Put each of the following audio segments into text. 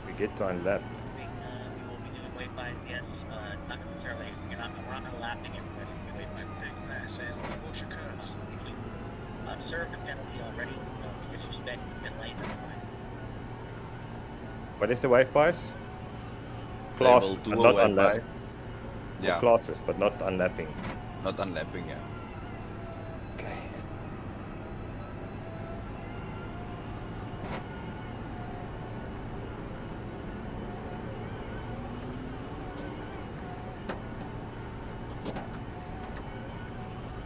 we get to unlap. We will be doing wayfinds, yes. Not necessarily. We're not lapping everybody. Wayfind 6, what's your curves? Serve the penalty already. Disrespect the pit lane. What is the wave bias? They will Classes, do but a not wave unlap. by. For Yeah, classes, but not unlapping. not unlapping, yeah. Okay.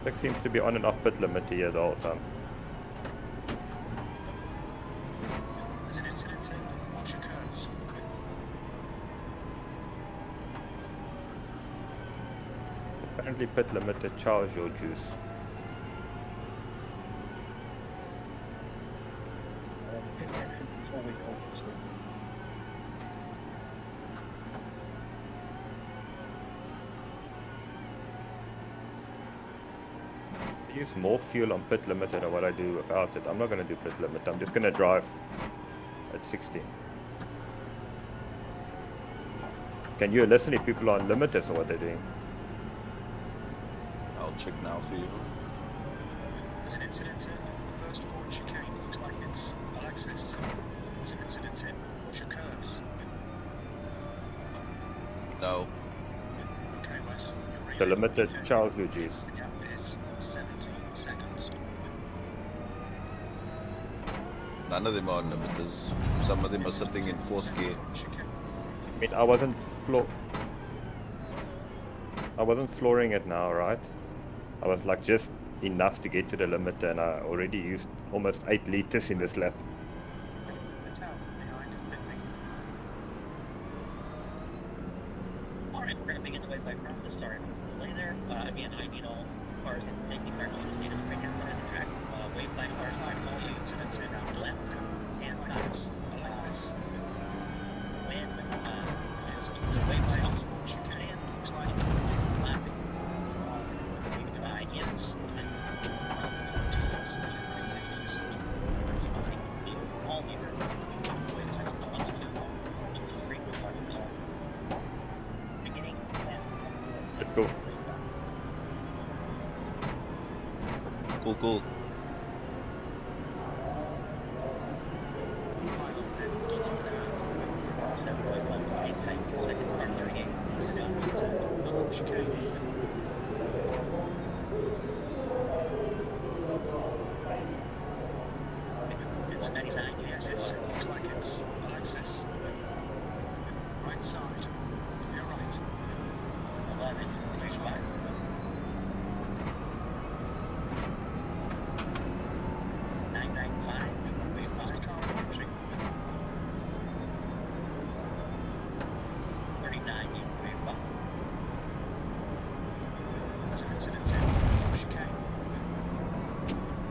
That seems to be on and off pit limit here the whole time. There's an incident. Watch your curves. Apparently pit limit to charge your juice. I use more fuel on pit limit than what I do without it. I'm not going to do pit limit. I'm just going to drive at 60. Can you listen if people are on limiters or what they're doing? I'll check now for you. There's an incident. First point chicane. Looks like it's Alexis. There's an incident. Watch your curves. No. Okay, Wes. The limited charge your juice. The gap is 17 seconds. None of them are on limiters. Some of them are sitting in 4th gear. I mean, I wasn't flooring it now, right? I was like just enough to get to the limit, and I already used almost 8 liters in this lap. Alright, we're going to begin the wayfind process. Sorry, delay there. Again, I need all cars in safety car to stay to the second side of the track. Wayfind cars are all incidents around left and right. When the wayfind also chicane looks like lapping. You can try yes. All either beginning and Cool. Cool. It's 99, yes, it looks like it's Alexis. Right side, to your right. 11, push back. 995, wave 5 car approaching. 39, wave 5. So incident 10, chicane.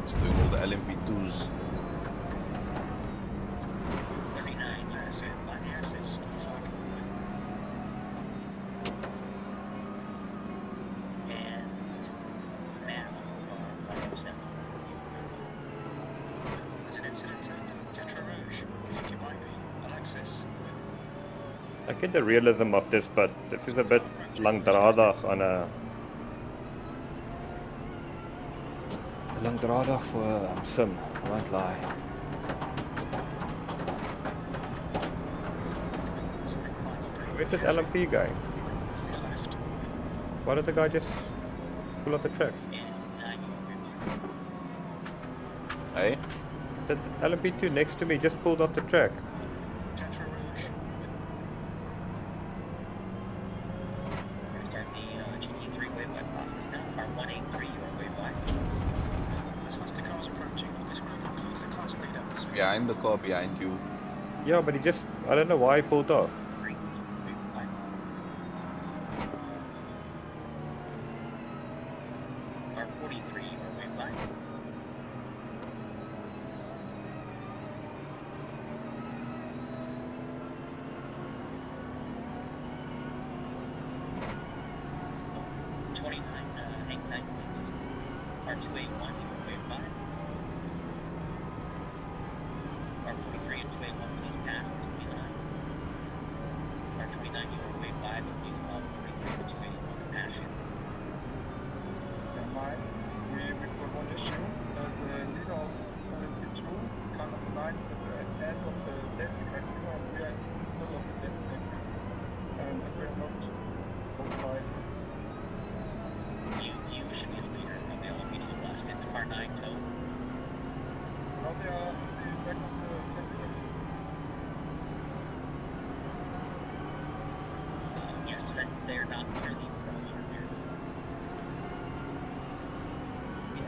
It's doing all the LMP2s. 39, yes, it's fuck. And now, 107. There's an incident at Tetra Rouge. I think it might be Alexis. I get the realism of this, but this is a bit langdradig on a... Langdradig for a sim, I won't lie. Where's that LMP going? Why did the guy just pull off the track? Hey? That LMP2 next to me just pulled off the track. Tetra Rouge. We're going to start the GT3 wayfind process now. Our 183, your wayfind. As fast the cars approaching, this group includes the class leader. It's behind the car behind you. Yeah, but he just... I don't know why he pulled off. Our 43, your wayfind. Our 281, your wayfind. Our 43 and 281, please pass. 29.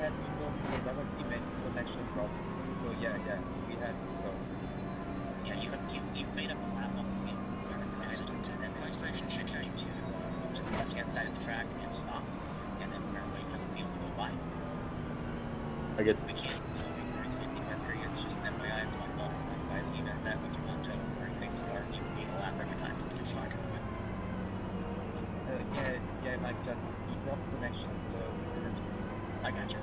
had to go because I was event connection problem. So yeah, we had to go. Yeah, you made up a lap up in and then PlayStation chicane to move to the left hand side of the track and stop, and then we're gonna wait for the field to go by. I get. We can't ignore existing car periods, just an FYI, it's like one by the event that when you want to bring things start, you need a lap every time. It's fine. Yeah, Mike, just you dropped connection, so I got you.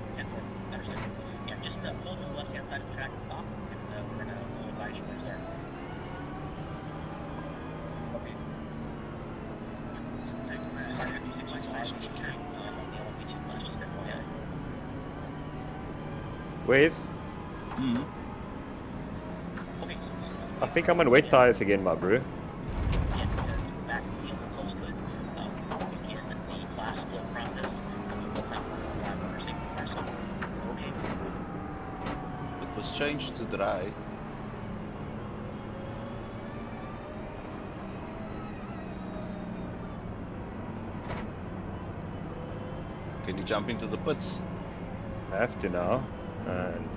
Understood. Yeah, just pull to the left hand side of the track and stop, and we're gonna advise you when to start. Okay. Car 56 PlayStation chicane on the LP2 class, just FYI. Where's? Mm. Okay. I think I'm on wet tires again, my bro. Yeah, back to the close to it. We begin the class split process, and we will not run a lap under safety car, so okay. It was changed to dry. Can you jump into the pits? I have to now. And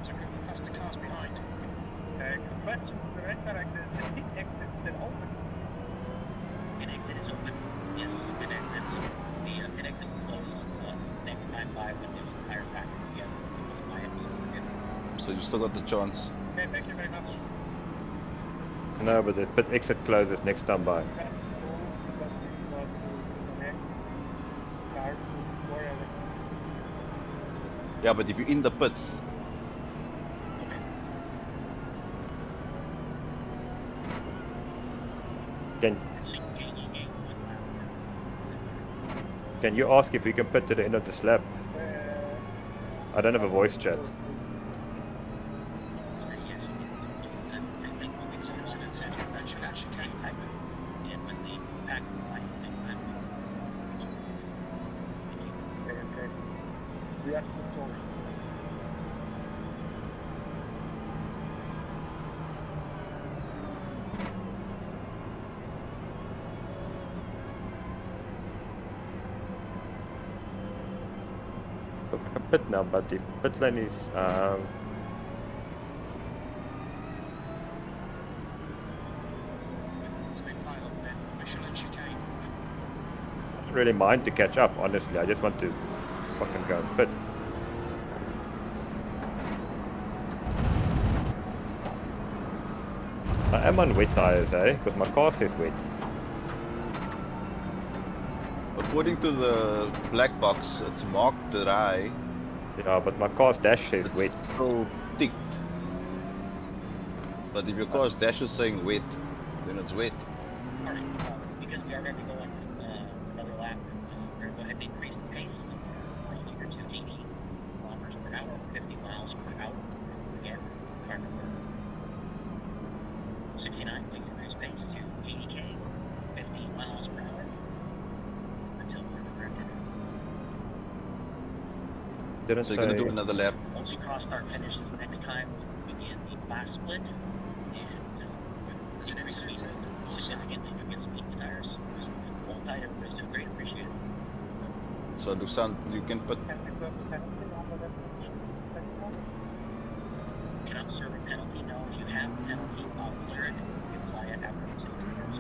So can we pass the cars behind? Question to the red director, the pit exit still open? Pit exit is open. Yes, pit exit. The pit exit is closed. Next time by when there's a tire factor together, we will buy it. So you still got the chance. Okay, thank you very much. no, but the pit exit closes next time by. Yeah, but if you're in the pits, Can you ask if we can pit to the end of this lap? I don't have a voice chat. I can pit now, but if pit lane is I don't really mind to catch up, honestly. I just want to fucking go and pit. I am on wet tires, eh? Because my car says wet. according to the black box, it's marked dry. Yeah, but my car's dash says It's wet. still ticked. But if your car's dash is saying wet, then it's wet. Alright, because we are going to be going another lap, we're going to go ahead and increase the pace either to 80 kilometers per hour, 50 miles per hour. Again, car number 69, please increase pace to 80k, 50 miles per hour until further directed. Didn't So say. you're gonna do another lap. Once we cross start finish next time, we begin the class split and increase speed significantly against speed tires. Hold tight, everybody's doing great, appreciate it. So Dusan, you can put. Cannot serve a penalty, no. If you have a penalty, I'll clear it. You apply it after the safety cars.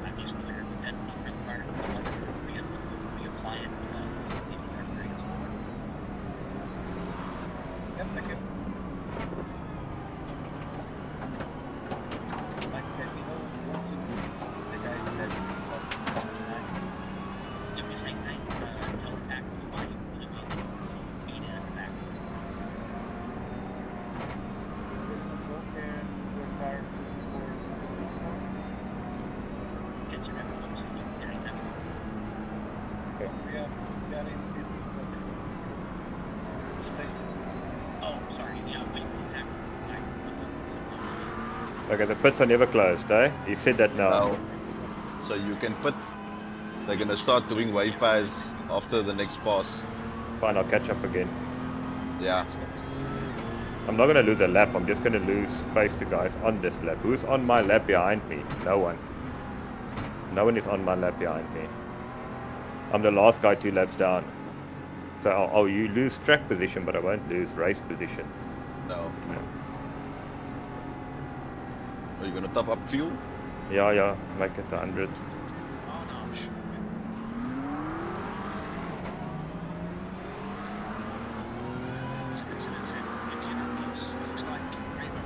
I've just cleared the penalty for the car. We apply it if the car breaks. Yep, thank you. Like I said, we know the guy said if we say night until the back of the line, we'll just beat it at the back. Gets your everyone to anytime. Okay. Oh, sorry, yeah, wait, back. Okay, the pits are never closed, eh? He said that now. Now, so you can pit. They're gonna start doing wave pies after the next pass. Fine, I'll catch up again. Yeah. I'm not gonna lose a lap, I'm just gonna lose space to guys on this lap. Who's on my lap behind me? No one. No one is on my lap behind me. I'm the last guy 2 laps down. So you lose track position, but I won't lose race position. No. Are you gonna top up fuel? Yeah, make it 100. Oh no, sure. Looks like Rainbow.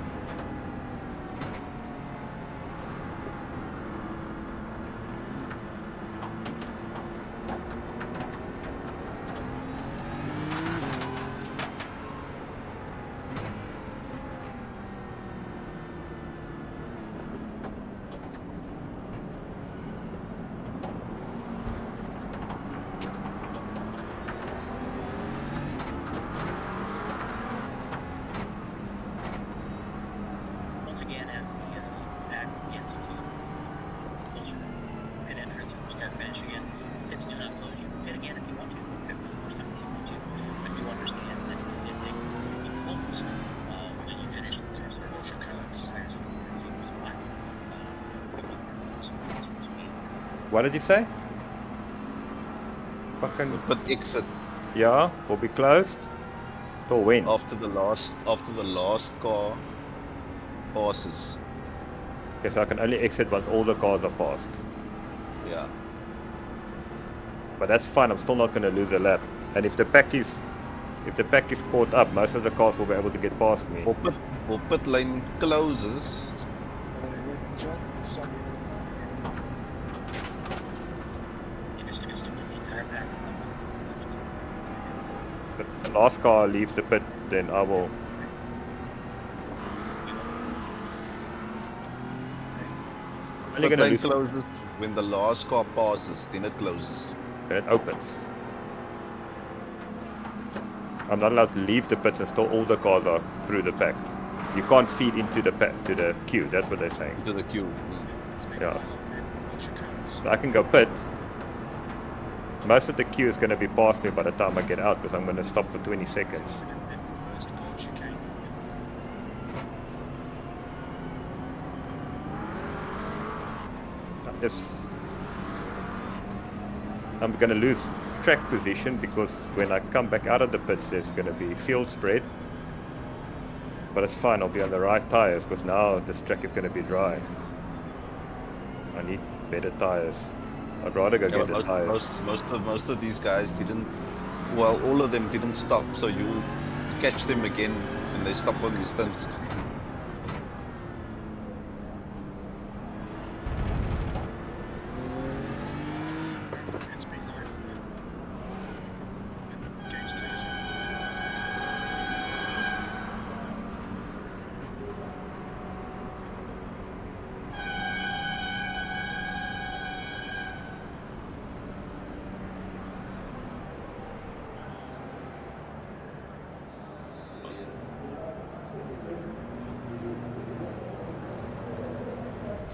Once again, as we back into closer pit entrance, start finish again. Pits do not close. You can pit again if you want to. Pit for the first time if you want to. But do understand that if they close when you finish the test, or motion curves as you was black. What did you say? The Fucking pit exit yeah, will be closed. Till when? after the last car passes. Okay, so I can only exit once all the cars are passed. Yeah. But that's fine, I'm still not gonna lose a lap. And if the pack is caught up, most of the cars will be able to get past me. Or pit lane closes. But the last car leaves the pit, then I will. I'm only Pit gonna lane lose closes when the last car passes, then it closes. when it opens. I'm not allowed to leave the pits until all the cars are through the pack. You can't feed into the pack to the queue. That's what they're saying. Into the queue. Mm. Yeah. So I can go pit. Most of the queue is going to be past me by the time I get out because I'm going to stop for 20 seconds. I'm going to lose track position because when I come back out of the pits there's going to be field spread. But it's fine, I'll be on the right tires because now this track is going to be dry. I need better tires. I'd rather go get the tires. Most of these guys didn't. Well, all of them didn't stop, so you'll catch them again when they stop on the stint.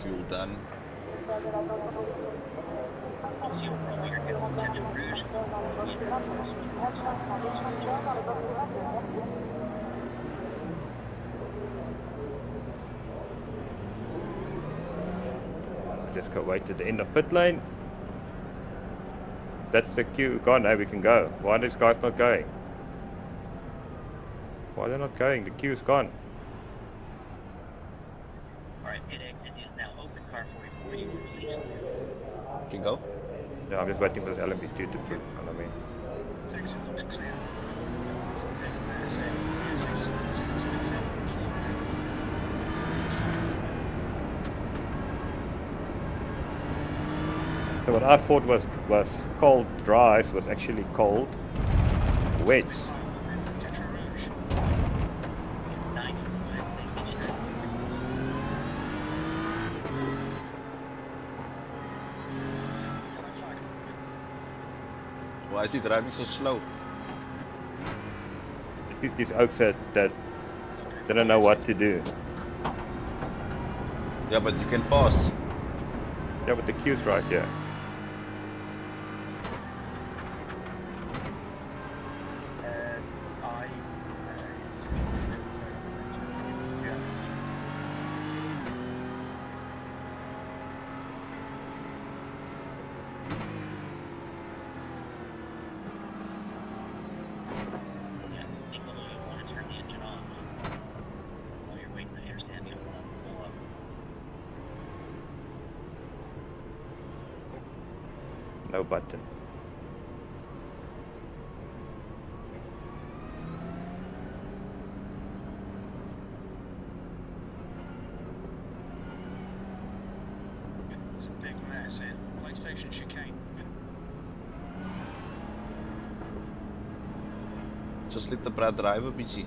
Fuel done. Just go wait at the end of pit lane. That's the queue gone. Now we can go. Why are these guys not going? Why are they not going? The queue's gone. Alright, pit exit is now open. Car 44 is released. You can go. Yeah, I'm just waiting for this LMP2 to put on me. Exit looks clear. So what I thought was cold dries was actually cold wets. Why is he driving so slow? These oaks that they don't know what to do. Yeah, but you can pass. Yeah, but the queue's right here. No button. It's a big mess in PlayStation chicane. Just let the Brad drive a beetje.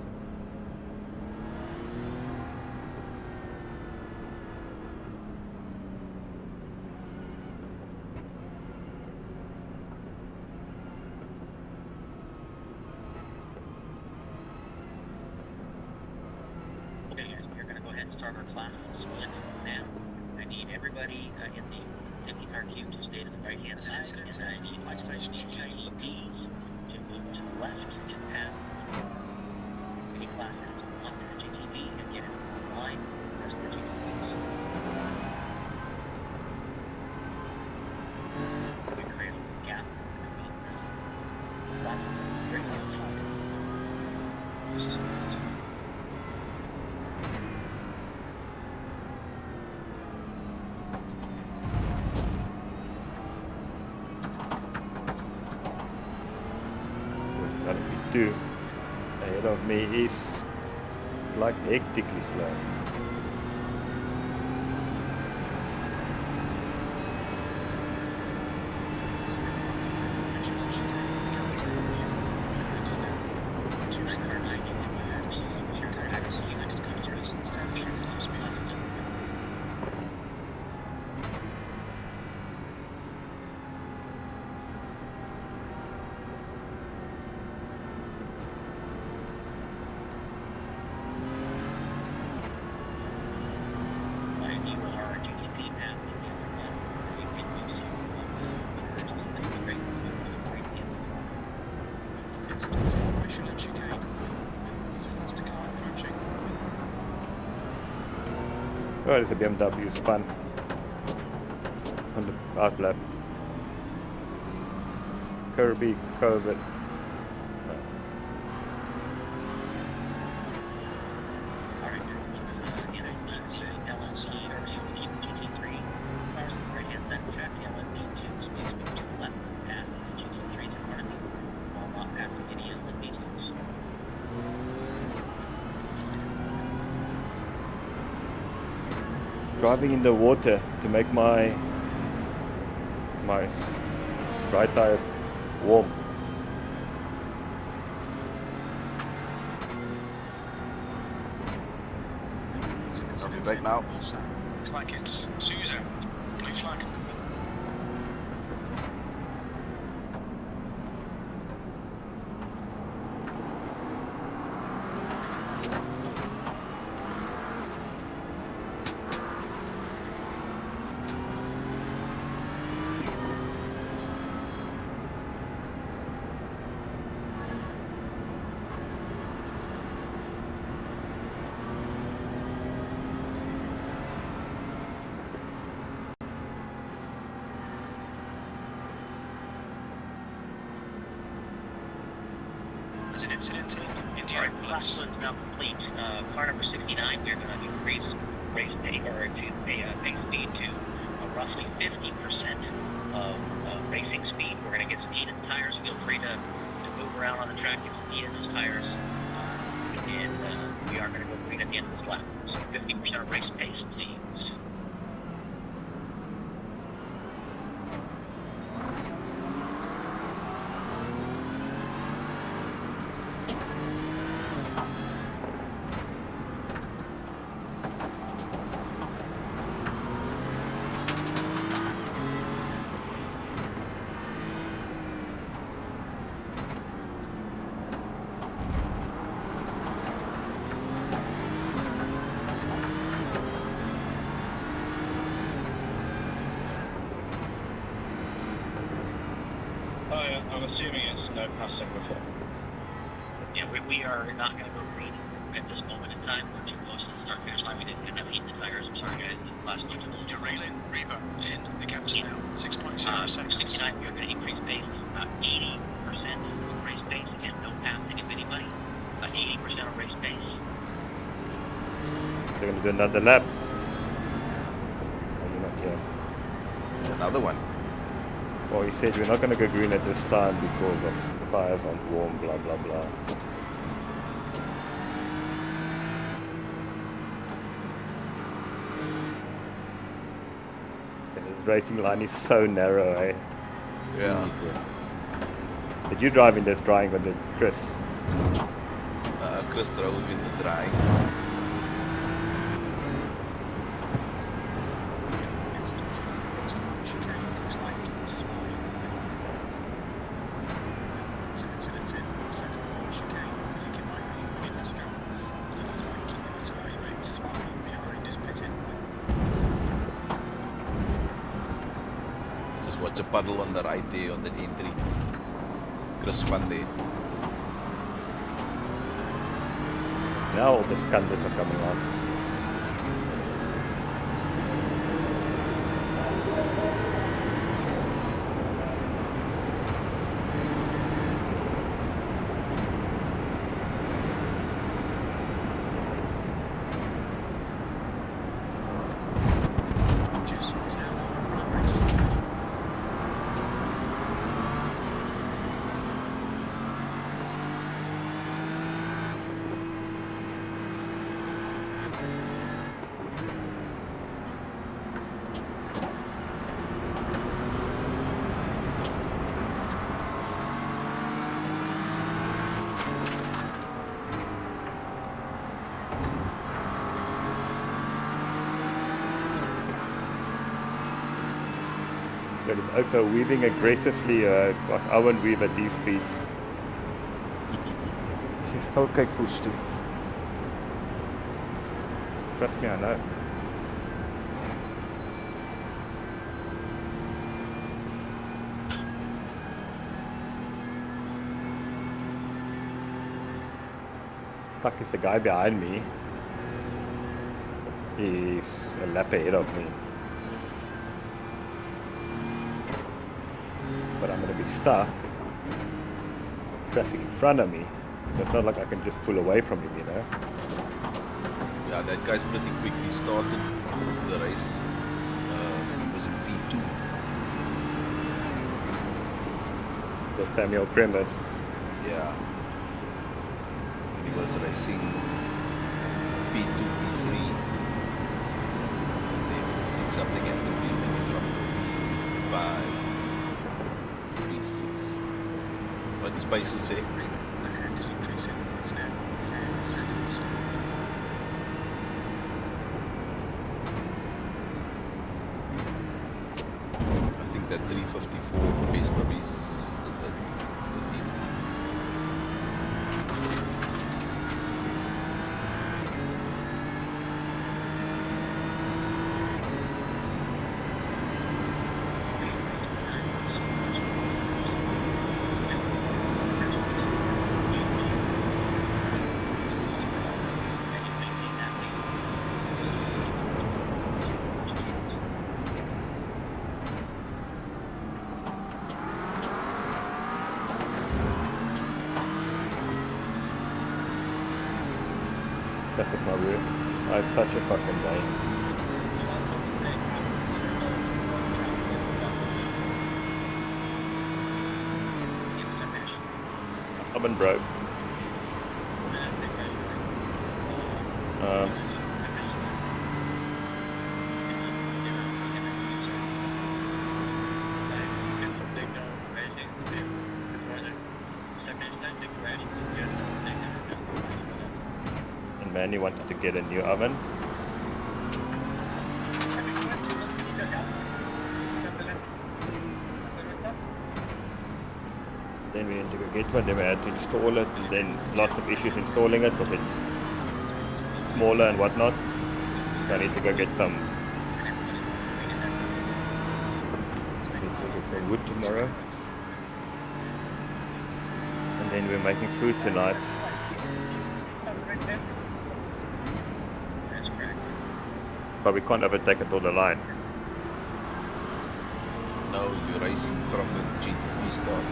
Two ahead of me is like hectically slow. Oh, there's a BMW spun on the outlap. Kirby, Corbett. Driving in the water to make my right tires warm. I'll be back now. Looks like it's Susan. Blue flag. There's an incident in the right Class one's now complete. Car number 69, we're going to increase race pace or to pace speed to roughly 50% of racing speed. We're going to get some heated tires. Feel free to move around on the track, get some heated tires, and we are going to go green at the end of this lap. So 50% of race pace speeds. crossed over before. Yeah, we are not going to go green at this moment in time. We're too close to the start finish line. We didn't get enough heat in the tires. I'm sorry, guys. The last one took a little You're too long. railing Reba in the caps now. 6.0 seconds. 69, we are going to increase pace. 80% race pace. Again, no passing of anybody. 80% of race pace. They're gonna do another lap. Oh, you're not here. Another one. Well, he said we're not gonna go green at this time because of the tires aren't warm, blah blah blah. And this racing line is so narrow, eh? Yeah. Jesus. Did you drive in this drying with Chris? Chris drove in the drying. Just watch a puddle on the right there on that entry. Chris won there. Now all the scandals are coming out. But it's also weaving aggressively. Fuck, I won't weave at these speeds. This is how I push to. Trust me, I know. Fuck, is the guy behind me? He's a lap ahead of me. But I'm gonna be stuck with traffic in front of me. It's not like I can just pull away from him, you know? Yeah, that guy's pretty quick. He started the race. He was in P2. There's Samuel Krimmers. Yeah. And he was racing P2, P3. And then I think something happened to him and he dropped to P5. P6. But his pace is there. I think that 354 best of his is the team. This is my route. I had such a fucking day. Oven broke. And Manny wanted to get a new oven. Then we had to go get one, then we had to install it, and then lots of issues installing it because it's smaller and whatnot. So I need to go get some. Need to go get some wood tomorrow. And then we're making food tonight. That's correct. But we can't overtake it all the line. No, you're racing from the GTP start.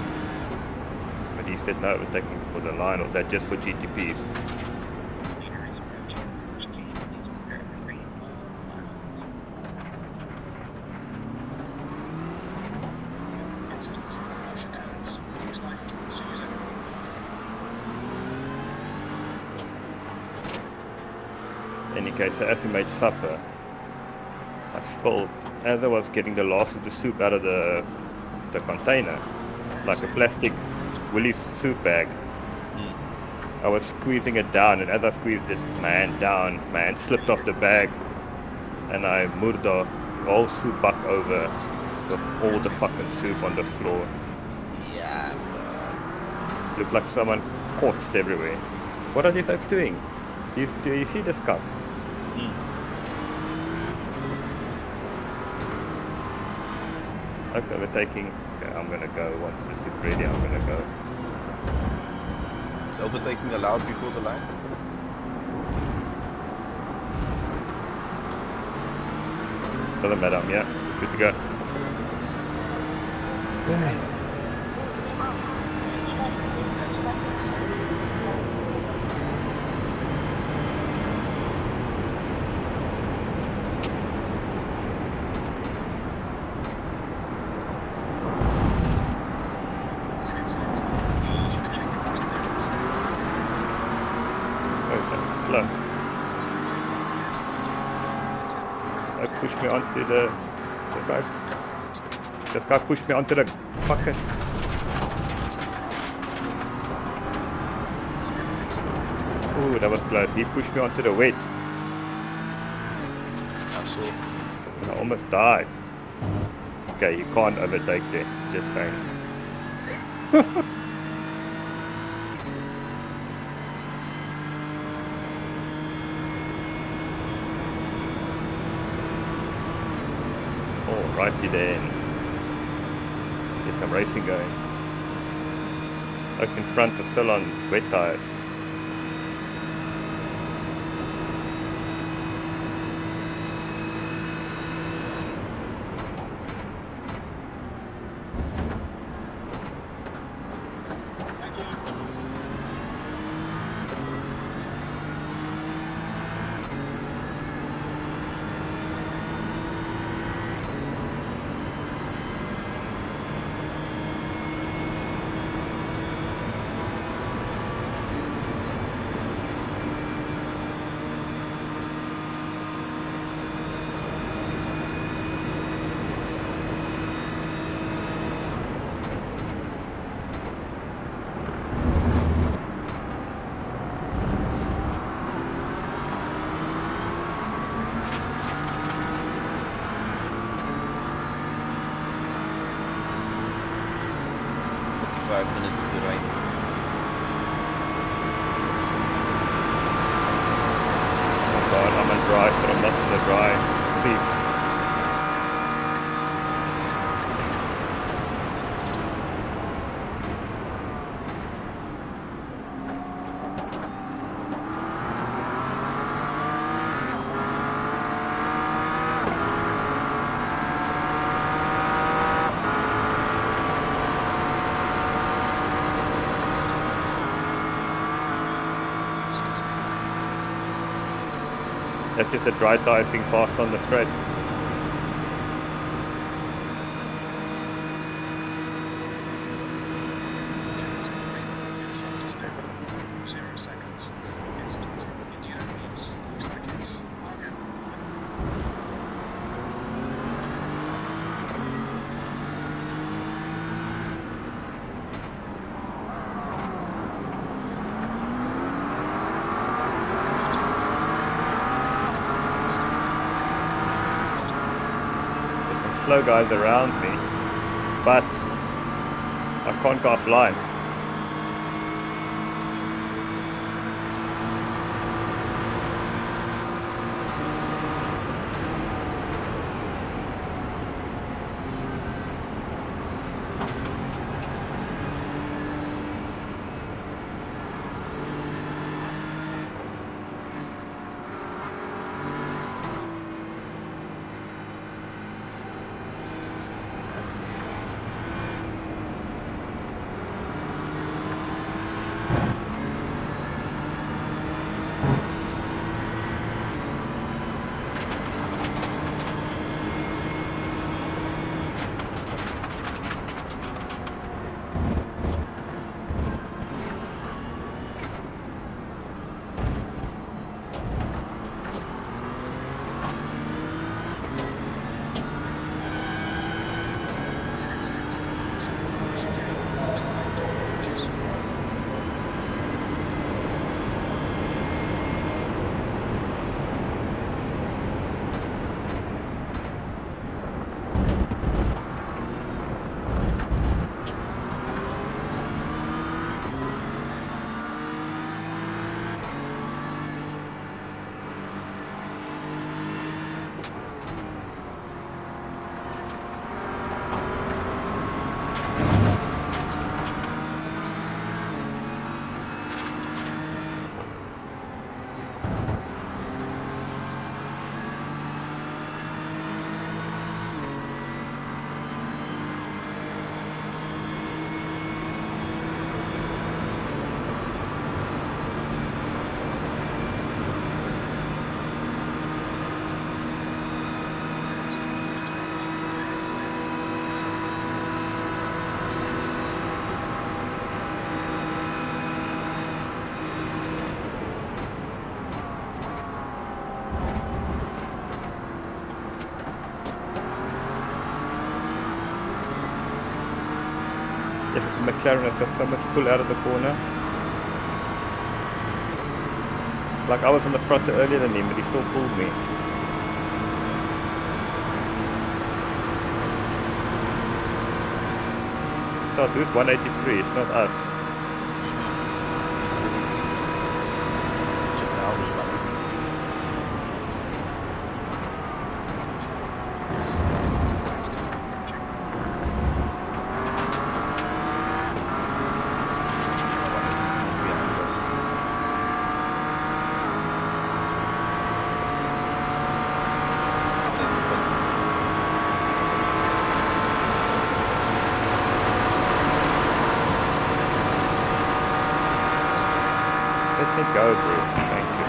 But he said no overtaking for the line, or is that just for GTPs? In any case, so as we made supper, I spilled, as I was getting the last of the soup out of the container, like a plastic Willie's soup bag. I was squeezing it down, and as I squeezed it, my hand slipped off the bag, and I moved the whole soup back over with all the fucking soup on the floor. Yeah, Looked like someone corpsed everywhere. What are these folks doing? Do you see this cup? Okay, overtaking. Okay, I'm gonna go. Once this is ready, I'm gonna go. Is overtaking allowed before the line? Doesn't matter, I'm here. Good to go. Slow. So push me onto the guy. This guy pushed me onto the fucking. Ooh, that was close. He pushed me onto the wet. Asshole. I almost died. Okay, you can't overtake there. Just saying. Alrighty then. Let's get some racing going. Folks in front are still on wet tires. That's just a dry tire being fast on the straight. Slow guys around me, but I can't go offline. Yes, this McLaren has got so much pull out of the corner. Like I was on the front earlier than him, but he still pulled me. Start who's 183, it's not us. Now is 183. Let me go, bro. Thank you.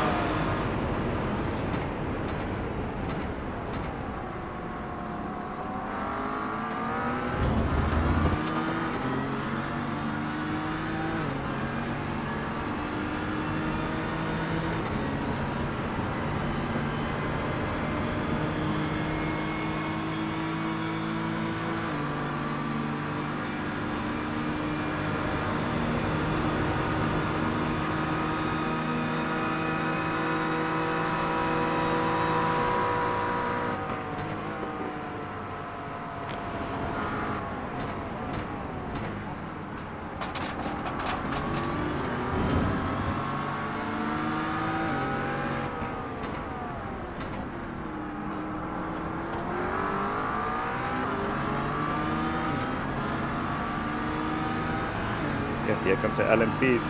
Yeah, here comes the LMPs.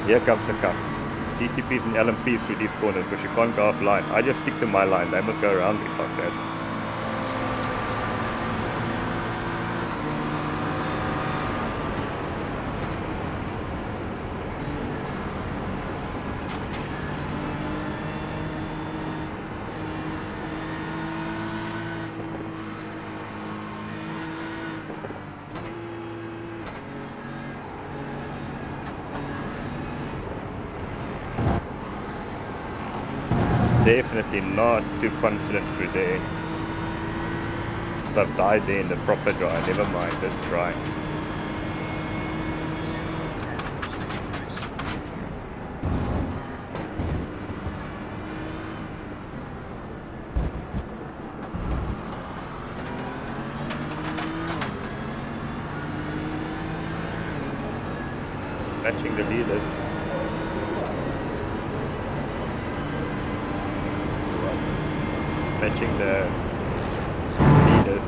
Here comes the cup. GTPs and LMPs through these corners because you can't go offline. I just stick to my line. They must go around me. Fuck that. Definitely not too confident through there. But I've died there in the proper dry. Never mind this dry. Matching the leaders. Matching the leader.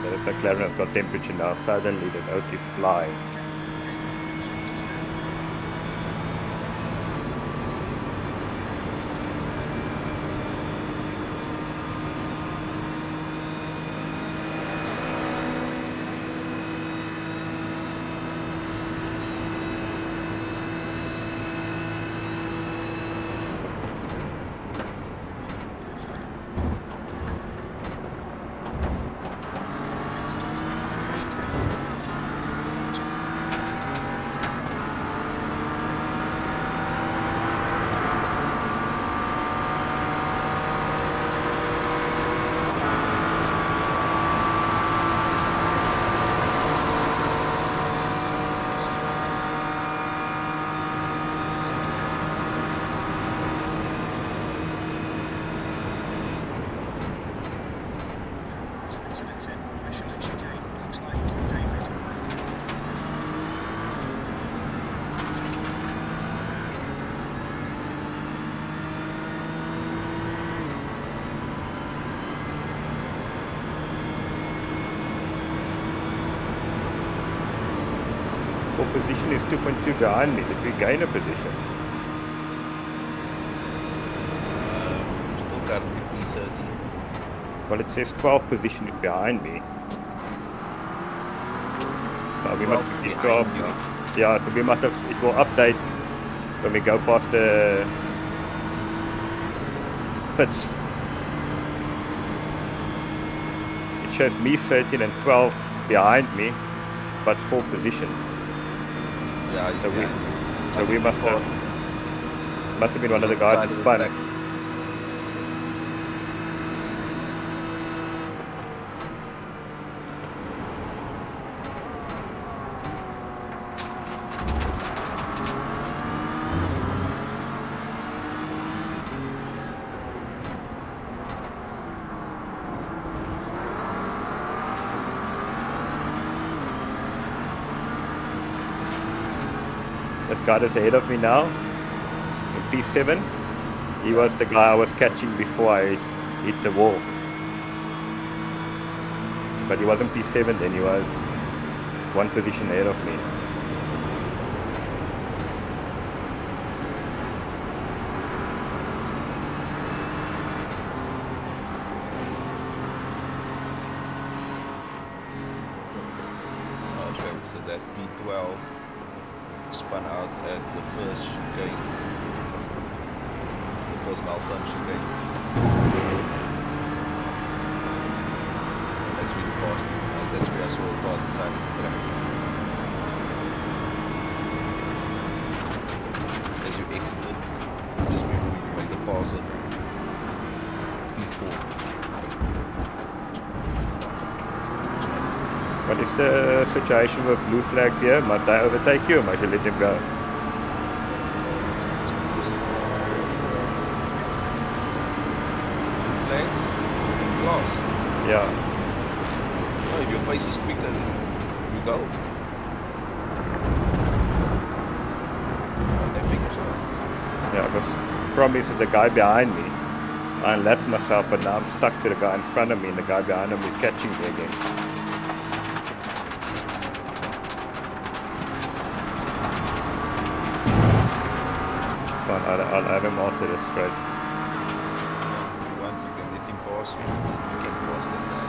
This McLaren has got temperature now. Suddenly this out is flying. What position is 2.2 behind me? Did we gain a position? Still currently P30. Well, it says 12 position is behind me. We must 12 be behind 12 you. now. Yeah, so we must have, it will update when we go past the pits. It shows me 13 and 12 behind me, but full position. Yeah, he's So we, behind you. so I we think must before- have been one of the on guys side that of the spun. track. This guy that's ahead of me now, in P7, he was the guy I was catching before I hit the wall. But he wasn't P7 then, he was one position ahead of me. Okay, so that P12 spun out at the first chicane. The first Malsun chicane. And that's where you passed him. That's where I saw a car on the side of the track. As you exited, just before you made the pass on P4. What is the situation with blue flags here? Must I overtake you or must you let him go? Flags, full glass. Yeah. Oh, if your pace is quicker, then you go. I think so. Yeah, because the problem is that the guy behind me, I unlapped myself, but now I'm stuck to the guy in front of me and the guy behind him is catching me again. Fine, I'll have him after this straight. If you want, you can let him pass you. You can pass that guy.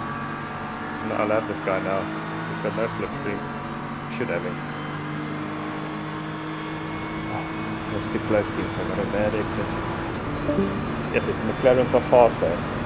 No, I'll have this guy now. He's got no slipstream. Should have him. Oh, that's too close to him, so I got a bad exit. Yes, his McLarens are faster. Yeah.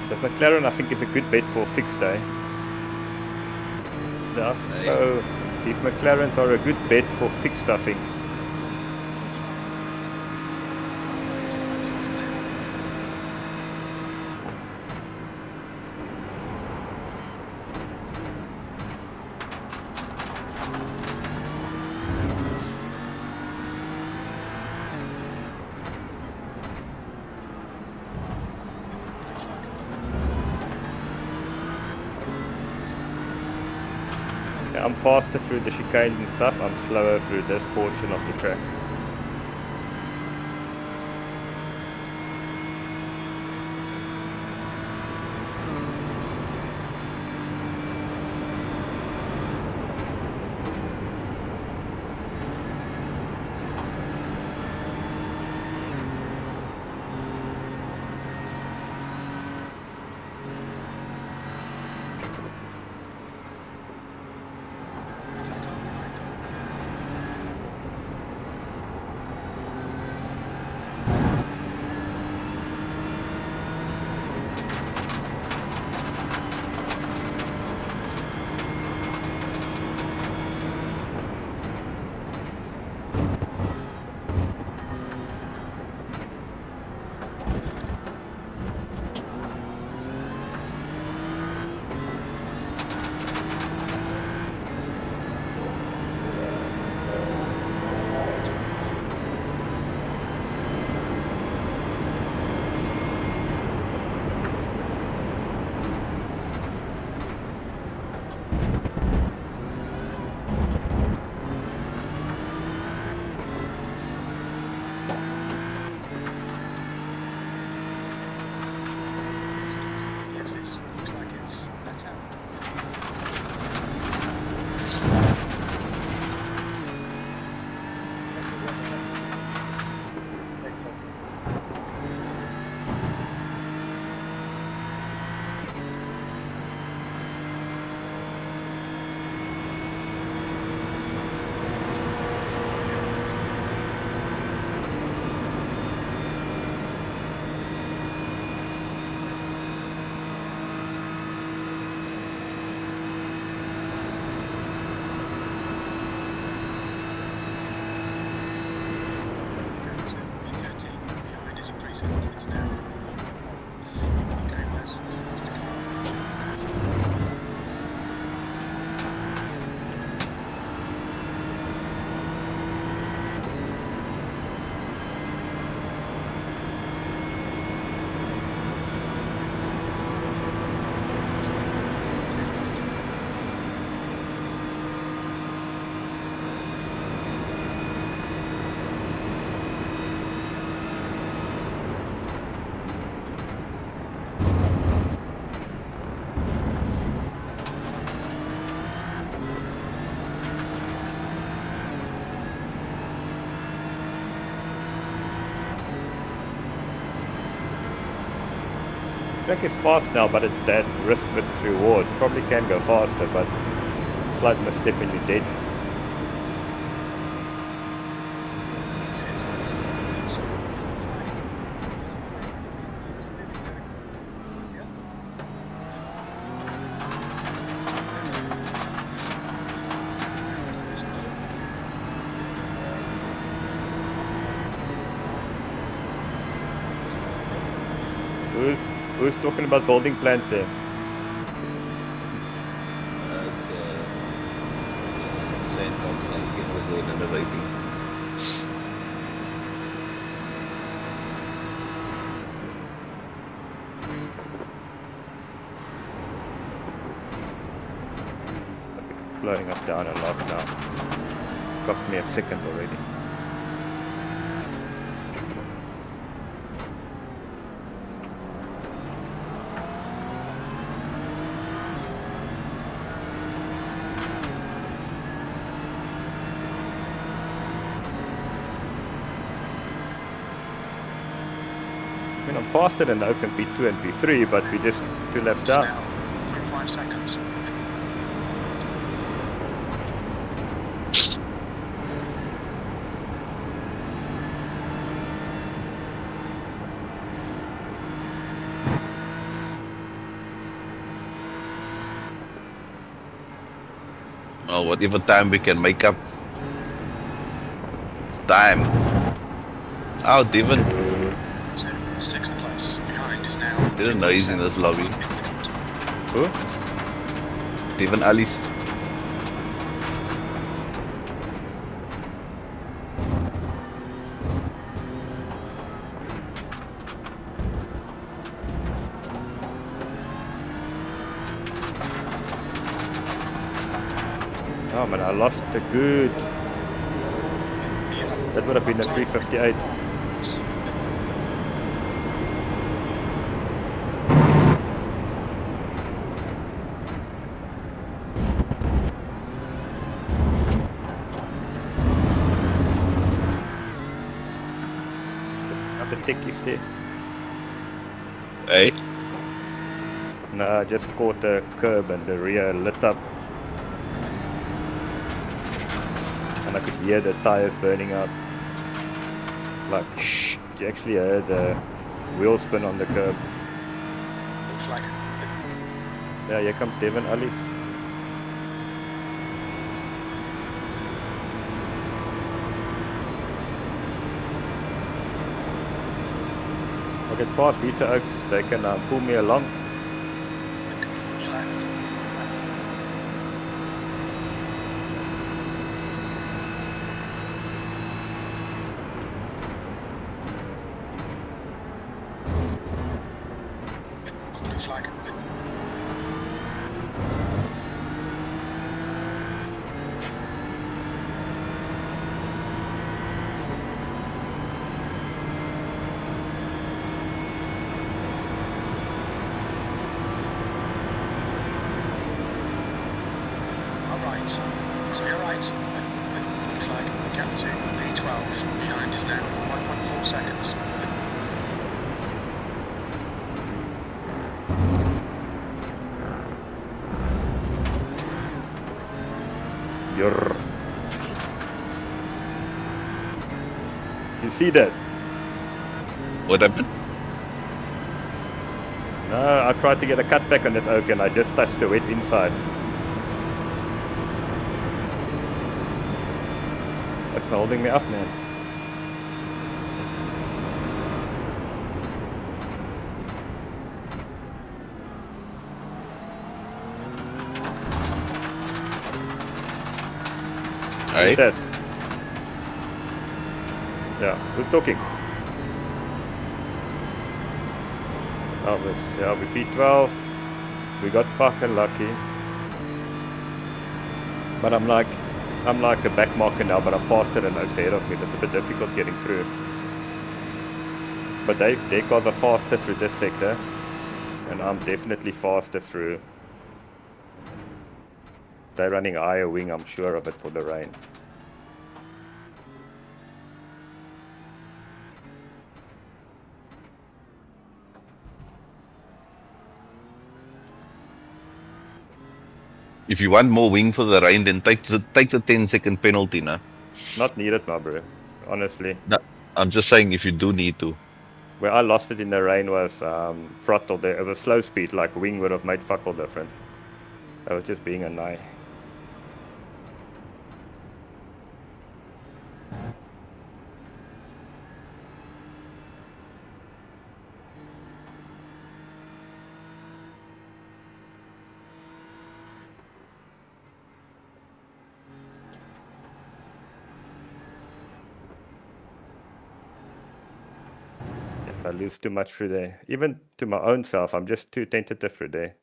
This McLaren I think is a good bet for a fixed day. So these McLarens are a good bet for fixed, I think. I'm faster through the chicane and stuff, I'm slower through this portion of the track. Track is fast now, but it's that risk versus reward. Probably can go faster, but slight misstep and you're dead. Who's talking about building plans there? It's St. Constantine was renovating. Slowing us down a lot now. Cost me a second already. I mean, I'm faster than the Oaks in P2 and P3, but we just 2 laps down. Now, 0.5 seconds. Oh, whatever time we can make up. Time. Oh, Devon. So, 6th place. Behind is now. Didn't know he's in this lobby. Who? Devon Alice. Oh man, I lost the good. That would have been a 358. Up the tickies there. Hey? No, I just caught the curb and the rear lit up. And I could hear the tires burning out. Like, shh, you actually heard the wheel spin on the curb. Looks like Yeah, here comes Devon Alice. I'll get past Vita Oaks, they can pull me along. looks like Alright. Clear right. Looks like the gap to P12 behind is now 1.4 seconds. You're... You see that? What happened? No, I tried to get a cutback on this oak and I just touched the wet inside. That's holding me up, man. Hey? Who's that? Yeah, who's talking? Oh, this, yeah, we P12. We got fucking lucky. But I'm like a back marker now, but I'm faster than those ahead of me, so it's a bit difficult getting through. But their cars are faster through this sector, and I'm definitely faster through. They're running higher wing, I'm sure of it, for the rain. If you want more wing for the rain, then take the 10-second penalty now. Not needed, my bro. Honestly. No, I'm just saying if you do need to. Where I lost it in the rain was throttle there. It was slow speed, like wing would have made fuck all different. I was just being a nigh. If I lose too much through there, even to my own self, I'm just too tentative through there.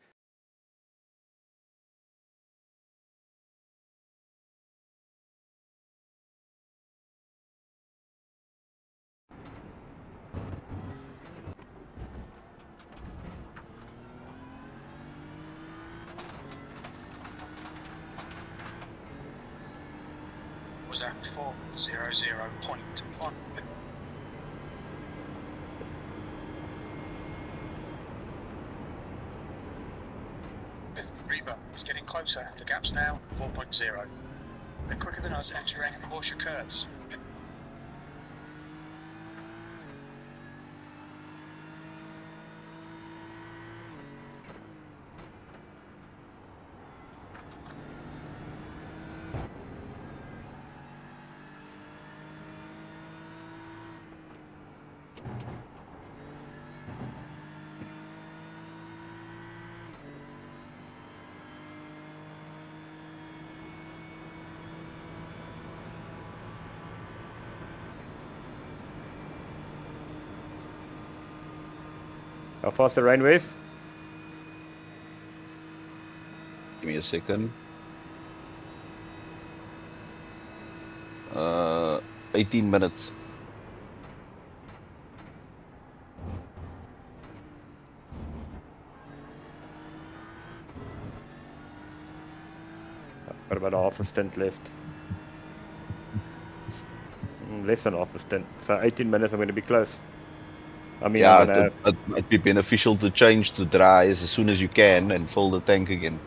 Was that 400.1? Reaper is getting closer. The gap's now 4.0. They're quicker than us entering Porsche curves. How fast the rain is? Give me a second. 18 minutes. Got about half a stint left. Less than half a stint. So 18 minutes I'm going to be close. I mean, Yeah, I'm going to have... it might be beneficial to change to dries as soon as you can and fill the tank again.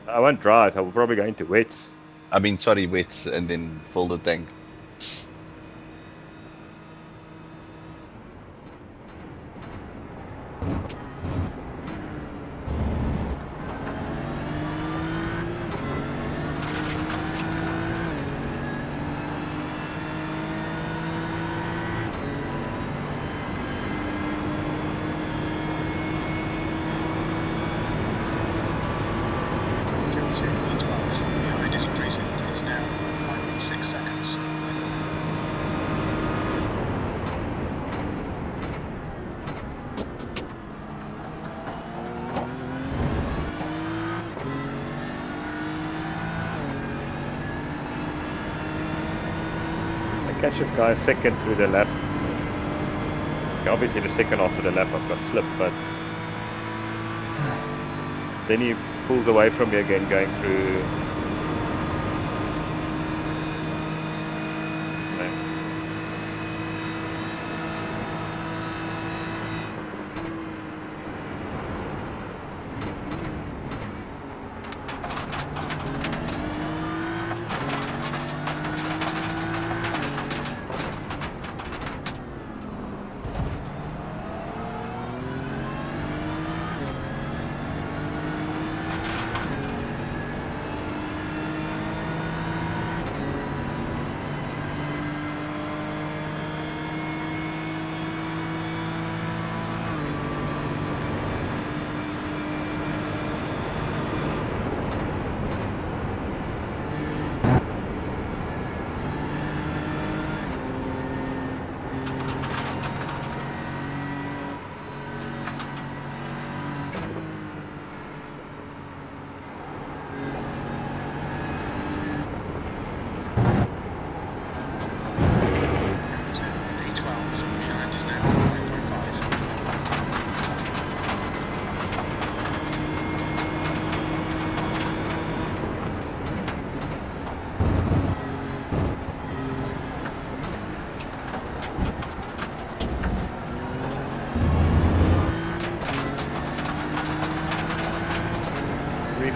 I won't dry, so I will probably go into wets. I mean, sorry, wet, and then fill the tank. Behind is increasing. It's now 5.6 seconds. I catch this guy second through the lap. Okay, obviously the second after the lap I've got slipped, but then he pulled away from me again going through.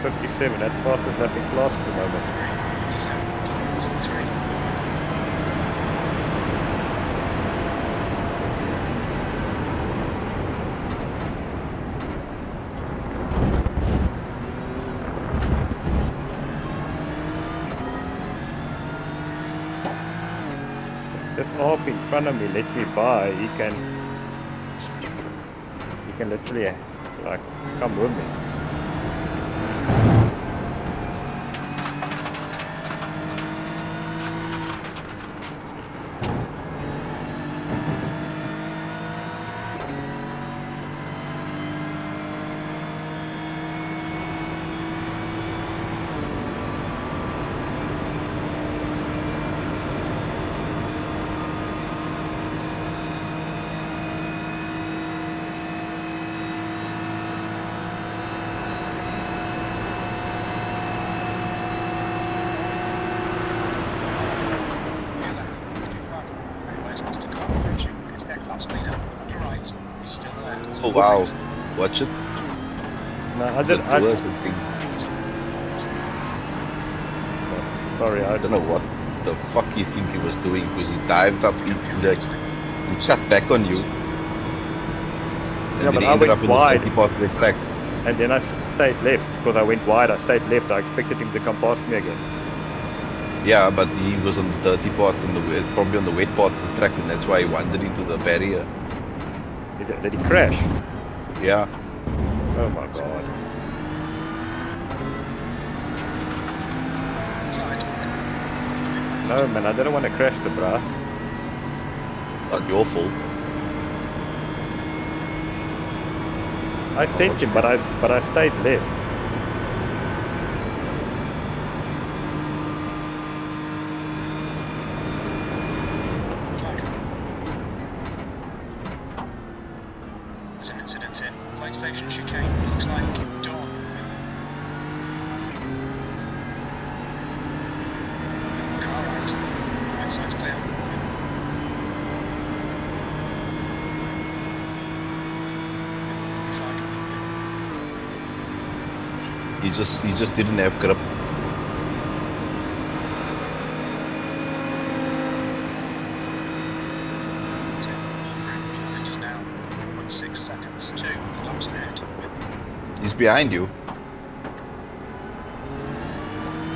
57. That's fastest lap in class at the moment. 57.3. This ARP in front of me lets me by. He can literally like come with me. Oh wow, watch it. No, I It's did. the worst thing. Sorry, I don't know what the fuck he think he was doing, because he dived up, he cut back on you. And Yeah, then but he I ended went up in the wide. dirty part of the track. And then I stayed left because I went wide. I stayed left. I expected him to come past me again. Yeah, but he was on the dirty part, on the probably on the wet part of the track, and that's why he wandered into the barrier. Did he crash? Yeah. Oh my god. No man, I didn't want to crash the bruh. Not your fault. I sent him, but I stayed left. There's an incident in Light Station chicane. Looks like dawn. Car right. Right side's clear. He just didn't have grip. Just now. 1.6 seconds. 2 laps ahead. He's behind you.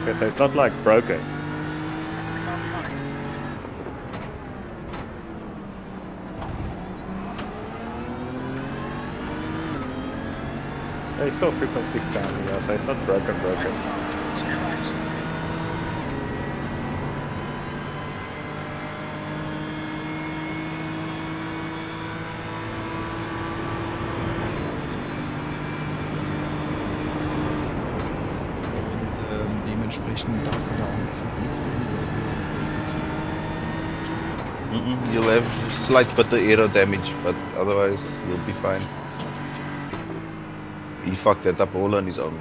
Okay, so it's not like broken. Car behind. It's still 3.6 pound, yeah, so it's not broken. Clear right. Und dementsprechend darf man da auch nichts mit Lüftung oder so modifizieren. You'll have slight bit of aero damage, but otherwise you'll be fine. He fucked that up all on his own.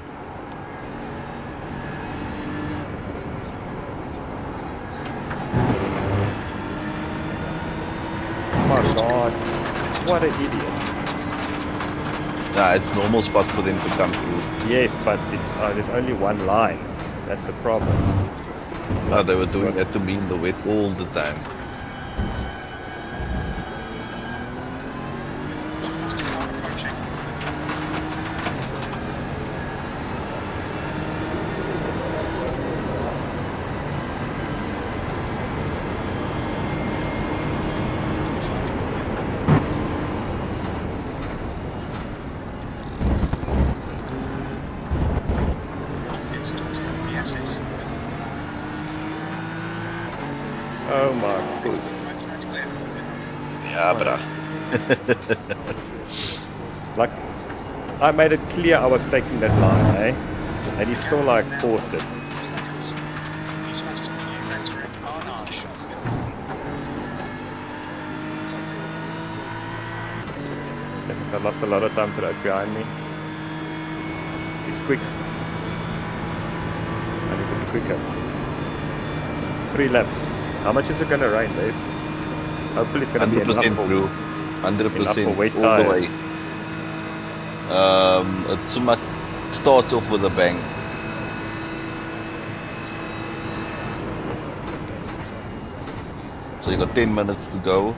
Oh my god. What an idiot. Nah, it's normal spot for them to come through. Yes, but it's there's only one line. That's the problem. No, they were doing that to me in the wet all the time. Car approaching. Oh my goodness. Yeah, bruh. Like, I made it clear I was taking that line, eh? And he still like forced it. I lost a lot of time to that behind me. He's quick. I need to be quicker. 3 laps. How much is it gonna rain, Dave? Hopefully it's gonna be enough 100% for, blue. enough for 100% wet all the way. tires. It starts off with a bang. So you got 10 minutes to go.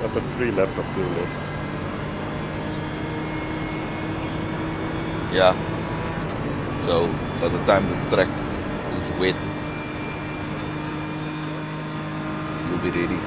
I've got 3 laps of fuel left. Yeah. So by the time the track is wet, you'll be ready.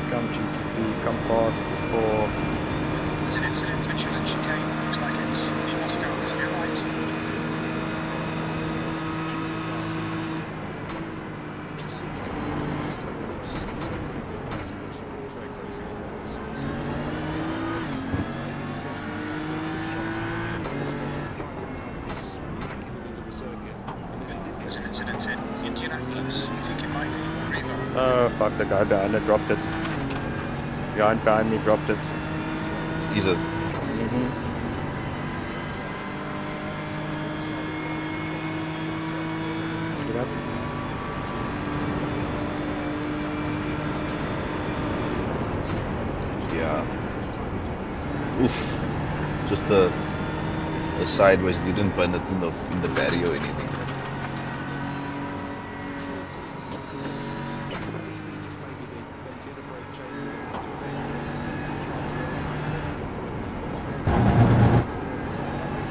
Come GTP, come past before. It's an incident, vigilant chicane. Looks like it must go on your right. There's an incident in Indianapolis. You think it might be Rizzo? Oh, fuck, the guy behind it dropped it. Behind me dropped it. Is it? Yeah. Oof. Just a sideways, didn't burn it in the barrier or anything.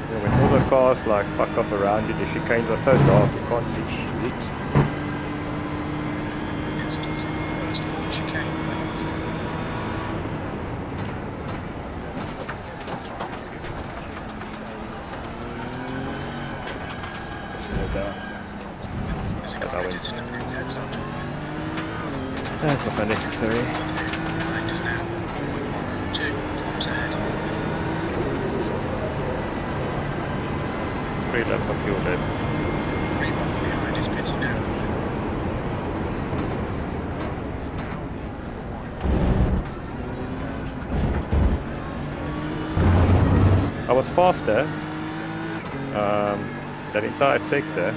Yeah, when all the cars like fuck off around you, the chicanes are so dark you can't see shit. Slow down. That was unnecessary. 3 laps of fuel left. I was faster that entire sector,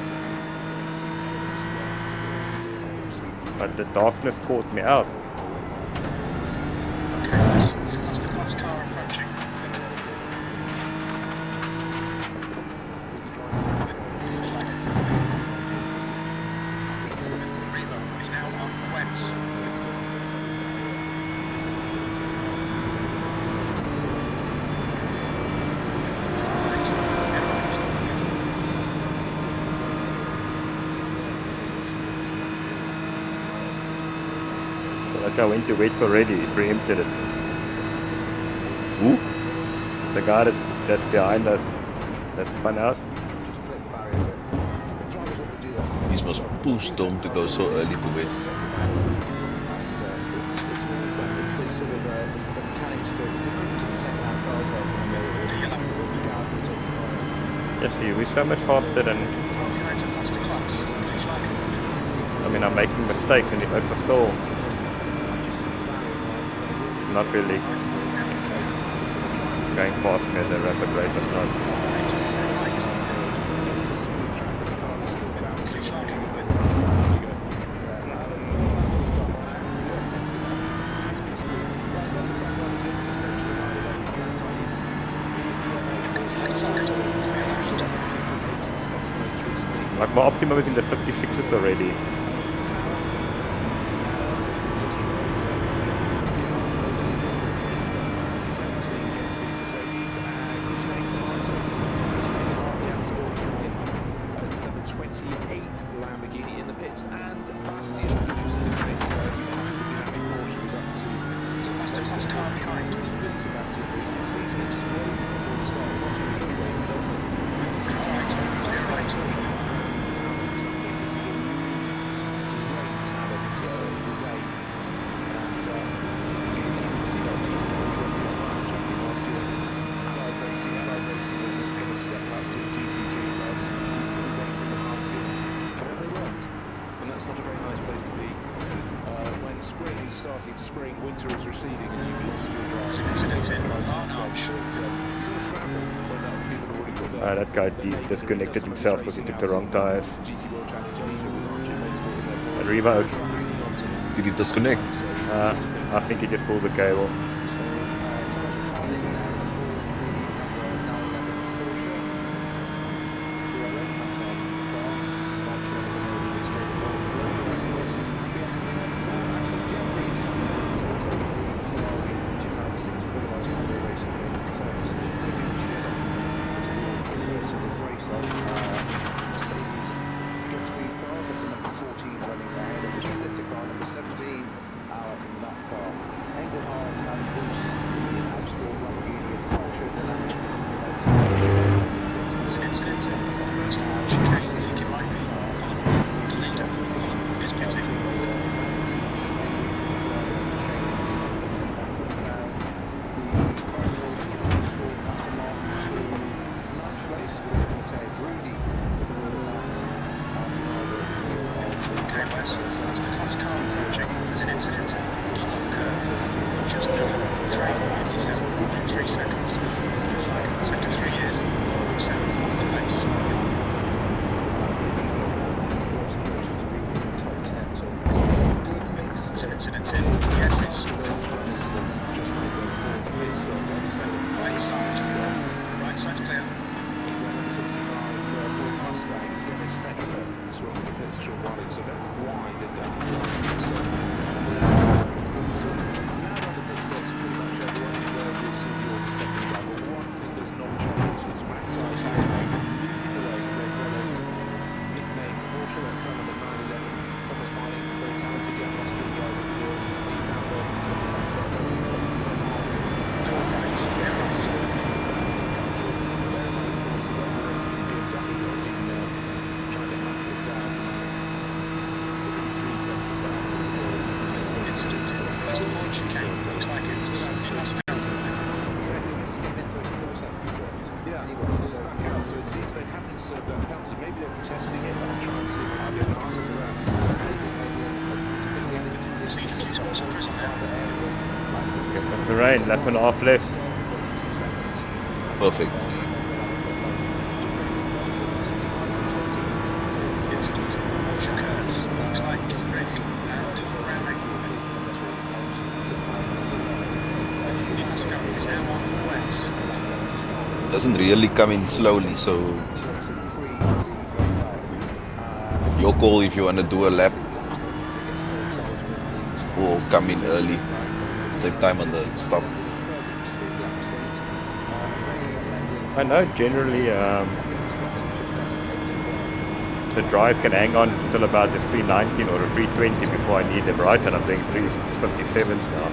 but the darkness caught me out. Like I went to wait already, preempted it. Who? The guy that's behind us, that spun out. These must push Tom to go so early to wait. It's the sort of the mechanics that it's the movement of the second hand cars rather than the car will take the car. Yes, see, we're so much faster than. I mean, I'm making mistakes and the folks are still not really going past me at the rapid rate as much. Like my optimum is in the 56s already. And Bastian Boost to make, you mentioned the dynamic Porsche was up to 5th place. Really pleased with Bastian Boost. His season exploded before the start. It wasn't a good way, doesn't it? Thanks to something. This is a great talent day. And you can see that GT3 European Prime champion last year. Allied Racing was going to step up to the GT3 class. He's put his eggs in the basket, and then they weren't. And that's not a very nice place to be. When spring is starting to spring, winter is receding, and you've lost your drive. You've got to scramble when other people have already got their... That guy disconnected himself because he took the wrong tires. Revo. Did he disconnect? I think he just pulled the cable. Mercedes gets speed cars. That's the number 14 running ahead of the sister car, number 17, out in that car. Engelhardt and Bruce, the Absol Lamborghini and Porsche dynamic. So it seems they haven't served that penalty. Maybe they're protesting it. I'll try and see if I can get an answer to that. Get the rain, lap and a half left. Perfect. Doesn't really come in slowly, so your call if you want to do a lap or come in early, save time on the stop. I know generally the dries can hang on until about the 319 or a 320 before I need them, right? And I'm doing 357s now,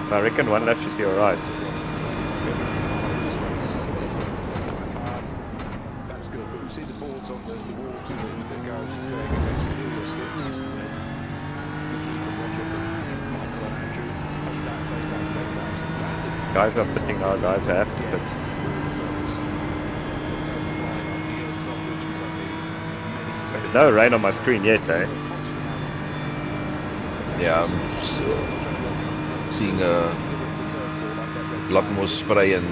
so I reckon one lap should be alright. See the boards on the walls in the garage saying effectively all your sticks. Looking from Roger, from Michael and Andrew. 8 laps. Guys are pitting now, guys have to pit. There's no rain on my screen yet, eh? Yeah, I'm seeing a lot more spray and...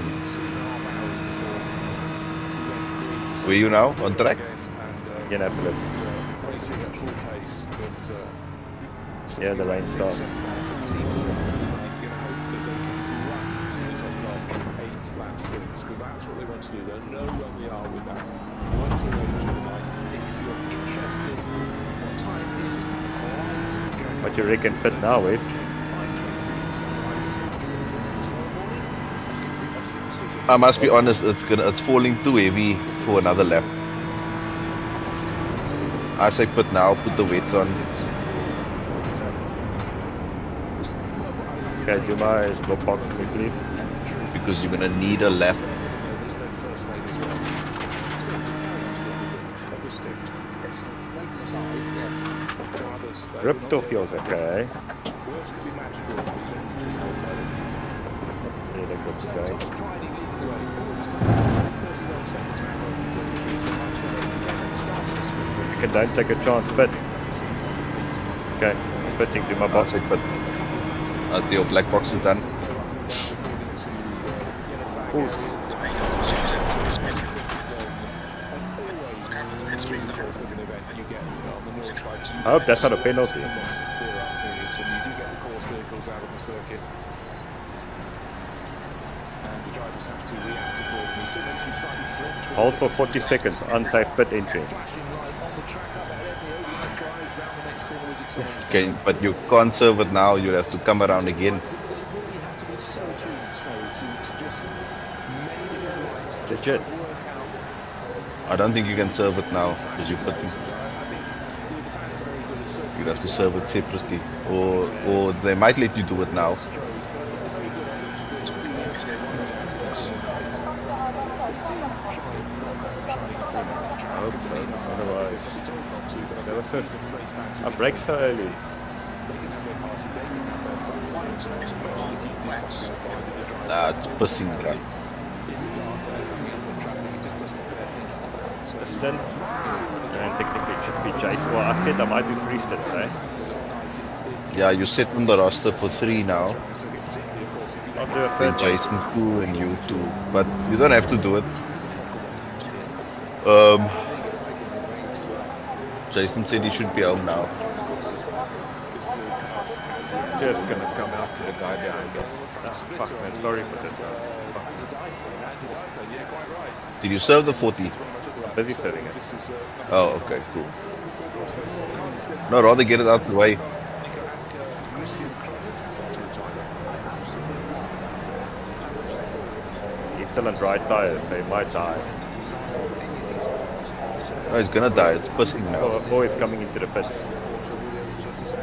Were you now on track? Indianapolis. Yeah, the rain stopped. Because that's what they want to do. They'll know when they are with that. Work your way through the night. If you're interested, what time is alright? What you reckon pit now is? I must be honest, it's falling too heavy for another lap. I say put now, put the wets on. Okay, do my stop box for me, please. Because you're gonna need a lap. Grip still feels okay. Yeah, the grip's going. Okay, don't take a chance, but okay, pitching to my box. But your black box is done. I hope that's not a penalty. Hold for 40 seconds, unsafe pit entry. Okay, but you can't serve it now, you have to come around again. Legit. I don't think you can serve it now, because you're putting... You'd have to serve it separately, or they might let you do it now. I hope so, otherwise... There was just... I brake so early. Nah, it's pissing, bro. A stint, and technically it should be Jason. Well, I said I might do 3 stints, eh? Yeah, you set on the roster for 3 now. I'll do a Then third Jason 2 and you 2, but you don't have to do it. Jason said he should be home now. Just gonna come out to the guy behind us. Ah, fuck man, sorry for this. Did you serve the 40? I'm busy serving it. Oh, okay, cool. No, rather get it out the way. He's still on dry tires, so he might die. No, he's gonna die, it's pissing now. Or he's coming into the pits.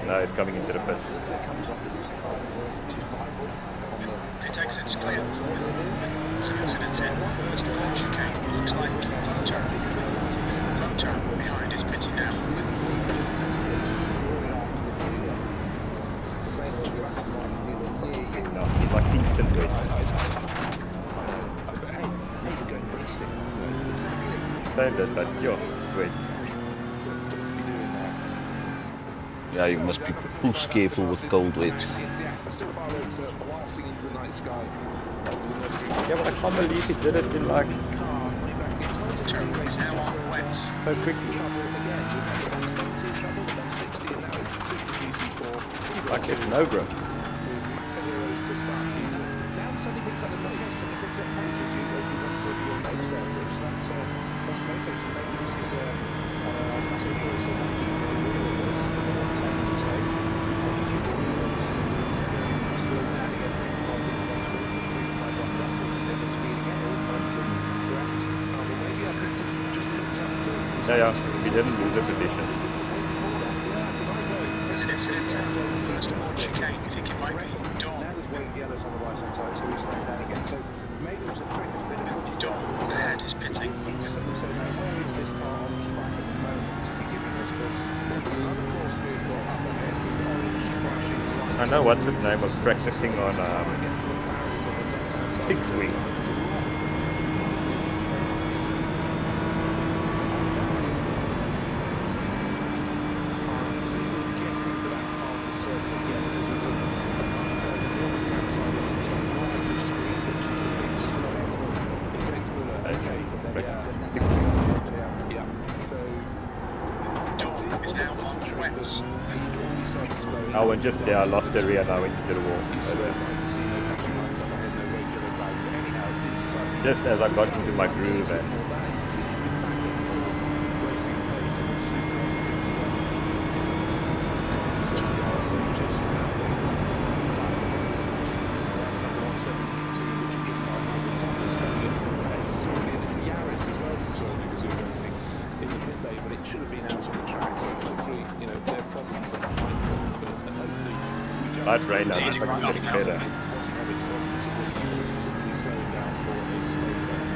No, he's coming into the pits. No, he's like instant wait. Same does that, yo, wait. Yeah, you must be push careful with cold wets. Yeah, but I can't believe he did it in like so quickly. Like there's no grip. Yeah, we didn't lose the position. I know what's his name was practicing on 6-wing. I went just there, I lost the rear and I went into the wall. Just as I got into my groove and but it should have been out on the track. are behind them, but hopefully we jump Light rain now, it's actually getting better. wasn't having problems, it wasn't simply slowing down for a slow zone.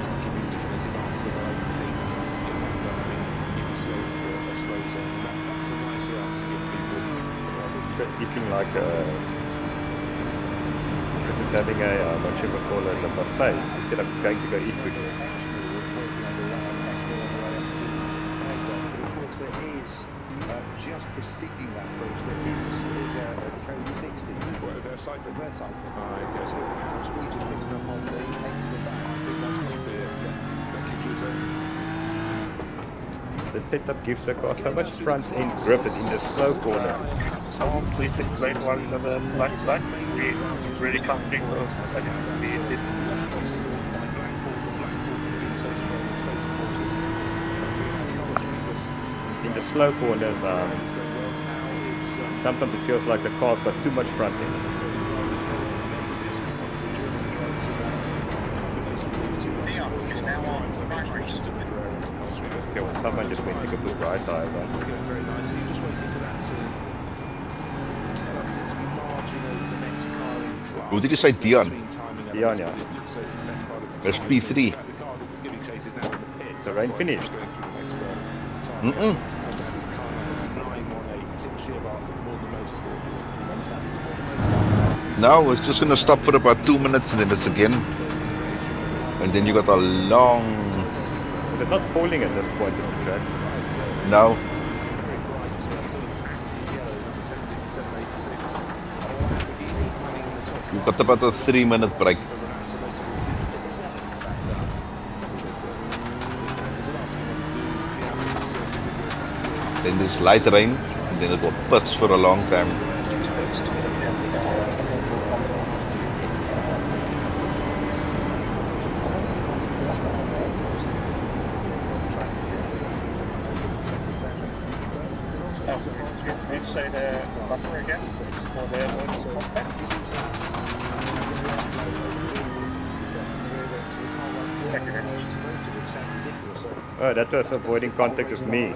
Can't give you a definitive answer, but I think it might well be you were slow for a slow zone. That's a nicer answer to give people. But eating like this is having a, what you would call it, a buffet. He said I was going to go eat quickly. Just preceding that bridge, there is a code 60. What, Versailles? Versailles. Okay. So perhaps we just picked it up on the exit of that. I think that's going to be it. Yeah. Thank you, Jose. The setup gives the car so much front end grip in the slow corner. Someone please explain why we got a black flag. We really can't think of In the slow corners, sometimes it feels like the car's got too much front end. Okay, well, someone just went to go put right tire on. Very nicely. You're just waiting for that to tell us its margin over the next car in class. Who did you say, Dion? Dion, yeah. There's P3. The rain finished. No, I was just gonna stop for about 2 minutes and then it's again. And then you got a long... Is it not falling at this point of the track? No. You've got about a 3-minute break. Then there's light rain, and then it will pits for a long time. say the buffer again for the avoidance contact. Thank you very much. Oh, that was avoiding contact with me.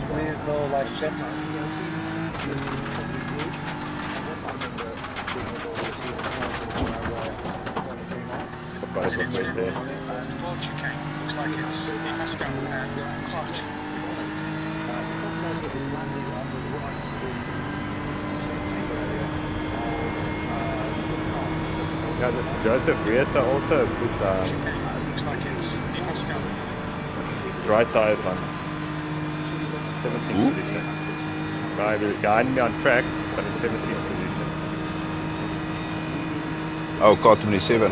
Please go like that. Right, right there. Looks like it's Moscow and Clark. Yeah, Joseph Rieta also put dry tires on. 17th position. Guy will guide me on track, but in 17th position. Oh, car 27.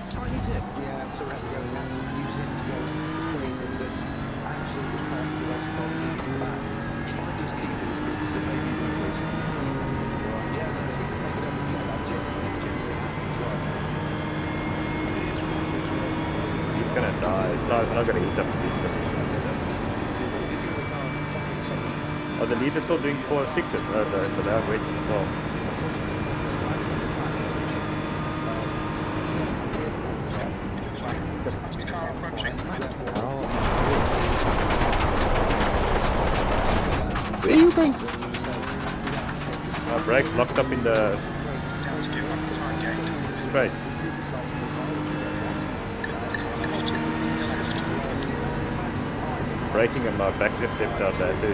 Tiny tip. Yeah, so we had to go and use him to go persuade him that actually it was part of the race problem and needed back. Finders keepers, but there may be weakness. Yeah, you can make it up and that genuinely happens, right? It's really between. He's gonna die. His tires are not gonna heat up in these conditions. If you can't something. Oh, the leader's still doing 4 or 6s, the loud weights as well. Where are you going? Our brakes locked up in the straight. Braking and my back just stepped out there too.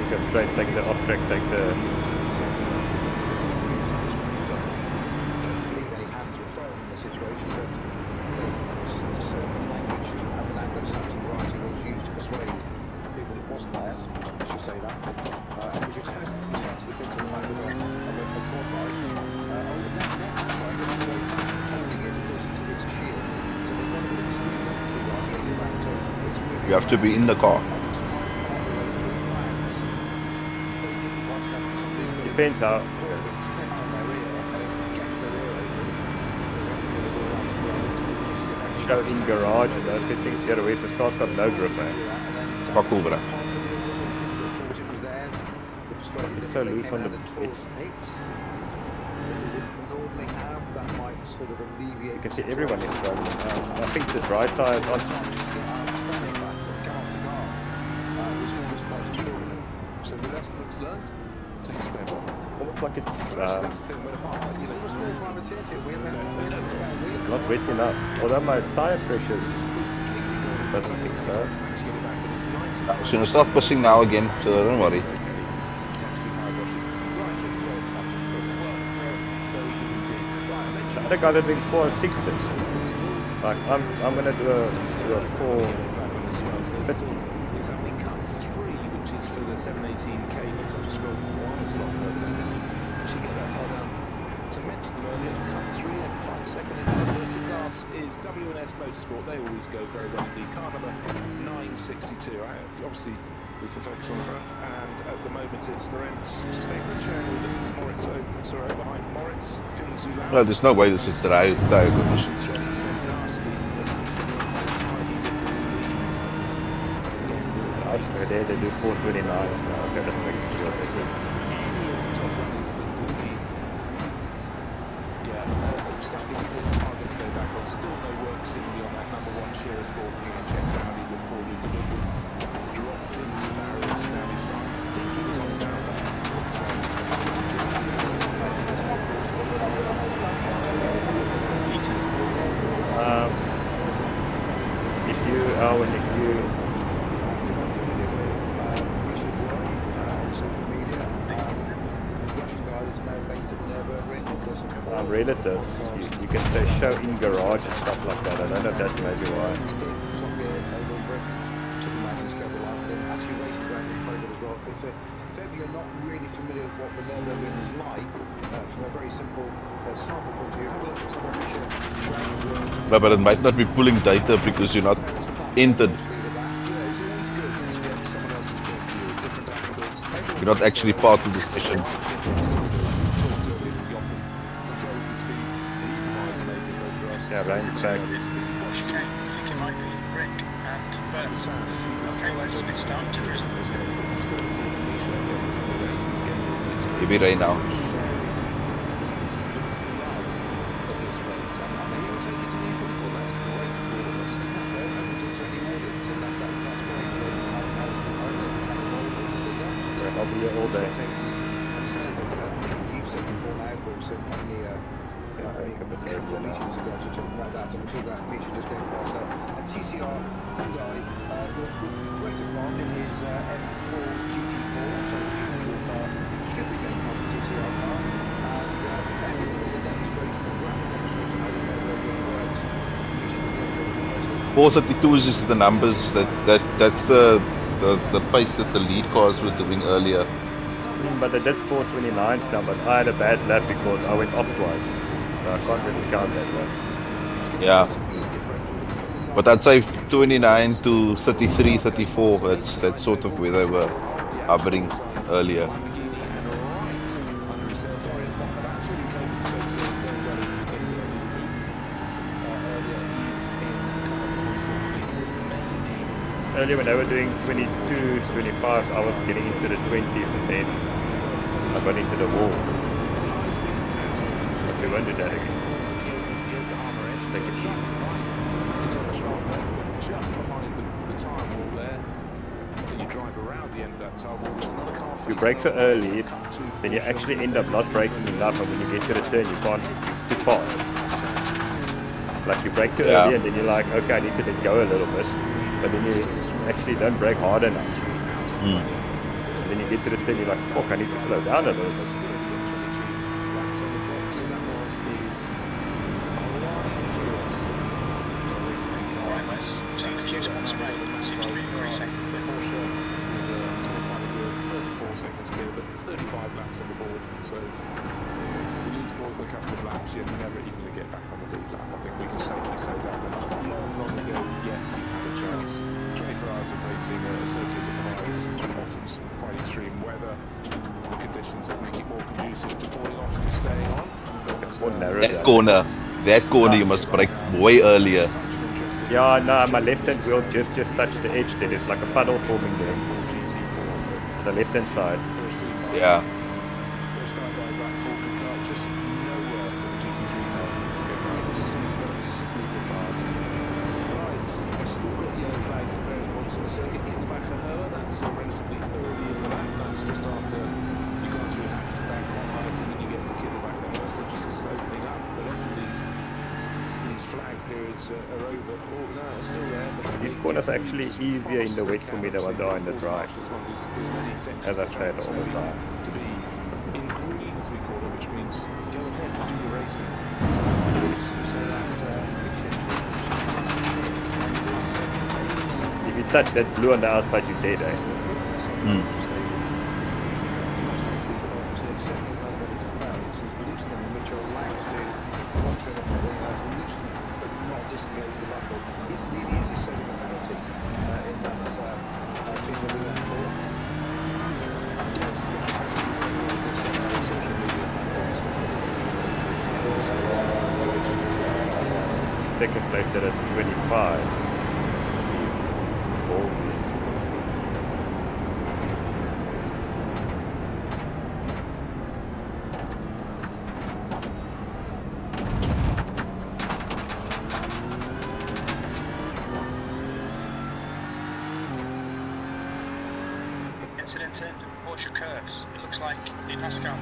Just go straight, take the off track, take the... believe any hands were thrown in the situation, but certain language of an Anglo-Saxon variety was used to persuade people it wasn't biased, I should say that. And was returned to the bit of the back of a quad bike. That's right, holding it, of course, it's a shield. So they've got a bit of speed up to bring it back. So it's moving. You have to be in the car. And to try and part the way through the clouds. They didn't want enough for somebody. Depends how... Slipped on their rear and it gaps their rear open. So they had to go all the way to the Show in garage and those things. The other way, this car's got no grip, eh? Pak over. Part of the deal was that people that thought it was theirs. persuaded It's that so if they loose came on out the- and taught some hits, they wouldn't normally have that might sort of alleviate. You can the see everyone is situation. struggling. I think the dry tires on. Time just to get out of the car, come off the car was quite extraordinary. So the lessons learned, take a spare one. Almost like it's That's the thing with a part. You It was know, small privateer tip. We no, not wet enough. Although my tire pressures particularly good. doesn't think so. Managed to get it back, but it's 95. I'm just gonna start pushing now again, so don't worry. Potentially high brushes. Right, 50 well touch. Very, very good indeed. Right, I mentioned The other guy that doing 4 and 6s. Like I'm gonna do a 4. It's only cut 3, which is for the 718K. Looks like just about quite a lot further down. We should get that far down. To mention them earlier, cut 3, I can find second into the first in class is W&S Motorsport. They always go very well indeed. Car number 962. Obviously, we can focus on the front, and at the moment it's Lorenz Stegman sharing with Moritz Sorrow behind Moritz Finzulao. No, there's no way this is dire conditions. Just nasty, but sitting on a tiny little lead. They do 429s now. Okay, that makes it feel better. Any of the top runners that do be stuck in the pits are going to go back on. Still no work seemingly on that number 1 Shearer Sport checks Audi with Paul Luca dropped into the barriers and damaged. I think he was on his out there. If you I'm familiar with Misha's work on social media. Russian guy that's now based at the Nürburgring. Does relatives, you can say show in garage and stuff like that. I don't know if that's maybe why. He stayed from Top Gear over in Britain. Took him out and scaled the line for them. Actually races around in Poland as well. If ever you're not really familiar with what the Nürburgring is like, from a very simple sample point of view, have a look at some of Misha. No, but it might not be pulling data because you're not entered. Yeah, it's always good to get someone else's point of view, different angles. You're not actually part of the session. Controls the speed. He provides amazing photographs. Yeah, right, in fact. Okay, I think it might be Rick and Bert. Okay, let's start. Heavy rain now. Exactly, and was into any audience, and that's great. We're helping you all day. I think you've said before now, Bruce, and only a couple of meetings ago, to talk about that, and we talked about Misha just going past that. And TCR, Hyundai, with greater part in his M4 GT4, so the GT4 car should be going past the TCR car, and if ever there was a demonstration, a graphic demonstration, I think that really works. Misha just demonstrated it nicely. 432 is just the numbers. That's the pace that the lead cars were doing earlier. But I did 429s now, but I had a bad lap because I went off twice. So I can't really count that one. Yeah. But I'd say 29 to 33, 34, that's sort of where they were hovering earlier. Earlier when they were doing 22s, 25s, I was getting into the 20s and then I got into the wall. But we won't do that again. Take it easy. It's on the sharp left, but just behind the tyre wall there. When you drive around the end of that tyre wall, there's another car. If you brake so early, then you actually end up not braking enough, and when you get to the turn, you can't, it's too fast. Like you brake too early and then you're like, okay, I need to let go a little bit. But then you actually don't brake hard enough. And then you get to the turn, you're like, fuck, I need to slow down a little bit. Seconds clear, but 35 laps on the board, so we lose more than a couple of laps, you're never even going to get back on the lead lap. I think we can safely say that. But long ago, yes, you had a chance. 24 hours of racing, a circuit that provides often some quite extreme weather, the conditions that make it more conducive to falling off than staying on. But, that corner you must brake way earlier. Yeah, no, my left-hand wheel just touched the edge there. There's like a puddle forming there. the left-hand side. Yeah. First time by that Falcon car, just nowhere with the GT3 car. It's going super fast. Right, I've still got yellow flags at various points on the circuit. Her, that's relatively early in the lap. That's just after you've gone through Hatzenbach or Heichen and you get to Her, so just opening up. But often these flag periods are over. Oh, no, it's still there. But These corners are actually easier in the wet for me than what they are in the dry. As I said all the time. To be in green, as we call it, which means go ahead and do the racing. So that If you touch that blue on the outside, you're dead, eh? loosening which are allowed to do one trim up and allowed to loosen but not disengage the buckle. It's the easiest saving a penalty in that being the rule for. Yes, special penalty for the social media platforms. Second place did at 25. He's ballsy. Incident in Porsche curves. It looks like the Pascal.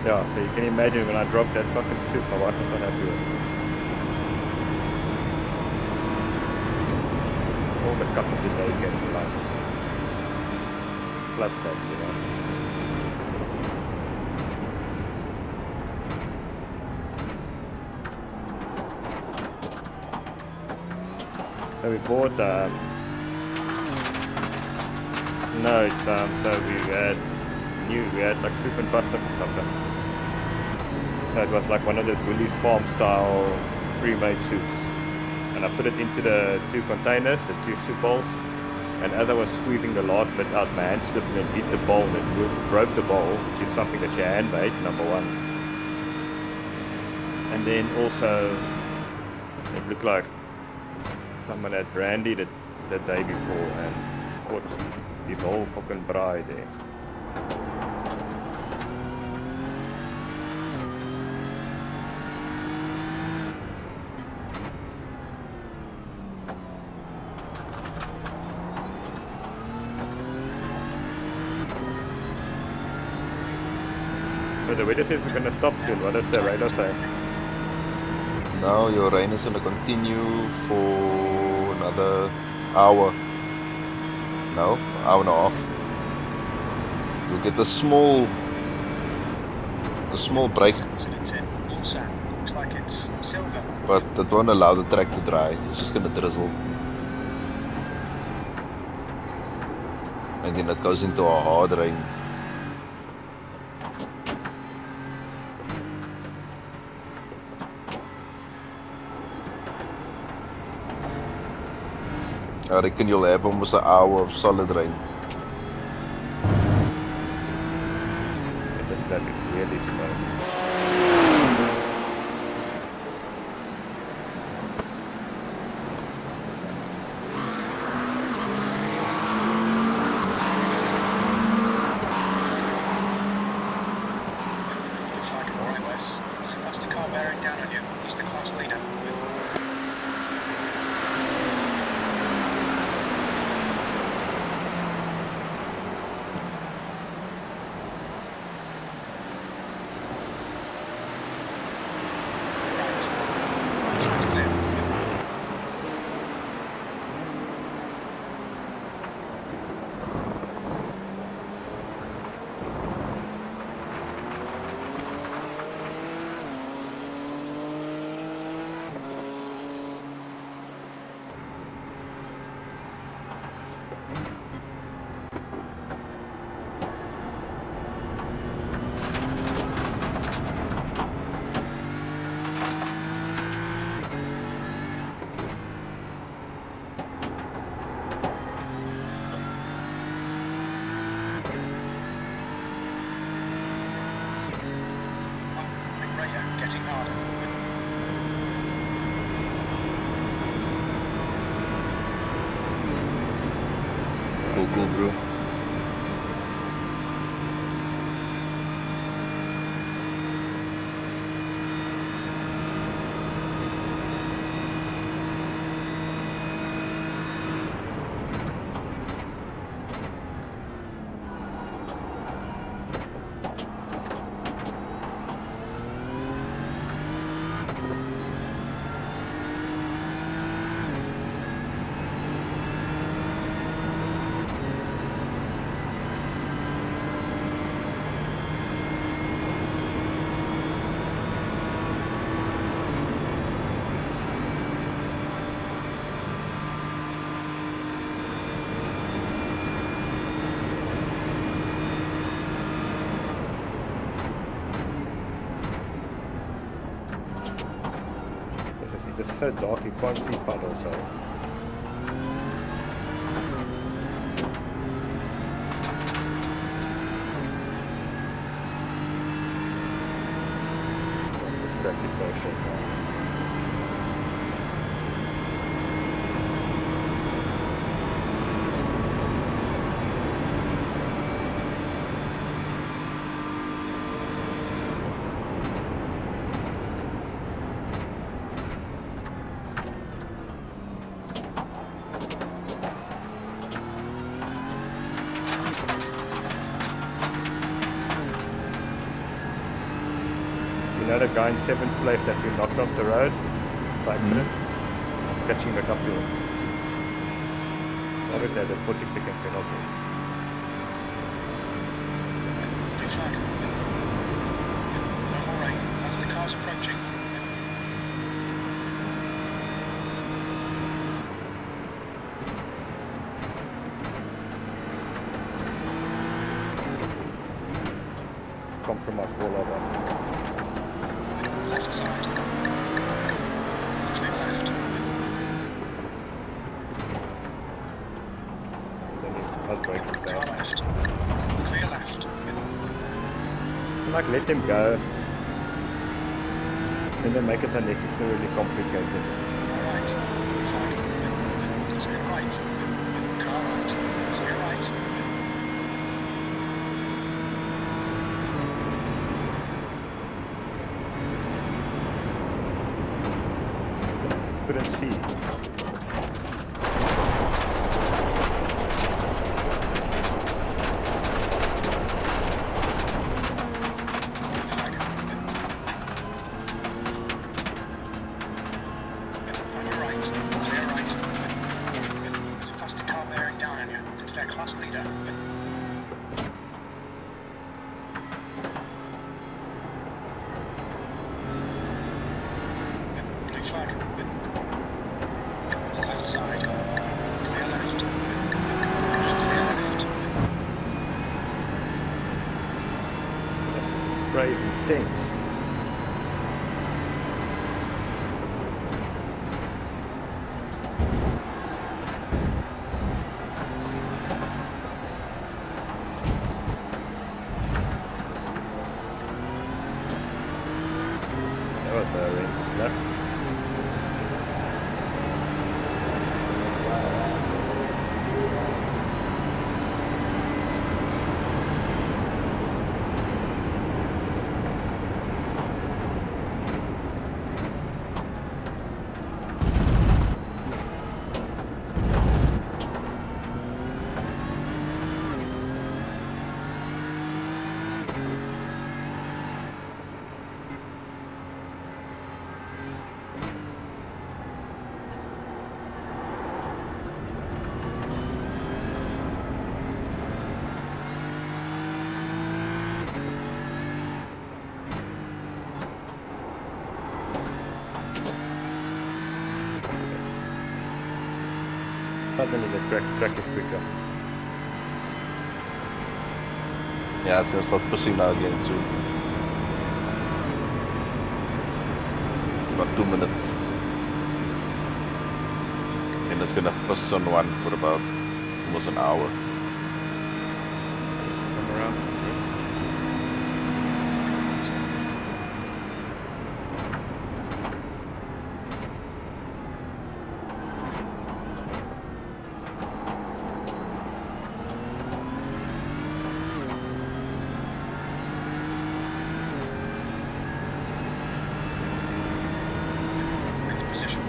Yeah, so you can imagine when I dropped that fucking soup, my wife was so happy with me. All the cup of the day gets like plus that, you know. So we bought no, it's so we had like soup and pasta for supper. So it was like one of those Willie's Farm style pre-made soups. And I put it into the 2 containers, the 2 soup bowls. And as I was squeezing the last bit out, my hand slipped and hit the bowl and it broke the bowl, which is something that you handmade, number one. And then also, it looked like someone had brandied it the day before and caught his whole fucking braai there. So the weather says it's going to stop soon. What does the radar say? Now your rain is going to continue for another hour. No, hour and a half. You'll get a small break. Looks like it's silver. But it won't allow the track to dry. It's just going to drizzle. And then it goes into a hard rain. I reckon you'll have almost an hour of solid rain. And this lap is really slow. Looks like all right, Wes. That's the car bearing down on you. He's the class leader. Getting harder. Cool, bro. It's so dark you can't see puddles, so this track is so shit now. You know the guy in 7th place that we knocked off the road by accident? Catching back up to him. Obviously had a 40-second penalty. Blue flag. No more rain. As the car's approaching. Compromise all of us. Left side. Clear left. Then he outbreaks Car himself. left. Clear left. Like let them go. And then make it unnecessarily complicated. All right. Blue flag. Clear right. Car right. Clear right. Couldn't see. Flag. On your right. Clear right. There's a faster car bearing down on you. It's their class leader. Blue flag. Left side. Clear left. Clear left. This spray is intense. Suddenly the track is quicker. Yeah, it's gonna start pushing now again soon. About 2 minutes. And it's gonna push on one for about almost an hour. Come around. Into position.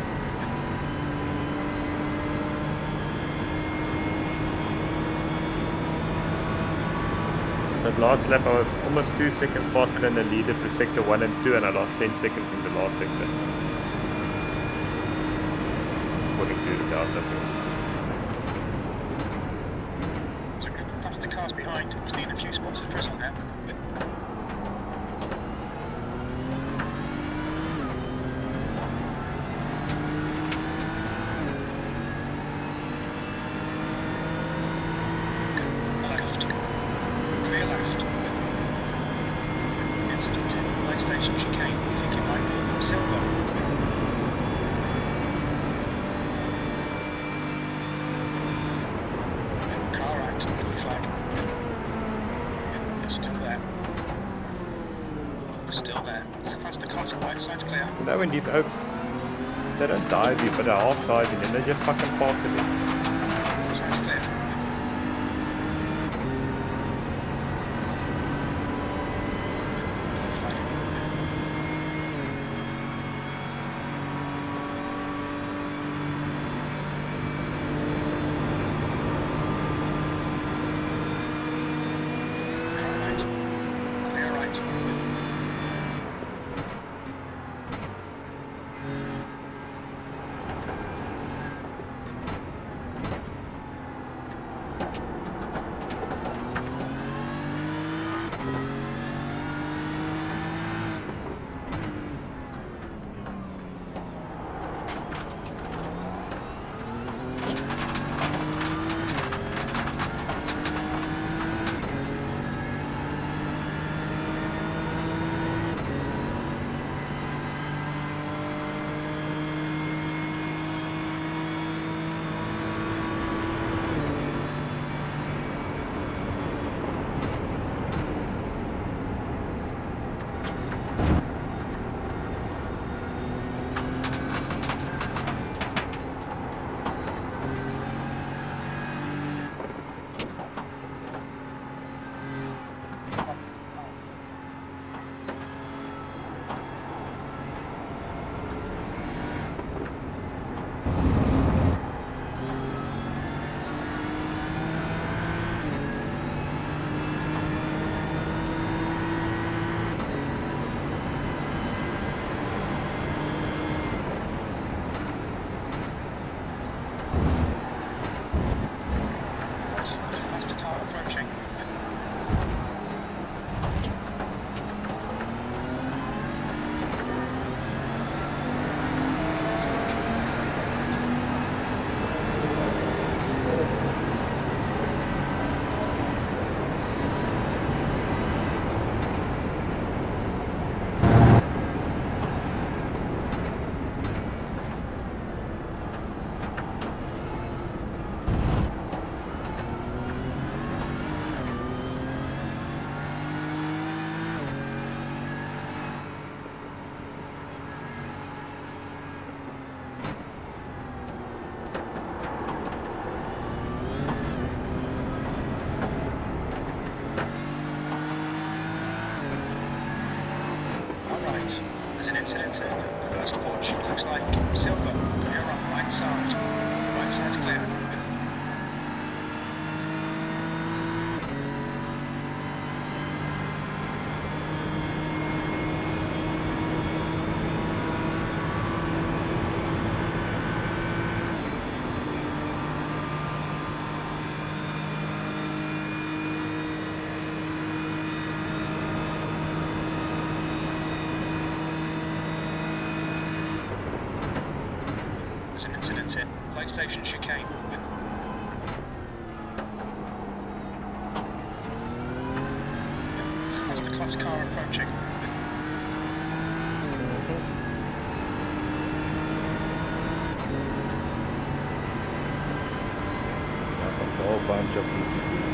That last lap I was almost 2 seconds faster than the leaders for sector 1 and 2 and I lost 10 seconds in the last sector. According to the data. So faster cars behind. Just need a few spots to press on there. Left. Clear left. Into the light station chicane. I think it might be silver. Car right. Blue flag. It's still there. Still there. So faster cars, right side's clear. You know when these oaks, they don't dive you, but they're half diving and they just fucking park in it. Side's clear. Blue flag. Car right. Clear right. accident in. Lake Station chicane. There's a class car approaching. Comes a whole bunch of GTPs.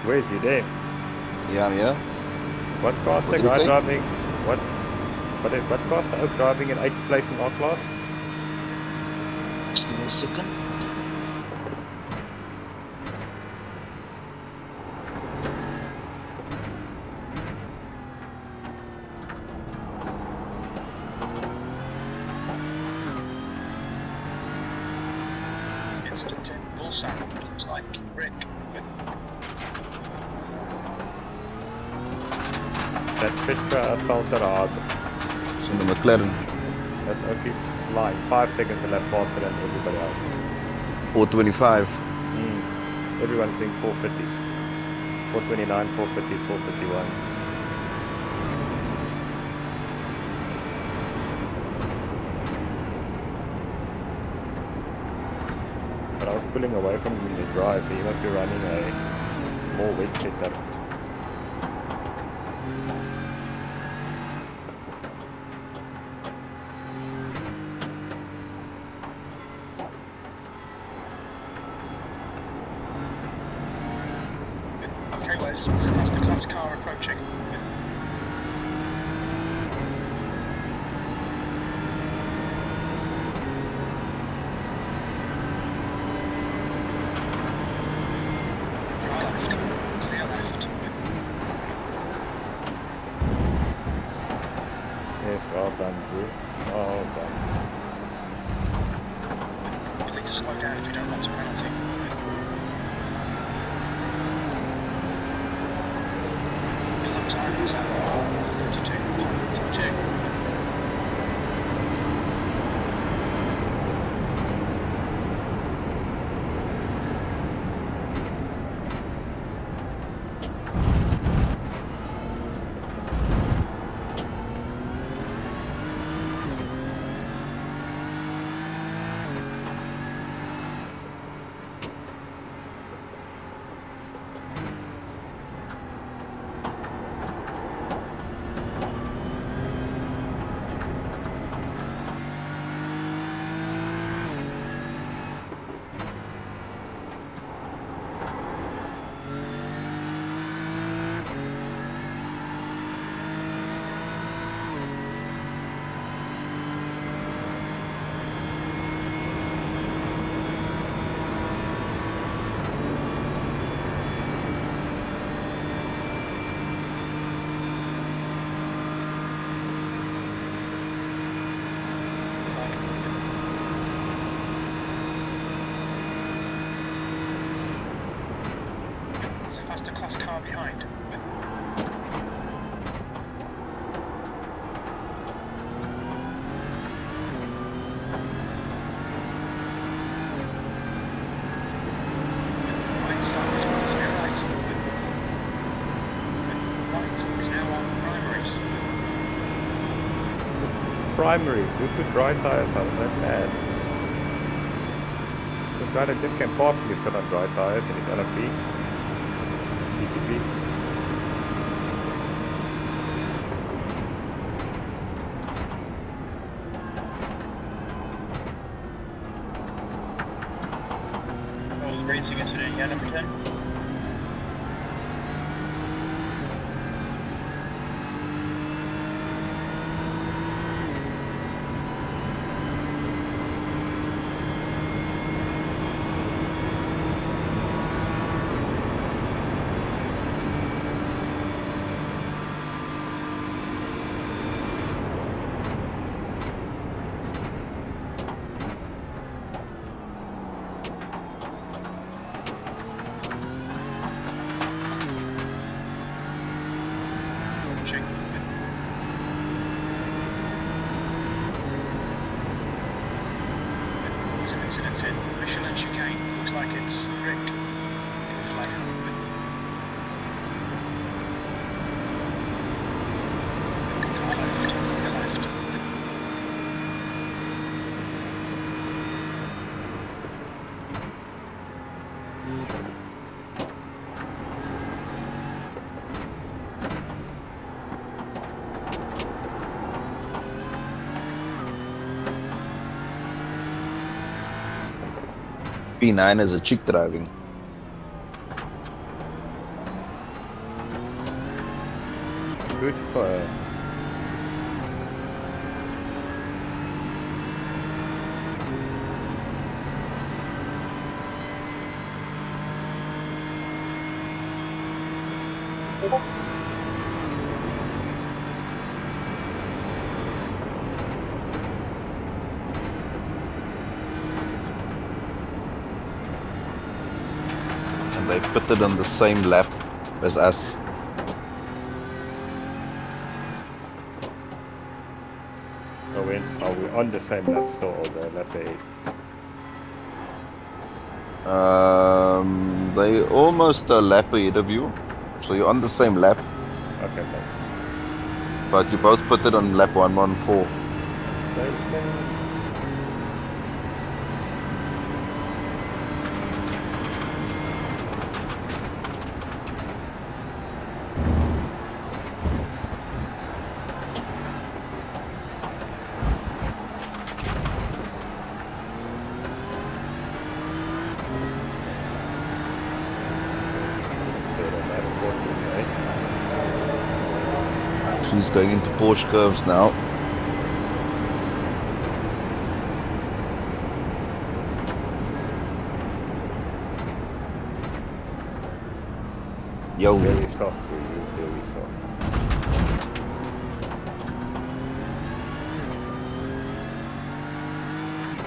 Where is he there? Yeah, I'm here. What car's What the did it guy say? driving? What car's the oak driving in 8th place in our class? Just give me a second. Incident in Bullseye. Looks like Rick. That Petra assaulted hard. It's in the McLaren. That oak is flying 5 seconds a lap faster than everybody else. 425. Everyone thinks 450s. 429, 450s, 451s. But I was pulling away from him in the dry, so he must be running a more wet setup. Okay, Wes. That's the class car approaching. Clear left. Yes, well done, Drew. Well done. You need to slow down if you don't want a penalty. Your lap time is at 32.2. Car behind. Right side, clear right. Right is now on primaries. Primaries, who put dry tires on that man? Because guy that just came past me still on dry tires in his LMP. GTP. What was the racing incident again, number 10? P9 is a chick driving. Good for her. And they pitted on the same lap as us. Are we on the same lap still, or the lap 8? They almost a lap ahead of you, so you're on the same lap, Okay, no. but you both pitted on lap 114. Racing. She's going into Porsche curves now. Yo, Very soft for you, very soft.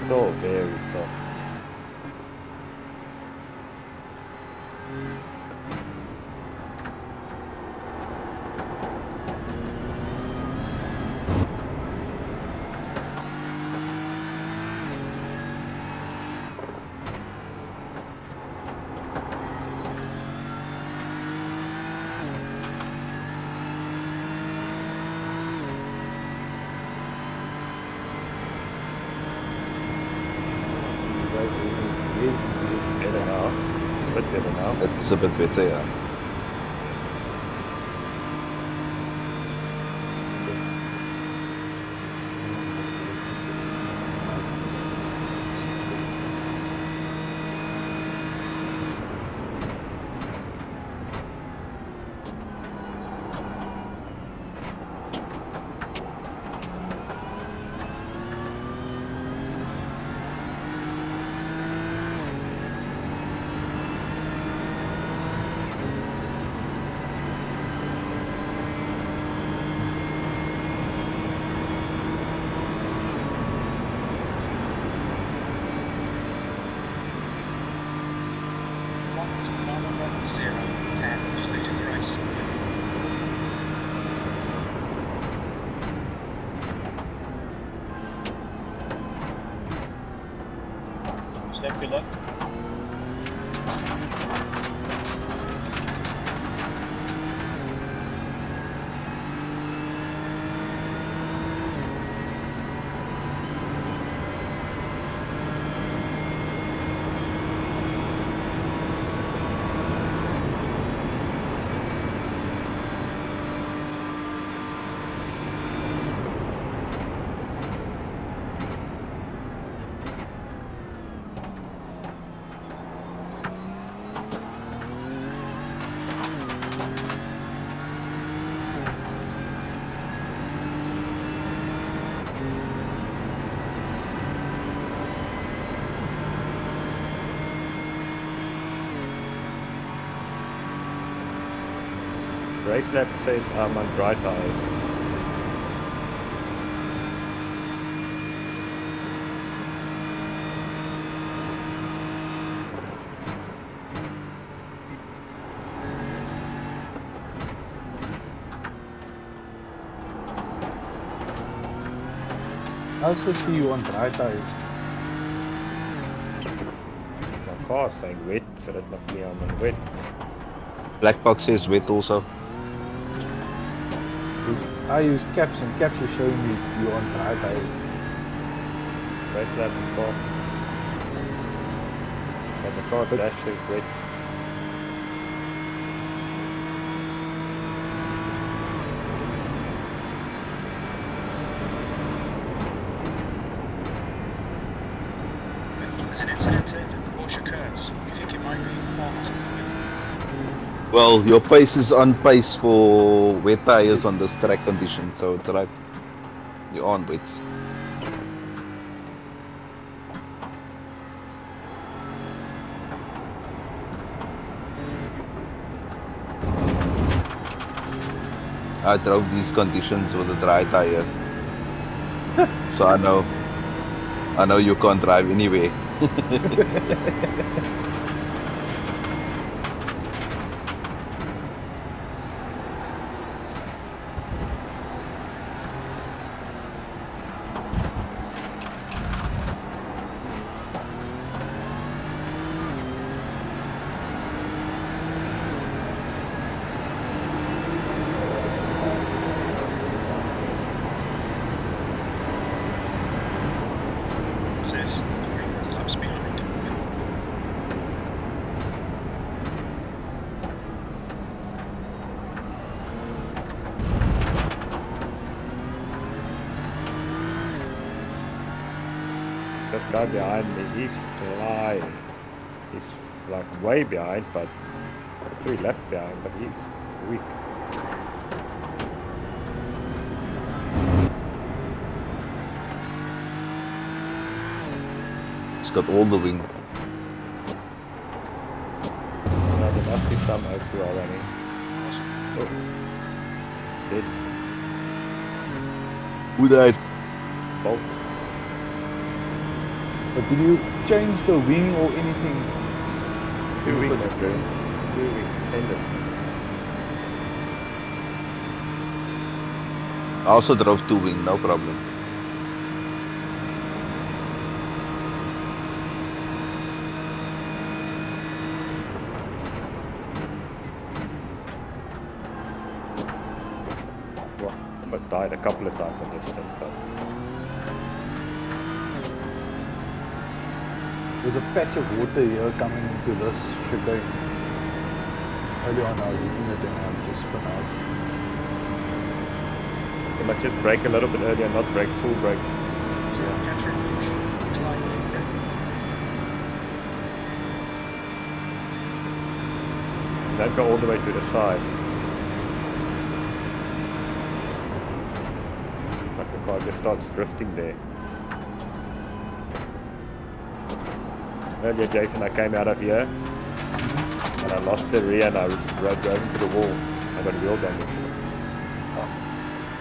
Oh, very soft. Is it better now? A bit better now. it's a bit better, yeah. Good luck. Race lap says I'm on dry tires. I also see you on dry tires. My car's saying wet, so that must mean I'm on wet. Black box says wet also. I use caps and caps are showing me you on dry tires. Race lap is off. But the car's dash says wet. There's an incident in Porsche curves. You think it might be fault? Well, your pace is on pace for wet tires on this track condition, so it's right. You're on wets. I drove these conditions with a dry tire, so I know you can't drive anywhere. What's this? Laps behind. This guy behind me, he's flying. He's like way behind, but 3 laps behind, but he's quick. It's got all the wing. Now, there must be some oaks who are running. Oh. Dead. Who died? Bolt. But did you change the wing or anything? 2 wing, my friend. 2 wing. Send it. I also drove 2 wing, no problem. Well, almost died a couple of times on this thing, but There's a patch of water here coming into this chicane. Early on I was eating it and I just spun out. you must just brake a little bit earlier, not brake full brakes. Don't go all the way to the side. Like the car just starts drifting there. Earlier, Jason, I came out of here and I lost the rear and I drove into the wall. I got wheel damage.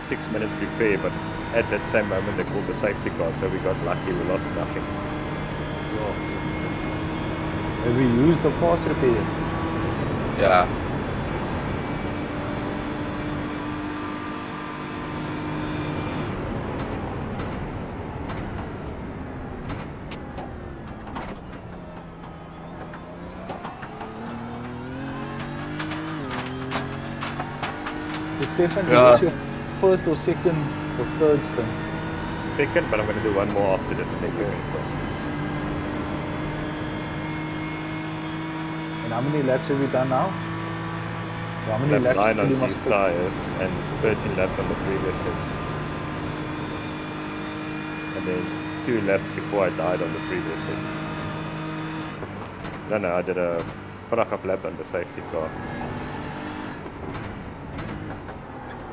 6 minutes repair, but at that same moment they called the safety car, so we got lucky, we lost nothing. Have we used the fast repair? Yeah. Stefan, Yeah. is this your first or second or third stint? Second, but I'm going to do one more after this. And how many laps have you done now? How many Lap laps 9 still you on must these put? tyres and 13 laps on the previous set. And then 2 laps before I died on the previous set. No, I did a half lap on the safety car.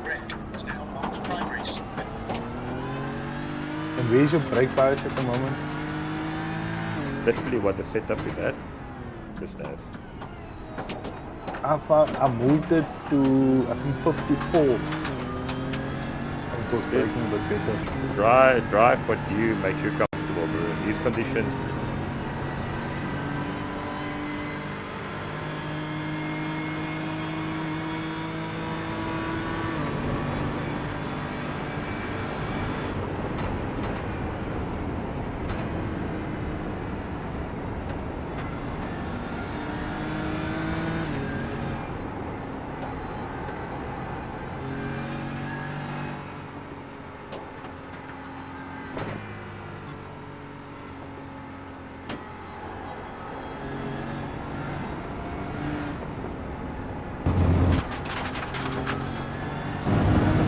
Rick is now on the primaries. And where's your brake bias at the moment? Literally what the setup is at. Just as. I moved it to, I think, 54. And it was braking a bit better. Drive what you makes you comfortable, bro. In these conditions,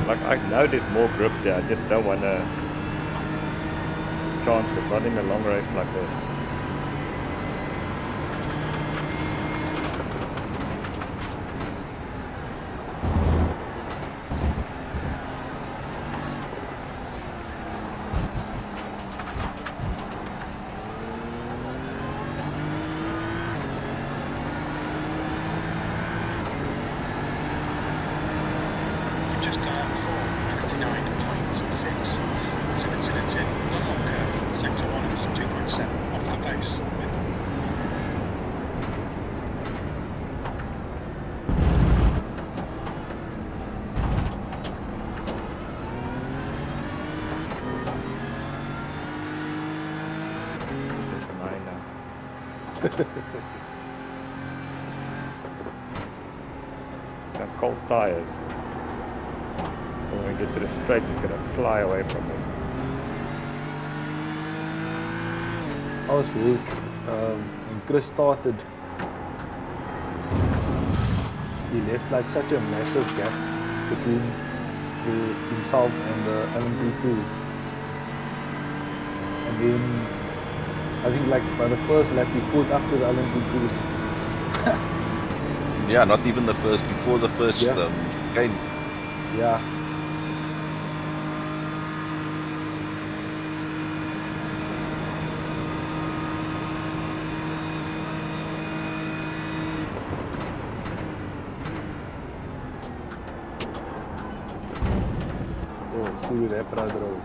like I know there's more grip there. I just don't want to chance it running a long race like this. You've just done L4, 99.6. So it's in one long curve, sector 1 is 2.7 off the base. It's a 9 now. Got cold tires. When we get to the straight, it's gonna fly away from me. I was when Chris started, he left like such a massive gap between himself and the LMP2. And then I think like by the first lap he caught up to the LMP2s. Yeah, not even the first, before the first Yeah. game. Yeah. Oh, see where that brother drove.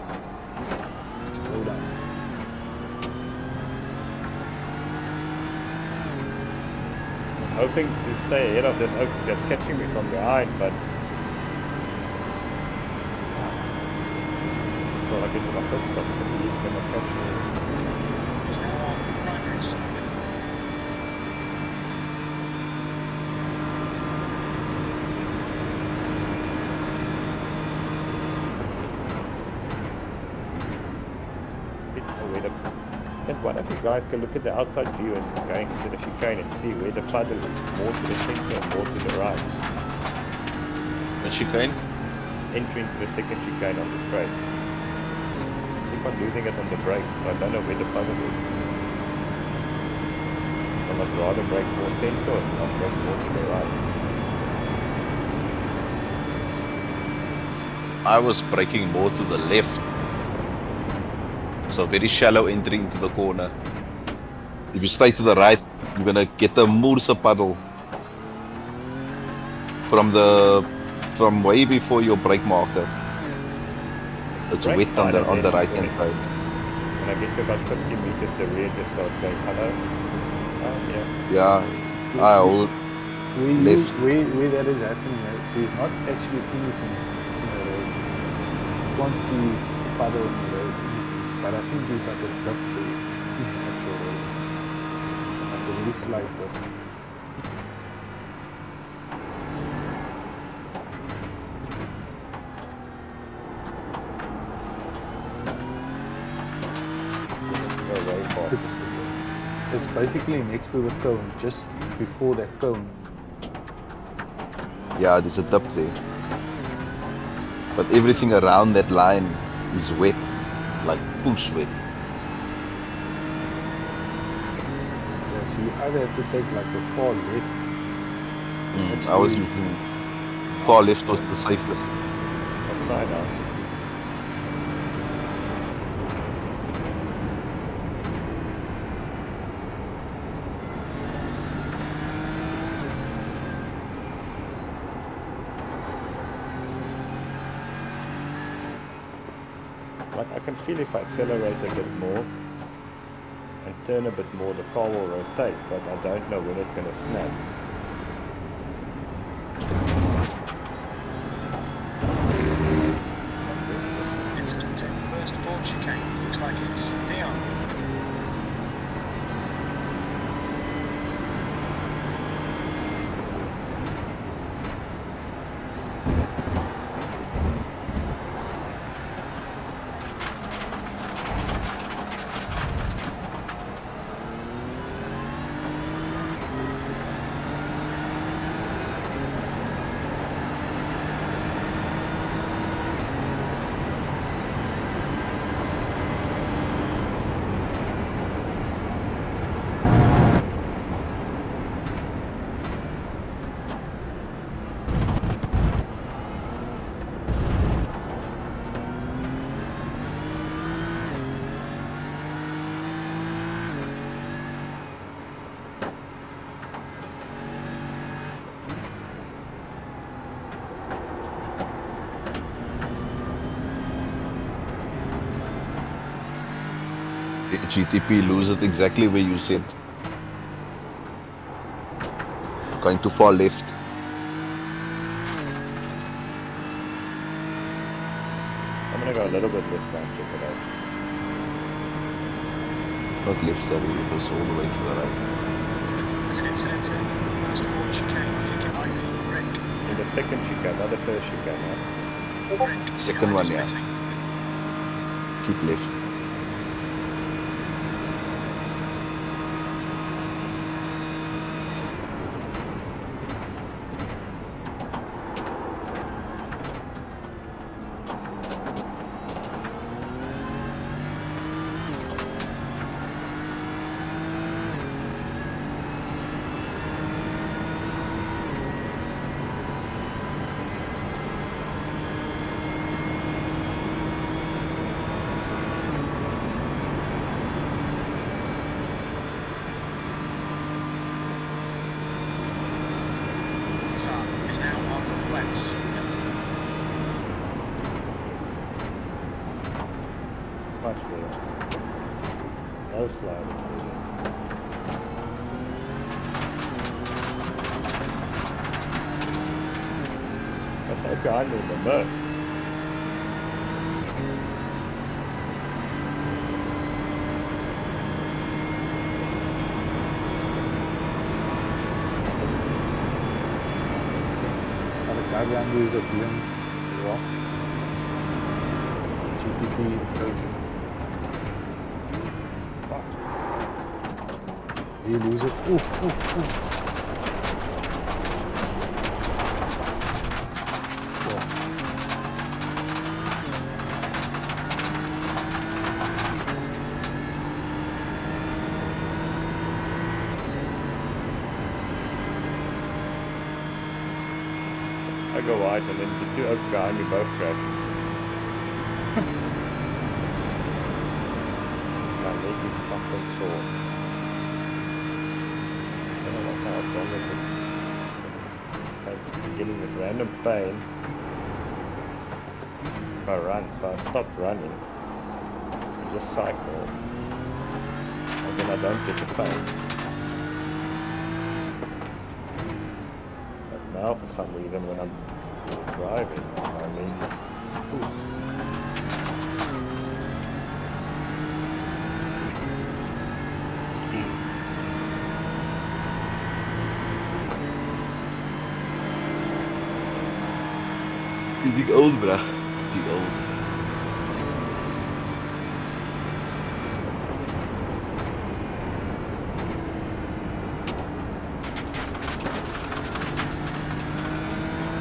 Slow down. Hoping to stay ahead of this oak that's catching me from behind, but well, I get to my pit stop, but he's gonna catch me. It's now on primaries. And one of you guys can look at the outside view and going into the chicane and see where the puddle is, more to the center and more to the right. The chicane? Entering to the second chicane on the straight. Keep on losing it on the brakes, but I don't know where the puddle is. I must rather brake more center or I must brake more to the right. I was braking more to the left. So very shallow entry into the corner. If you stay to the right, you're gonna get a Moorse puddle from way before your brake marker. It's Brake wet fine, on and the then right hand side. When I get to about 50 meters, the rear just starts going hello. Yeah. Yeah, I hold left. Where that is happening, there's not actually anything in the road. You can't see a puddle in the road, anything. But I think there's like a dip there in the actual road. Like a very slight dip. Go very fast. It's basically next to the cone, just before that cone. Yeah, there's a dip there. But everything around that line is wet, like push wet. Yeah, so you either have to take like the far left. I was looking far left was the safest. I'll try now. Like I can feel if I accelerate a bit more and turn a bit more, the car will rotate, but I don't know when it's going to snap. It's first board chicane. Looks like it's Dion. Did GTP lose it exactly where you said? Going too far left. I'm going to go a little bit left now, check it out. Not left, sorry, it was all the way to the right. First board chicane. I think it might be Rick. In the second chicane, not the first chicane, huh? Rick. Second one, behind yeah. us, Keep left. is now on wets. Much better. No sliding through there. That's so behind me in the mud. Guy behind you is a BM as well. GTP approaching. Fuck. Did you lose it? Ooh. Cool. I go wide and then the two oaks behind me both crash. My leg is fucking sore. I don't know what kind of wrong with it. I'm getting this random pain if I run, so I stopped running and just cycle. And then I don't get the pain. Now for some reason when I'm driving, I mean, oof. Getting old, bruh. Getting old.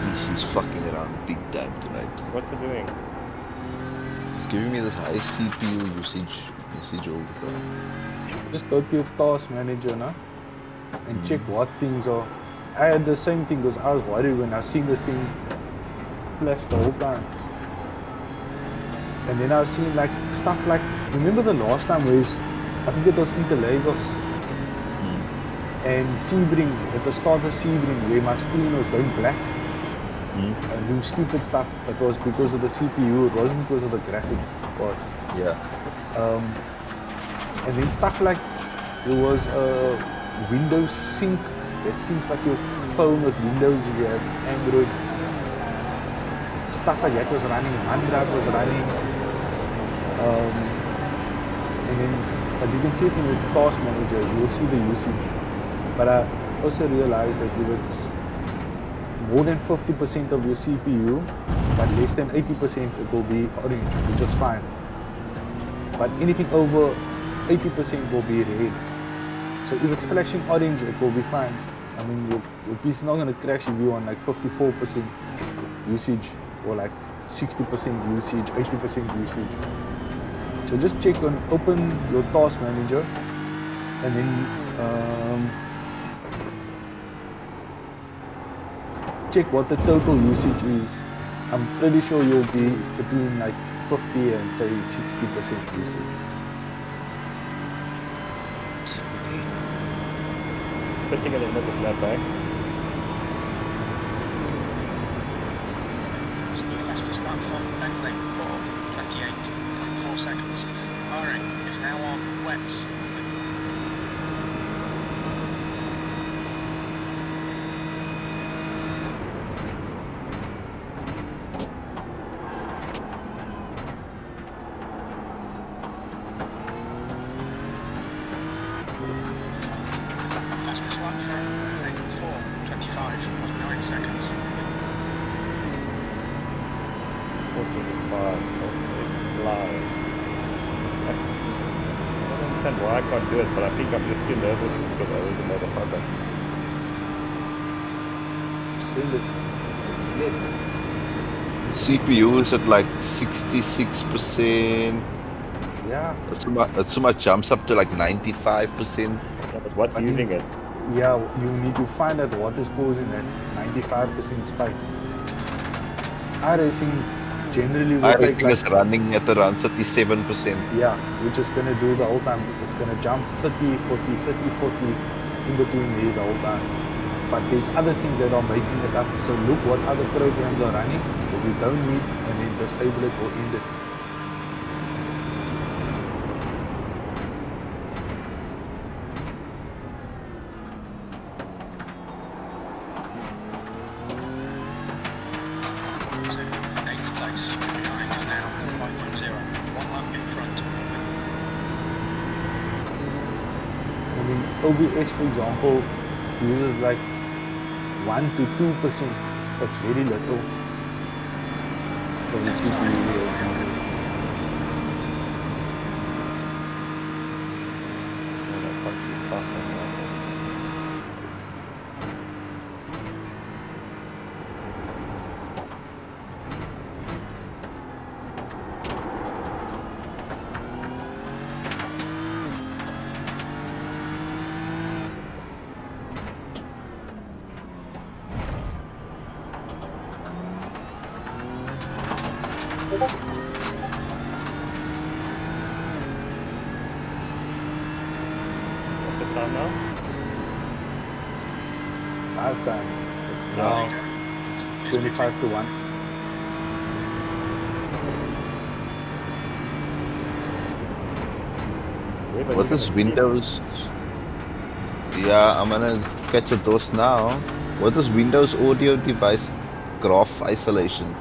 PC's fucking around big time tonight. What's it doing? It's giving me this high CPU usage all the time. Just go to your task manager now and check what things are. I had the same thing because I was worried when I seen this thing flash the whole time. And then I was seeing like stuff like, remember the last time was, I think it was Interlagos and Sebring, at the start of Sebring where my screen was going black. do stupid stuff. It was because of the CPU. It wasn't because of the graphics part. Yeah. And then stuff like there was a Windows sync that syncs like your phone with Windows if you have Android. Stuff like that was running. OneDrive was running. And then, but you can see it in the task manager. You will see the usage. But I also realized that if it's more than 50% of your CPU, but less than 80%, it will be orange, which is fine. But anything over 80% will be red. So if it's flashing orange, it will be fine. I mean, your PC is not going to crash if you're on like 54% usage or like 60% usage, 80% usage. So just check on, open your task manager, and then check what the total usage is. I'm pretty sure you'll be between like 50 and say 60% usage. Putting it in the flat back. Fastest lap from Bentley for 28.4 seconds. Firing is now on wets. Fastest lap from for 25.9 seconds. 425, so it's flying. I don't understand why I can't do it, but I think I'm just too nervous because I was a motherfucker. Send it. Lit. CPU is at like 66%. Yeah. Atsuma jumps up to like 95%. Yeah, but what's But using it? Yeah, you need to find out what is causing that 95% spike. iRacing generally will take iRacing like, is running at around 37%. yeah, which is going to do the whole time. It's going to jump 30, 40, 30, 40 in between there the whole time. But there's other things that are making it up. So look what other programs are running that you don't need, and then disable it or end it. OBS, for example, uses like 1 to 2%. That's very little for the CPU users. What's it done now? I've done. It's now 25 to 1. What is Windows? Yeah, I'm gonna catch a dose now. What is Windows audio device graph isolation?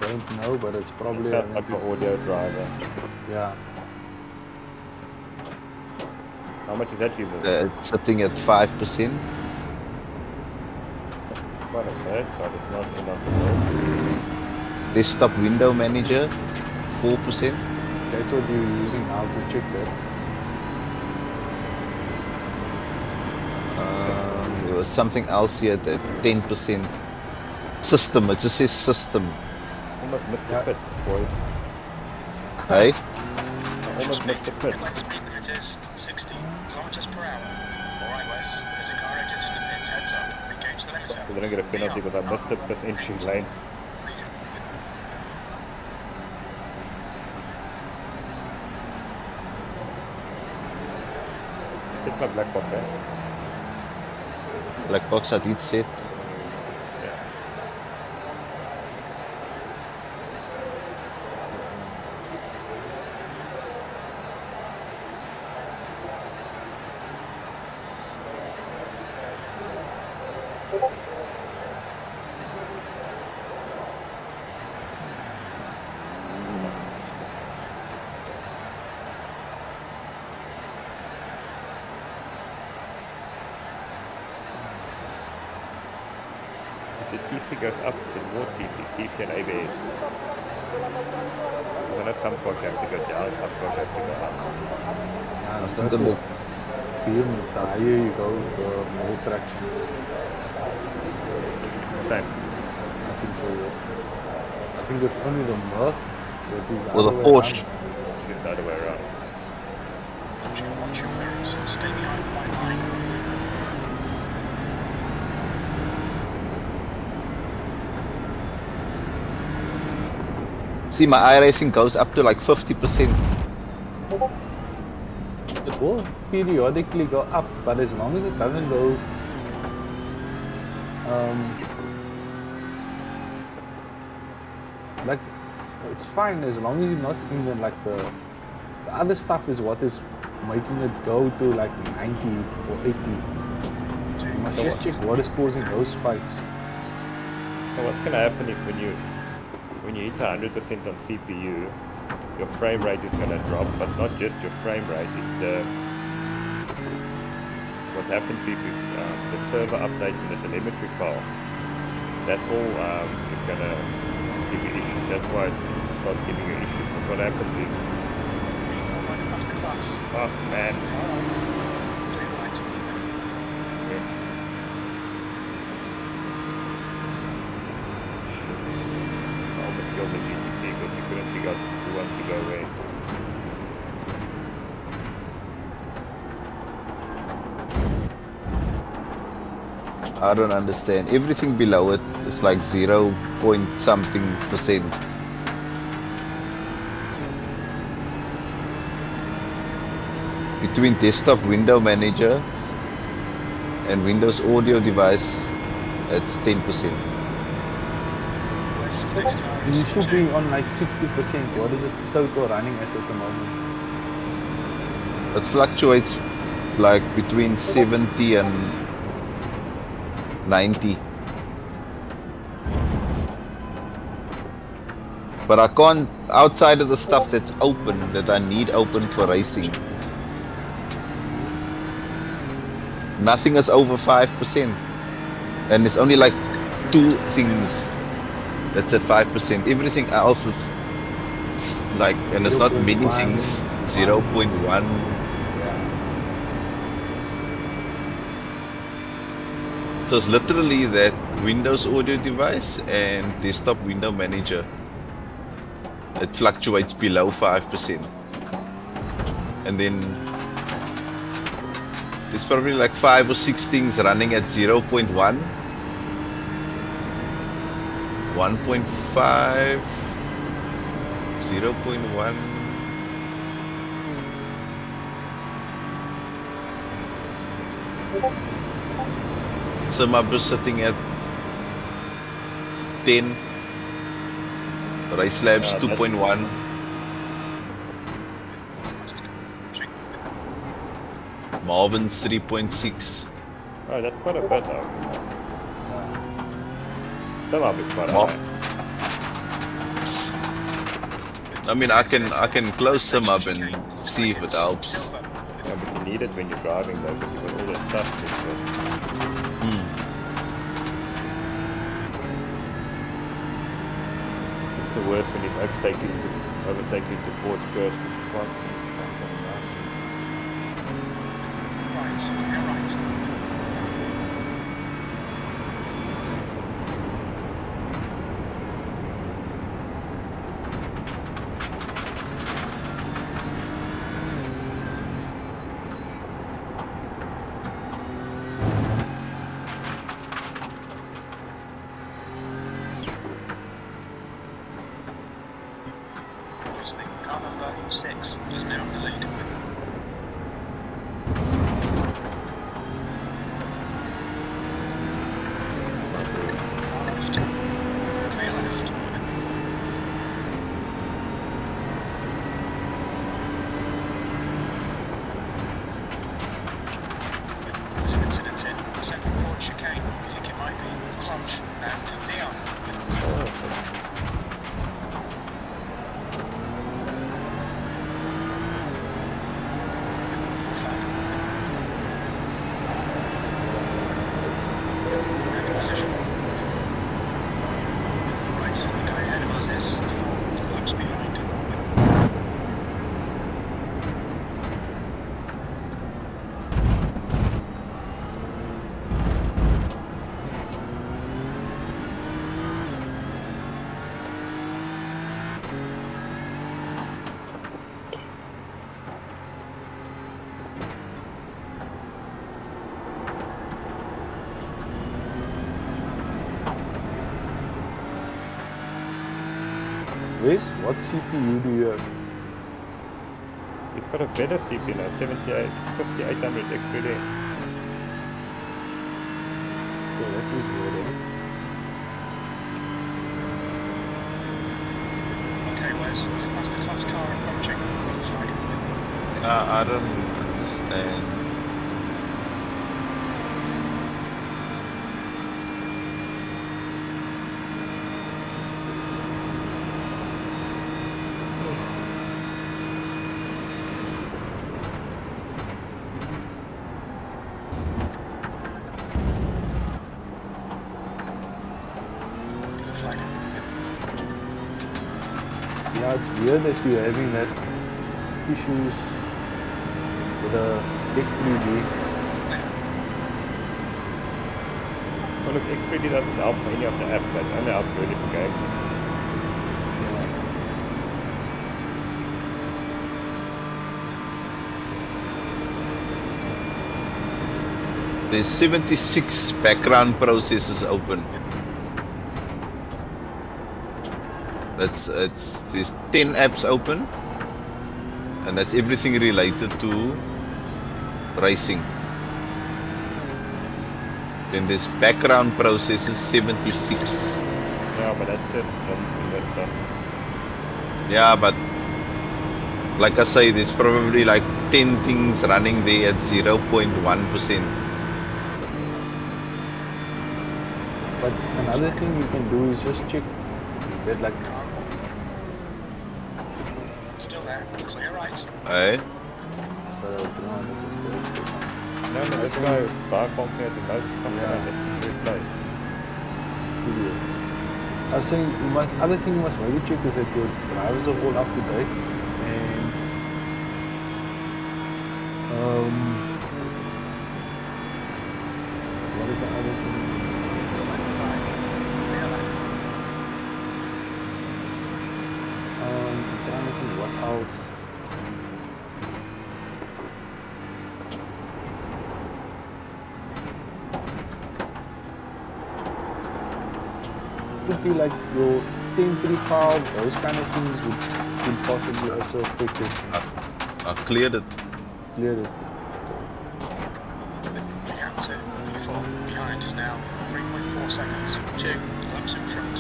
I don't know, but it's probably It's like an audio driver. Yeah. How much is that using? It's sitting at 5%. Quite a bit, but it's not enough to know. Desktop window manager, 4%. That's what you're using now to check that. There was something else here at 10%. System, it just says system. Almost missed the pits, boys. Hey? I almost missed the pits. Speed limit is 60 kilometers per hour. Alright, Wes, there's a car exiting the pits, heads up. Engage the laser. I didn't get a penalty because I missed it this entry lane. Hit my black box, eh? Black box, I did set. If the TC goes up, is it more TC and ABS? Because I know some cars have to go down, some cars have to go up. Yeah, I think this the is beam, the higher you go, the more traction. It's the same. I think so, yes. I think it's only the Merc that is the Or the other way Porsche. around. Just the other way around. Watch your mirrors. Stay behind the white line. See, my iRacing goes up to like 50%. It will periodically go up, but as long as it doesn't go like it's fine as long as you're not in the other stuff is what is making it go to like 90 or 80. You must just check what is causing those spikes. So what's gonna happen is when you hit 100% on CPU, your frame rate is gonna drop, but not just your frame rate. It's what happens is the server updates in the telemetry file. That all is gonna give you issues. That's why it starts giving you issues. Because what happens is, oh man, I almost killed the GTP because you couldn't figure out who wants to go away. I don't understand. Everything below it is like 0 point something percent. Between desktop window manager and Windows audio device, it's 10%. You should be on like 60%. What is it total running at the moment? It fluctuates like between 70 and 90. But I can't, outside of the stuff that's open, that I need open for racing, nothing is over 5%. And it's only like 2 things that's at 5%. Everything else is like, and it's not many 0.1, things, 0.1. So it's literally that Windows audio device and desktop window manager. It fluctuates below 5%. And then there's probably like 5 or 6 things running at 0.1, 1.5, 0.1. Some are sitting at 10. Race Labs 2.1. Marvin's 3.6. Oh, that's quite a bit though. That might be quite high. I mean, I can close some up and see if it helps. Yeah, but you need it when you're driving though, because you've got all that stuff to do. It's the worst when these oaks overtake you into ports curves because you can't see fucking nothing. Right, you're right. Car number 6 is now in the lead. Clear left. There's an incident in the central port chicane. You think it might Wes, what CPU do you have? It's got a better CPU now, 5800 X3D. Okay, that is weird, eh? Okay, Wes, it's a masterclass car approaching. Looks like. I don't understand. Looks like. Yeah, it's weird that you're having that issues with the X3D. Well, look, X3D doesn't help for any of the apps, that only helps really for game. There's 76 background processes open. There's 10 apps open, and that's everything related to racing. Then there's background processes 76. Yeah, but that's just that stuff. Yeah, but like I say, there's probably like 10 things running there at 0.1%. But another thing you can do is just check that, like, Still there. Clear right. Eh? so 300 is still No, let's go bar compared to most compared to replace. idiot. I was saying, other thing you must maybe check is that your drivers are all up to date, and what is the other thing? I'm trying to think what else. Could be like your temporary files, those kind of things would possibly also affect it. I cleared it. Clear it. Gap to P4 behind is now 3.4 seconds. 2 laps in front.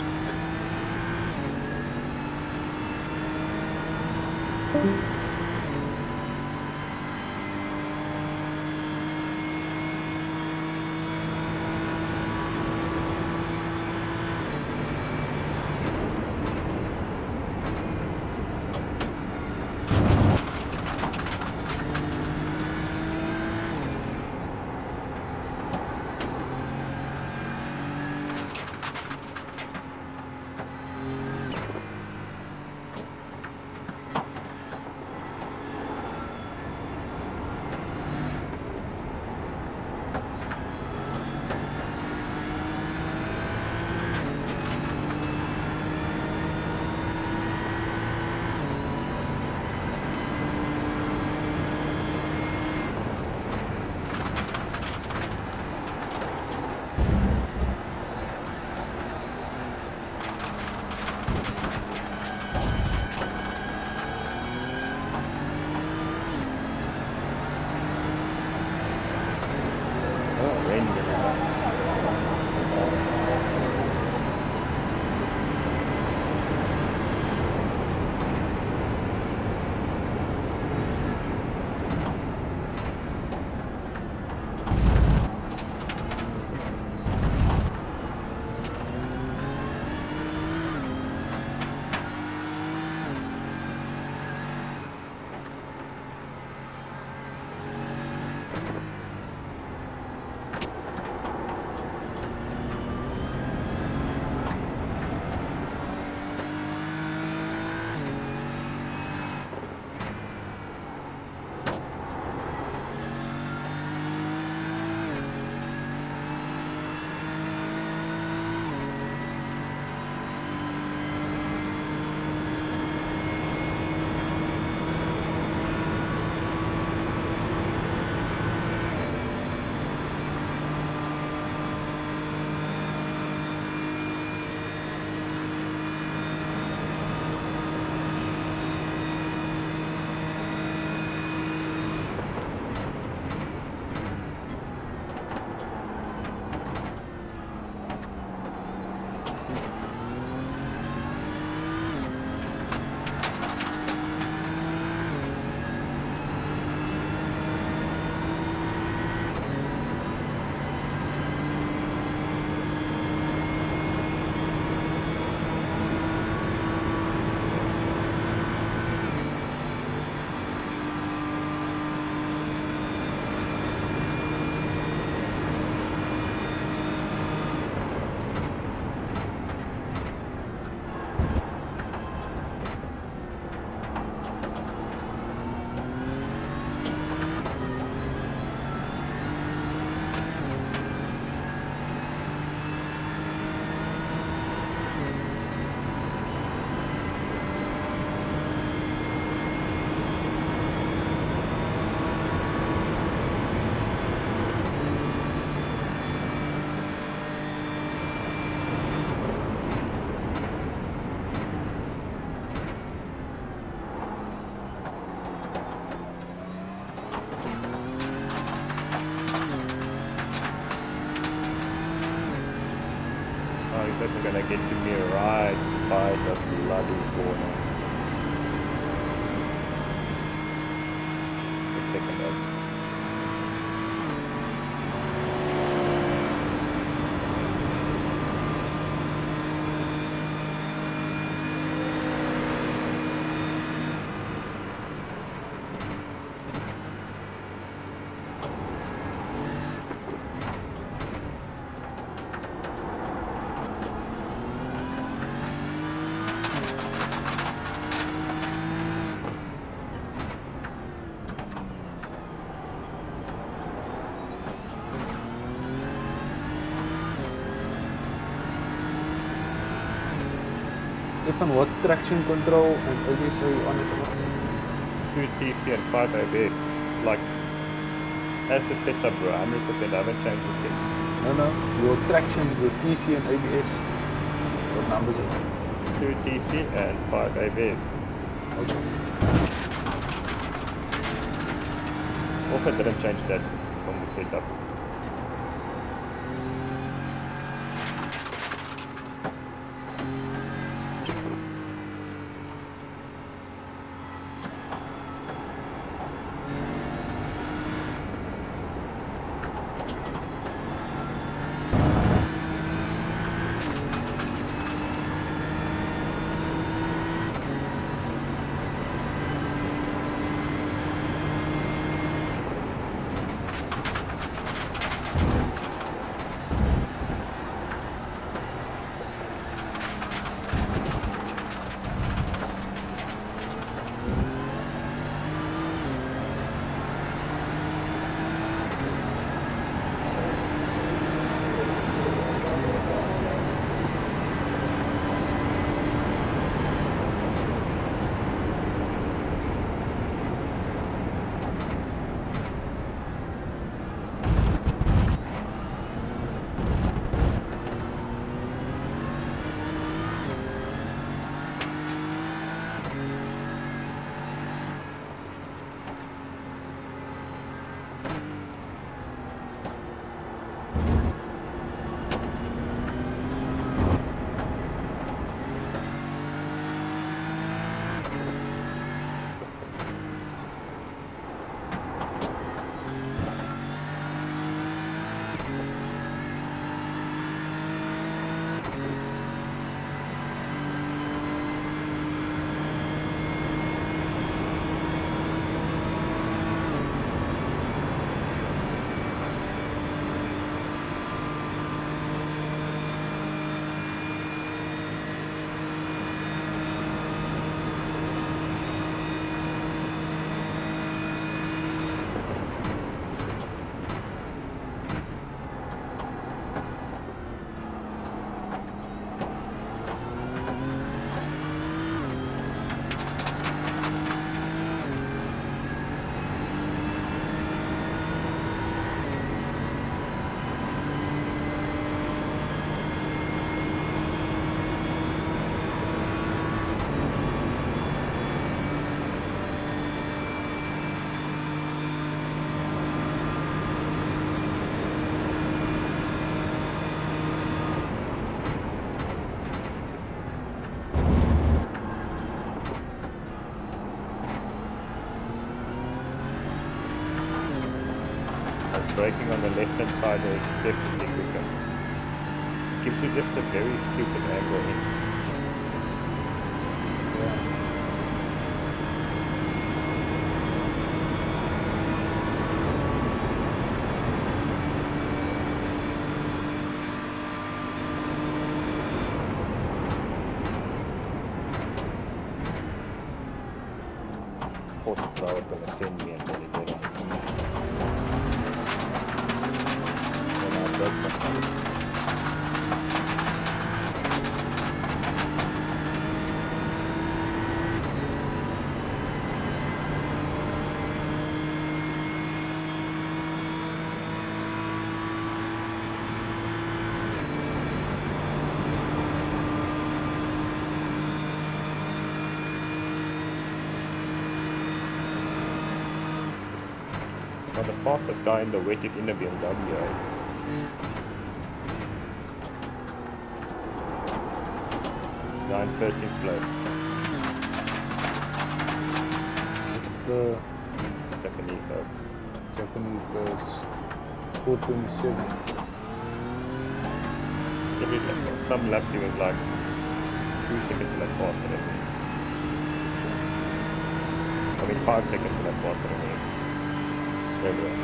Oh, he's actually gonna get to me right by the bloody corner. A second up. Stefan, what traction control and ABS are you on at the moment? 2 TC and 5 ABS. Like, that's the setup, bro. 100%. I haven't changed the thing. No, your traction, your TC and ABS. What numbers are it? 2 TC and 5 ABS. Okay. Also didn't change that from the setup. Braking on the left hand side is definitely quicker. It gives you just a very stupid angle in. Thought the car was gonna send me and then it didn't. Myself. Now the fastest guy in the wet is in the BMW. and 13th place. It's the Japanese hope. Japanese girls. 4:27. Some laps he was like 2 seconds a lap faster than me. I mean 5 seconds a lap faster than me. Earlier.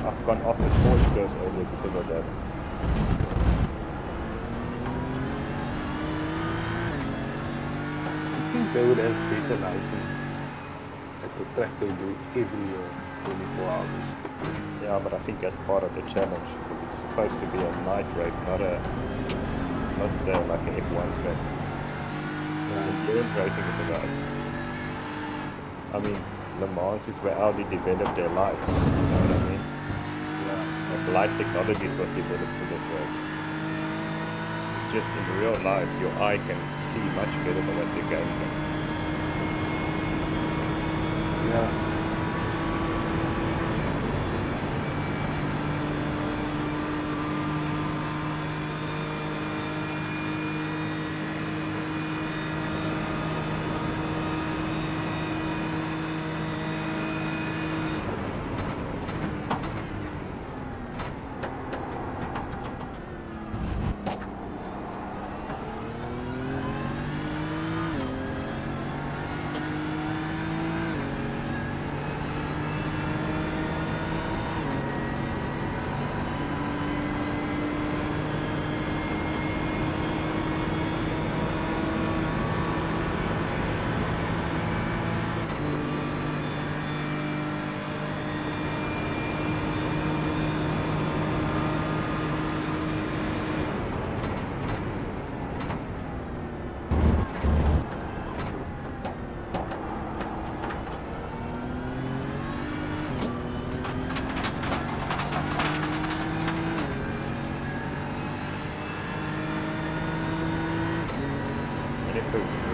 I've gone off at Porsche goes earlier because of that. I think they would have better lighting at the track they do every year, 24 hours. Yeah, but I think that's part of the challenge because it's supposed to be a night race, not like an F1 track. Endurance racing is about. I mean, Le Mans is where Audi developed their lights. You know what I mean? Like light technologies was developed for this race. It's just in real life, your eye can see much better than what your game can. Yeah.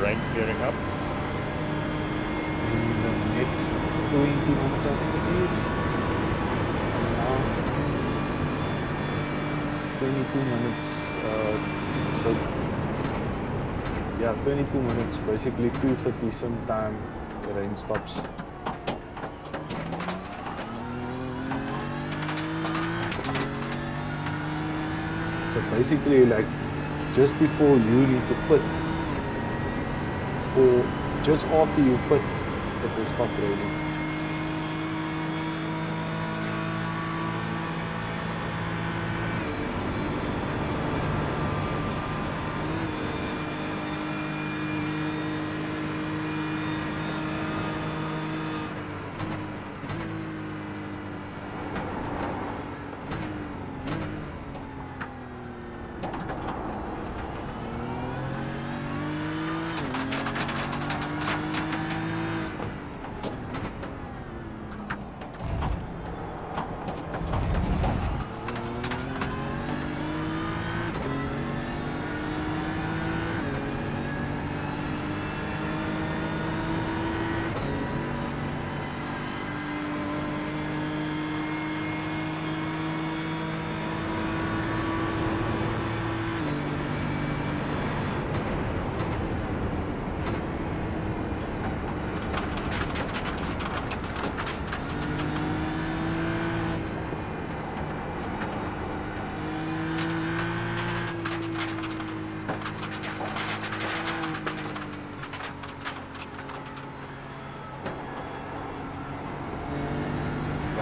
Rain clearing up. In the next 20 minutes, I think it is. Now, 22 minutes. So, yeah, 22 minutes. Basically, 2:30 sometime. The rain stops. So basically, like just before you need to pit, or just after you put, it will stop raining.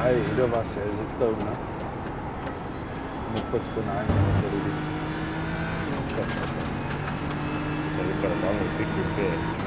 guy ahead of us has a tow now. It's in the pits for 9 minutes already. So he's got a long and big repair.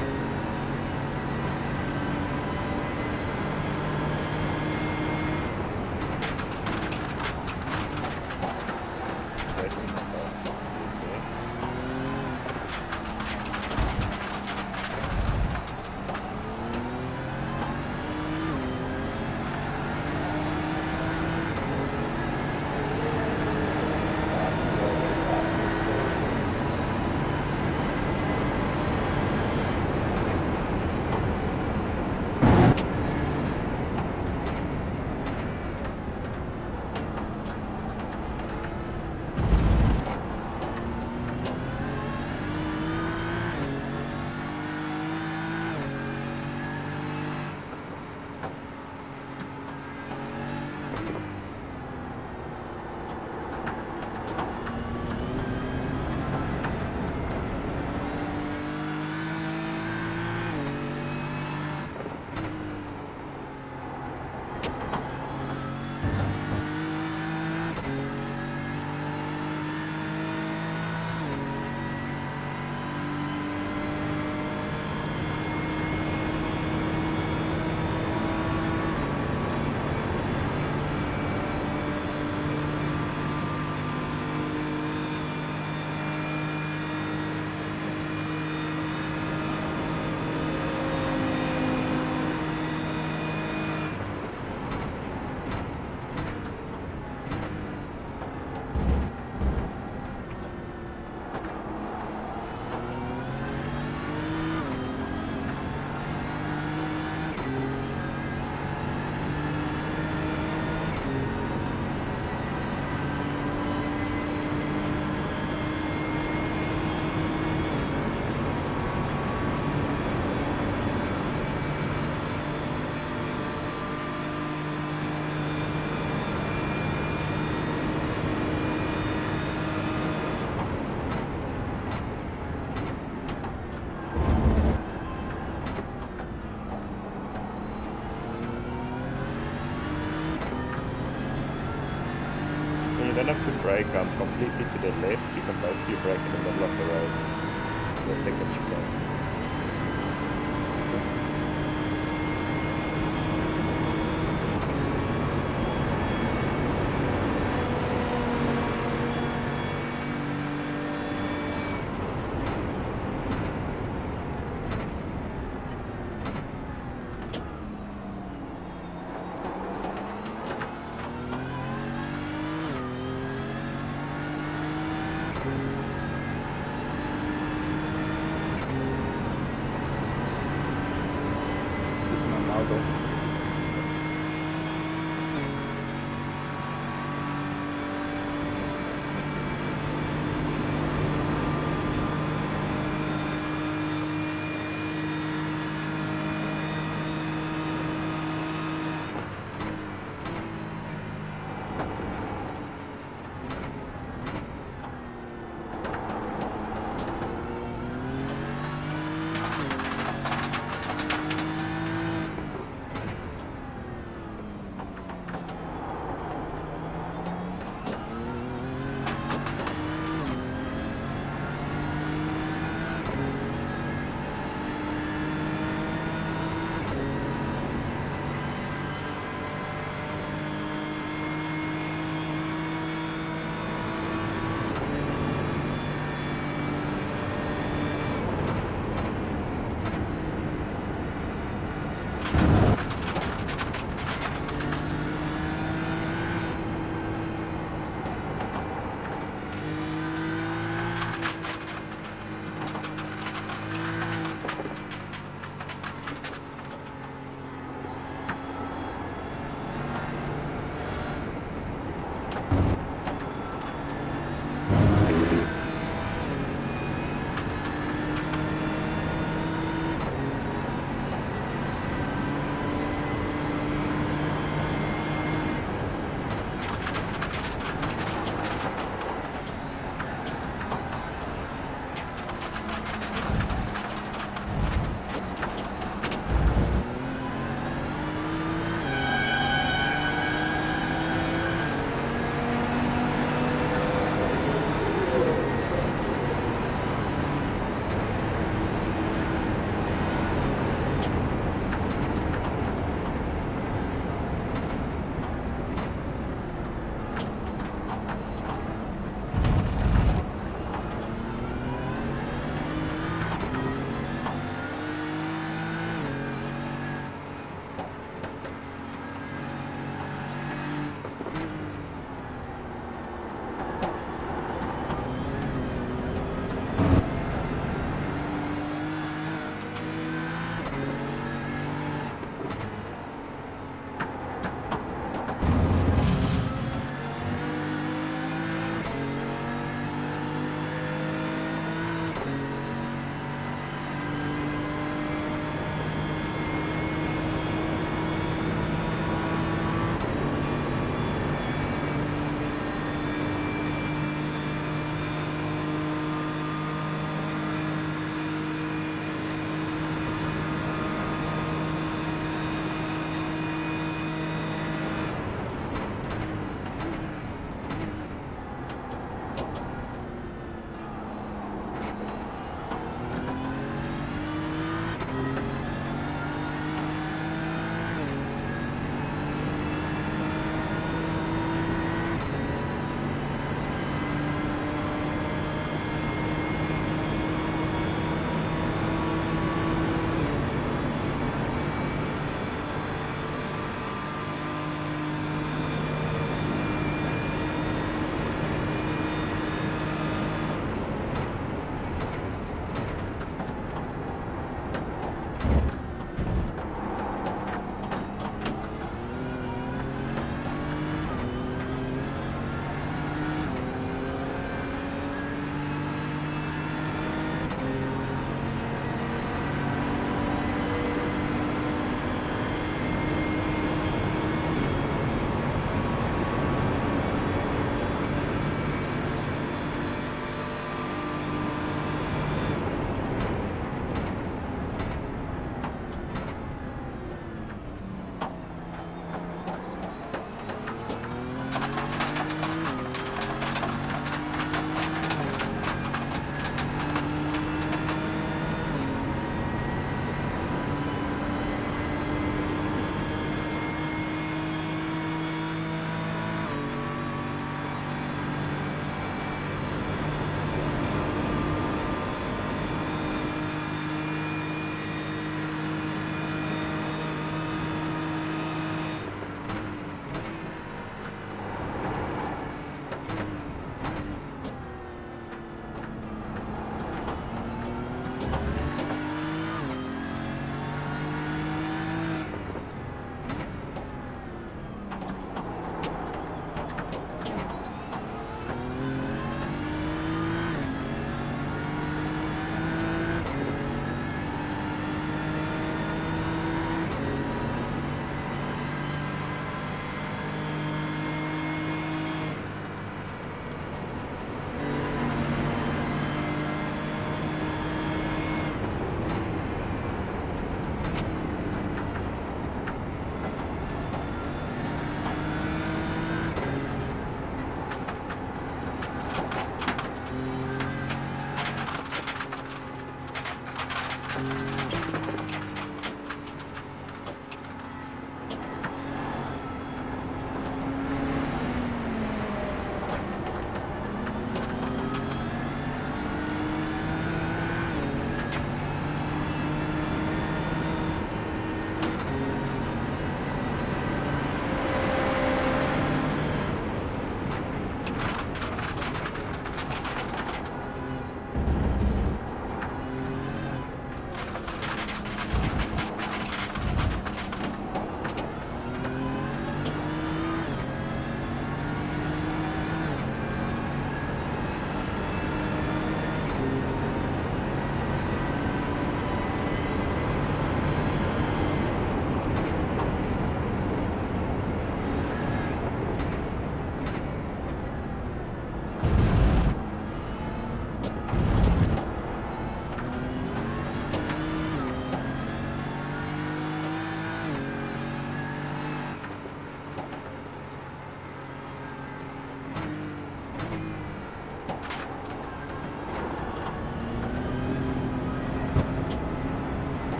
You don't have to brake completely to the left. You can basically brake in the middle of the road. The second chicane.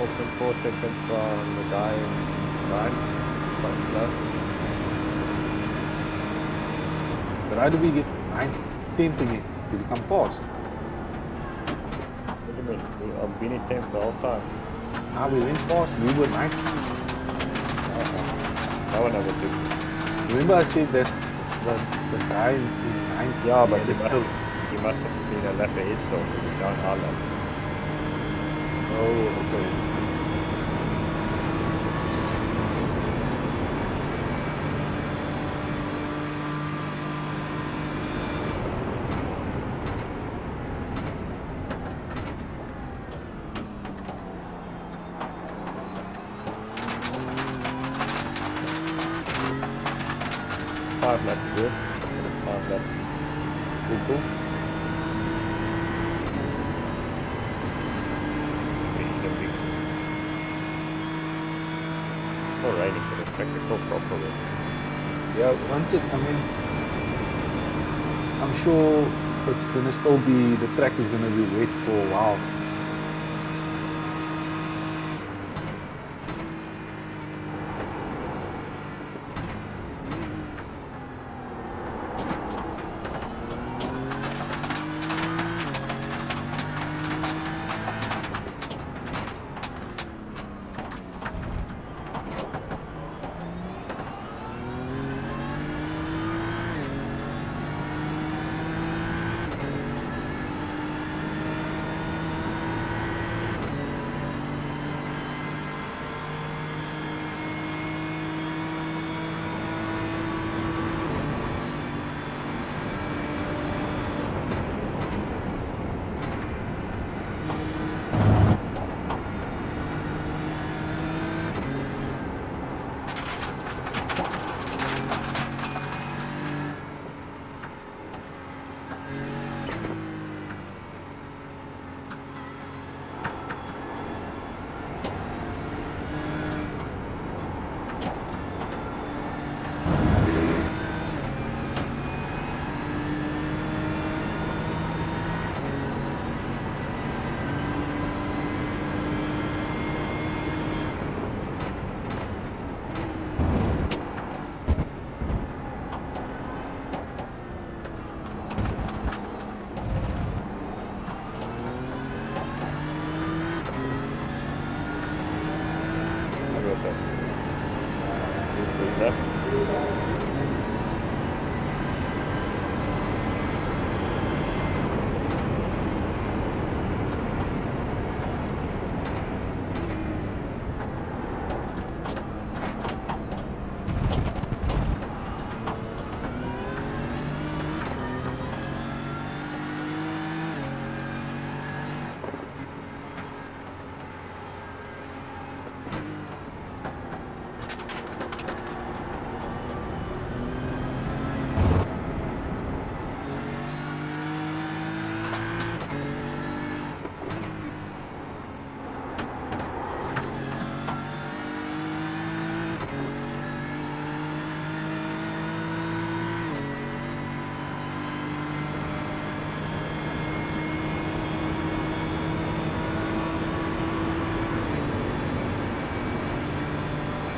second, 4 seconds from the guy in 9th. Quite slow. But how do we get 9th, 10th again? To become past? What do you mean? I've been in 10th the whole time. Now we went past, we were 9th. No one ever did. Remember I said that the guy in 9th. Yeah, he but had you a must, tilt. you must have been a lap ahead still, because you're down our lap. Oh, okay. Five laps good. 5 laps. Cool. The weeks. No raining, but it's practice so proper with. Yeah, once it, I mean, I'm sure it's gonna still be, the track is gonna be wet for a while.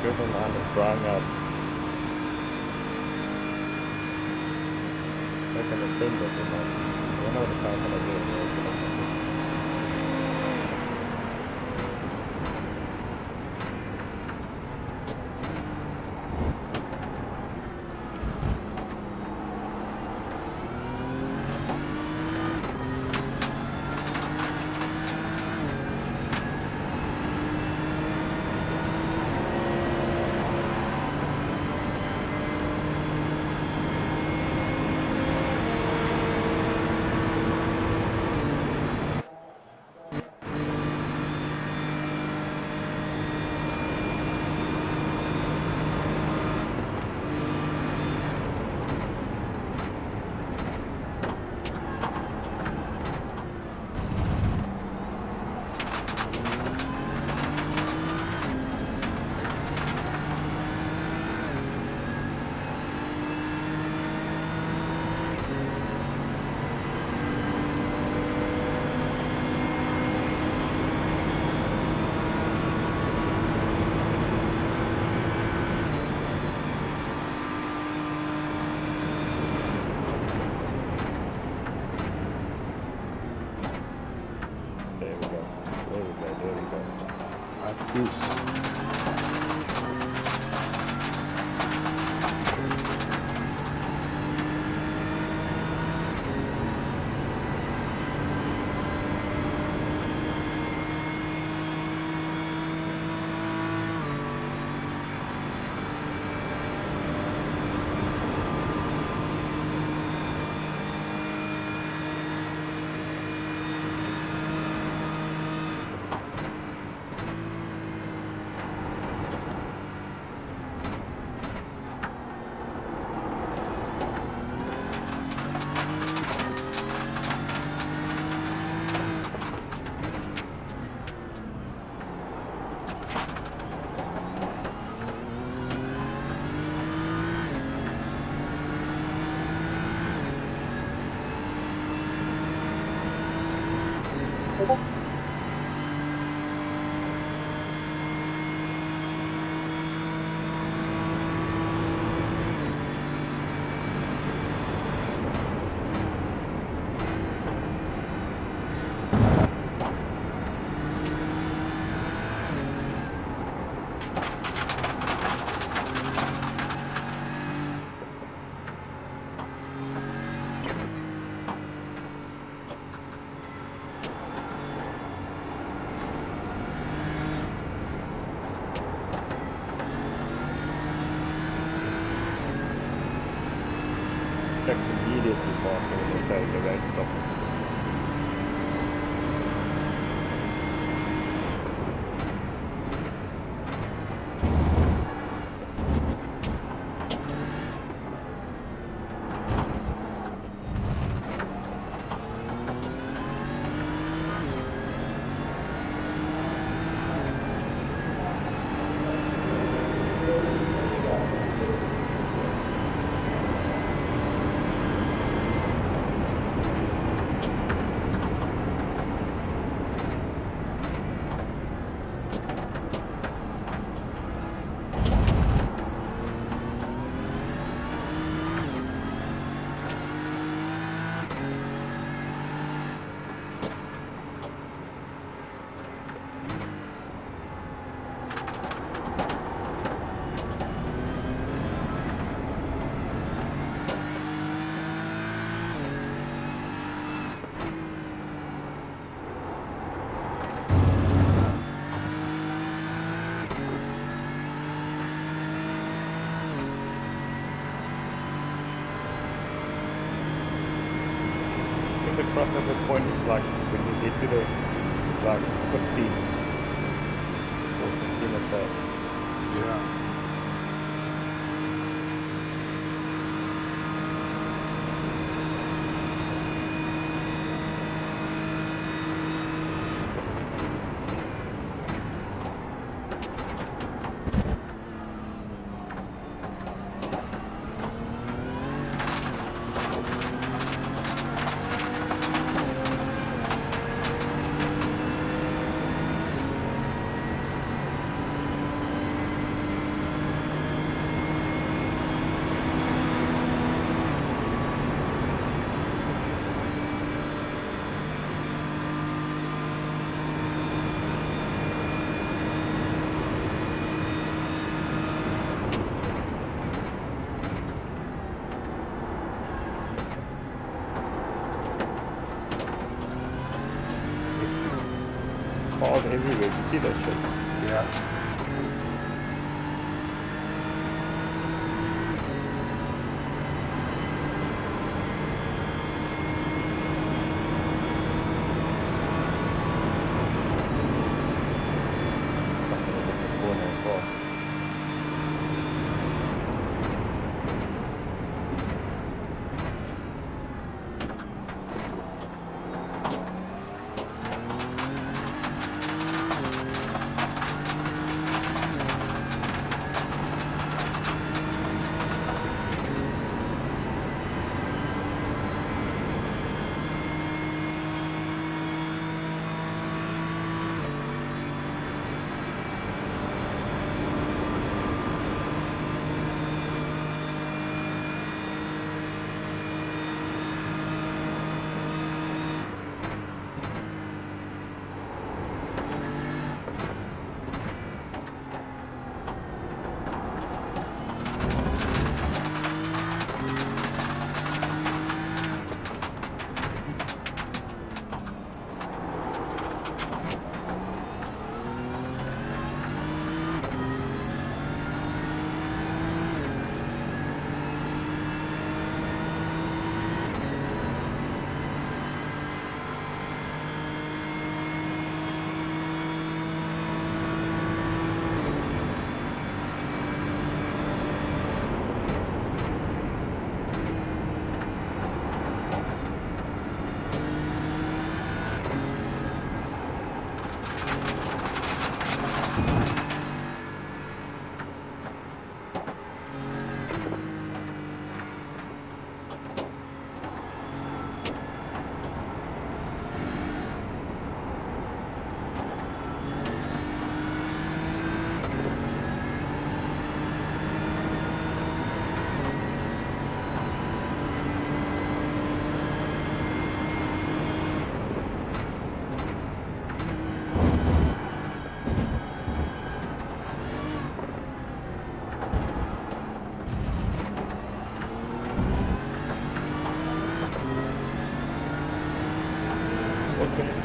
River line is drying out. They're gonna send it or not. I don't know what the size gonna do, but it's gonna send it. Goose. That's immediately faster when they say the red stop. The crossover point is like when you get to the like 15s or 15 or so. Yeah. Cars everywhere, you see that shit? Yeah. This corner as well. 425.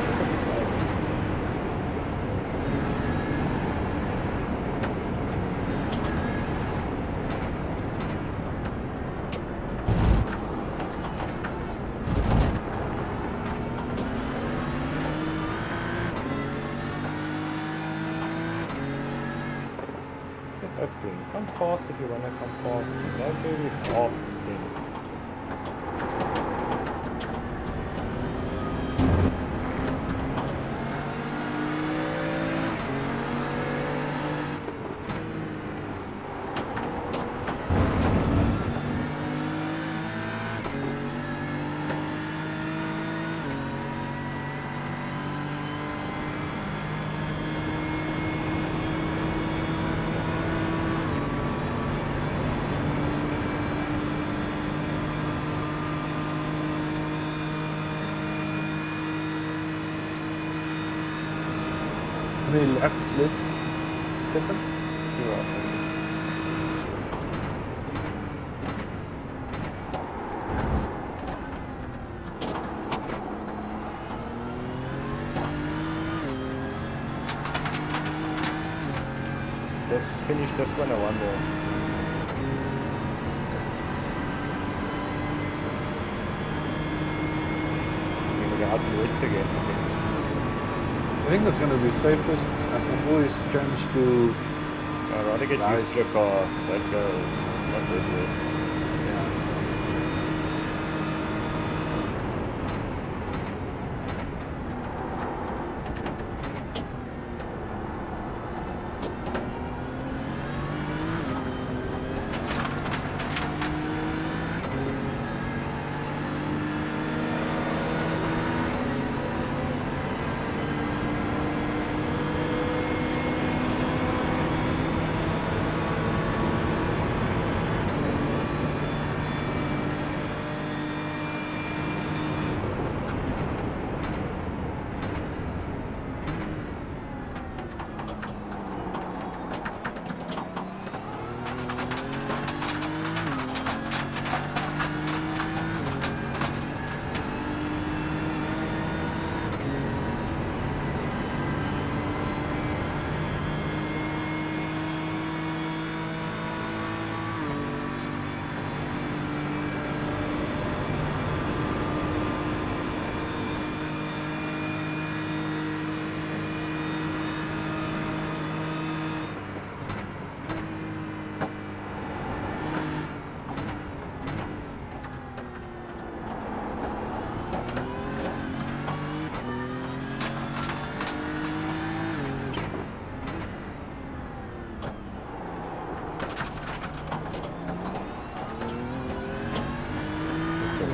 Look at this legs. Come past if you wanna come past. Don't do this half things. How many laps left, Stefan? 2 hours. Just finish this one or one more. We're gonna out the woods again, I think. I think that's going to be safest. I can always change to I'd rather get Nice. used to the car, but not really. yeah.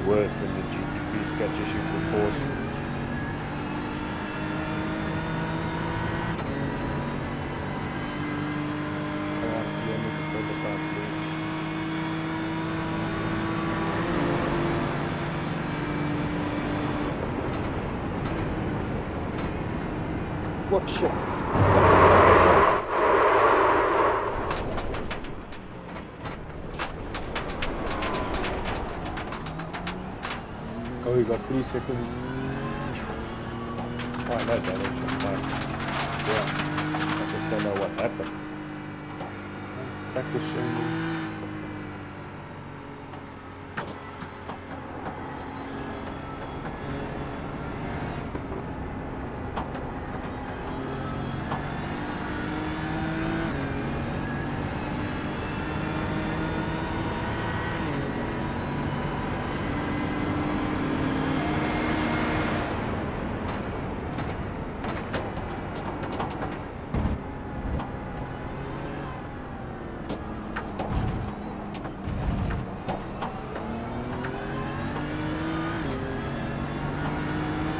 Worse when the GTPs catch issues with Porsche. I want to clear me before the time, please. What shit? What the fuck was that? Oh, you got 3 seconds. Oh, no damage, I'm fine. Yeah. I just don't know what happened. Track is showing me.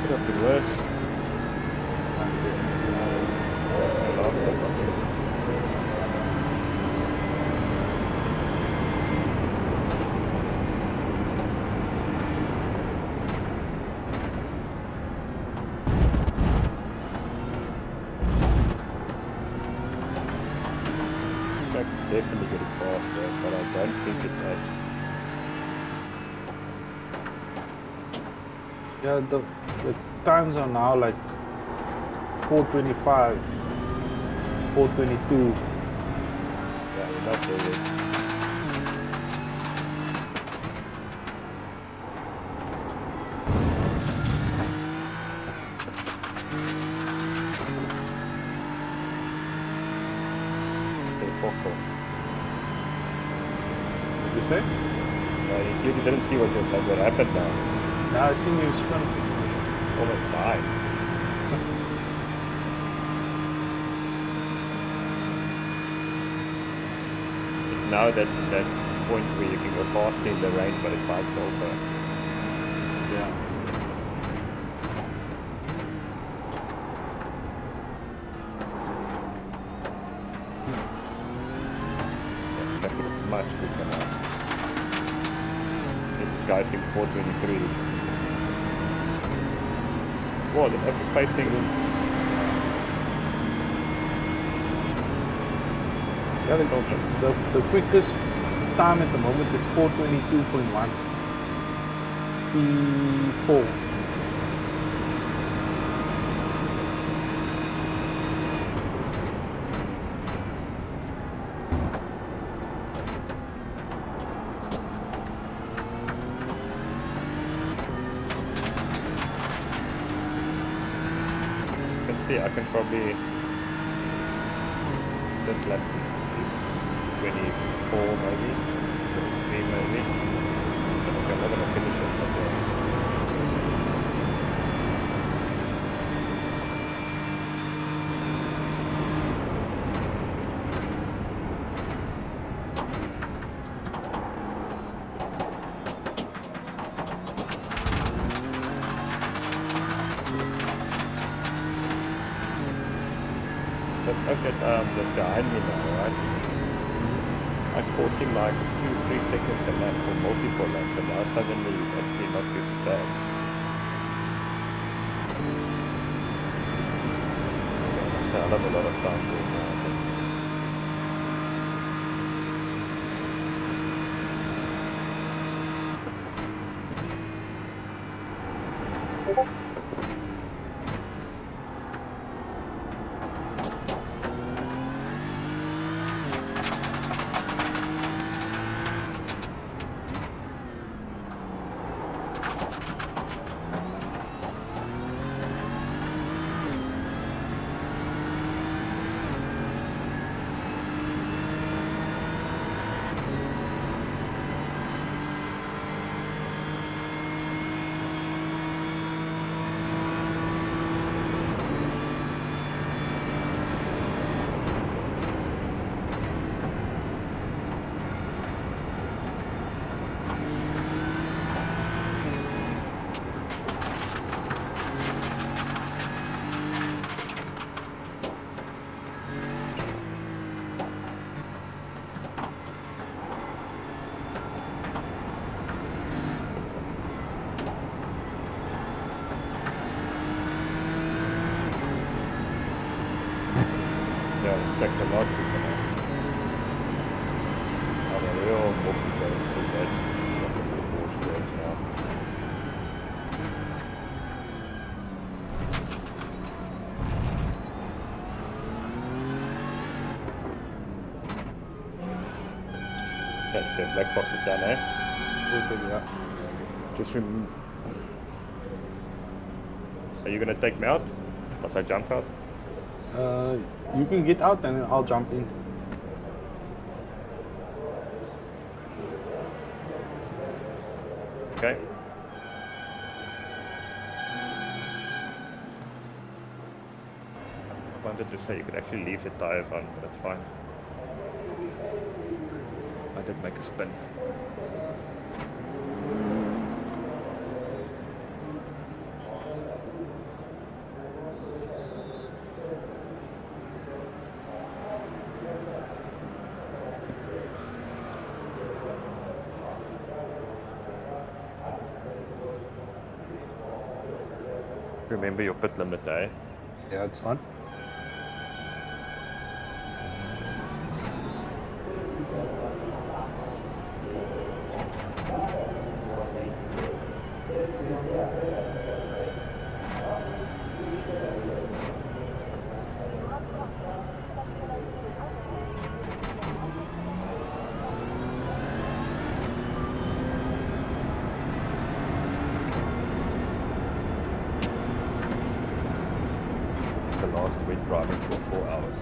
Could have been worse. I lost my watches. Track's definitely getting faster, but I don't think it's at Yeah, the times are now like 4:25, 4:22. Yeah, we're not there yet. It's popcorn. Did you say? You clearly didn't see what happened now. Yeah, I seen you spin. Almost died. Now that's that point where you can go faster in the rain, but it bites also. Yeah. That is much quicker now. This guy's doing 423s. Whoa, this up is facing. Yeah, the quickest time at the moment is 4:22.1. P4. Let's see, I can probably. This lap is 24 maybe, 23 maybe. Okay, I'm not gonna finish it, but look at just behind me now, right? I caught him like 2-3 seconds a lap for multiple laps, and now suddenly he's actually not too bad. Yeah, I still have a lot of time to now. Yeah, it takes a lot quicker now. I'm a real muffy going through that. More squares now. Okay, the black box is done, eh? Yeah. Just Are you gonna take me out? Once I jump out? You can get out and I'll jump in. Okay. I wanted to say you could actually leave the tires on, but that's fine. I did make a spin. Remember your pit limit, eh? Yeah, it's fine. last week driving for 4 hours.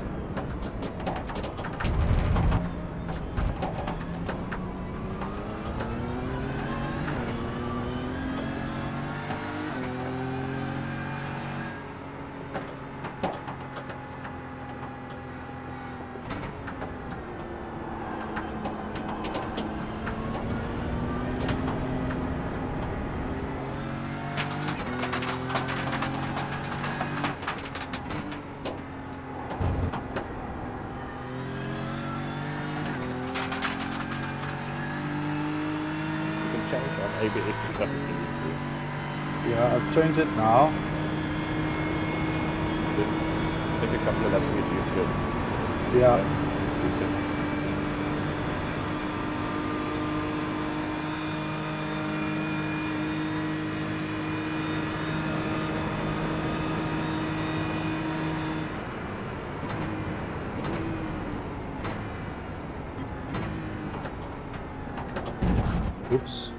Change on ABS and stuff if you need to. Yeah, I've changed it now. Just take a couple of laps to get used to it. Yeah. Use it. Oops.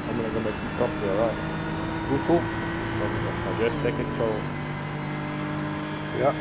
I'm gonna go make some coffee, alright? Cool. I'll just take control. Yeah.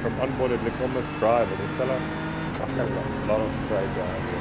From onboard it looks almost dry, but there's still a fucking lot of spray behind you.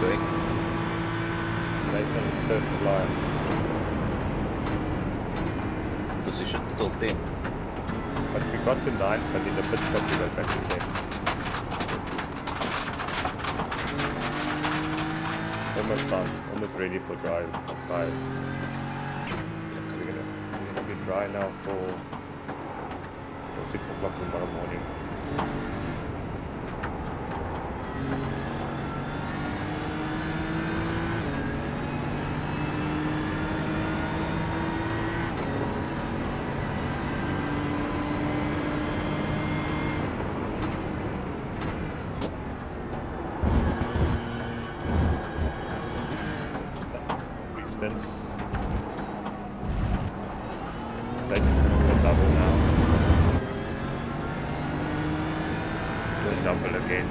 Going. Nathan, first line. Position still 10. But we got to 9, but in the pit stop we got back to 10. Almost done. Almost ready for dry tires. We're gonna be dry now for 6 o'clock tomorrow morning. Distance. Taking a double now. Do a double again.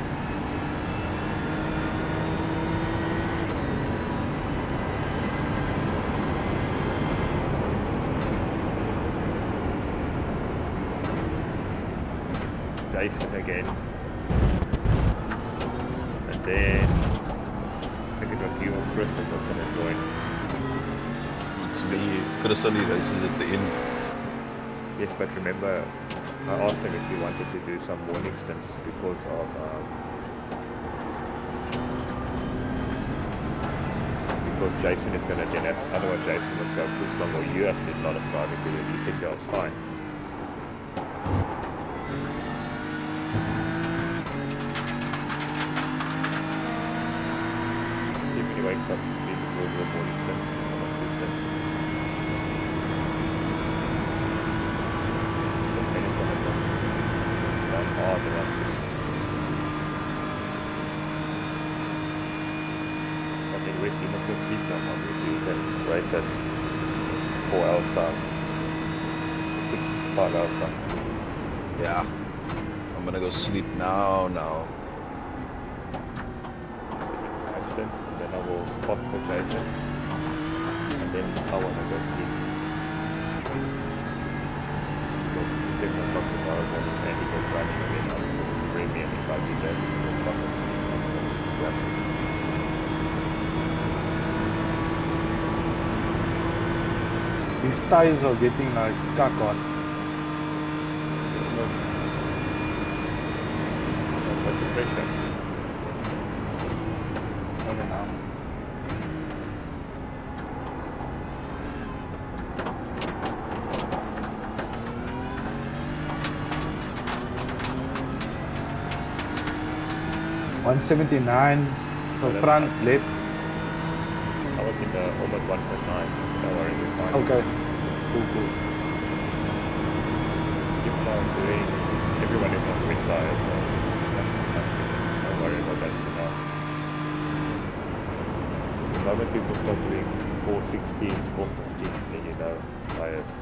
Jason again. And then I think it was you and Chris that was going to join. It's me. Chris only races at the end. Yes, but remember, I asked him if he wanted to do some morning stints because of because Jason is going to then have, otherwise Jason must go push long or you have to do a lot of driving to it. He said, yeah, it's fine. If he wakes up, he will do a morning stint or 2 stints. Then he's going to run hard and run 6. But anyways, he must go sleep now. Obviously, he can race at 4 hours time. 5 hours time. Yeah. I'm gonna go sleep now. Accident, and then I will spot for Jason, and then I want to go sleep. Because 7 o'clock tomorrow morning, and he goes running again on the premium. If I do that, he'll fall asleep. I'm going to grab him. These tires are getting like cack on. Almost. What's the pressure? I don't know. $179 Oh, the that's front fine. left. I was in the almost 1.9. Don't worry, we're fine. Okay. Cool. People are doing, everyone is on wind tires, so don't worry about that for now. The moment people start doing 416s, 415s, then you know tires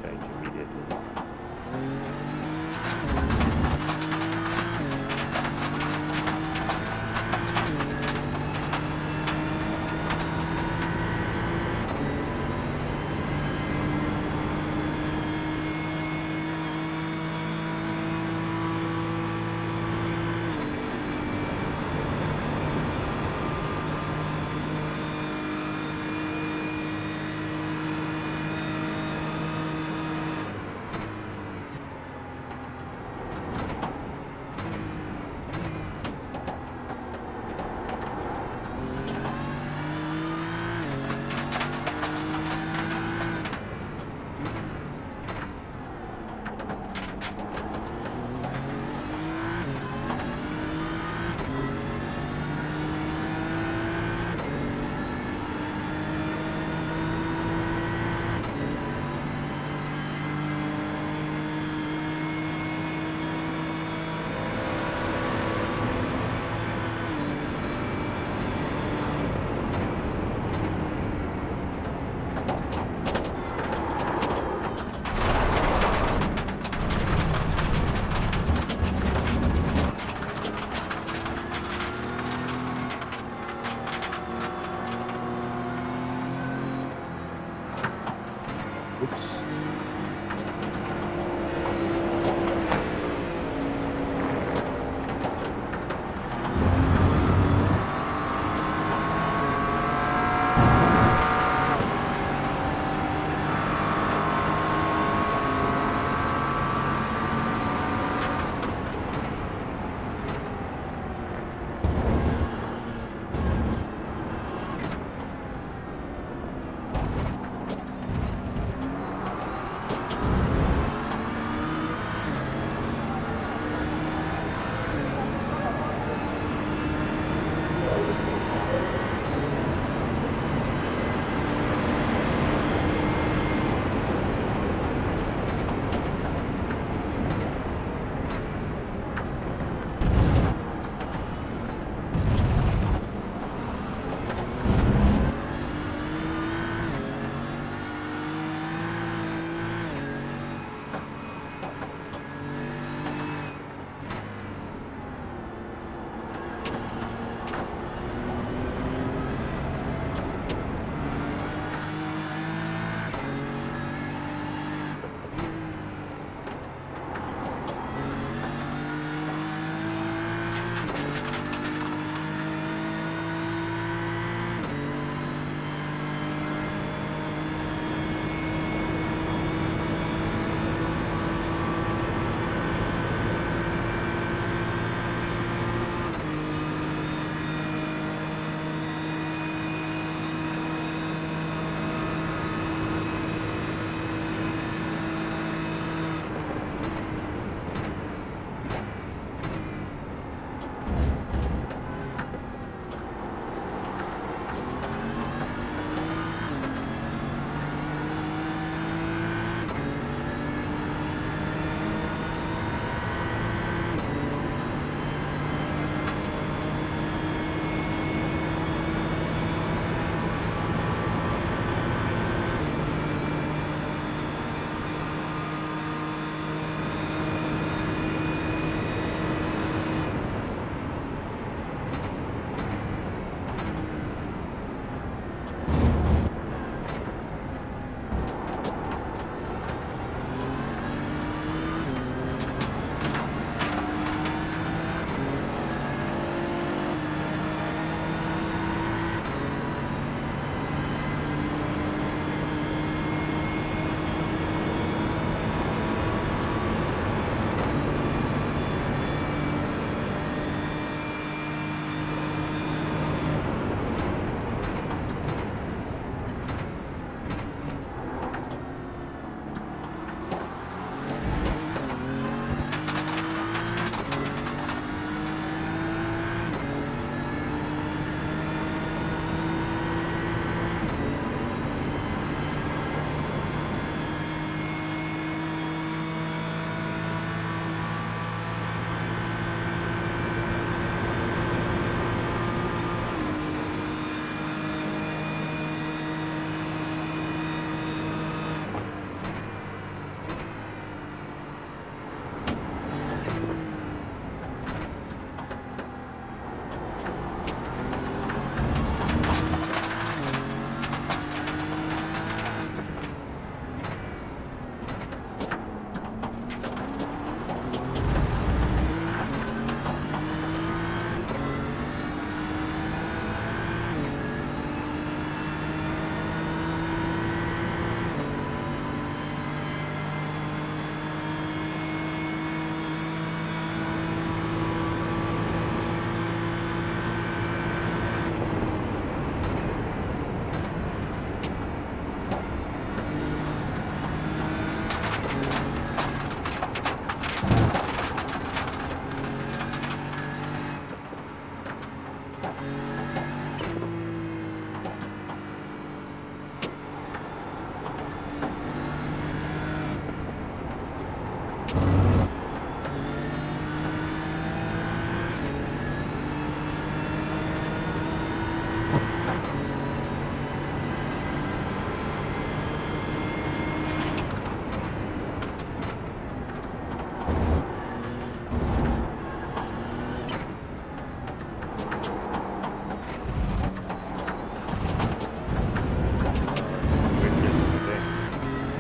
change immediately.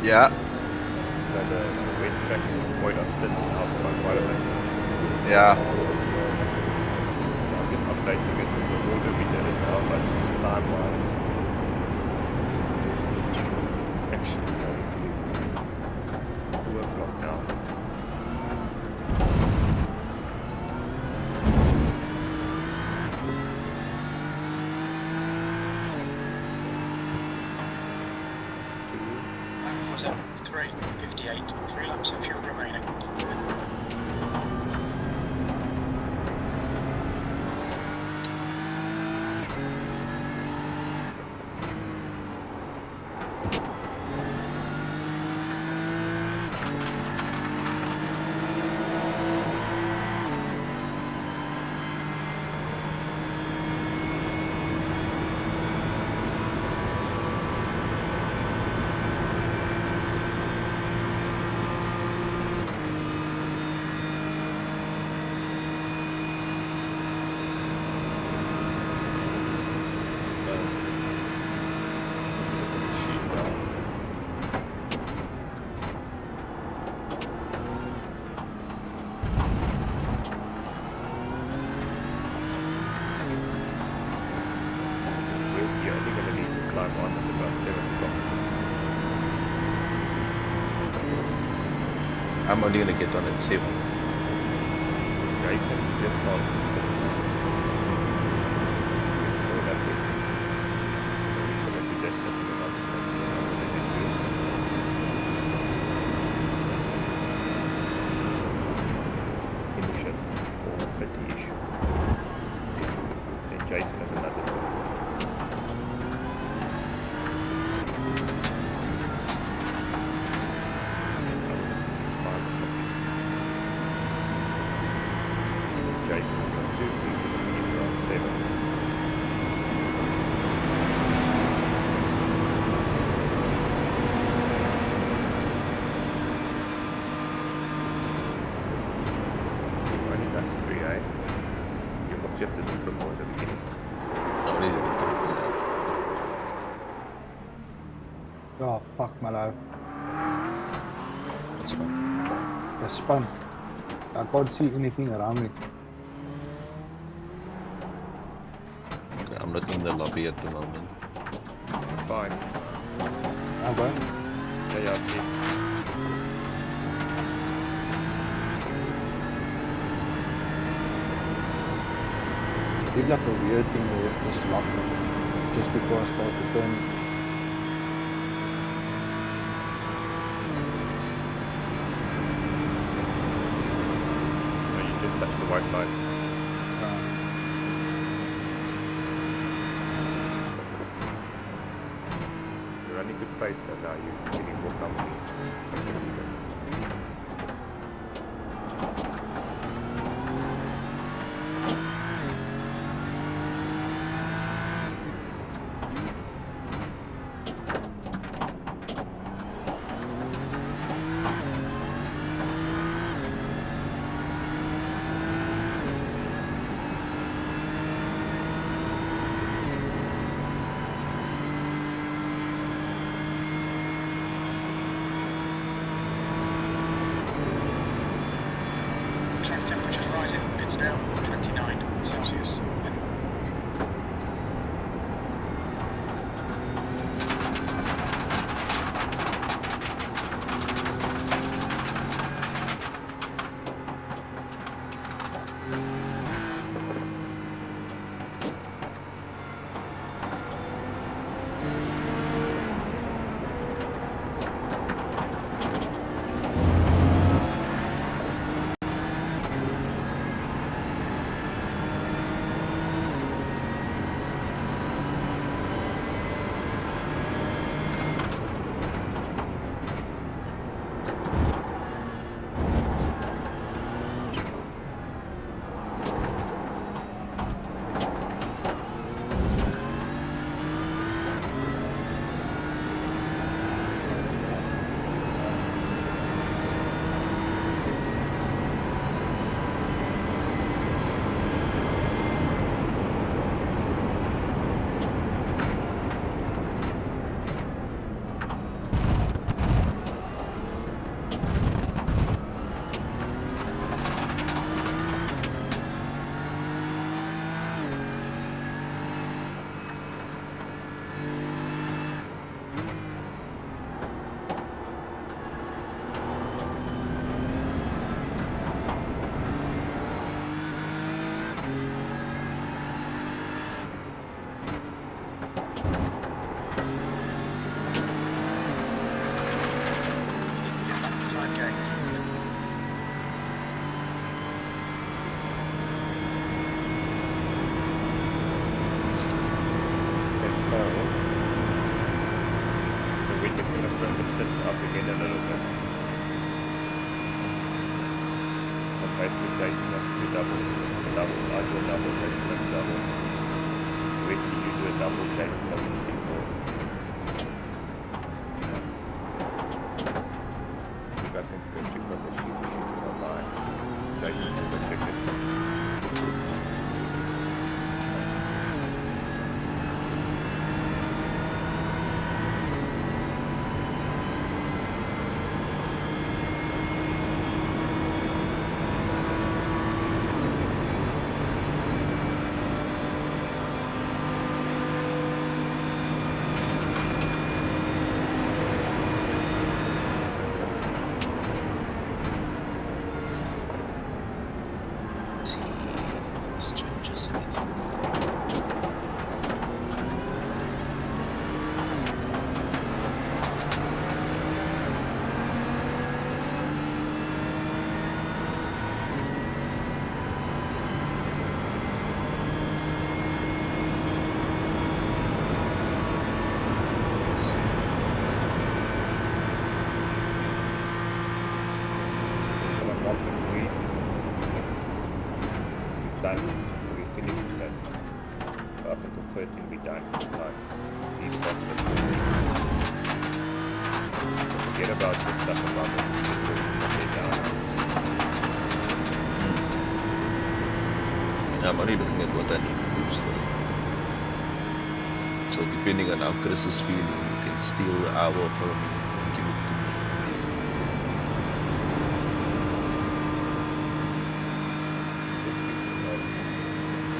Yeah, So the wet track point of stints out by quite a bit. yeah. So I'm just updating it in the order we did it now, but time-wise, actually going to 2 o'clock now. That was at 3:58, 3 laps of fuel remaining. I'm only gonna get on at 7. Jason just started installing now. So that's it. So he's gonna do this stuff and another stuff and I'm gonna do too. Finish at 4:30ish. Then Jason has another 2. Jason is going to do, so he's going to finish around 7. Only done 3, eh? You must have to do triple at the beginning. Only the triple, yeah. Oh, fuck my life. What's wrong? The spun. I can't see anything around me. Okay, I'm not in the lobby at the moment. Fine. Okay. Yeah, I see. I did like a weird thing where it just locked up just before I started turning. No, you just touched the white line. You're running good pace though now, you're getting more comfy. I can see that. Basically chasing us two doubles. A double, I do a double, chasing us double. Basically you do a double, chasing us a single. You guys can go check out the shooters online. Chasing to the ticket. Done. We finish with that. Up until 13 we done. Like, these spots at 13. Forget about the stuff about it. Just looking down. I'm only looking at what I need to do still. So depending on how Chris is feeling, you can steal an hour from him and give it to me.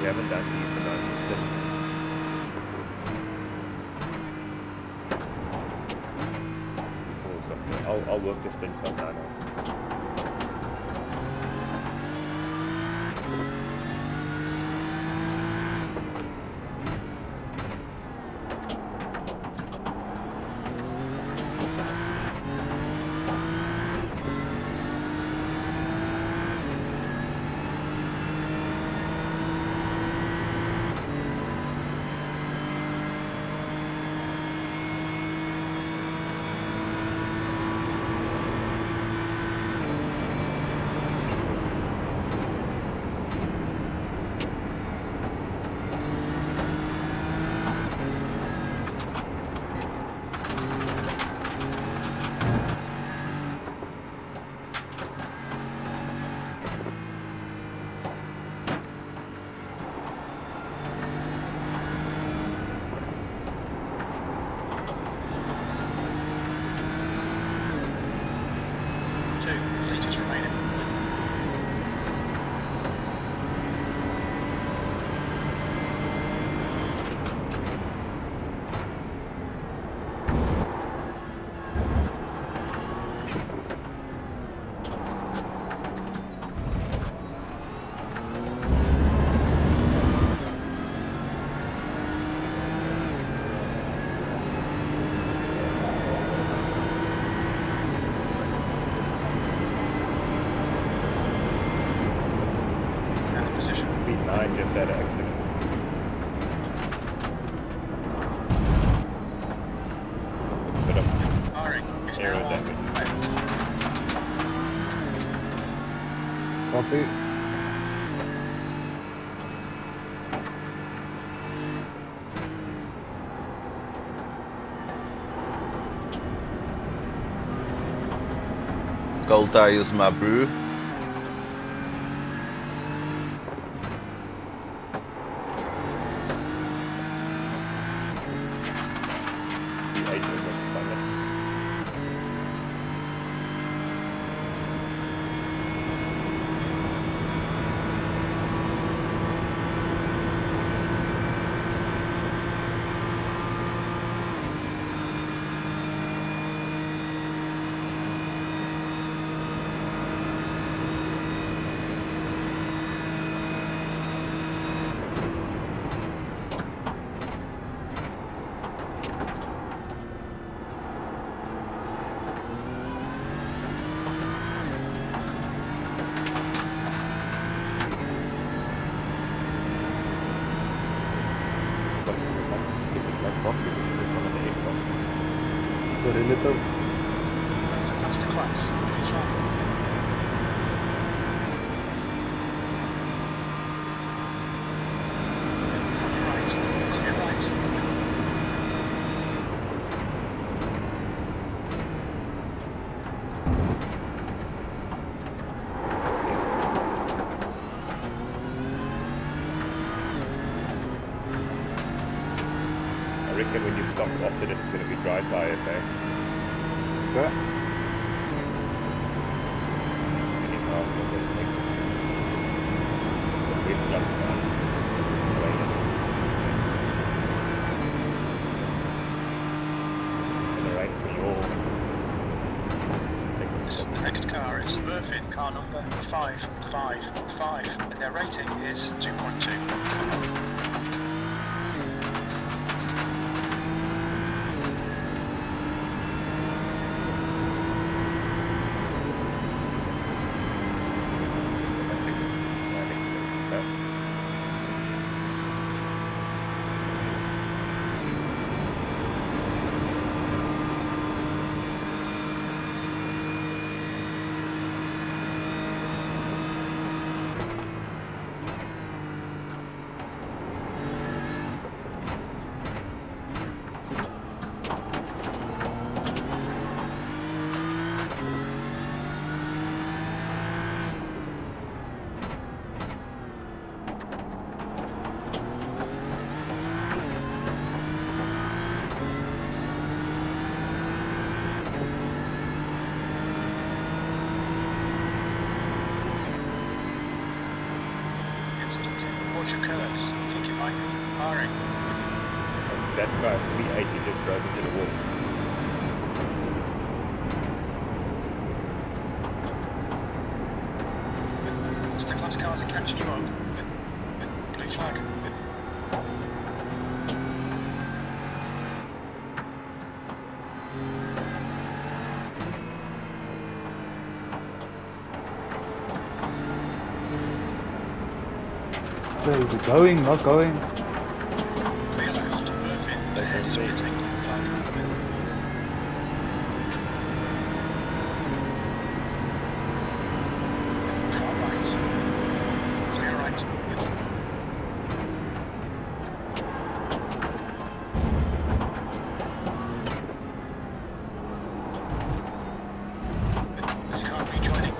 We haven't done these amount of stints. Because of the, I'll work the stints on now. Just had an accident. Just a bit of aero damage. Copy. Cold tires, my brew. The relative. That's a class. reckon when you stop after this is going to be dry tires, eh? Okay. Anyhow, for the next West Club fan. Raining. It's going to rain for your second stop. The next car is Murphy, car number 555, and their rating is 2.2. That guy's P80 just drove into the wall. The class cars are catching you up. Blue flag. Where is it going? Not going? Clear left, Murphy, ahead is pitting. Flag. Car right. Clear right. This car rejoining.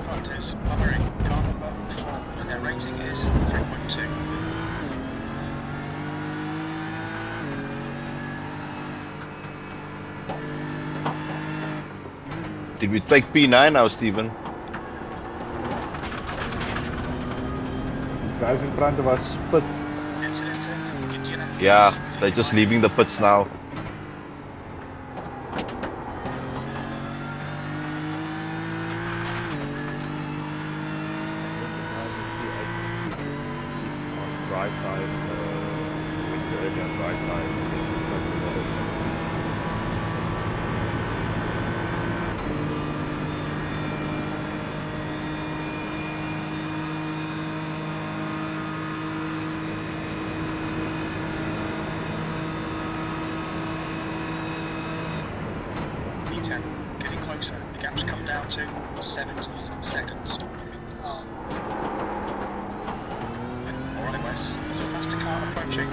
Front is hovering, car number 4, and their rating is 3.2. Did we take P9 now, Stephen? Guys in front of us split. Incident, Indiana. Yeah, they're just leaving the pits now. Drive tires, winter early on drive tires, I think he's struggling all the time. E10, getting closer. The gap's come down to 70 seconds. Alright, Wes, there's a faster car approaching.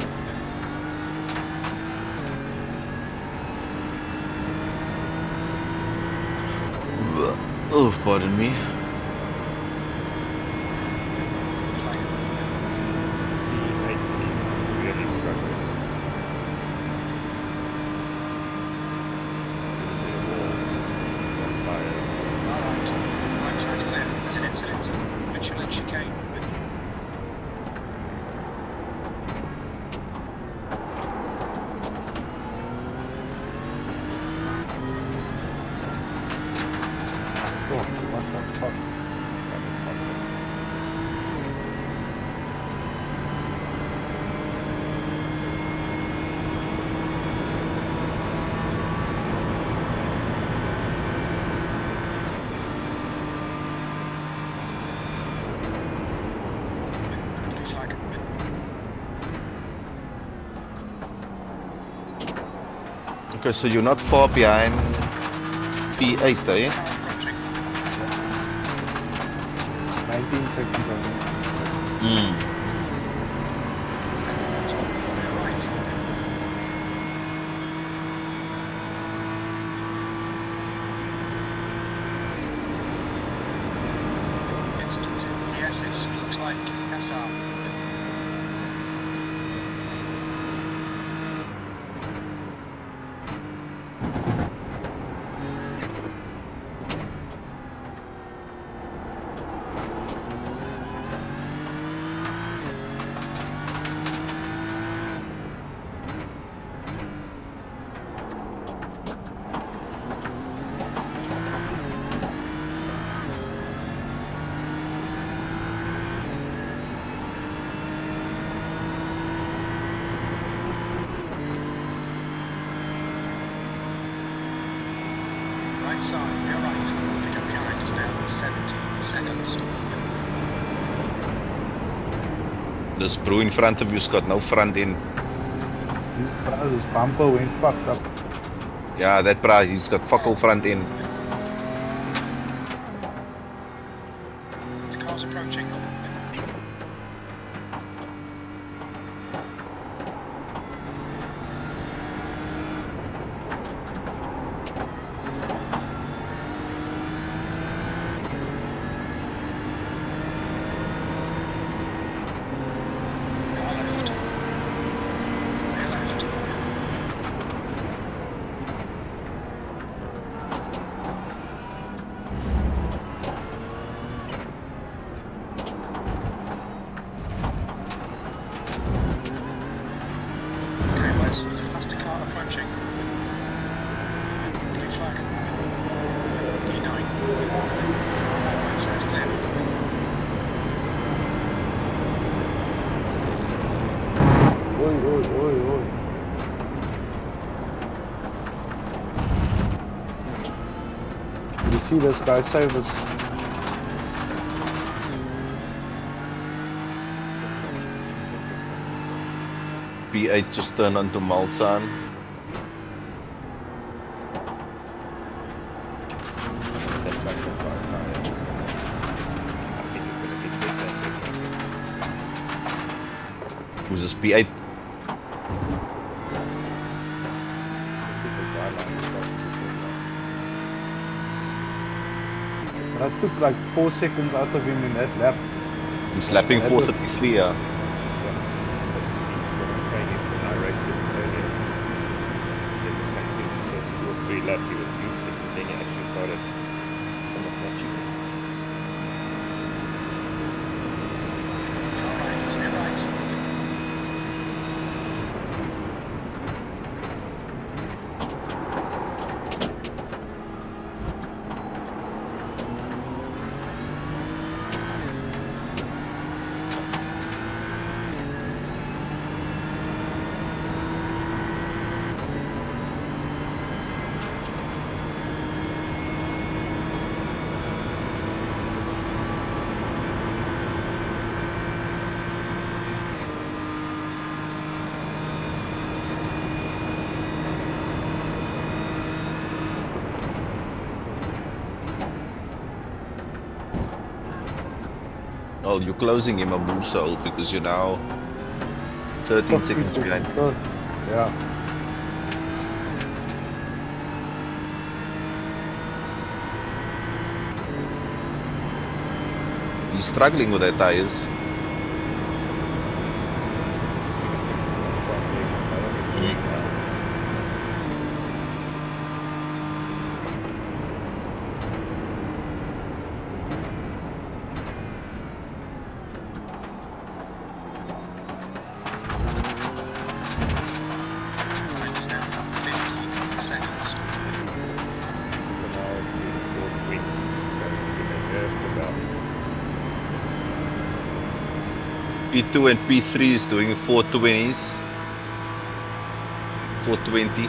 Oh, pardon me. Flag. P80 is really struggling. Into the wall. On tires. Alright, right side's clear. There's an incident. Michelin chicane. Oh, what the fuck? Blue flag. Okay, so you're not far behind P8, eh? Car approaching. 19 seconds, I think. Yes, it looks like SR. Right side, you're right. Pick up behind us now, 17 seconds. This bro in front of you's got no front end. His bumper went fucked up. Yeah, that bra, he's got fuck all front end. The car's approaching. You see this guy save us. P8 just turned onto Malsan. Who's this P8? That took like 4 seconds out of him in that lap. He's lapping 433, yeah. What I'm saying is when I raced him earlier, he did the same thing. The first 2 or 3 laps he was useless, and then he actually started almost matching me. Well, you're closing him a moonsault because you're now 13 seconds behind. Yeah. He's struggling with their tires. P2 and P3 is doing 420s. 420.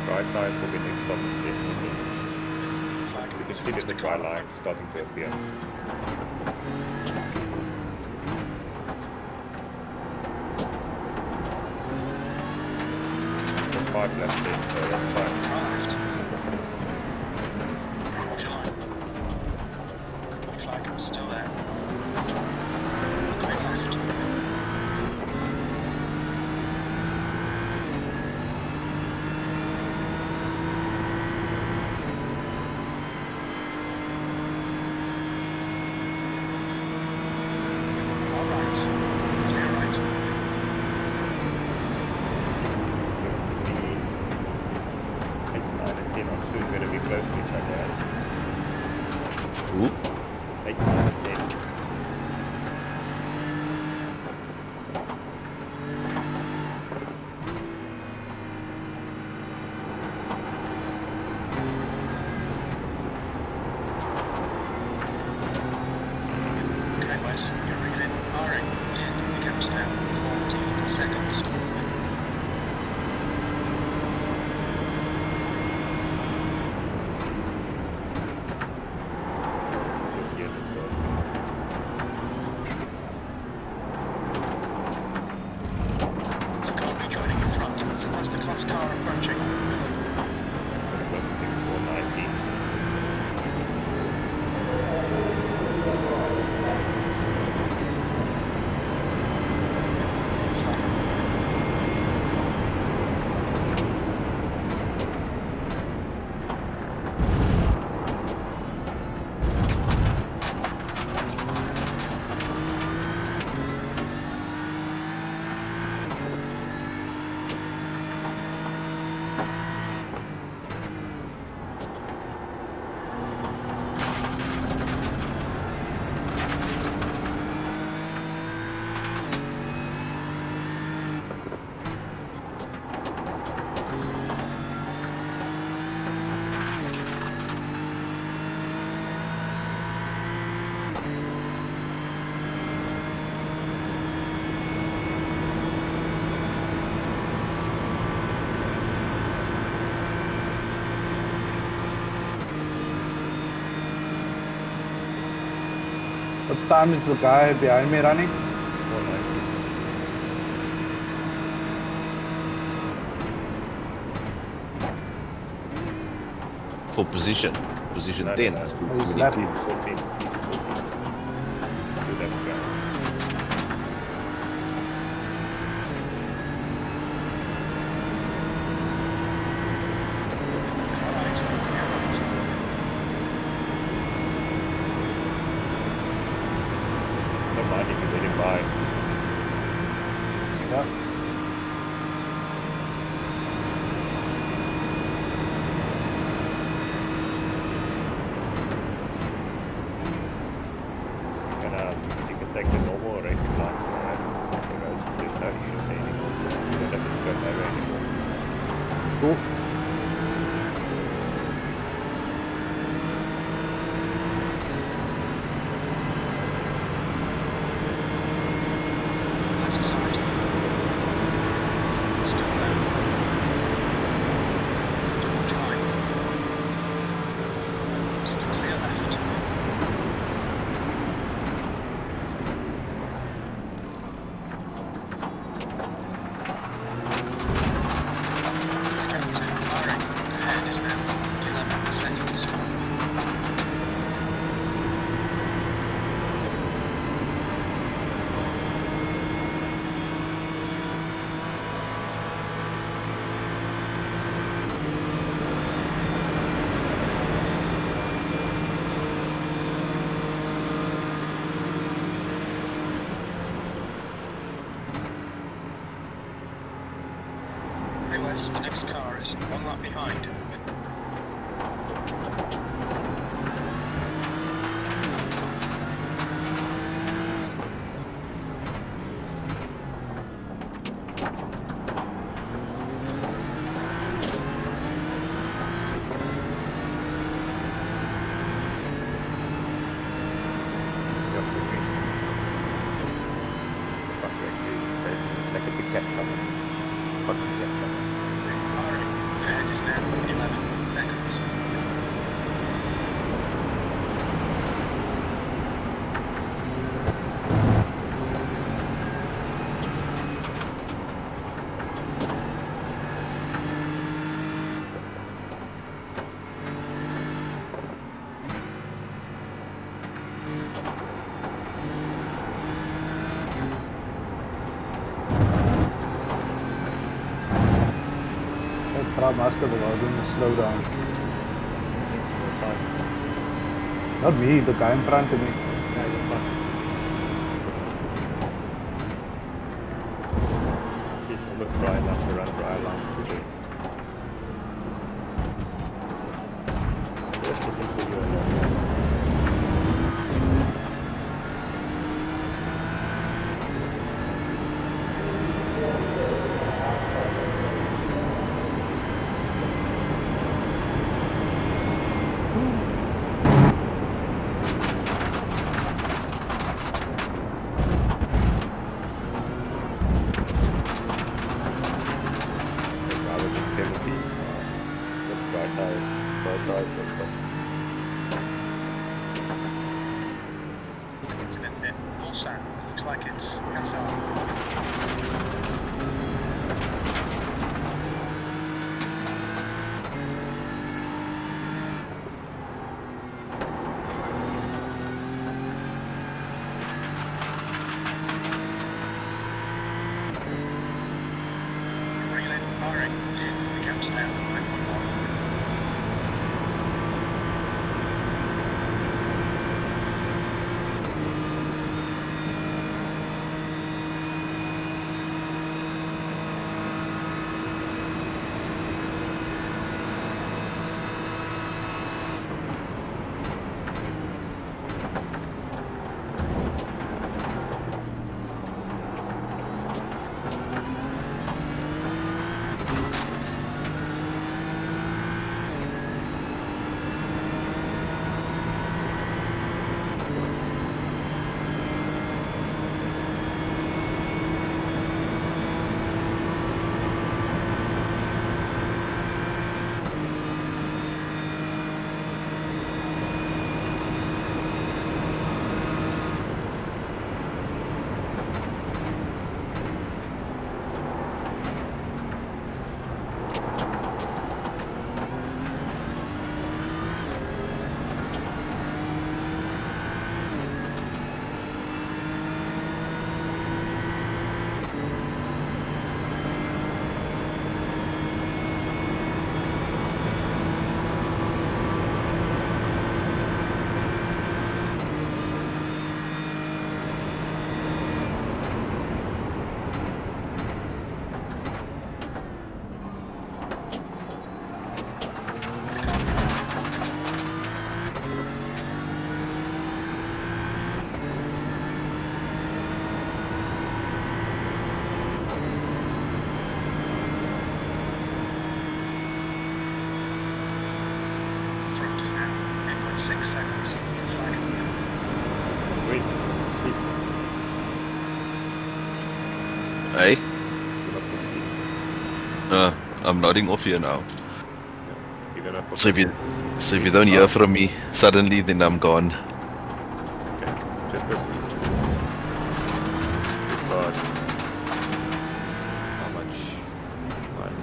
Dry tires will be next stop, definitely. You can see there's a dry line starting to appear. 5 laps left, so that's fine. We're gonna be close to each other. Who? 8, 9, 10. Okay, Wes, you're reading Alright, and the camp's now 14 seconds. Just here to go. There's a car joining in front. There's a masterclass car approaching. I'm going to think 490s. What time is the guy behind me running? 490s. For position. Position No, 10 no, has to Oh, he's 22. lapping. He's 14. He's 14. Do that guy. Alright, alright. Don't mind if you let him by. Yeah. You can take the normal racing lines on the road. There's no issues there anymore. You don't have to go nowhere anymore. Cool. Left side. Still there. Double drive. Still clear left. Alright, ahead is now 11 seconds. Hey Wes, the next car is one lap behind. Yep, between. Fuck, we're actually facing this like a big catch up. Fuck the catch up. Alright, ahead is now 11 seconds. Praat master will doing a slow down. That's fine. Not me, the guy in front of me. Yeah, it was fun. She's almost dry enough to run dry lines today. video on that. I would think 17s now. But bright tires next up. Also, looks like it's SR. Hey? You're not gonna sleep. I'm nodding off here now. You're gonna So if you don't hear from me suddenly, then I'm gone. Okay, just go sleep. We've got how much? 1,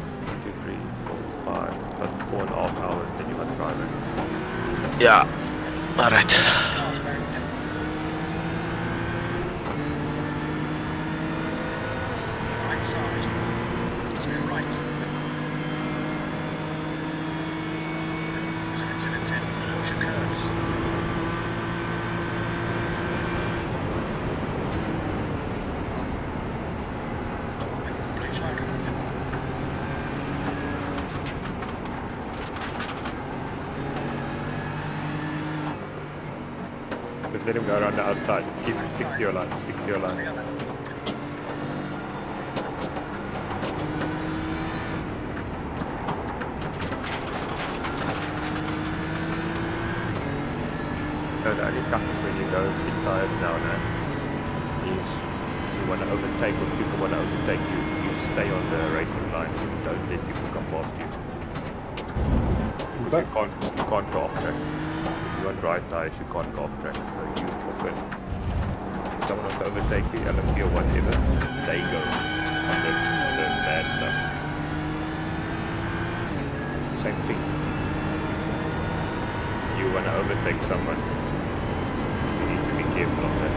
2, 3, 4, 5. That's 4.5 hours. Then you're not driving. Yeah. Alright. Right side. To your right. 10, watch your curves. Blue flag. Just let him go around the outside. Stick to your line. Stick to your line. No, the only practice when you go stick tires down is if you want to overtake, or if people want to overtake you, you stay on the racing line. You don't let people come past you. Because you can't go off track. If you're on dry tires, you can't go off track. So you fucking, if someone wants to overtake you, LMP or whatever, they go on the bad stuff. Same thing. If you want to overtake someone, you need to be careful of that.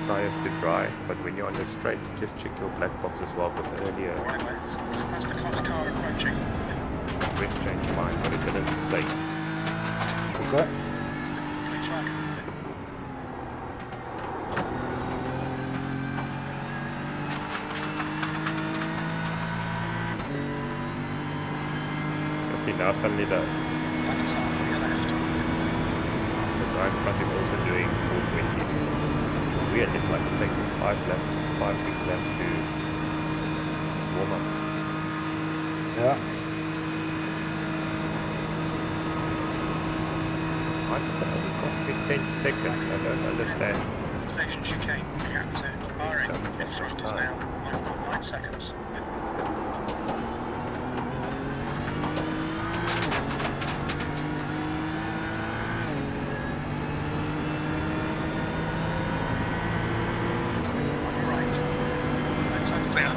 Tires to dry, but when you're on the straight, just check your black box as well, because earlier Right, mate. That's the cost car approaching. West changed mine, but it didn't take. Okay. Clean track. See, now suddenly the Back and south on your left. guy in front is also doing 420s. It's weird, it's like it takes him 5 laps, 5-6 laps to warm up. Yeah. I spent it cost me 10 seconds, I don't understand. Station chicane, gap 2. Firing in front is now 1.9 seconds. On your right. Right side clear.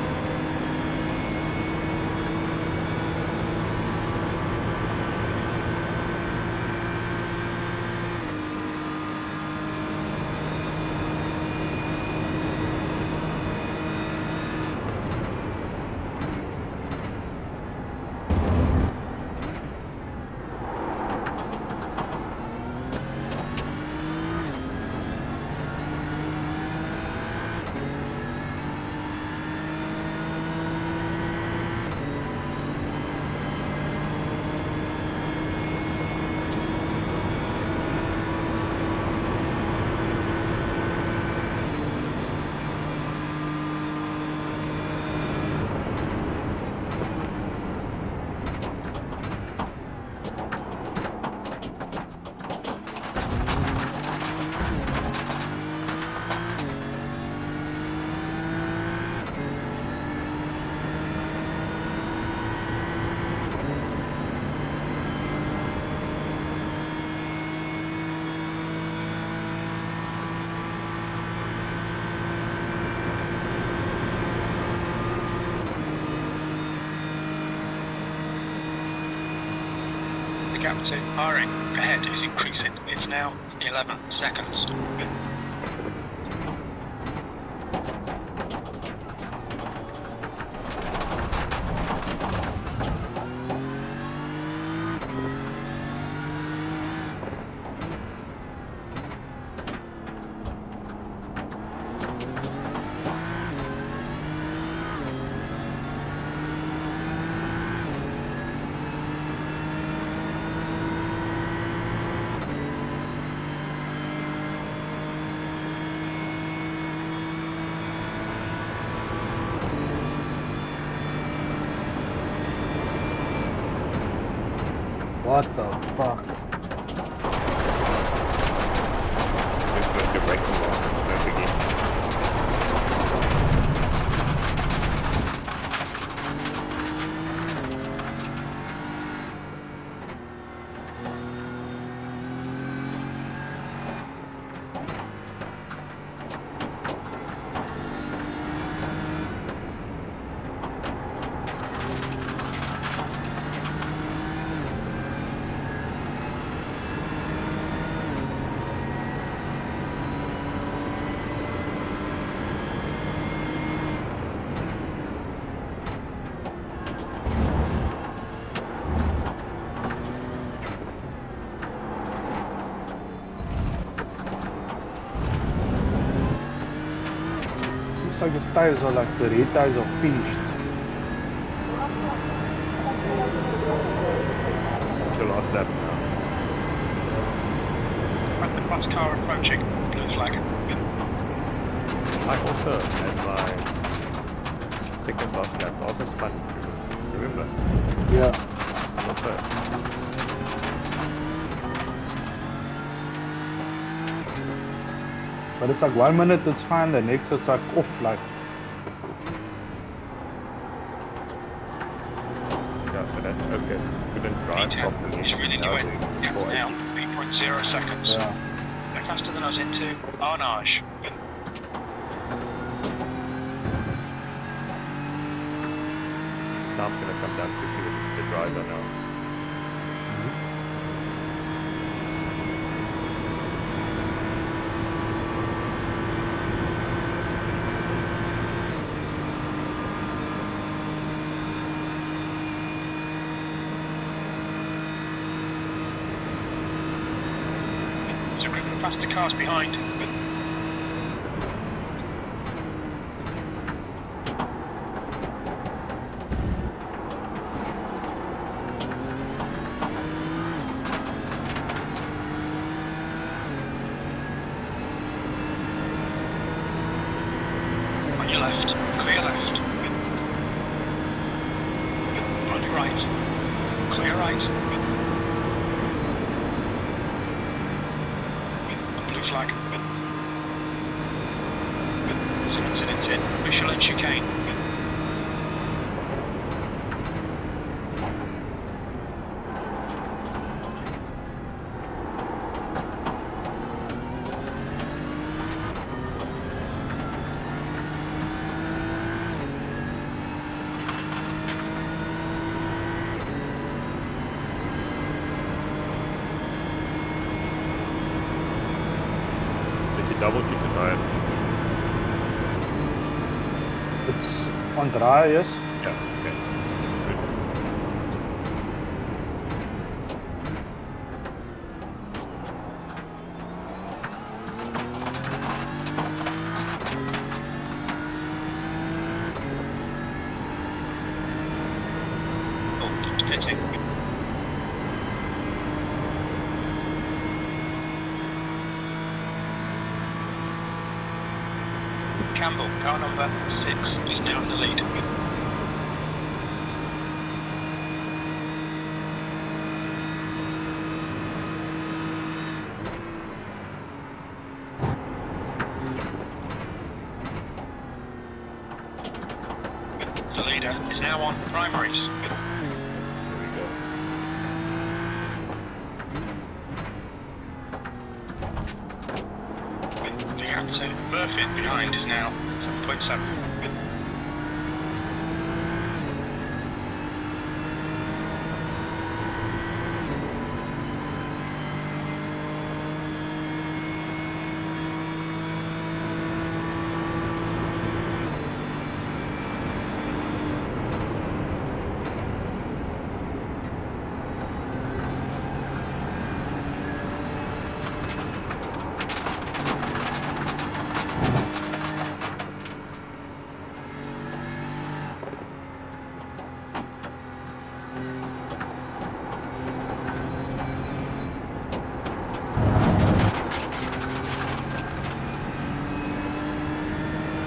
Gap 2, firing ahead is increasing. It's now 11 seconds. What the fuck? This was the braking law, no biggie. Looks like his tires are like the rear tires are finished. What's your last lap now? The bus car approaching. Blue flag. I also had my second last lap, I also spun, remember? Yeah. Also. But it's like 1 minute it's fine, the next it's like off like. Yeah, so that, okay, couldn't drive properly. It's really Now new. doing Gap 480s. now 3.0 seconds. Yeah. They're faster than I was into Arnage. Time's gonna come down quickly with the driver now. faster cars behind. On your left, clear left. On your right, clear right. Blue flag. There's an incident in Michelin chicane. Did you double check the tire? It's on dry, yes. Yeah, okay. Good. Oh, pitting. Campbell, car number 6, is now in the lead. The leader is now on primaries. There we go. The gap to Murphy behind is now 7.7.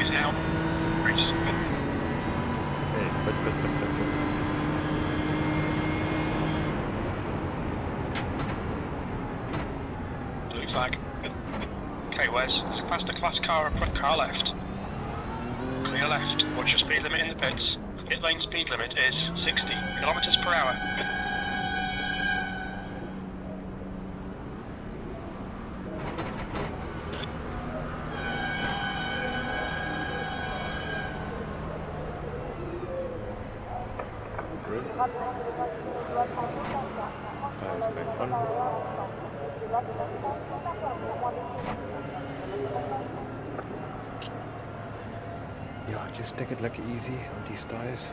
Is now race. Hey, but. Blue flag. Okay, Wes, there's a faster class car up front, car left. Clear left. What's your speed limit in the pits? Pit lane speed limit is 60 kilometers per hour. Really? Tires going on. Ja, just take it lekker easy on these tires.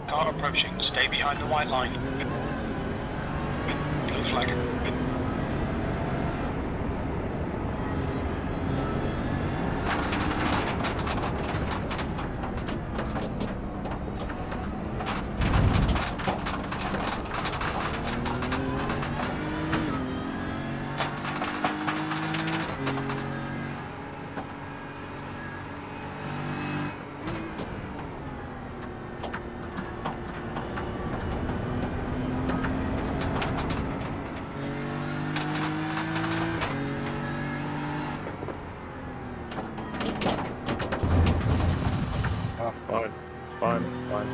Car approaching, stay behind the white line. Blue flag. half. Fine, fine, fine.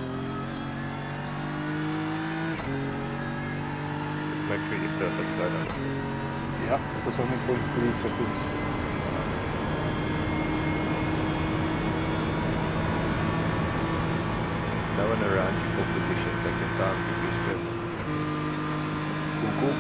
Just make sure you start to slow down. Yeah, het is only 0.3 seconds. No one around you for position, take your time, get used to it. Cool.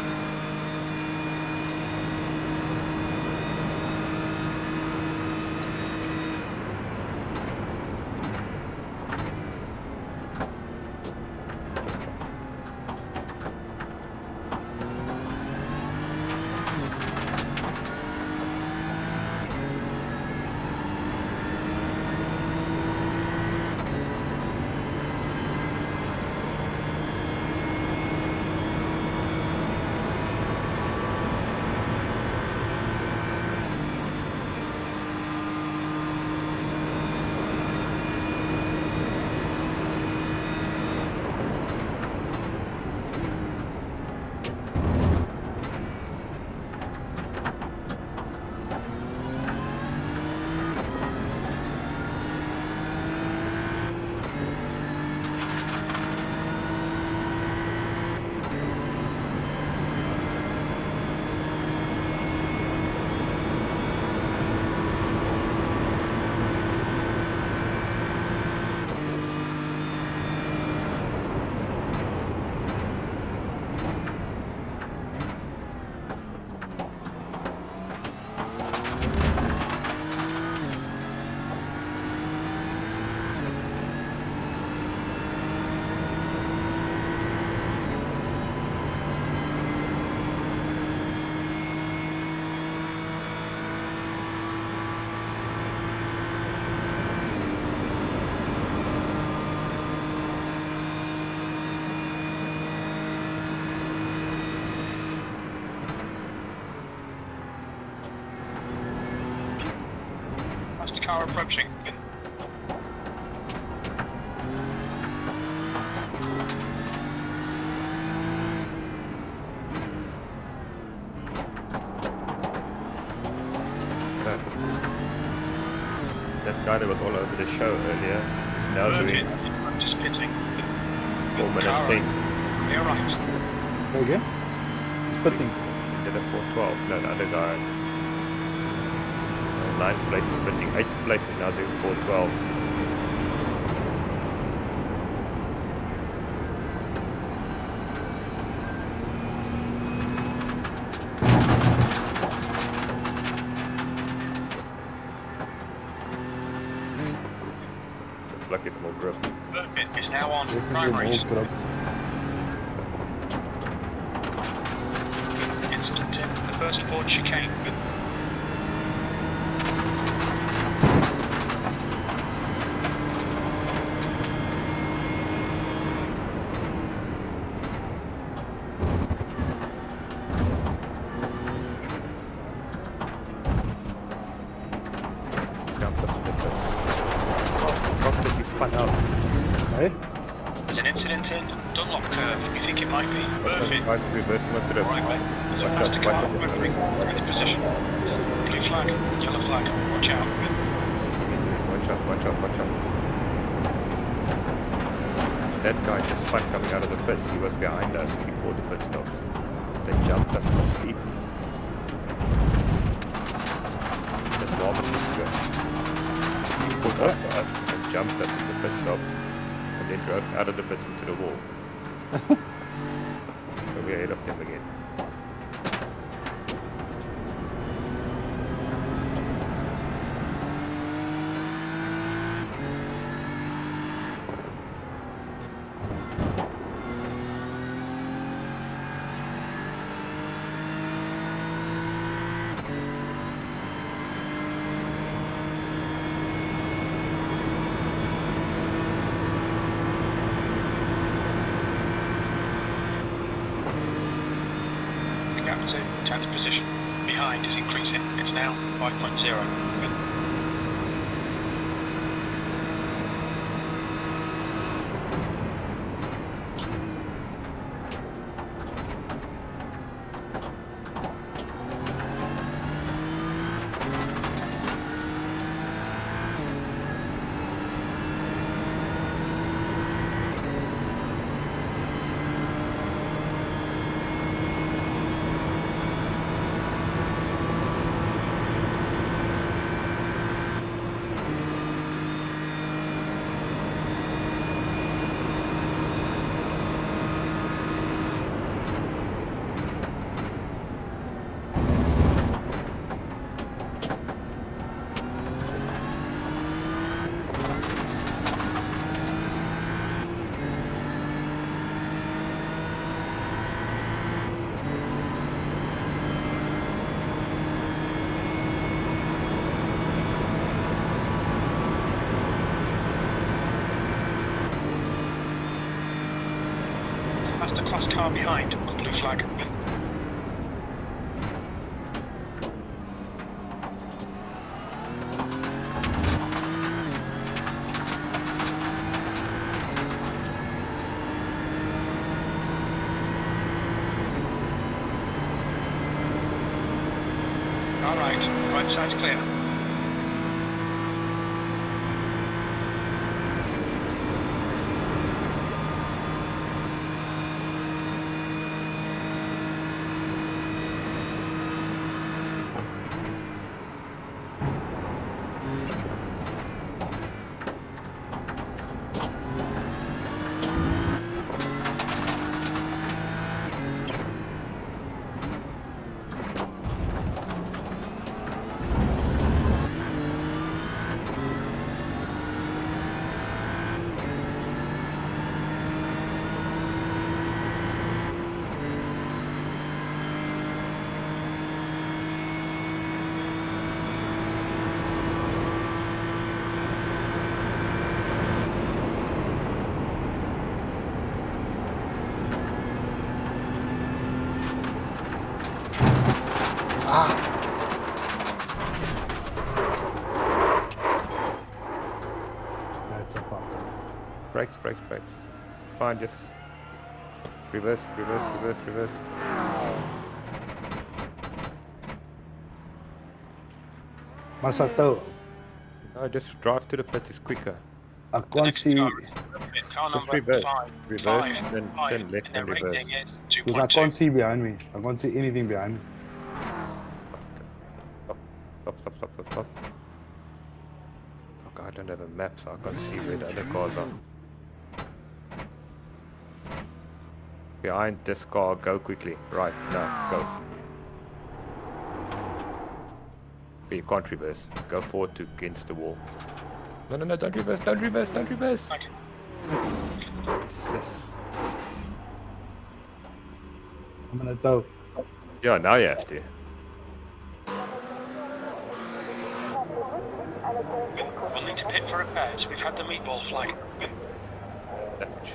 Fast car approaching. That guy that was all over the show earlier is now doing I'm just pitting. 4 minute Car thing. You're right. Go again? Spitting. He did a 412. No, the other guy. 9th place is sprinting. 8th place is now doing 412s. Looks like it's more grip. It is now on Definitely primaries. more grip. Incident in the first board chicane. Jumped off the pits. Oh, dropped it, he spun out. Hey? There's an incident in Dunlop curve. You think it might be But Murphy? guys reversing onto the... Right, mate. There's a Watch faster out, car watch out, moving. watch Ready out. position. Blue flag, yellow flag. Watch out. Watch out, watch out, watch out. That guy just spun coming out of the pits. He was behind us before the pit stops. They jumped us completely. That Norman looks good. He pulled up to us and jumped us in the pit stops. And then drove out of the pits into the wall. So we're ahead of them again. The gap to 10th position. Behind is increasing. It's now 5.0. class car behind on blue flag. Alright, right side's clear. That's a problem. Brakes. Fine, just reverse. Masato, No, just drive to the pit, it's quicker. I can't see Car Just number reverse. 5. Reverse, 5, then 5, turn left and their and reverse. rating is because I 2.2. can't see behind me. I can't see anything behind me. Stop. Fuck, I don't have a map, so I can't see where the other cars are. Behind this car, go quickly. Right, no, go. But you can't reverse. Go forward to against the wall. No, don't reverse. Okay. Jesus. I'm gonna go. Yeah, now you have to. We'll need to pit for repairs. We've had the meatball flag. Damage.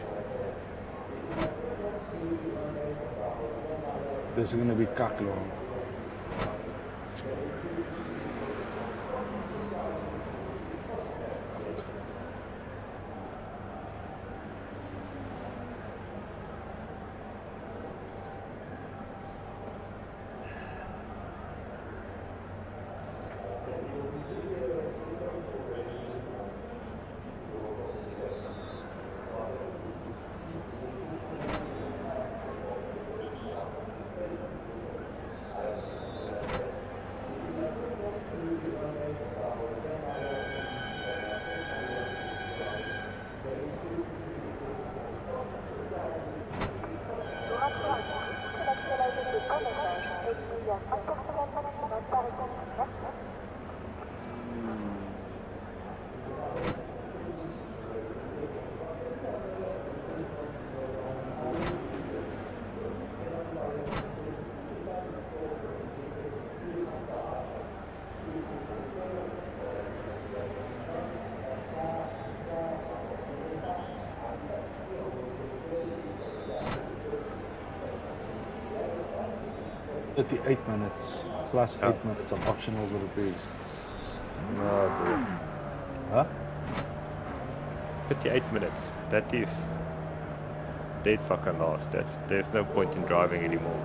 This is gonna be cock long. $38 minutes plus 8 minutes of optionals or repairs. No, bro. Huh? 58 minutes. That is dead fucking last. There's no point in driving anymore.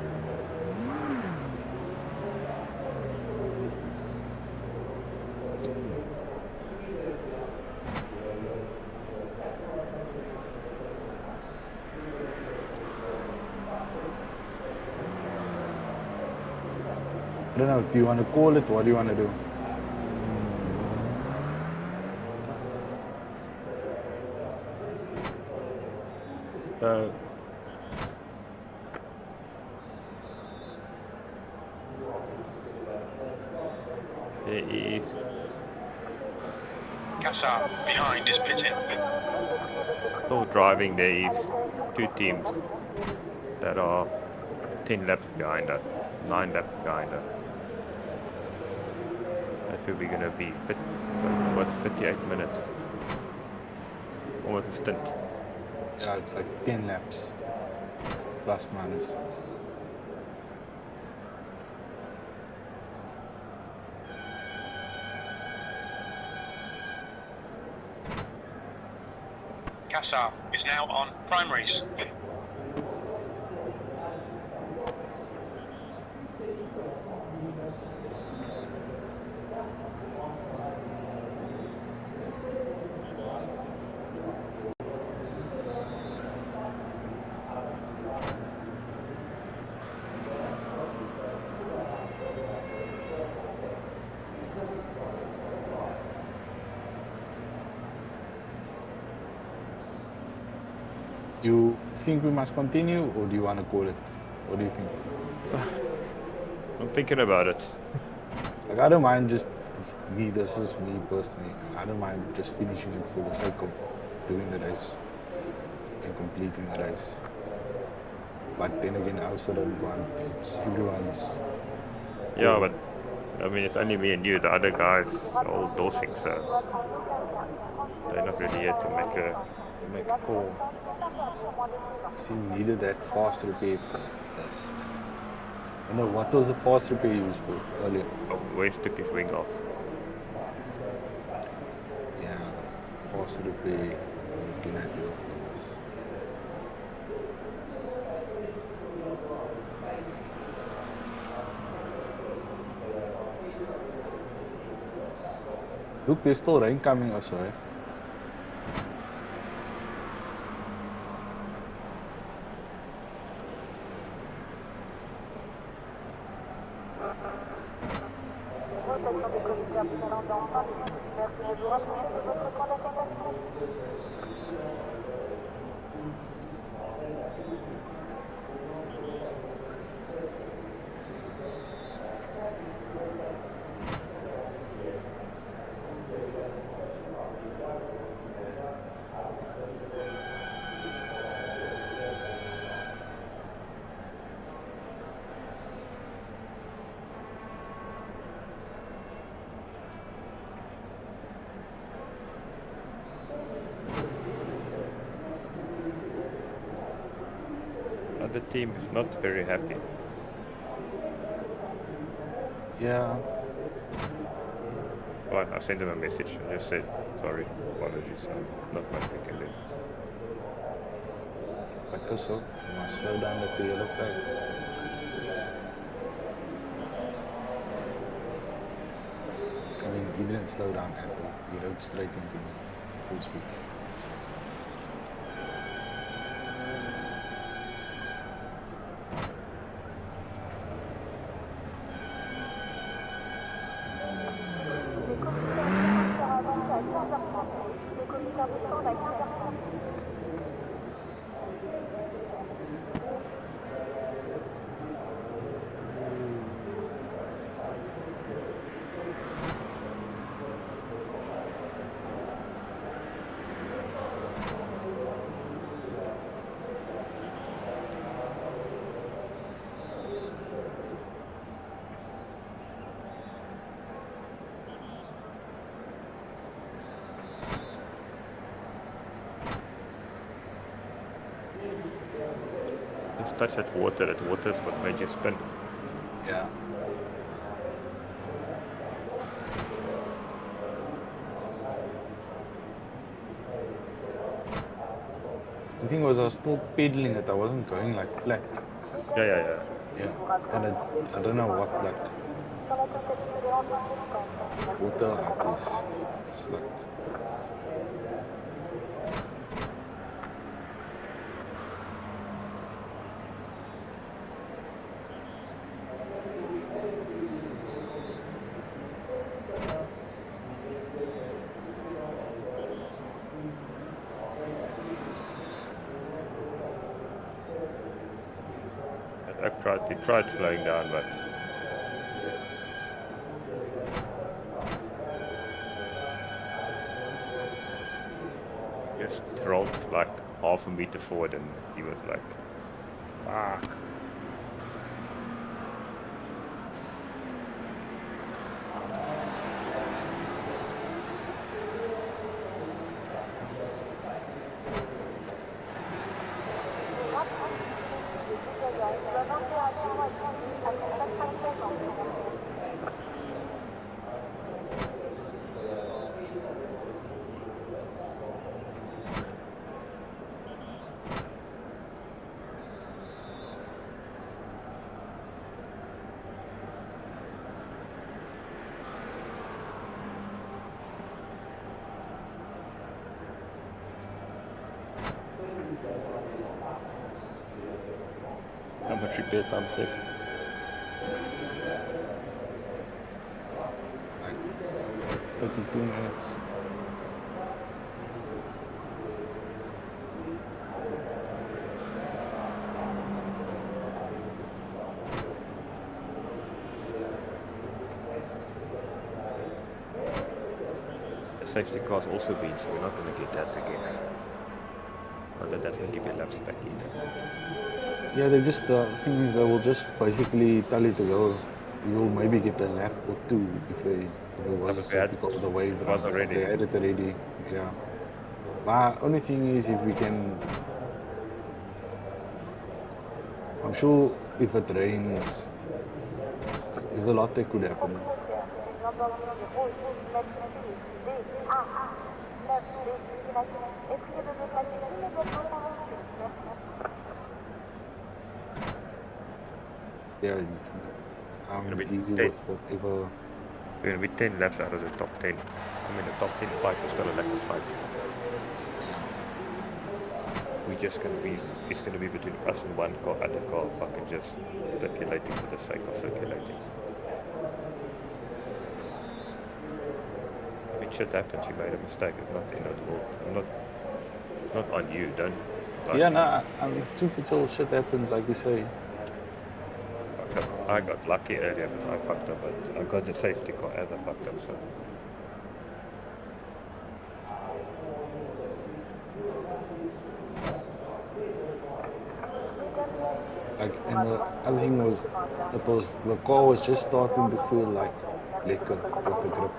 I don't know. Do you want to call it? What do you want to do? There is Kassar behind is pitting. still driving. There is two teams that are 10 laps behind us, 9 laps behind us. That's where we're gonna be. What's 58 minutes? Almost a stint. Yeah, it's like 10 laps. plus minus. CSA is now on primaries. You think we must continue, or do you want to call it? What do you think? I'm thinking about it. Like, I don't mind just me. This is me personally. I don't mind just finishing it for the sake of doing the race and completing the race. But then again, I also don't want it's everyone's. Yeah, but I mean, it's only me and you. The other guys are all dosing, so they're not really here to make a call. See, we needed that fast repair for this. I know what was the fast repair used for earlier? Oh, West took his wing off. Yeah, the fast repair. I'm looking at your things. Look, there's still rain coming also, eh? Notation des commissaires vigilants dans 5 minutes. Merci de vous rapprocher de votre camp d'affectation. The team is not very happy. Yeah. Well, I sent them a message. I just said, sorry, apologies, not much we can do. But also, we must slow down the yellow flag. I mean, he didn't slow down at all. He rode straight into me, full speed. Just touch that water. That water is what made you spin. Yeah. The thing was, I was still pedaling it. I wasn't going like flat. Yeah. Yeah. And I don't know what, like, water out is. It's like. He tried slowing down, but just rolled like half a meter forward, and he was like, fuck. How much repair time's left? Like 32 minutes. The safety car's also been, so we're not going to get that again. Not that that's going to give you laps back either. Yeah, they just, the thing is, they will just basically tell you to go. You'll maybe get a lap or two if it was a But we had- safety car for the wave it was run. already. They had it already, yeah. My only thing is if we can, I'm sure if it rains, there's a lot that could happen. Yeah, It'll be easy 10. with whatever. We're going to be 10 laps out of the top 10. I mean, the top 10 fight was still a lack of fight. We're just going to be, it's going to be between us and one car, other car, fucking just circulating for the sake of circulating. I mean, shit happens, you made a mistake, it's not the end of the world. It's not on you, don't. Like, Yeah, no, I mean, typical shit happens, like you say. I got lucky earlier because I fucked up, but I got the safety car as I fucked up, so. Like, and the other thing was, the car was just starting to feel like liquor with the grip.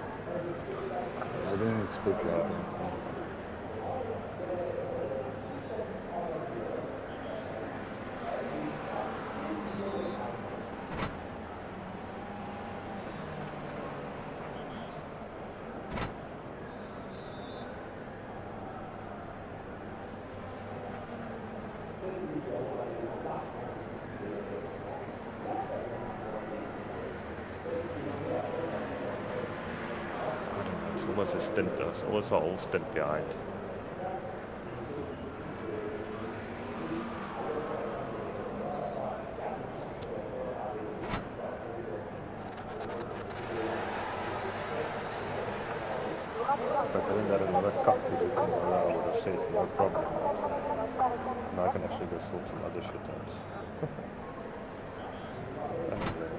I didn't expect that to happen. I don't know, it's almost a stint, it's almost a whole stint behind. But I didn't have another cup to do tomorrow, I would have said no problem, but now I can actually go sort some other shit out. Anyway.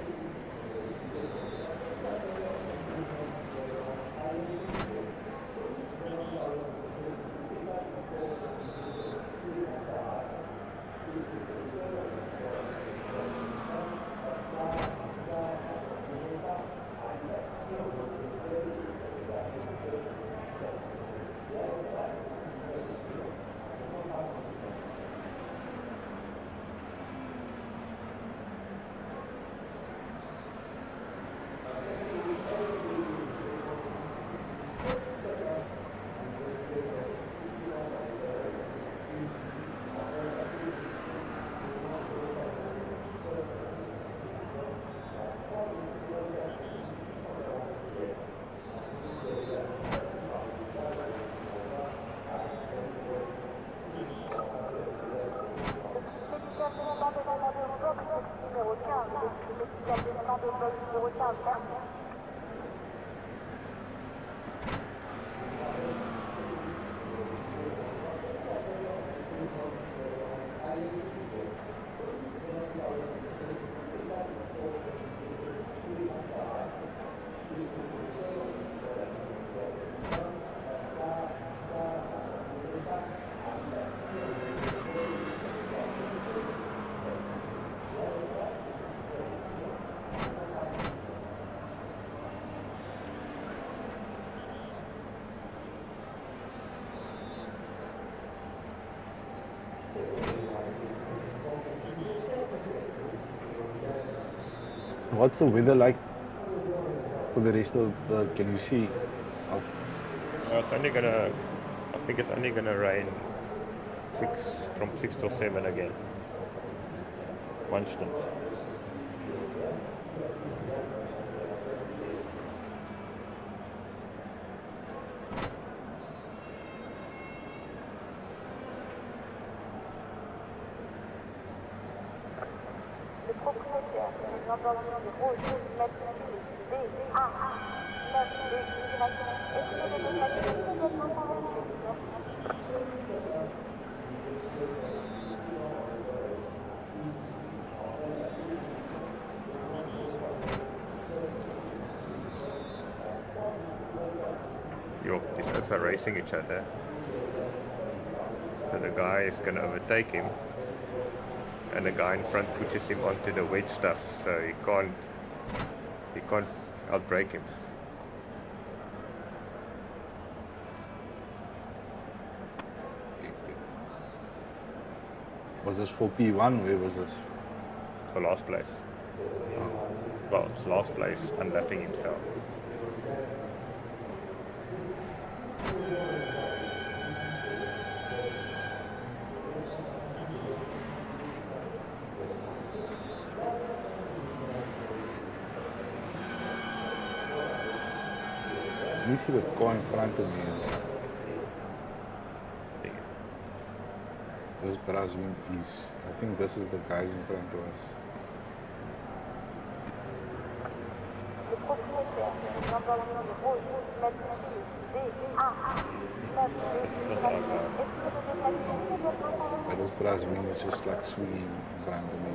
What's the weather like for the rest of the, can you see? It's only gonna, I think it's only gonna rain from 6 till 7 again. One stint. propriétaire du Lamborghini rouge immatriculé BAA 9 destination, essayez de déplacer immédiatement son véhicule. Merci. Yo, these guys are racing each other. So the guy is gonna overtake him, and the guy in front pushes him onto the wedge stuff, so he can't outbrake him. Was this for P1? Where was this? For last place. Oh. Well, it's last place, unlapping himself. Let me see the car in front of me. Those Brazilian is, I think this is the guys in front of us. Le propriétaire du Lamborghini rouge immatriculé BAA 9 destination, essayez de déplacer immédiatement son véhicule. But this Brazilian is just like swinging in front of me.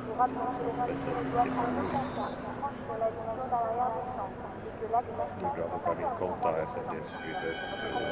Nous rappelons que les individus doivent en aucun cas franchir la ligne jaune à l'arrière du centre et que l'accès You drive a car in cold tires and just reverse into the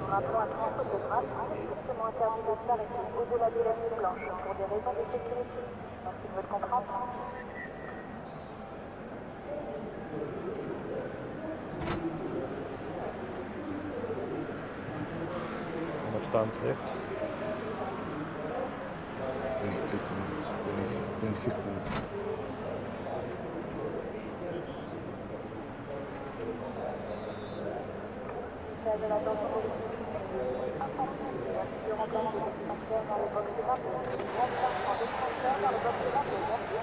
rappelons à tout photographe qu'il est strictement interdit de s'arrêter au-delà de la ligne blanche pour des raisons de sécurité. Merci de votre compréhension. How much time left? 28 minutes, 26 minutes. Faire de l'attention de l'équipe sécurité incendie. Merci de remplacer l'extincteur dans le box 22. Remplacement d'extincteur dans le box 22. Merci.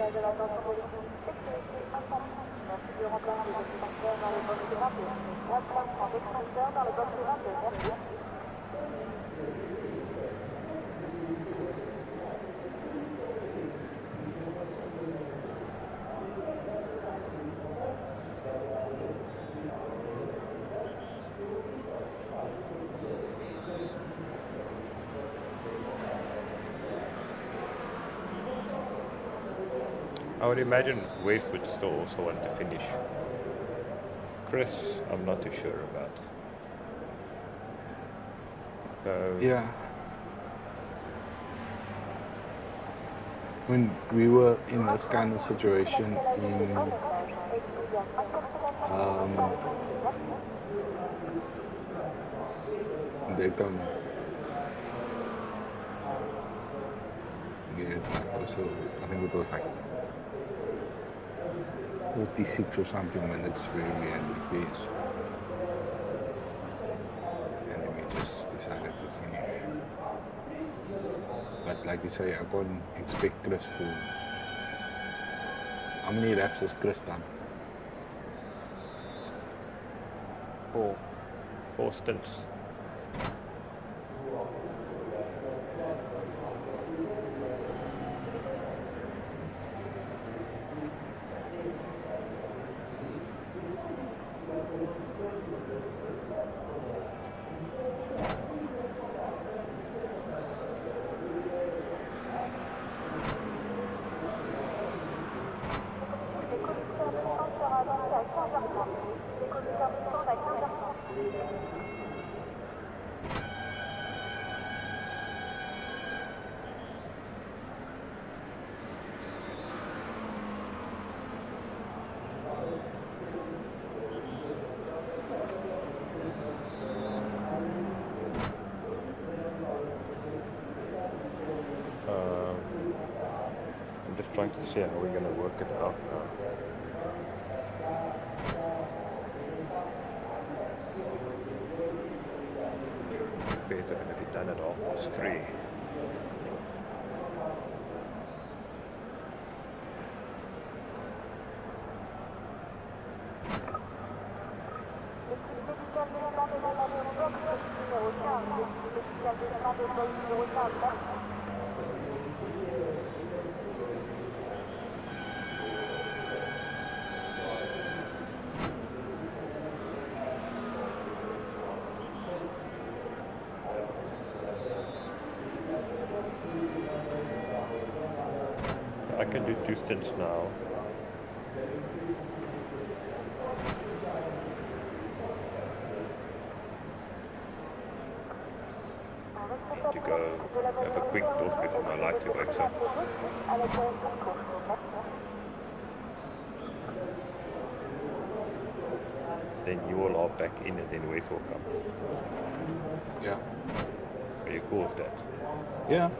De l'attention de l'équipe sécurité incendie. Merci de remplacer l'extincteur dans le box 22. Remplacement d'extincteur dans le box 22. Merci. I would imagine Wes would still also want to finish. Chris, I'm not too sure about. So Yeah. When we were in this kind of situation in Daytona, we had like also, I think it was like 46 or something minutes where we had repairs. And then we just decided to finish. But like you say, I can't expect Chris to... How many laps has Chris done? 4 stints. I'm just trying to see how we're going to work it out now. Repairs are going to be done at 3:30. I can do 2 stints now. Need to go have a quick toss before my lighter wakes up. Then you all are back in and then Wes will come. Yeah. Are you cool with that? Yeah.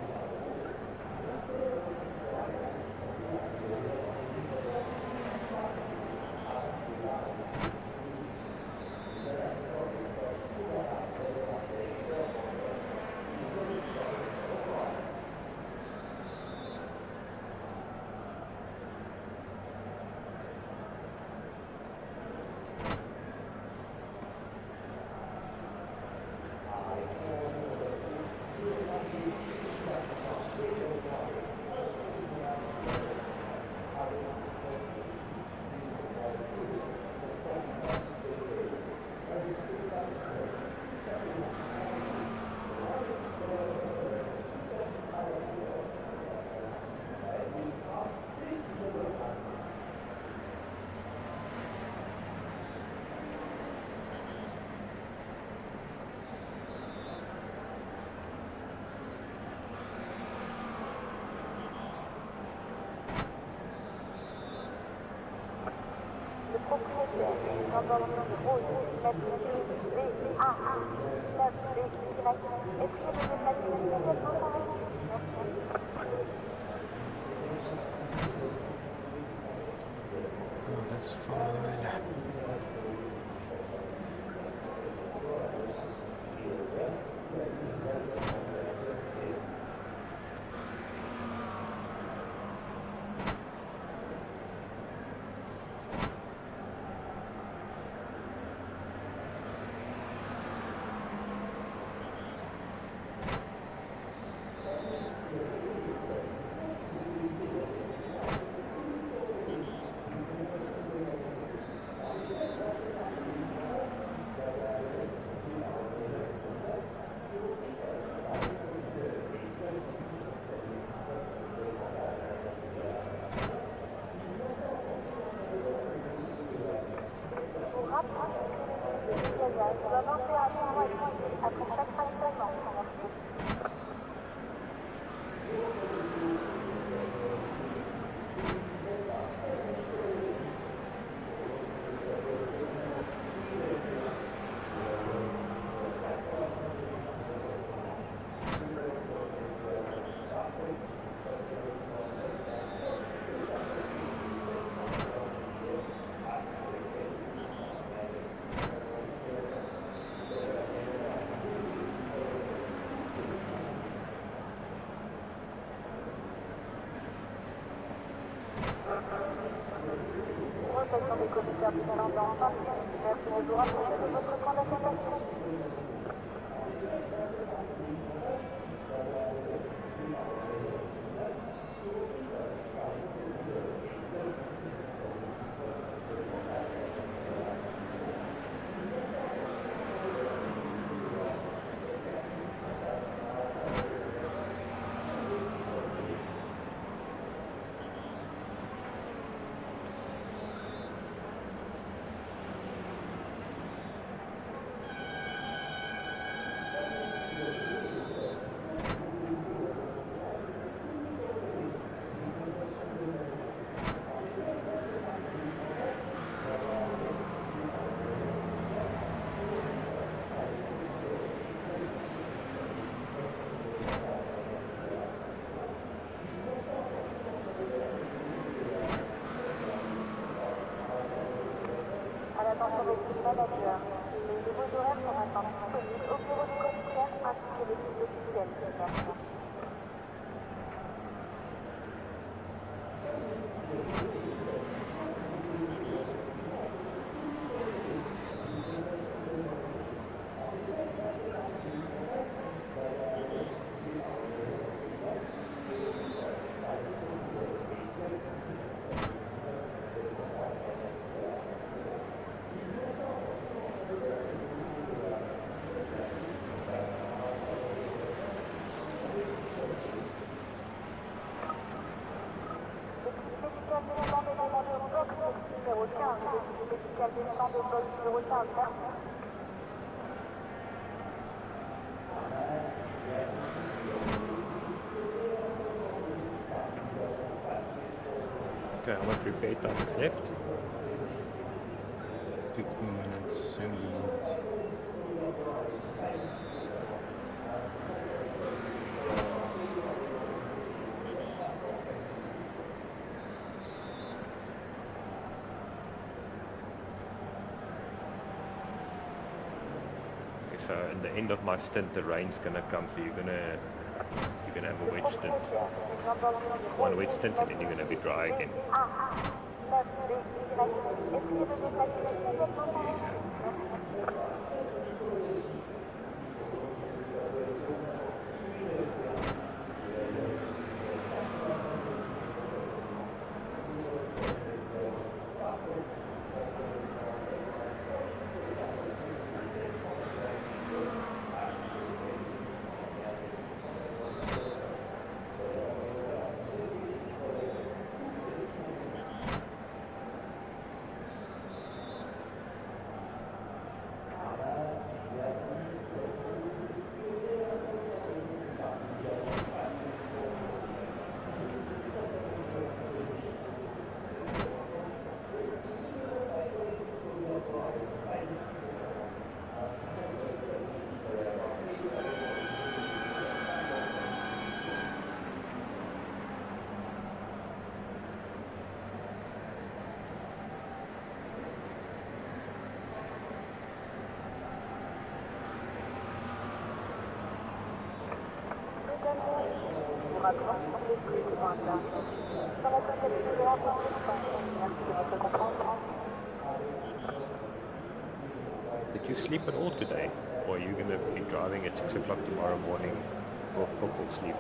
Oh, that's fine. L'opération est suivie après chaque ravitaillement. Merci. Rotation des commissaires du salon dans 5 minutes. Merci de vous rapprocher de votre camp d'affectation. À l'attention des team managers, les nouveaux horaires sont maintenant disponibles au bureau du commissaire ainsi que le site officiel. Merci. L'équipe médicale descend est demandée au box numéro 15. L'équipe médicale descend au box numéro 15. Merci. Okay, how much repair time is left? 60 minutes, 70 minutes. Okay, so at the end of my stint, the rain's gonna come, so you're gonna have a wet stint. One wet stint, and then you're gonna be dry again. Sur la totalité de l'ensemble des soins. Merci de votre compréhension. Did you sleep at all today? Or are you gonna be driving at 6 o'clock tomorrow morning for football sleep?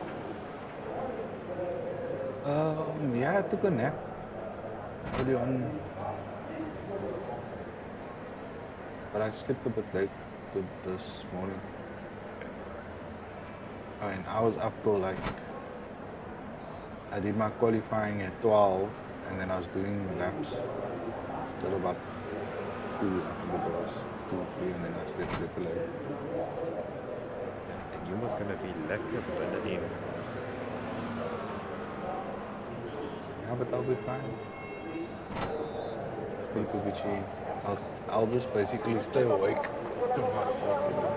Yeah, I took a nap early on, but I slept a bit late this morning. I mean, I was up till like, I did my qualifying at 12, and then I was doing laps till about 2, I think it was 2, 3, and then I slept a little late. En jy mos gonna be lekker binne-in. Yeah, but I'll be fine. Sleep a bit. I'll just basically stay awake tomorrow afternoon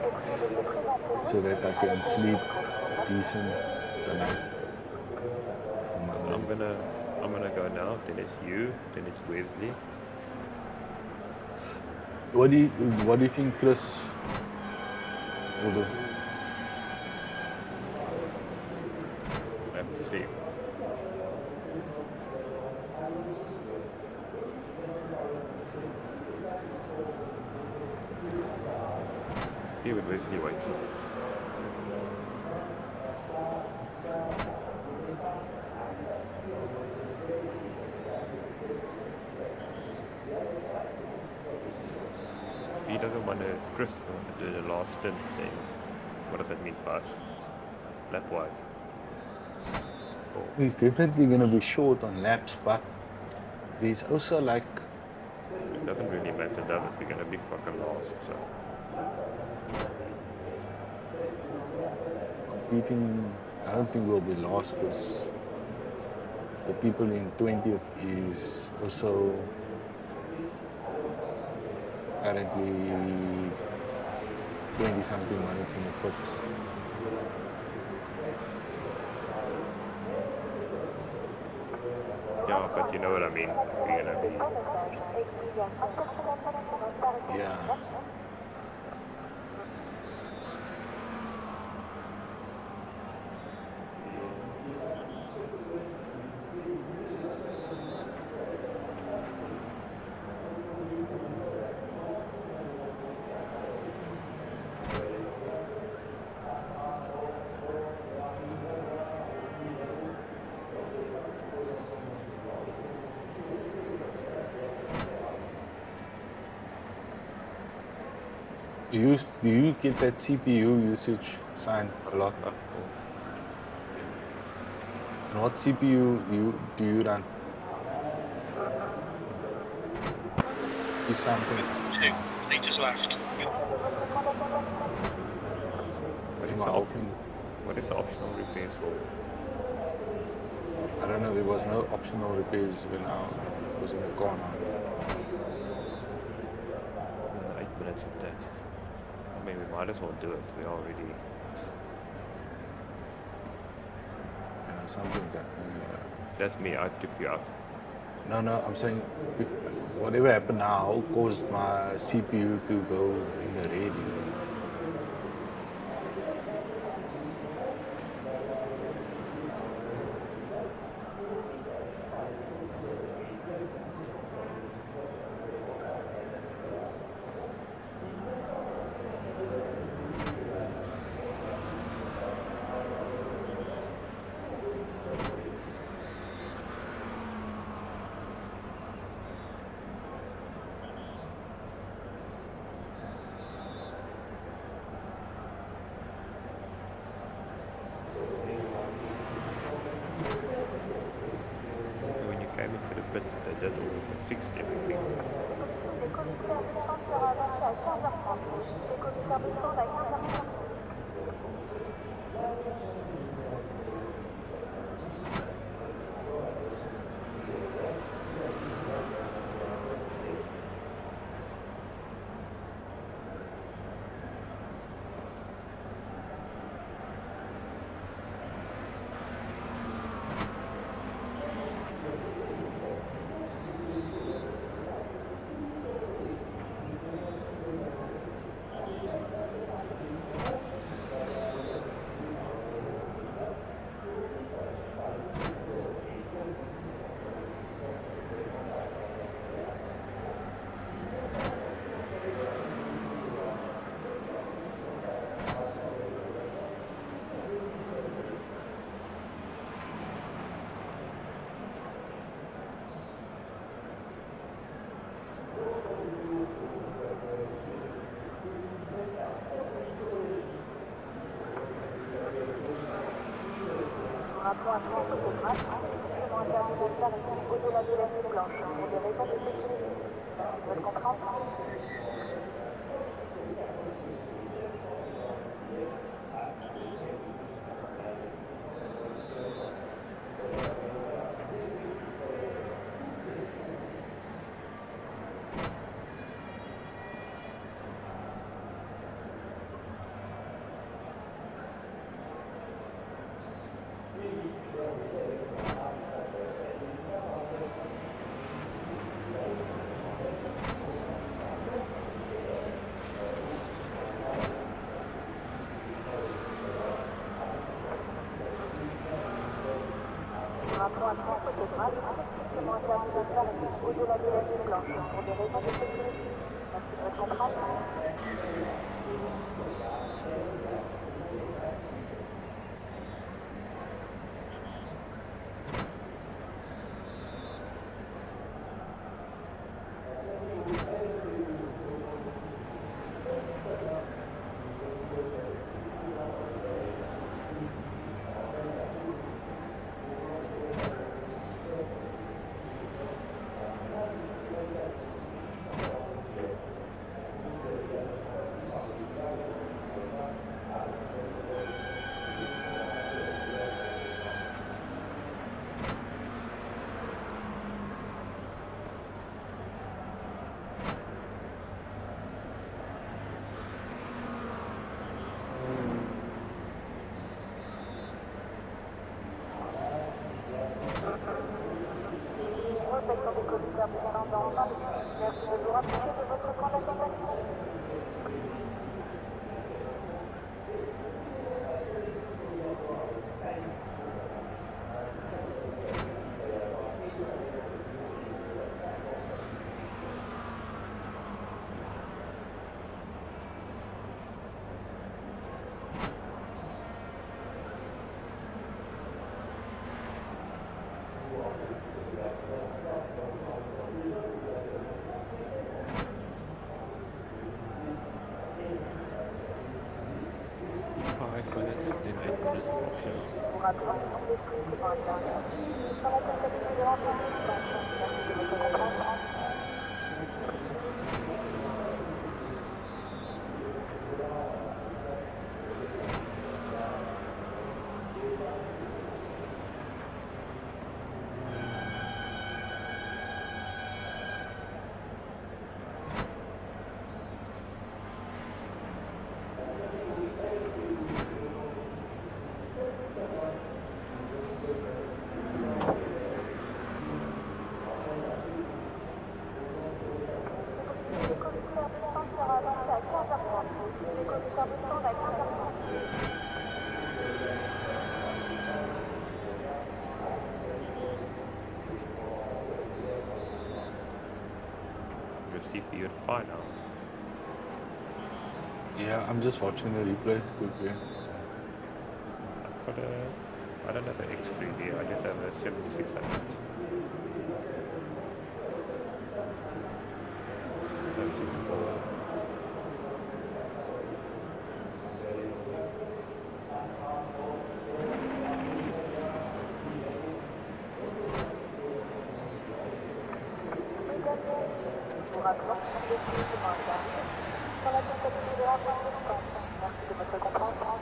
so that I can sleep decent tonight. For Monday. I'm gonna go now, then it's you, then it's Wesley. What do you think Chris will do? I have to sleep. See when Wesley wakes up. If he doesn't want to, if Chris doesn't want to do the last stint, then what does that mean for us? Lap-wise. He's definitely going to be short on laps, but there's also like... It doesn't really matter, does it? We're going to be fucking last, so... Competing, I don't think we'll be lost because the people in 20th is also currently 20-something minutes in the pits. Yeah, but you know what I mean. We're gonna be... Yeah. Do you get that CPU usage sign a lot? Oh. And what CPU do you run? Do something. 2 liters left. What is the optional repairs for? I don't know, there was no optional repairs when I was in the car now. Another 8 minutes of that. I mean, we might as well do it. We're already... I know something's happening. That's me, I took you out. No, I'm saying whatever happened now caused my CPU to go in the red. When you came into the pits, they fixed everything. Les commissaires de centre sera annoncé à 15h30. Les commissaires de centre à 15h30. Rappelons à tous les photographes qu'il est strictement interdit de s'arrêter au-delà de la ligne blanche pour des raisons de sécurité. Merci de votre compréhension. rapport à bien côté droit, il est strictement interdit de s'arrêter au-delà de la ligne blanche pour des raisons de sécurité. Merci de votre compréhension. Rotation des commissaires Bustin dans 5 minutes. Merci de vous rapprocher de votre point d'affectation. Vous rappelons que l'on est strictement interdit sur la tentative de l'ensemble des stands. Merci de votre compréhension. Le commissaire de stand sera avancé à 15h30. Le commissaire de stand à 15h30. Your CPU is fine now. Yeah, I'm just watching the replay quickly. I've got a... I don't have an X3D, I just have a 7600. No 6 core. Mesdames et messieurs, nous rappelons que l'on est strictement interdit sur la tentative de l'ensemble des stands. Merci de votre compréhension.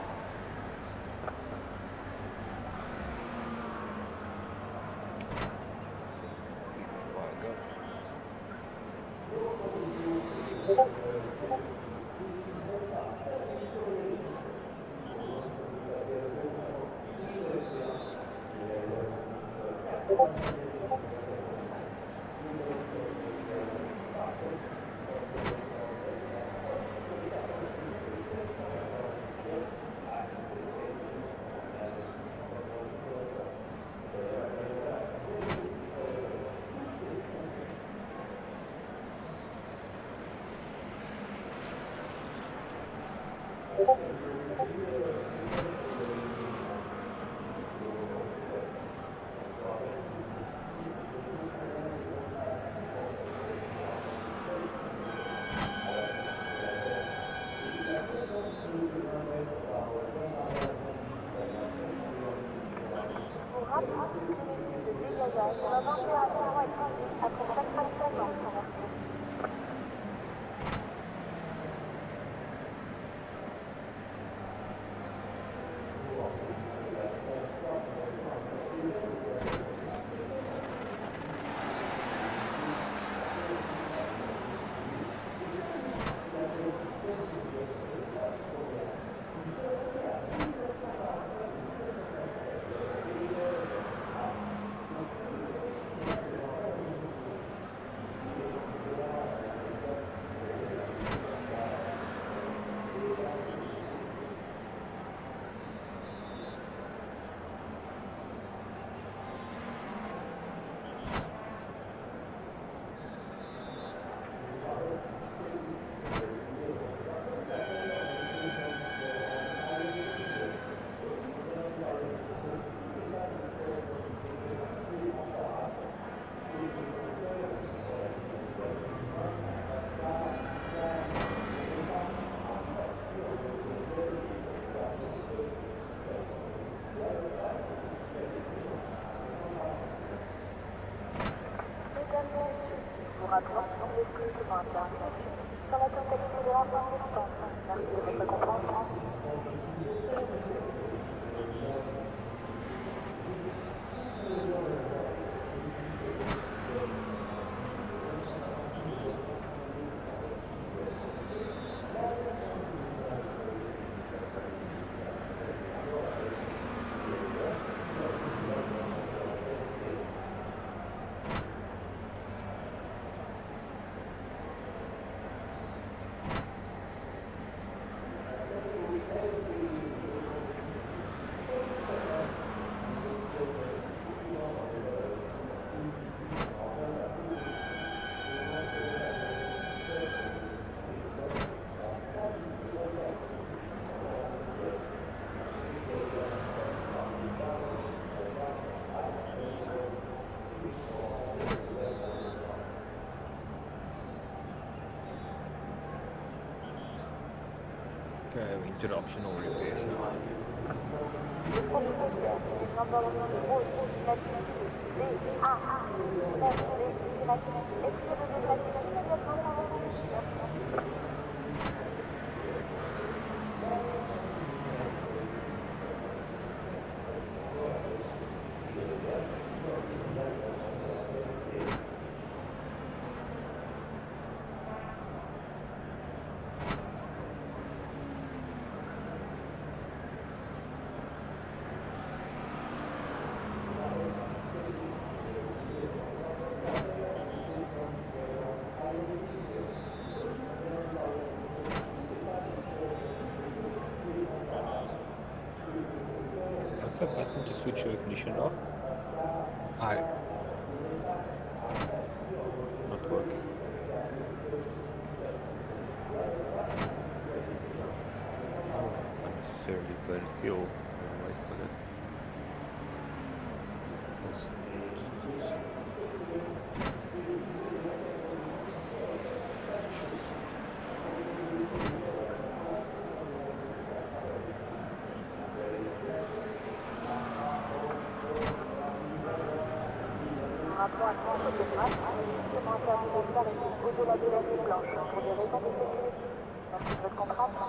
Vous rappelons que l'étude de dégagage doit impérativement être conduite après chaque fonctionnement. Merci. est strictement interdit sur la totalité de l'ensemble des stands. Merci de votre compréhension. Okay, into the optional repairs now. Le propriétaire du number route latitude DA 9 est prié de déplacer immédiatement son véhicule. Merci. What's the button to switch your ignition off? I Not working. Oh, unnecessarily burn fuel. I'll wait for that. Also, Rappelons à tous les photographes qu'il est strictement interdit de s'arrêter au-delà de la ligne blanche pour des raisons de sécurité. Merci de votre compréhension.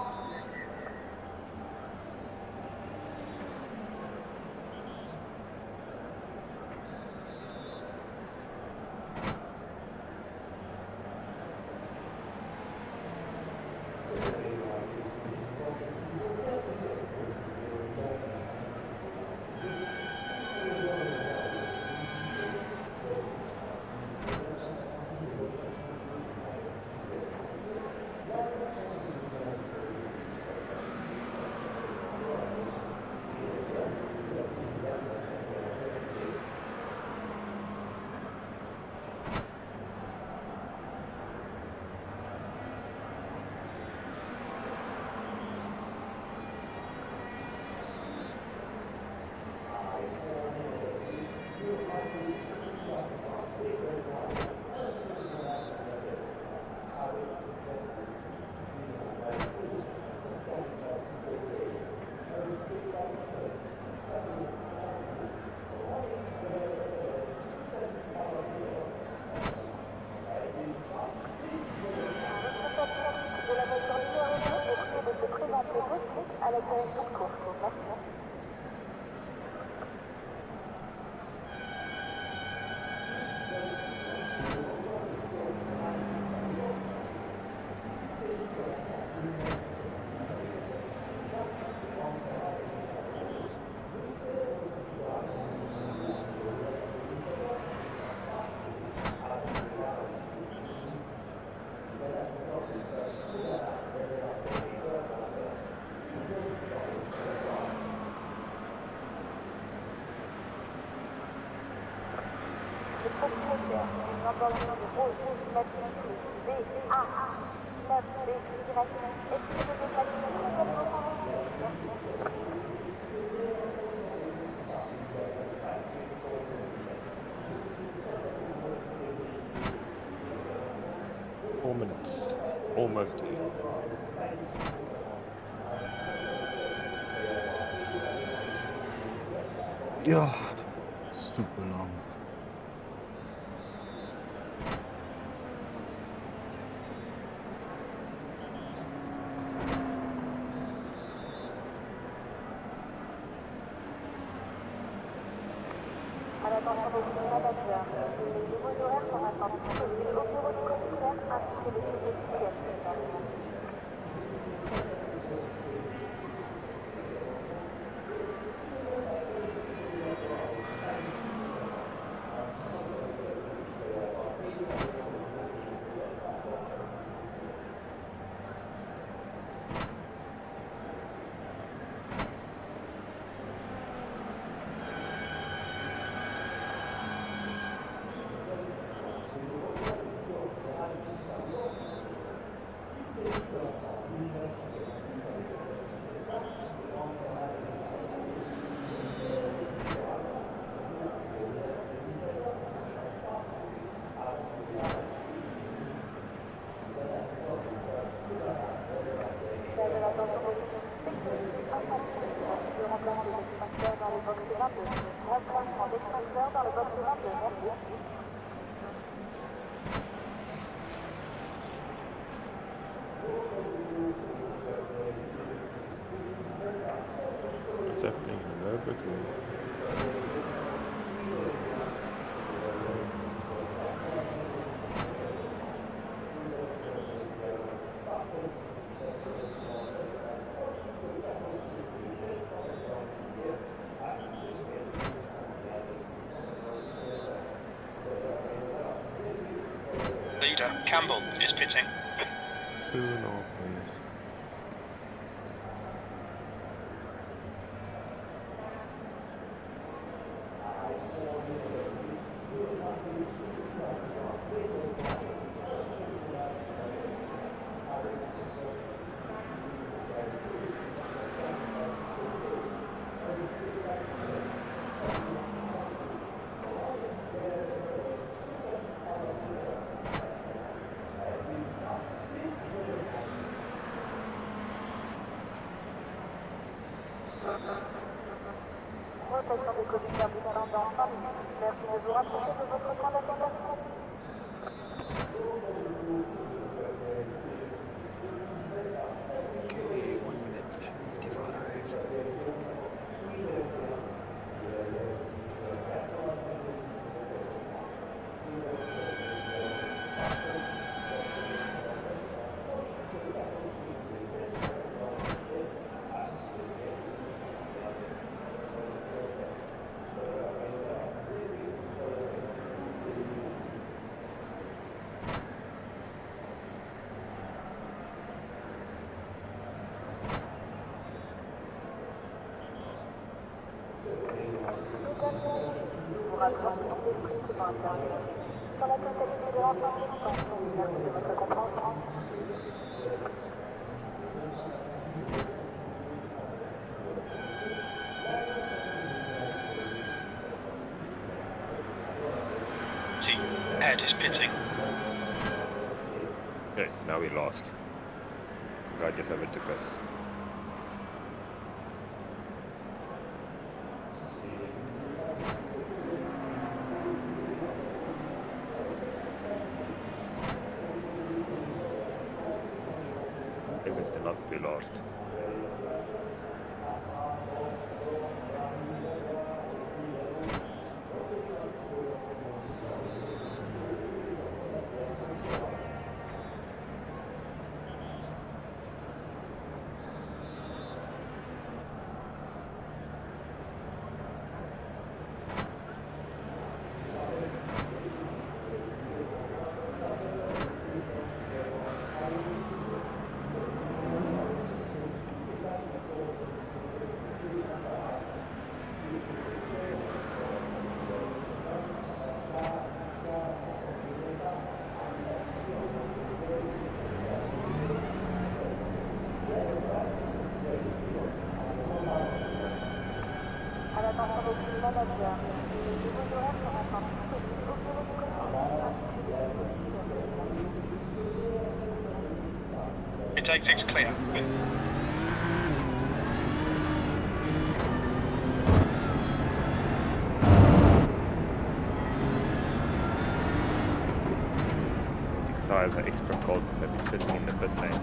De la voiture numéro 2 est prié de se présenter de suite à la direction de course. Merci. Le propriétaire du number route latitude DA 9 est prié de déplacer immédiatement son véhicule. Merci. 4 minutes. Almost there. ja, super lang. aussi le manager. Les nouveaux horaires sont maintenant disponibles au bureau du commissaire ainsi que le site officiel. Merci. Faire de l'attention aux sécurité incendie. Merci de remplacer l'extincteur dans le box 22. Remplacement d'extincteur dans le box 22. Merci. What's happening in the notebook? Leader, Campbell is pitting. 2.5 minutes. Rotation des commissaires du stand dans 5 minutes. Merci de vous rapprocher de votre camp d'attestation. Okay, 1 minute 55. Vous raccordons est strictement interdit sur la totalité de l'ensemble des stands. Merci de votre compréhension. See, Ed is pitting. Okay, now we lost. The guy just overtook us. I think we still not be lost. À l'attention des team managers, les nouveaux horaires sont maintenant disponibles au bureau du commissaire ainsi que le site officiel. Intake 6 clear. These tires are extra cold because I've been sitting in the pit lane.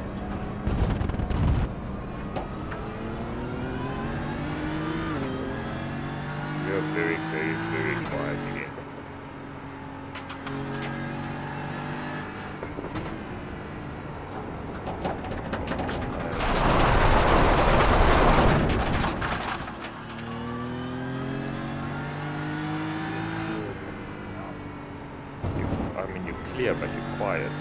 You're very, very, very quiet again. I mean, you're clear, but you're quiet.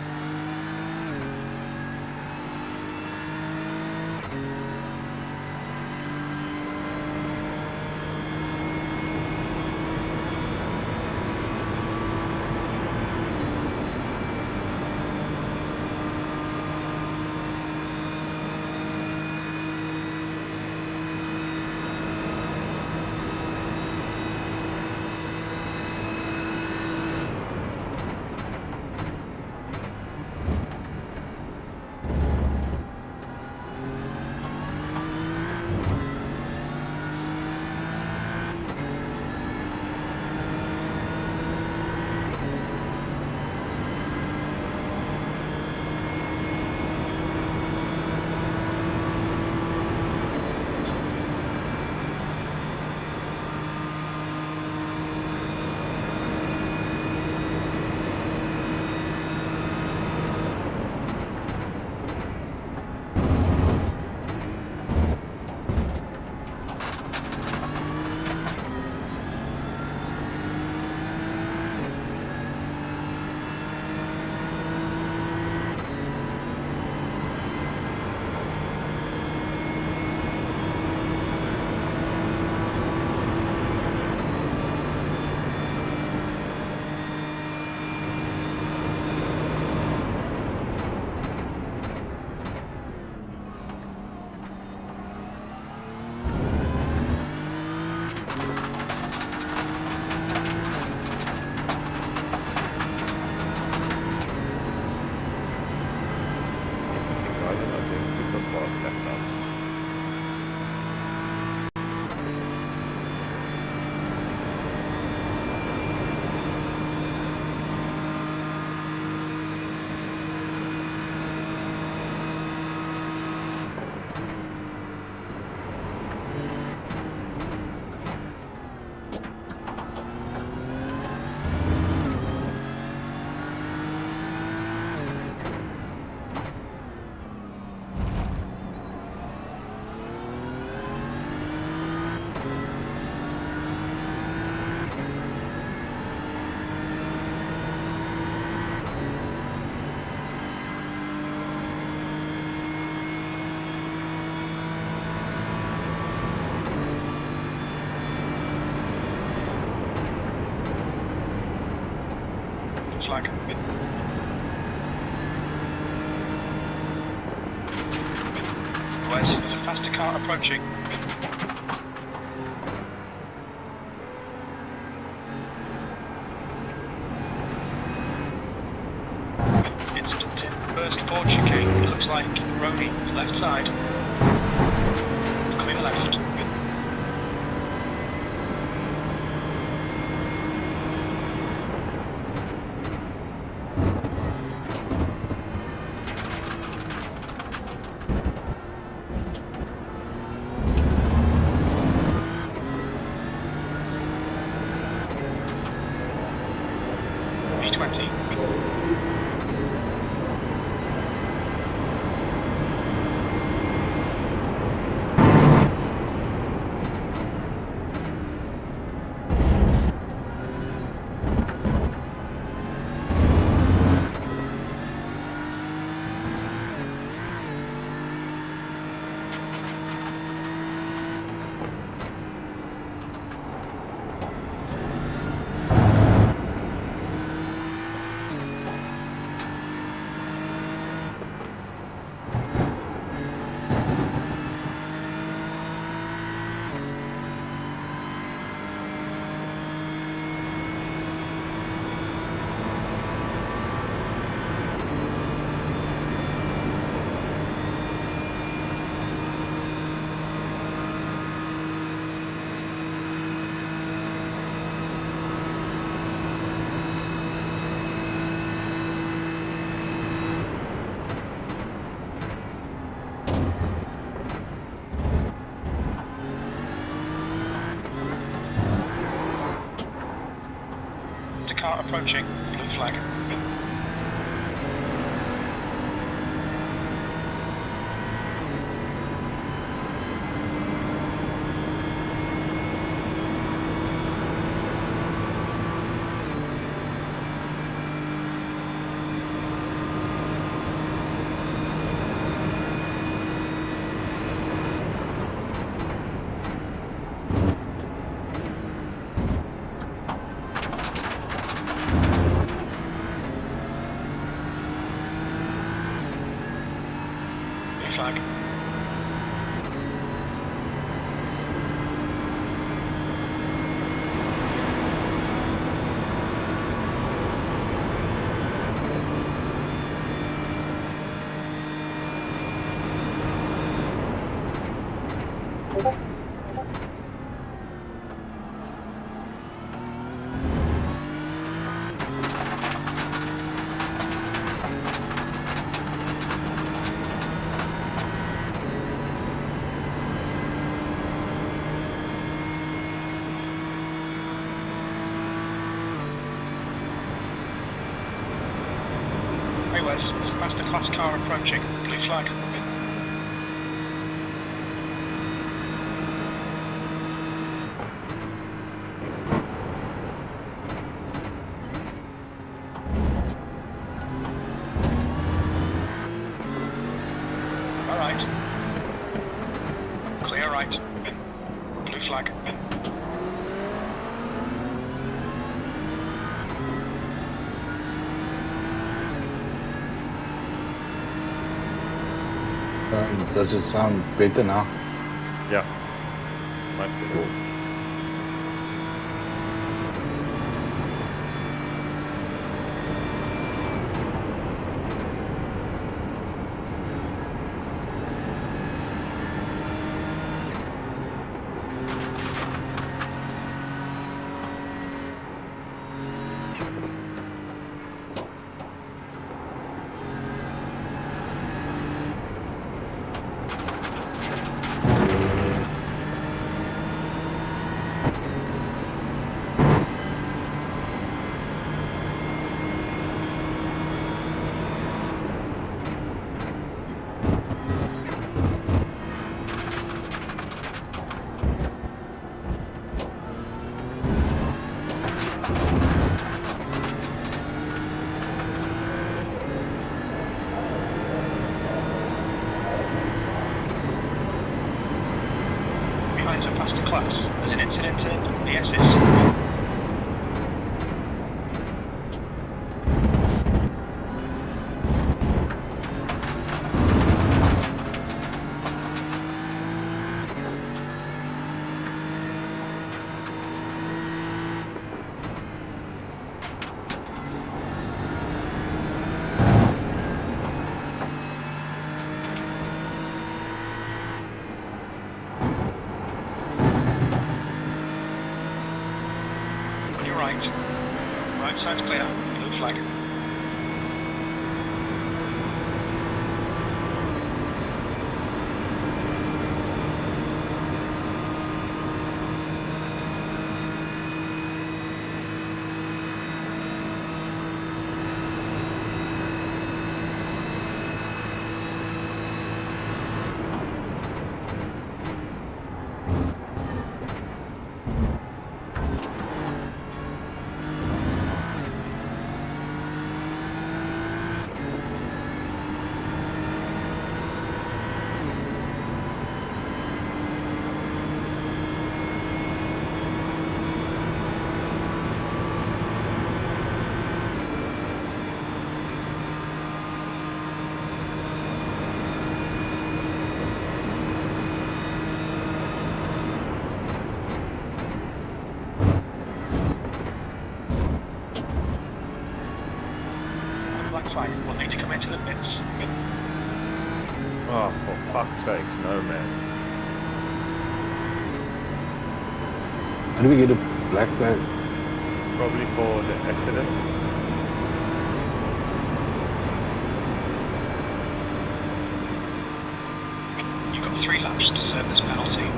Flag. Wes, there's a faster car approaching. It's first port chicane. It looks like Rony, left side. Clear left. B20. Car approaching, blue flag. Blue flag. Hey Wes, there's a faster class car approaching. Blue flag. Alright. Clear right. Blue flag. Does it sound better now? Yeah. Much better. Behind a faster class. There's an incident in the S's. On your right. Right side's clear. Blue flag. Black flag. We'll need to come into the pits. Oh, for fuck's sakes, no man. How do we get a black flag? Probably for the accident. You've got 3 laps to serve this penalty.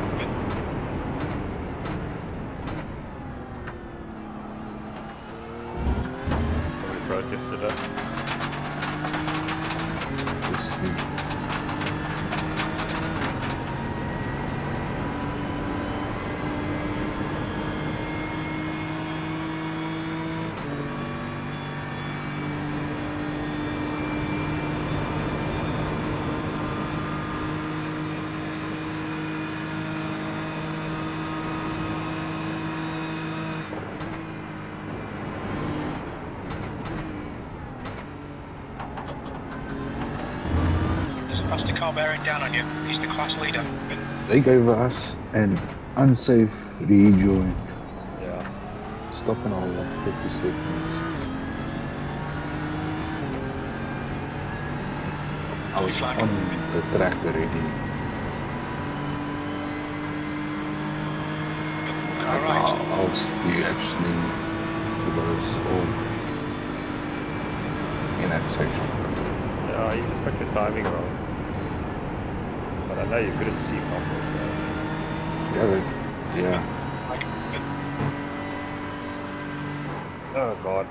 Probably protested us. faster car bearing down on you. He's the class leader. They gave us an unsafe rejoin. Yeah. Stop and hold 50 seconds. I was Flag. on the track already. Car right. How else do you actually do us all in that section? Yeah, you just got your timing wrong. But I know you couldn't see Fumble, so... Yeah. Like, Oh god.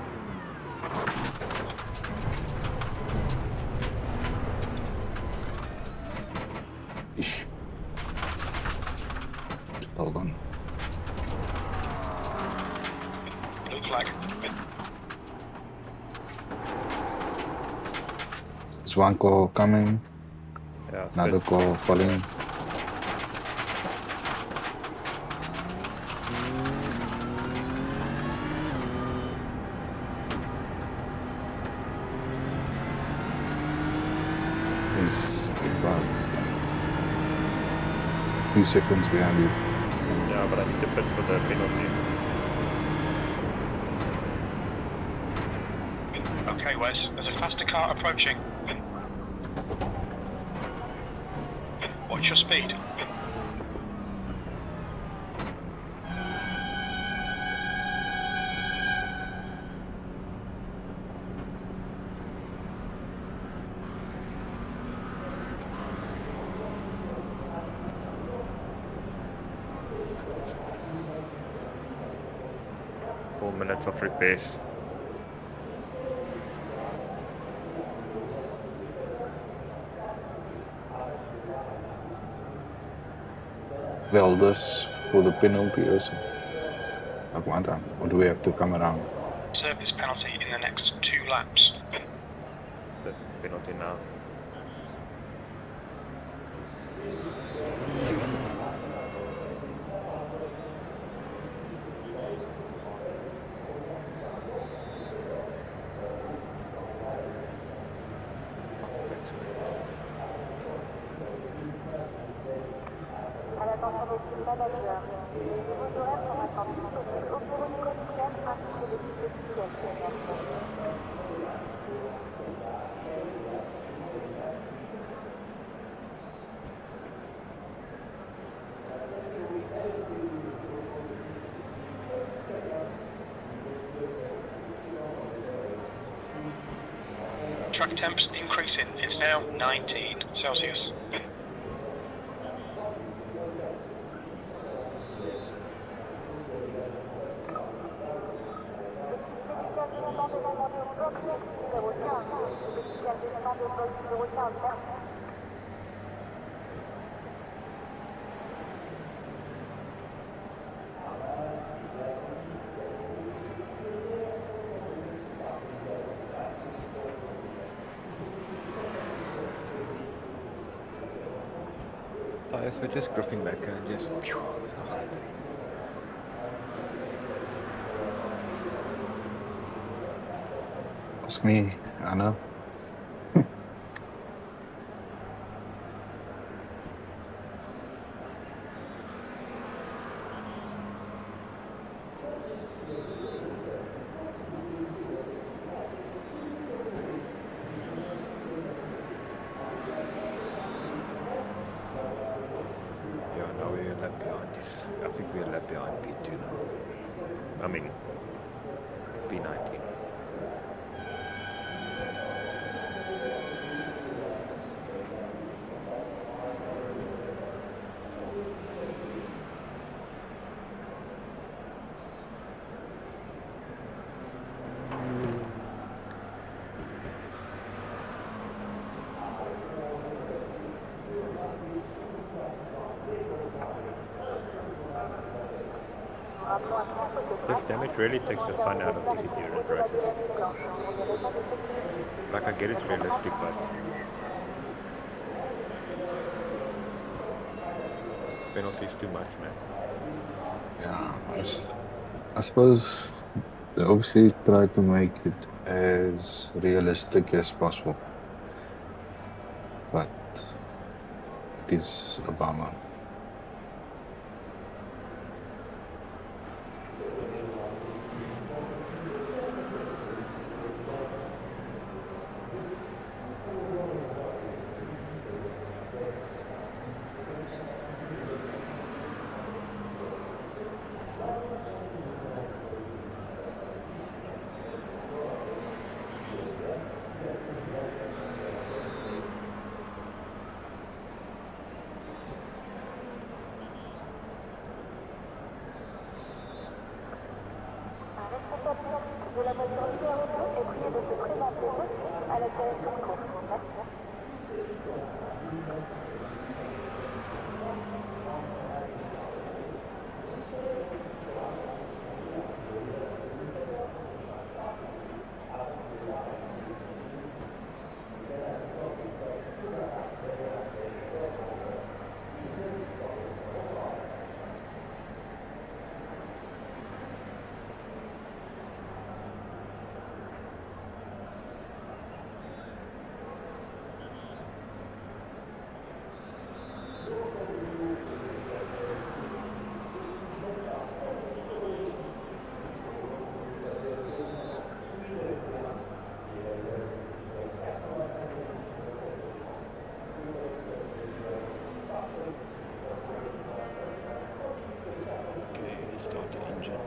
Ish. Hold on. blue flag. There's one call coming, Yeah, it's another good. call falling. Is about a few seconds behind you. Yeah, but I need to bid for the penalty. Okay, Wes, there's a faster car approaching. What's your speed? Four minutes of repairs. They'll this for the penalty also. At one time, or do we have to come around? Serve this penalty in the next 2 laps. The penalty now. Thanks, man. À l'attention des team managers, les nouveaux horaires sont maintenant disponibles au bureau du commissaire ainsi que le site officiel. Merci. Track temps increasing. It's now 19 Celsius. Médical descend de demander au box numéro 15. Médical descend au box numéro 15. Merci. Tires were just gripping back and just... Ask me, Anna. Yeah, now we're a lap behind this. I think we're a lap behind P2 now. I mean, P19. This damage really takes the fun out of these endurance races. Like, I get it's realistic, but penalties too much, man. Yeah, I suppose they obviously try to make it as realistic as possible. But It is a bummer. Un responsable technique de la voiture numéro 2 est prié de se présenter de suite à la direction de course. Merci. Okay, start the engine.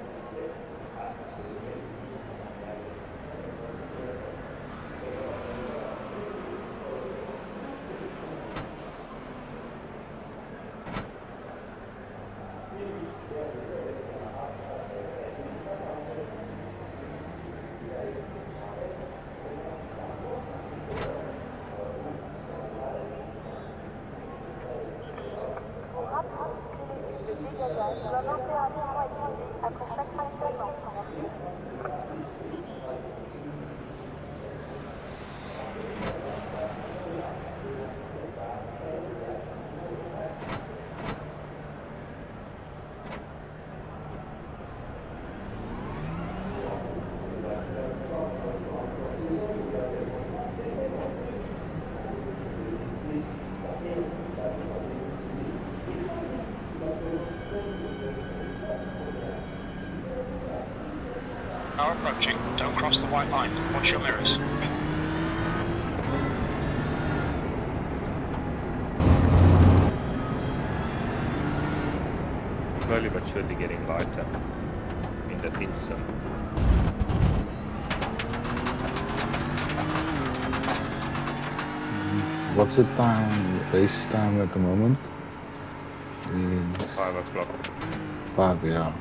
Pour rappel, les tubes de dégagage doivent impérativement être vidés après chaque fonctionnement. Merci. Car approaching. Don't cross the white line. Watch your mirrors. Slowly but surely getting lighter in the instant. What's the time, race time at the moment? It's 5 o'clock. 5, yeah.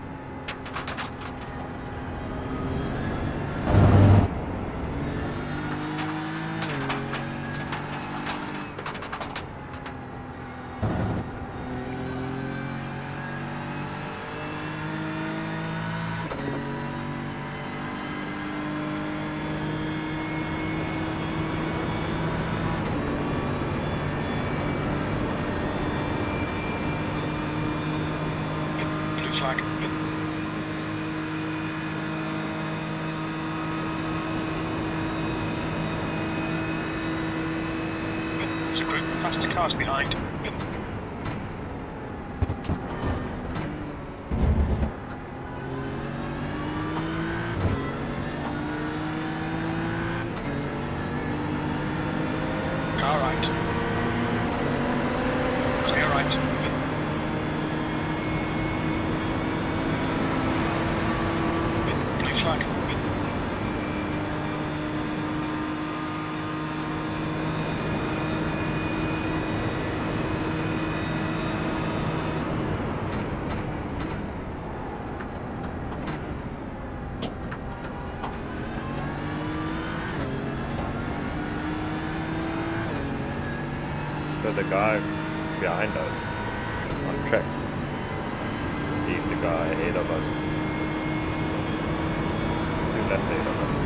Blue flag. There's a group of faster cars behind. Car right. Clear right. Blue flag. So the guy behind us on track, he's the guy ahead of us. 2 laps ahead of us.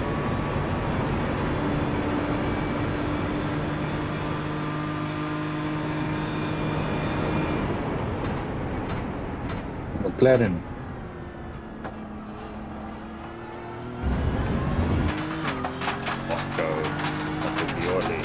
McLaren. Go up to Violi.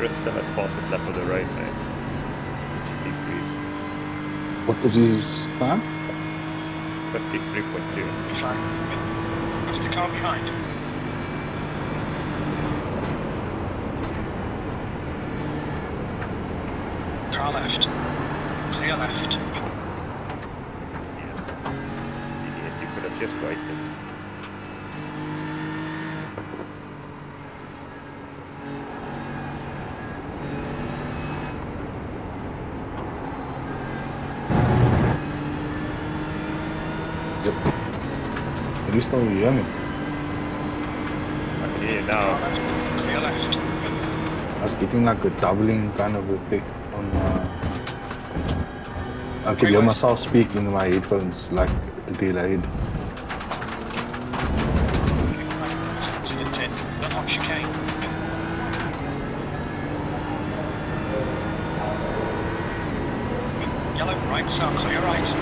Chris still has fastest lap of the race, eh? GT3s. What is his time? 53.2. Blue flag. That's the car behind. Car left. Clear left. Idiot, you could have just waited. Can you still hear me? I can hear you Car now. left. Clear left. I was getting like a doubling kind of effect on I could hear myself speak in my headphones like delayed. Not on chicane. Yellow right, so clear right.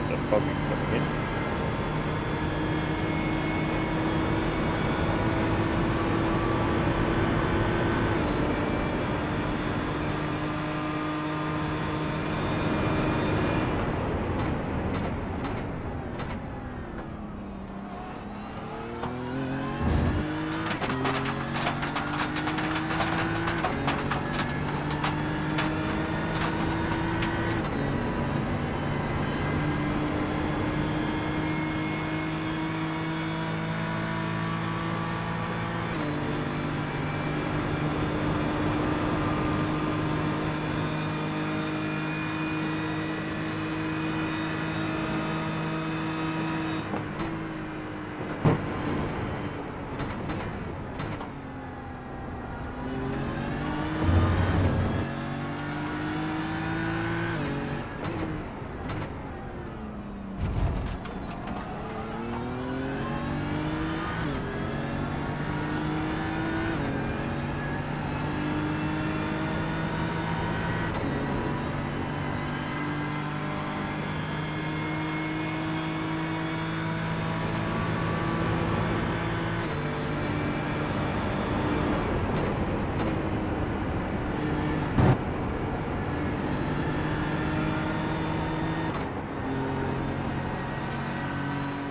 The fog is coming in.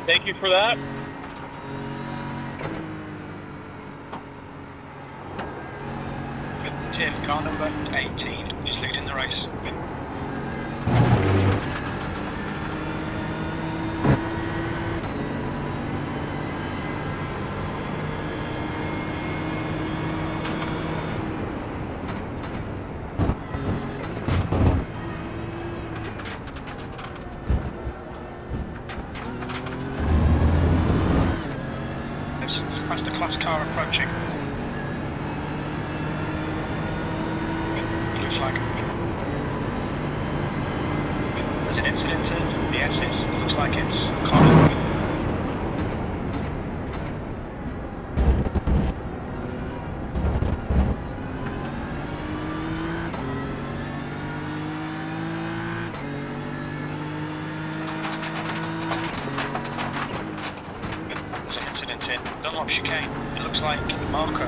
Thank you for that. Tim, car number 18 is leading the race. Past the class car approaching. CSs. It looks like it's Connor. There's an incident in Dunlop chicane. It looks like Marco.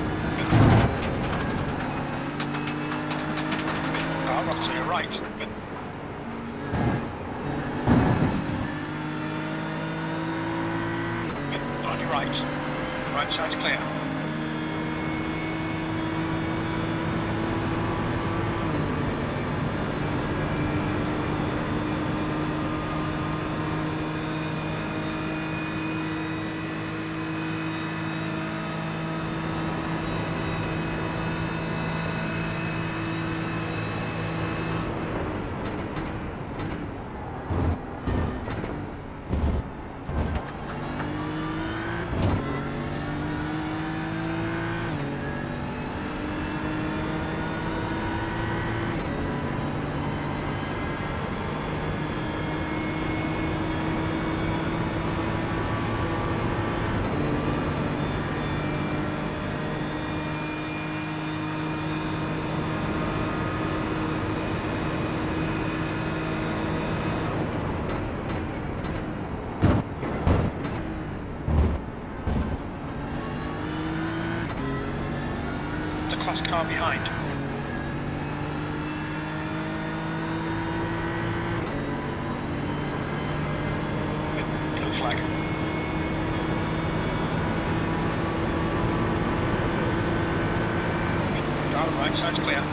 Rock to your right. On your right. Right side's clear. Class car behind. Blue flag. Right side's clear.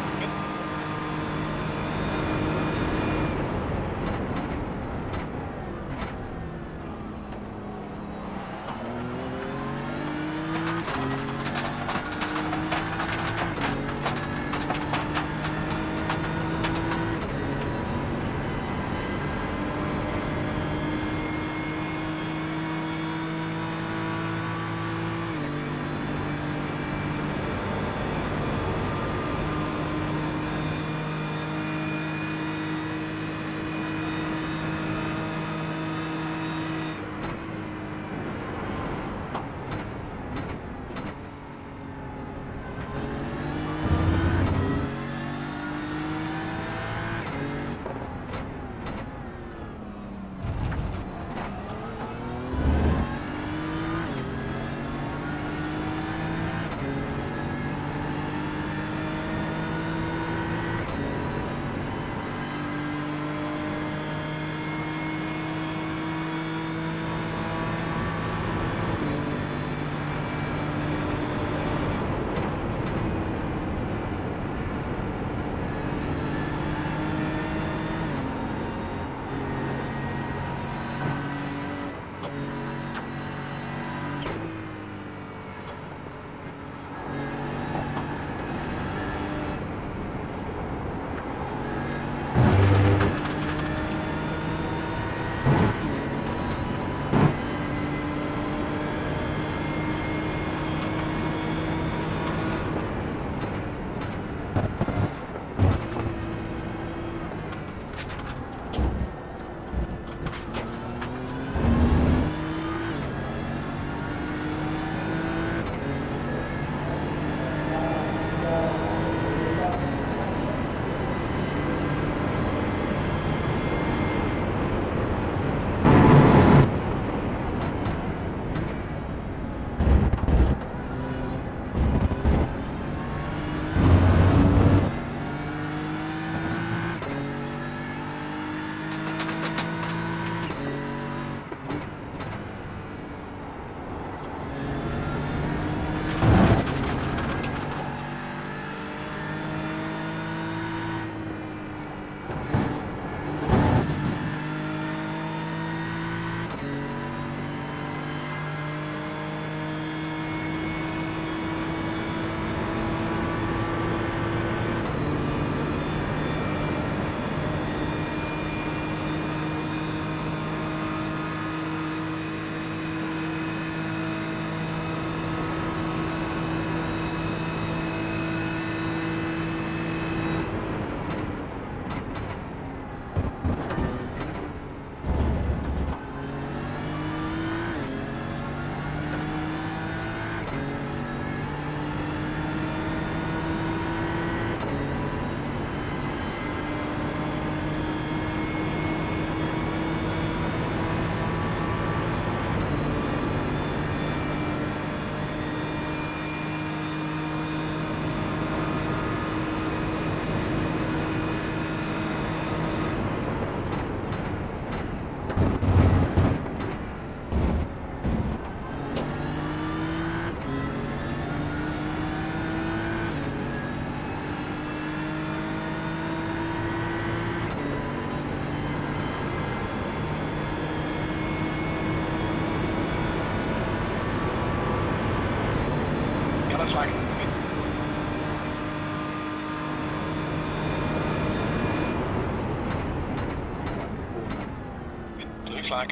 flag.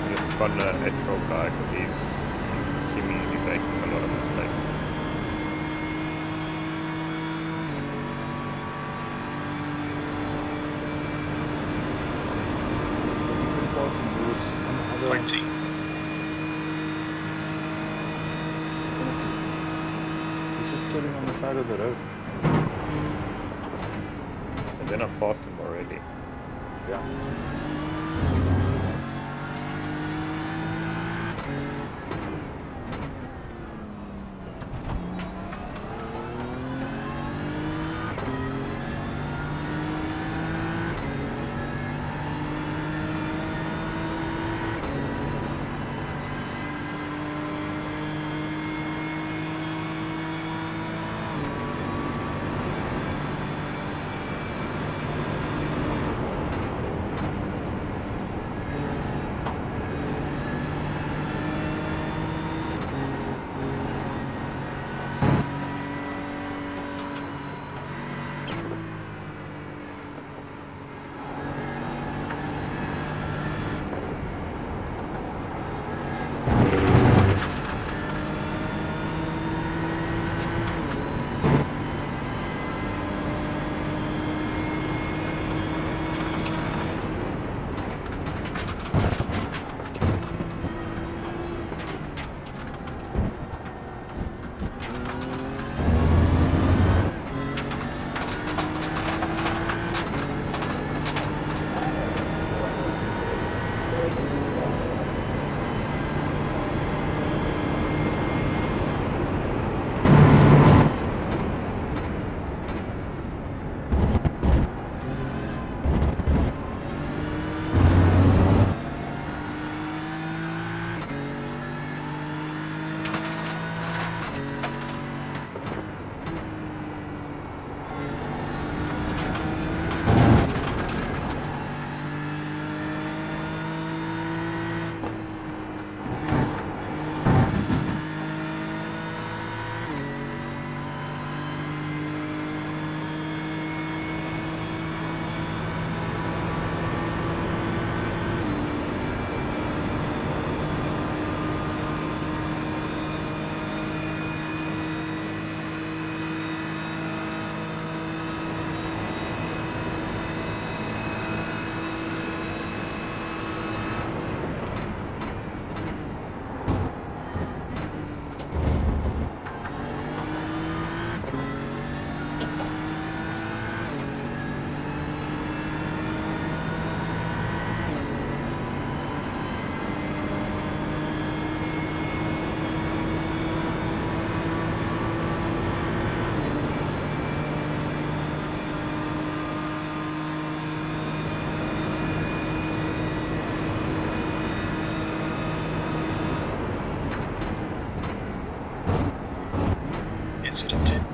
Just gonna intro guy because he's seemingly making a lot of mistakes. Another 20. He's just chilling on the side of the road. And then I passed him already. Yeah.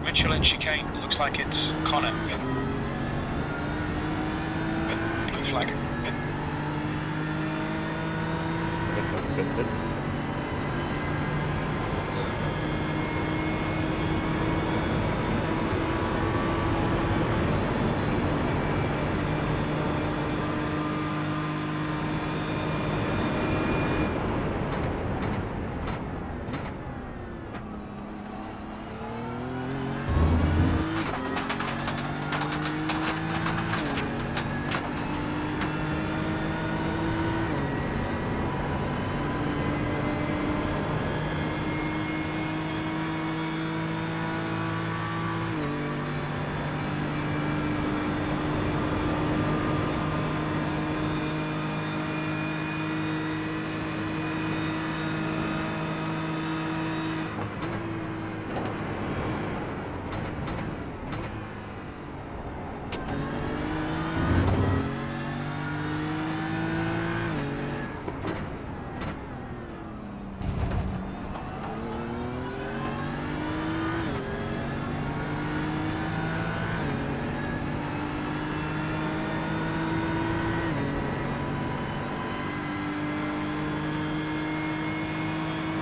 Michelin chicane, looks like it's Connor. Blue flag.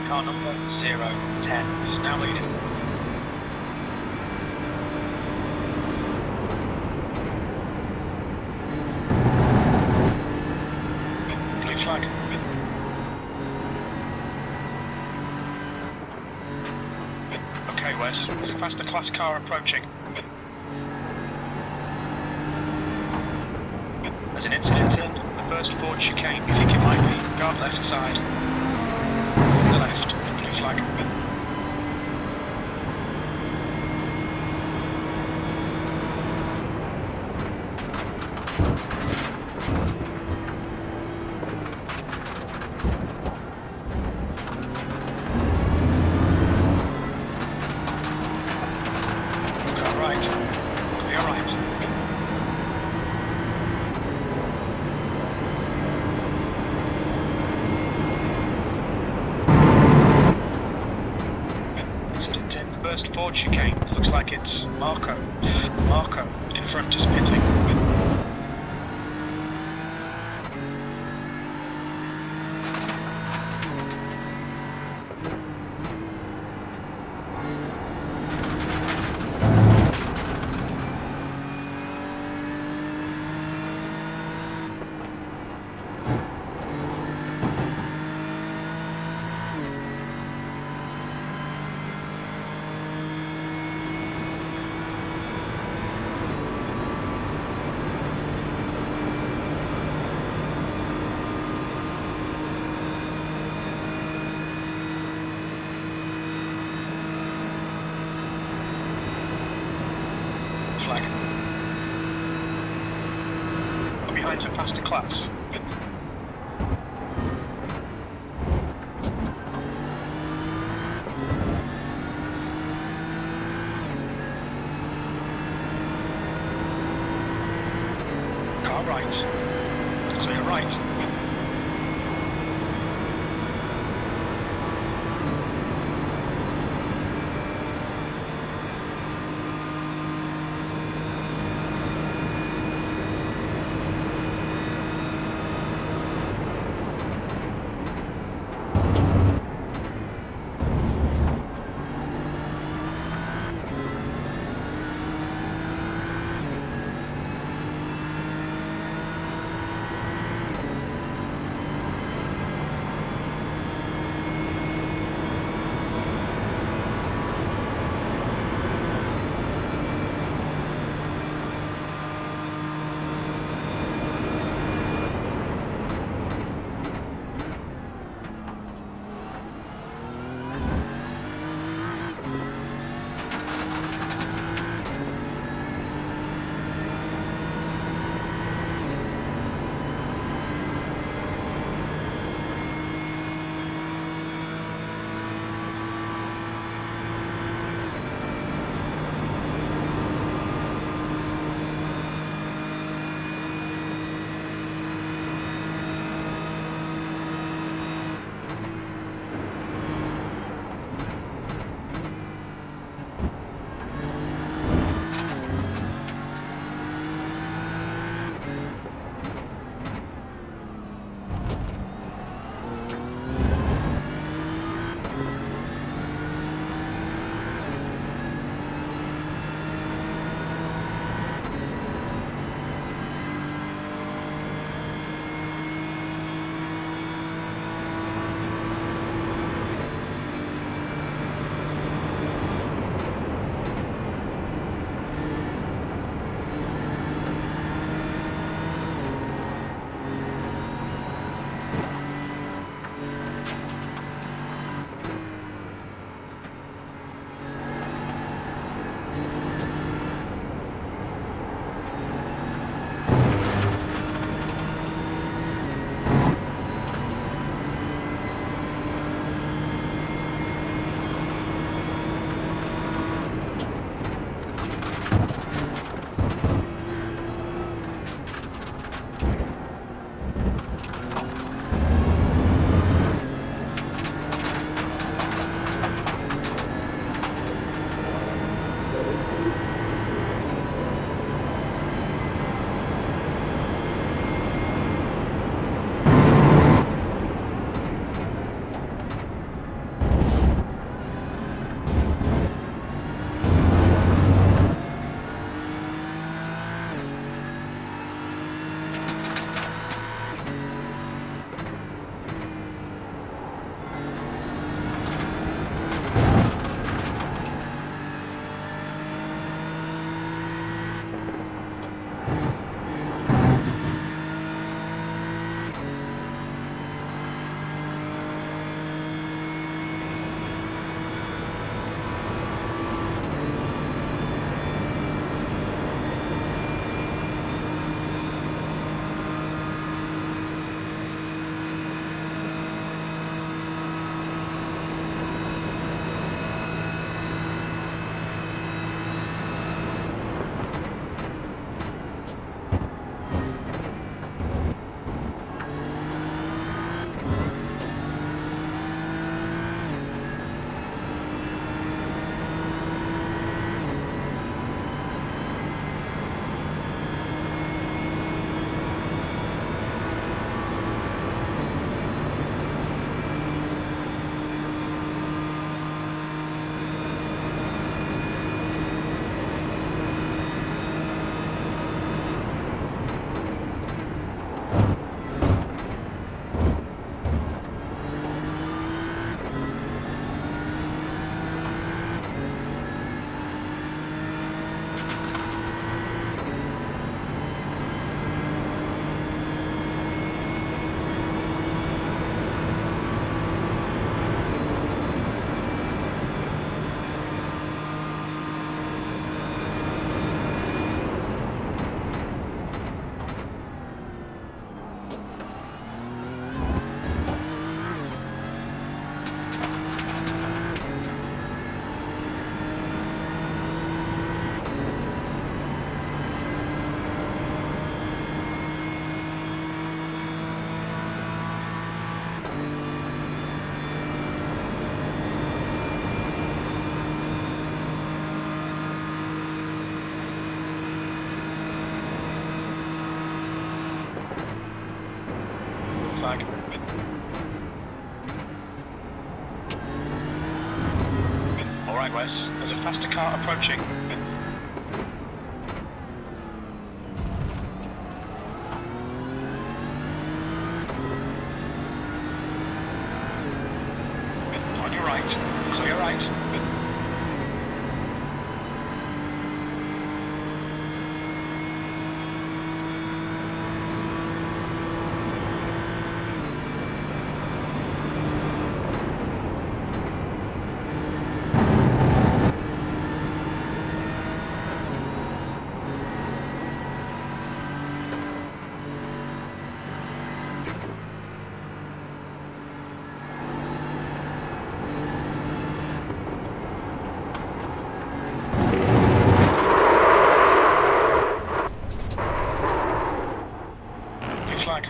Car number 010 is now leading. Okay, Wes. There's a faster class car approaching. There's an incident in the first Ford chicane. You think it might be? Guard left side. The left. Blue flag. First Ford chicane. Looks like it's Marco. Marco in front is pitting. Flag. Behind some faster class. Car right. Clear right. right, Wes. There's a faster car approaching. On your right. Clear right. Flag.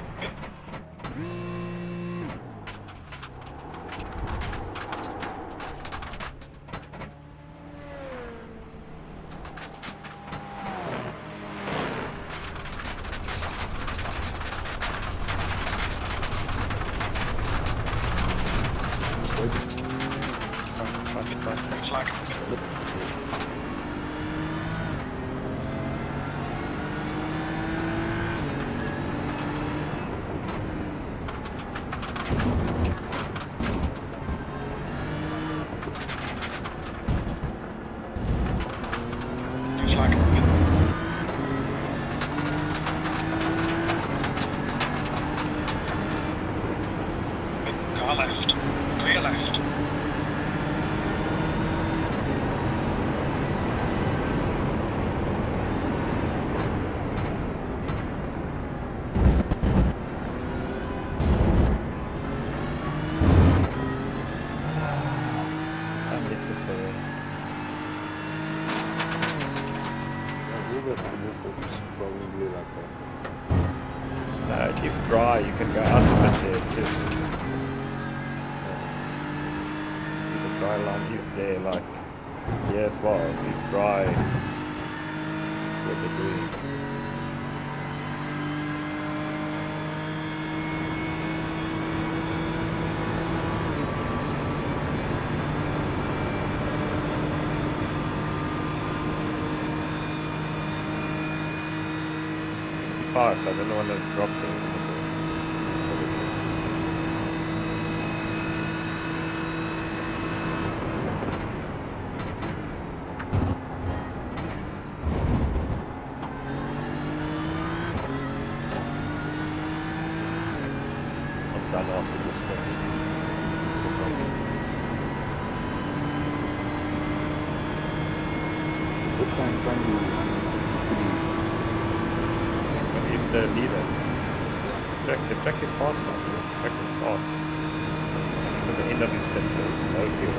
Flag. Flag. Car left. Clear left. Unnecessary. Google Analytics probably like that. It is dry, you can go under the edges. See the dry line is there, like, yes, well, it is dry with the green. Parts, I don't know when to drop them. That's what it is. I'm done after this stint. This guy in front of you is 150 degrees. He's the leader. The track is fast now. The track is fast. He's at the end of his stint, so it's no fuel.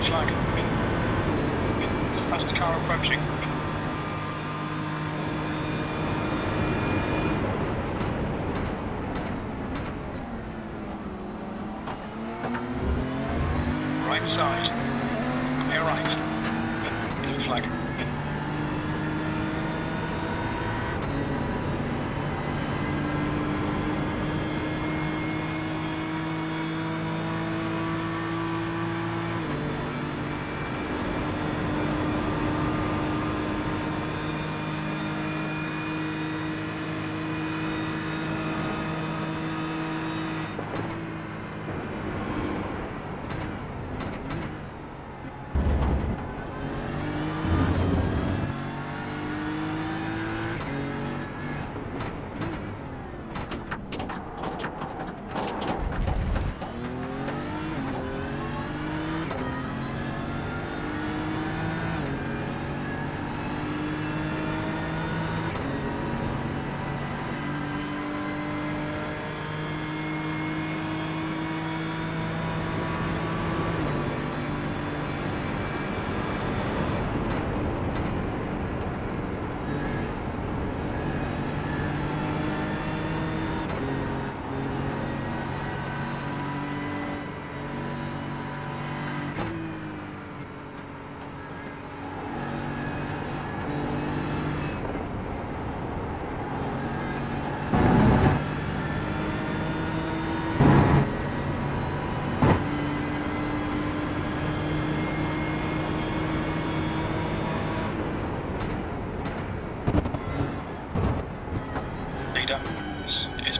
Flag. There's a faster car approaching. Right side. Clear right. Flag.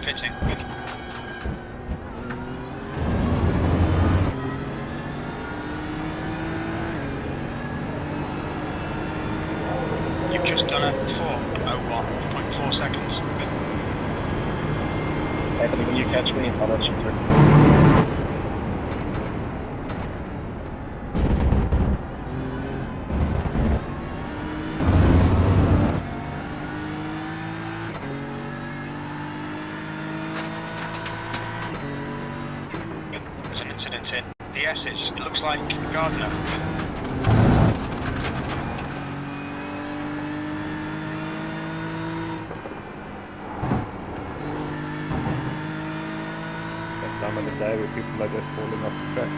pitting. You've just done it 4:01.4 seconds. Anthony, when you catch me, I'll let you through. There's an incident in the S's. It looks like Gardner. That time of the day where people are just falling off the track.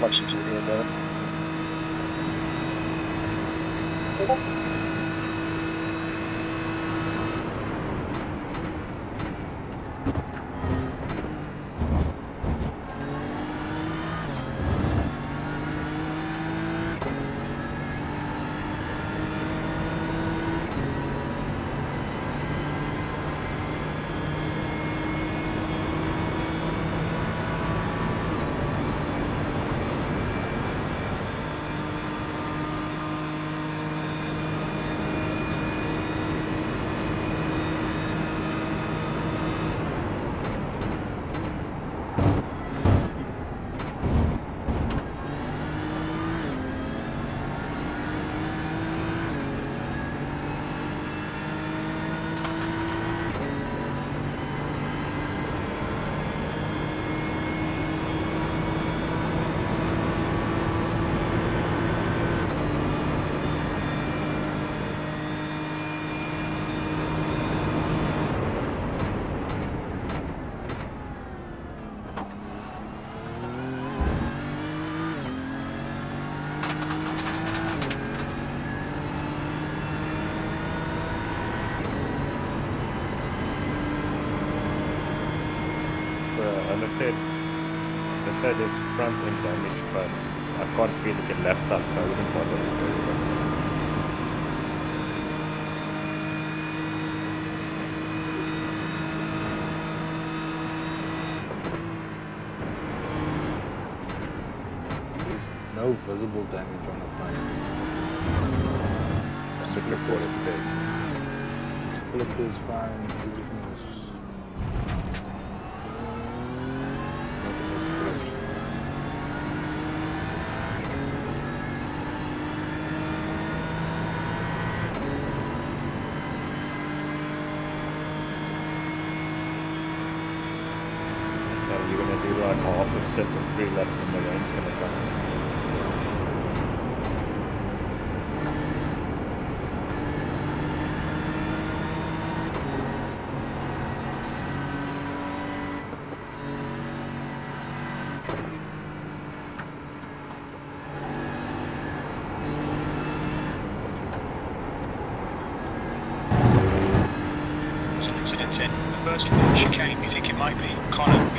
Watching to the end of it. They said it's front end damage, but I can't feel it in lap time, so I wouldn't bother with it. There's no visible damage on the front. Should report it said. Split is fine, everything is... There's nothing to scratch. So you're gonna do like half the stint of 3 laps when the rain's gonna come. There's an incident in the first chicane. You think it might be Connor?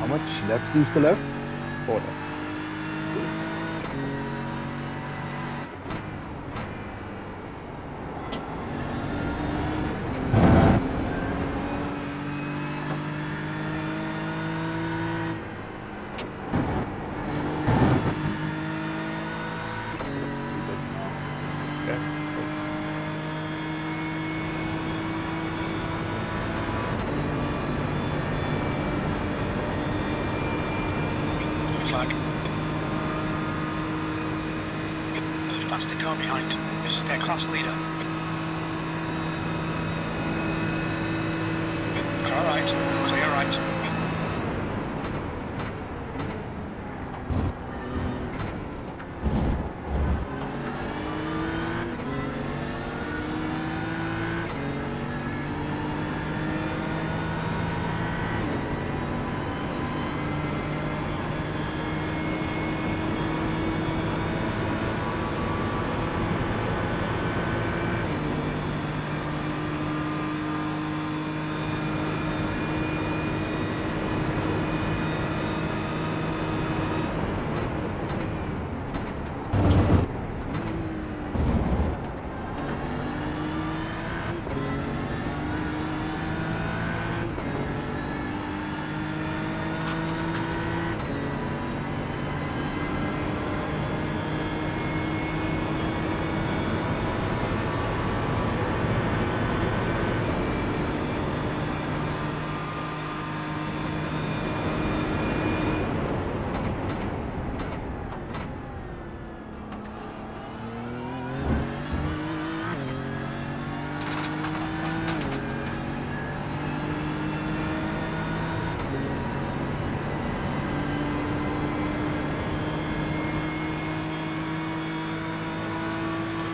How much laps do you still have? 4 laps. Yeah, cool. Blue flag. past the car behind. This is their class leader. Car right, clear right.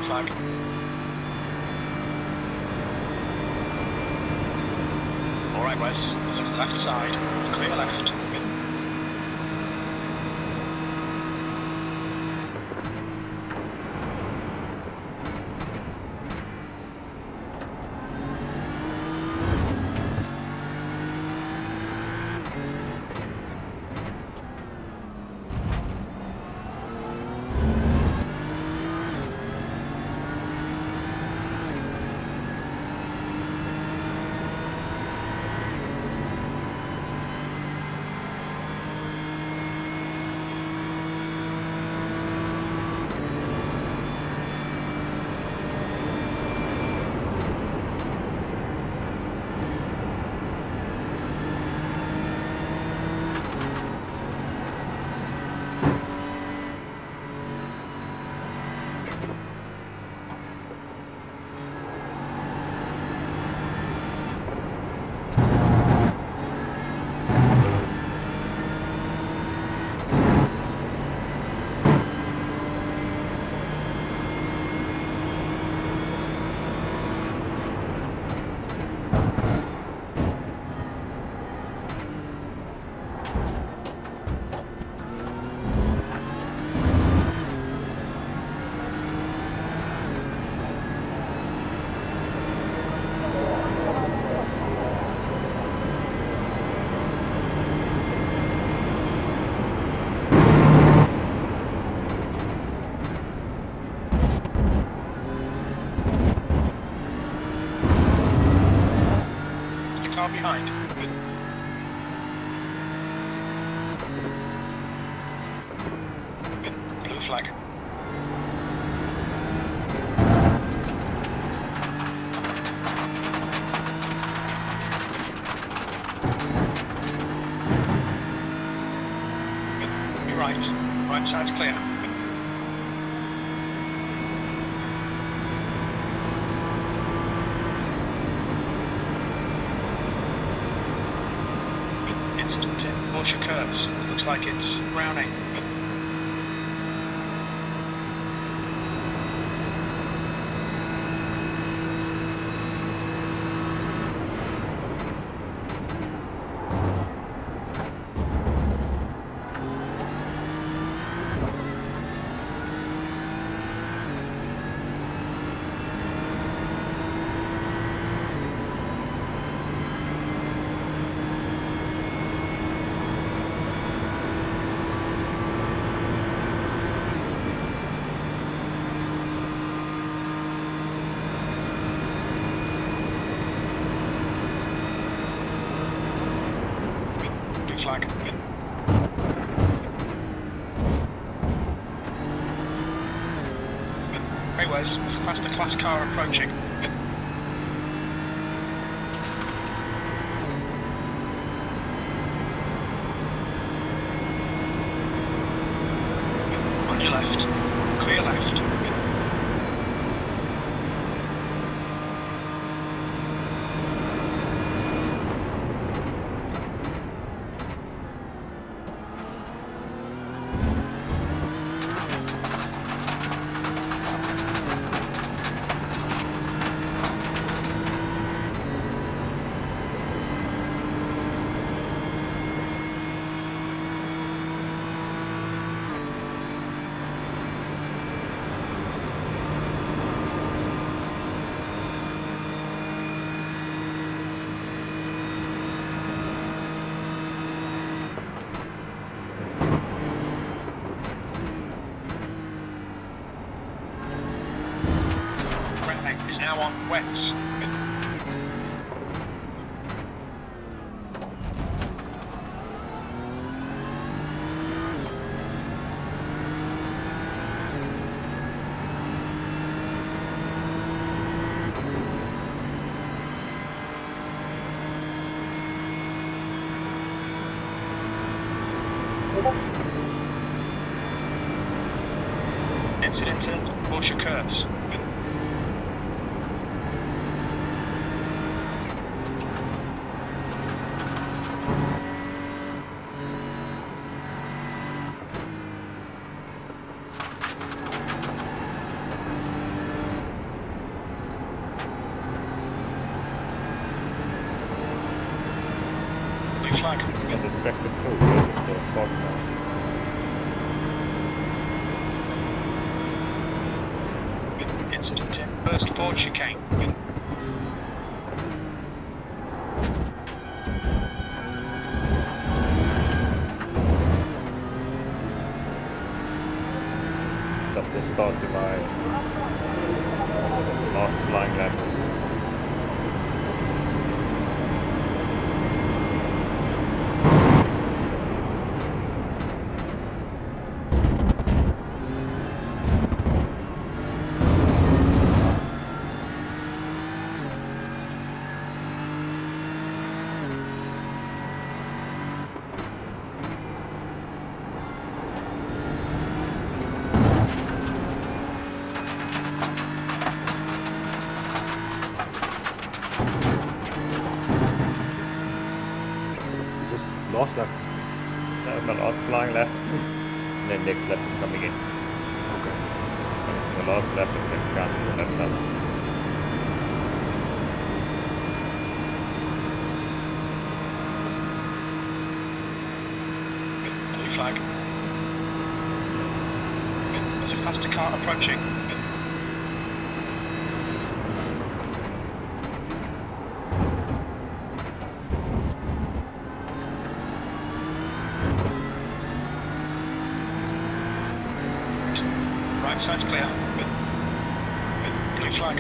Flag. Alright, Wes, it's on the left side. Clear left. Car behind. Blue flag. Be right. Right side's clear. Watch your curves. It looks like it's browning. Flag. Hey Wes, there's a faster class car approaching. On your left. Clear left. is now on wets. Incident in Bush occurs. Blue flag. And the track looks so good with the fog now. Incident in first port chicane. Got the start to my last flying lap. Is this last lap? That was my last flying lap. And then next lap is coming in. Okay. When it's the last lap, it can count as a lap done. Blue flag. There's a faster car approaching. Right side's clear. Blue flag.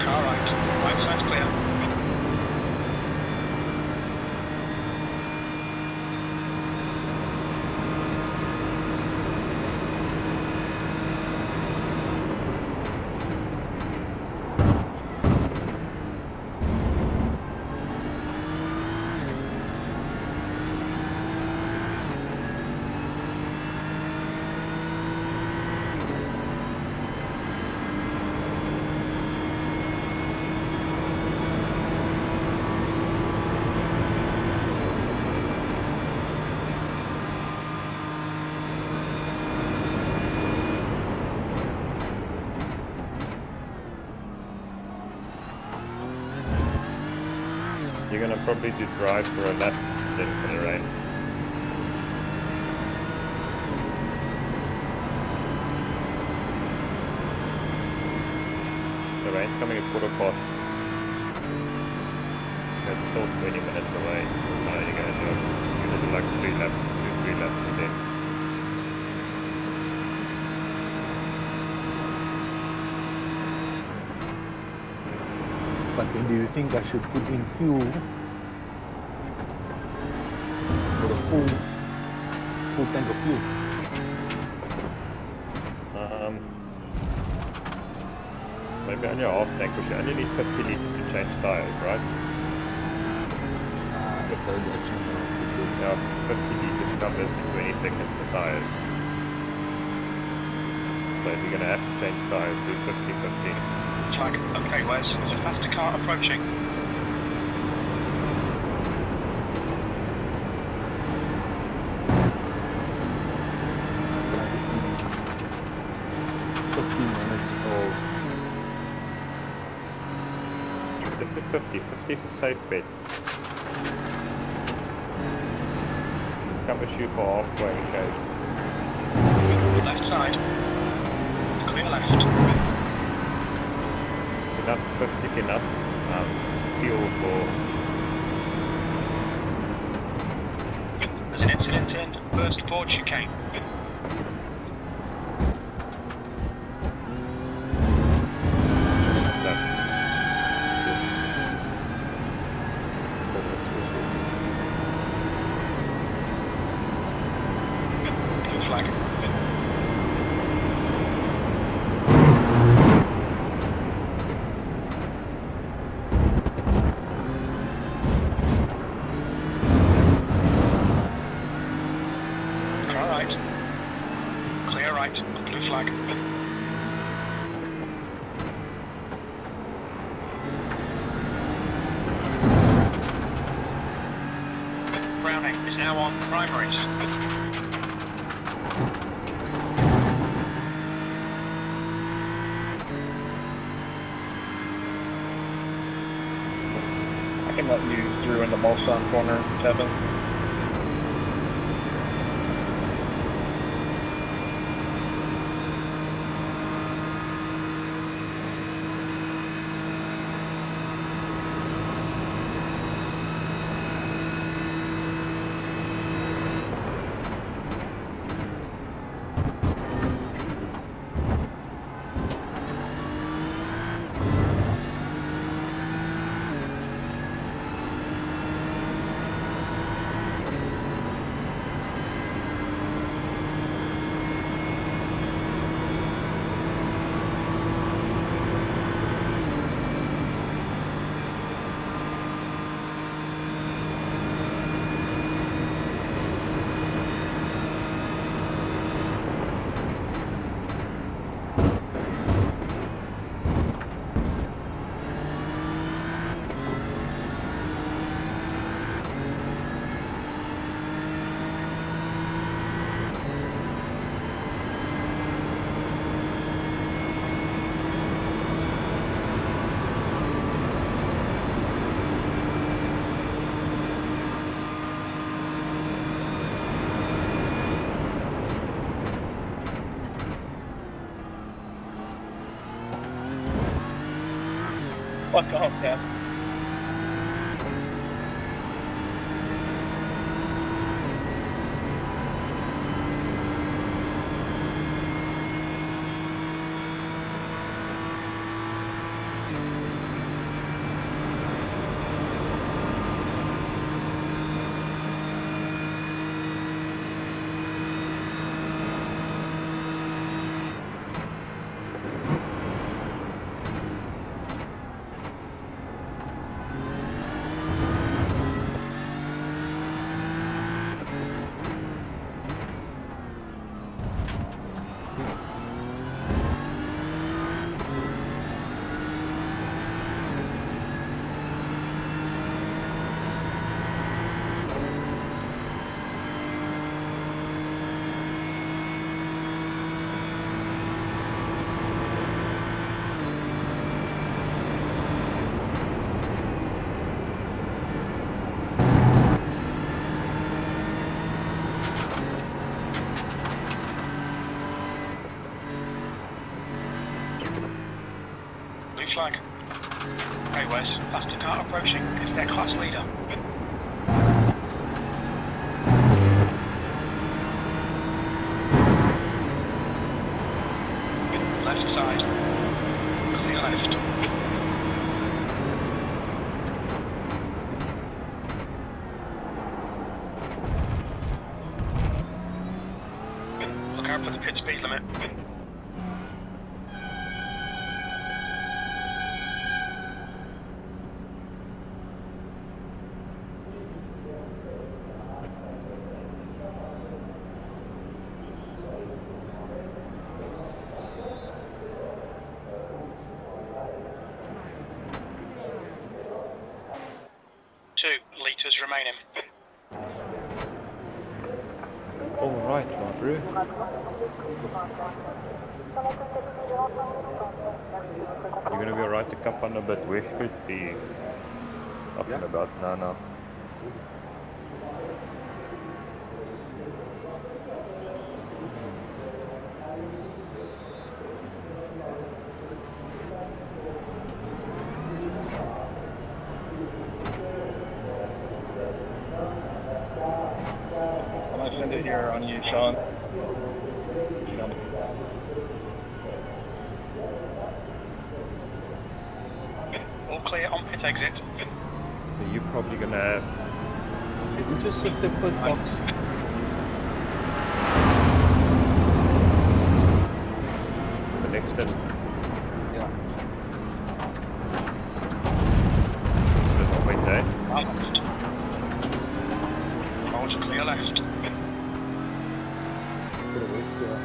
Car right. Right side's clear. You're gonna probably do drive for a lap, then it's gonna rain. The rain's coming at quarter past. So it's still 20 minutes away. What are you gonna do? You're gonna do like 3 laps, 2-3 laps and then But then do you think I should put in fuel for a full tank of fuel? maybe only a half tank, because you only need 50 liters to change tires, right? The third actually no, for sure. Yeah, 50 liters covers the 20 seconds for tires. So if you're gonna have to change tires, do 50-50. Flag. Okay, Wes. There's a faster car approaching. Let's do 50. 50 is a safe bet. Covers you for halfway in case. Left side. Clear left. Enough, 50 is enough. Fuel for... There's an incident in first port chicane. right, blue flag. Browning is now on primaries. I can let you through into Mulsanne corner, Kevin. Fuck off, Kev. Flag. Hey Wes, faster car approaching. It's their class leader. Left side. Clear left. Look out for the pit speed limit. Litres remaining. Alright, my bro. You're gonna be alright to come on a bit west should be up and about now. I'm gonna send it here on you, Sean. All clear on pit exit. So you're probably gonna have... Did we just hit the pit box? The next step. Yeah. Little wait there. Left. Hold clear left. Bit of weights, yeah.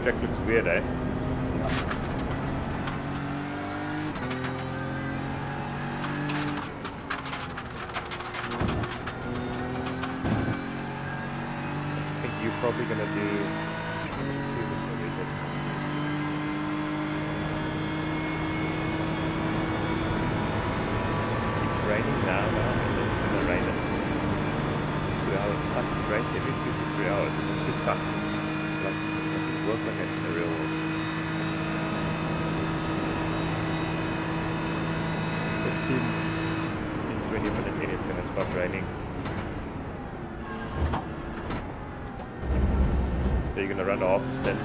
track looks weird, eh? I think you're probably gonna do. Let's see what the wind is. It's raining now, and then it's gonna rain in 2 hours. It's like it rains every 2 to 3 hours. It's actually tough. Like, it doesn't work like that in the real world. 20 minutes in, it's gonna stop raining. So you're gonna run half the stint.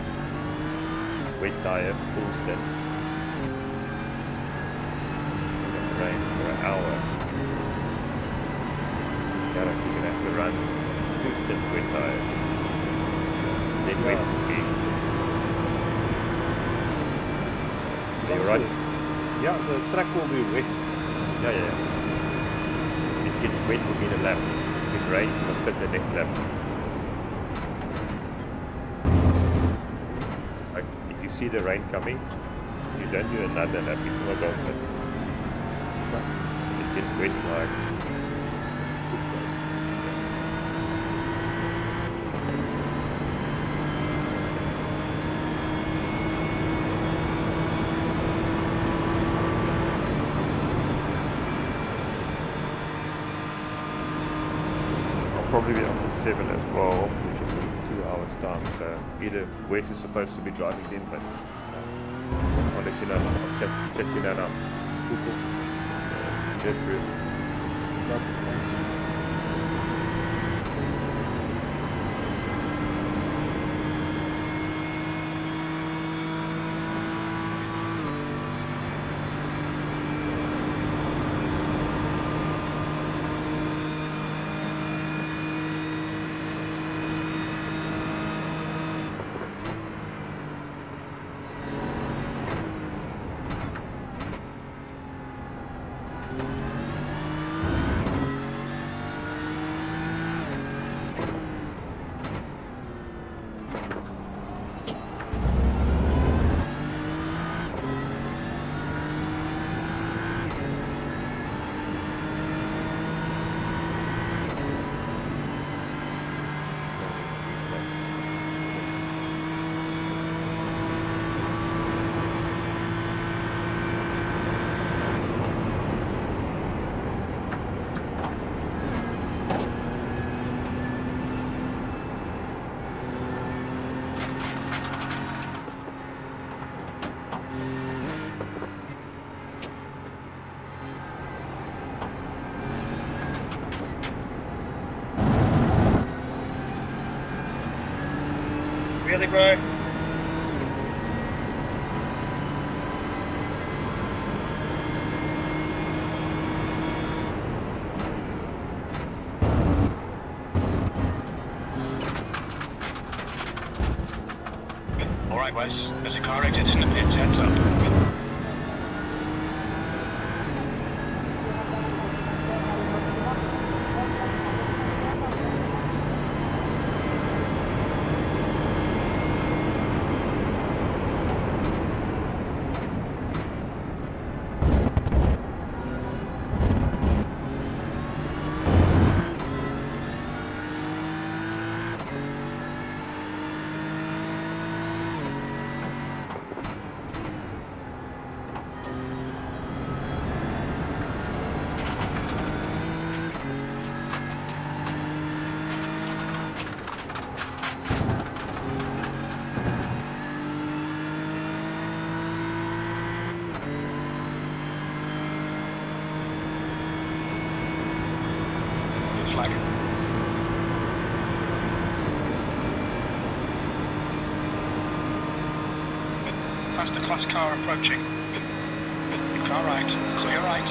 Wet tires, full stint. It's gonna rain for an hour. Yeah, so you're gonna have to run 2 stints wet tires. Then wet will be. So you're right. Yeah, the track will be wet. Yeah. It gets wet within a lap. If it rains, it must pit the next lap. Like, if you see the rain coming, you don't do another lap, you still go pit. It gets wet like... Probably be on the 7 as well, which is in 2 hours time, so either Wes is supposed to be driving then, but I'll let you know. I'll chat you now. Cool. Cheers, bro. Thanks. Really, bro? Alright, Wes. There's a car exiting the pits, heads up. Flag. Faster class car approaching. Car right. Clear right.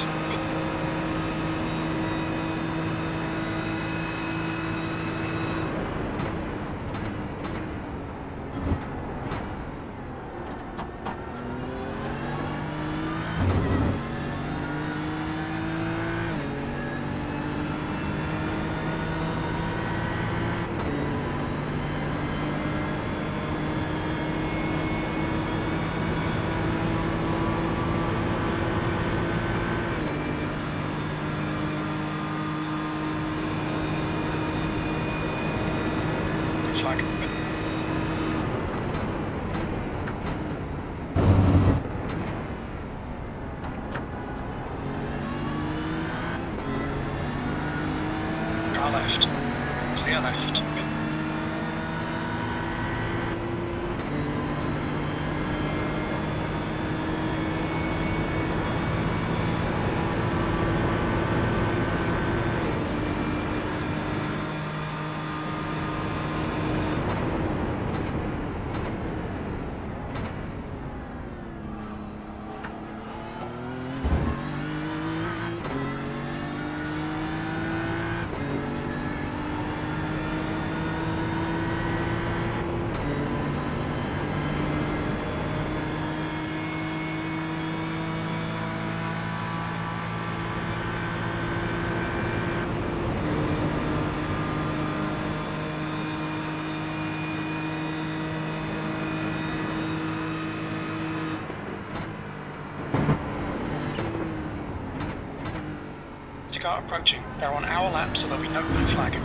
car approaching. They're on our lap, so there'll be no blue flag.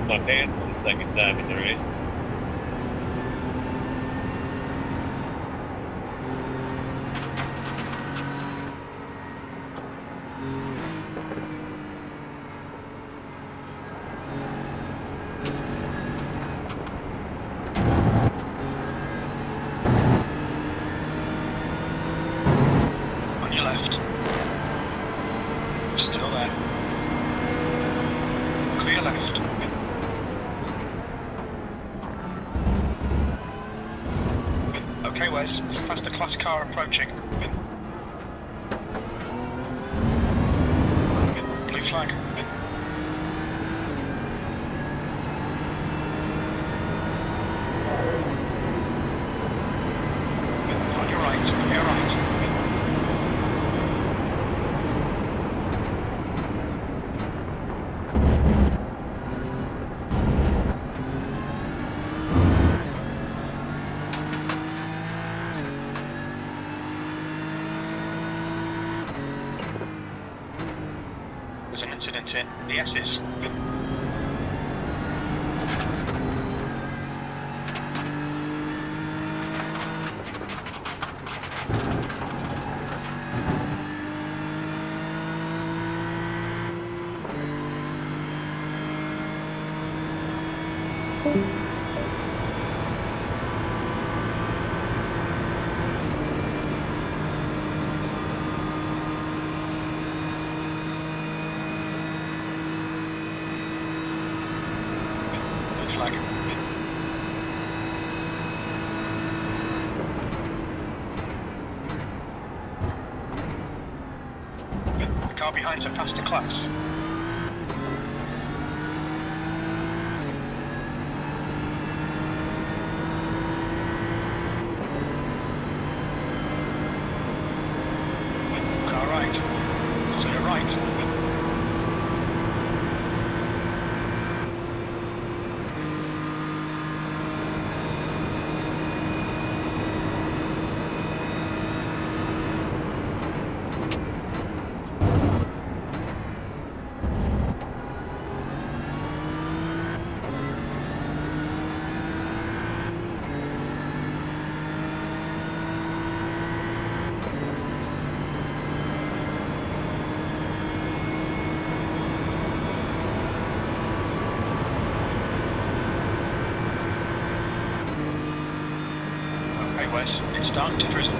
My pants for the second time in the race. On your left. Still there. Clear left. Okay, Wes, it's a faster class car approaching. Blue flag. On your right, your right. There's an incident in the S's. Flag. The car behind's a faster class. Car right. Clear right. Okay, Wes, it's starting to drizzle.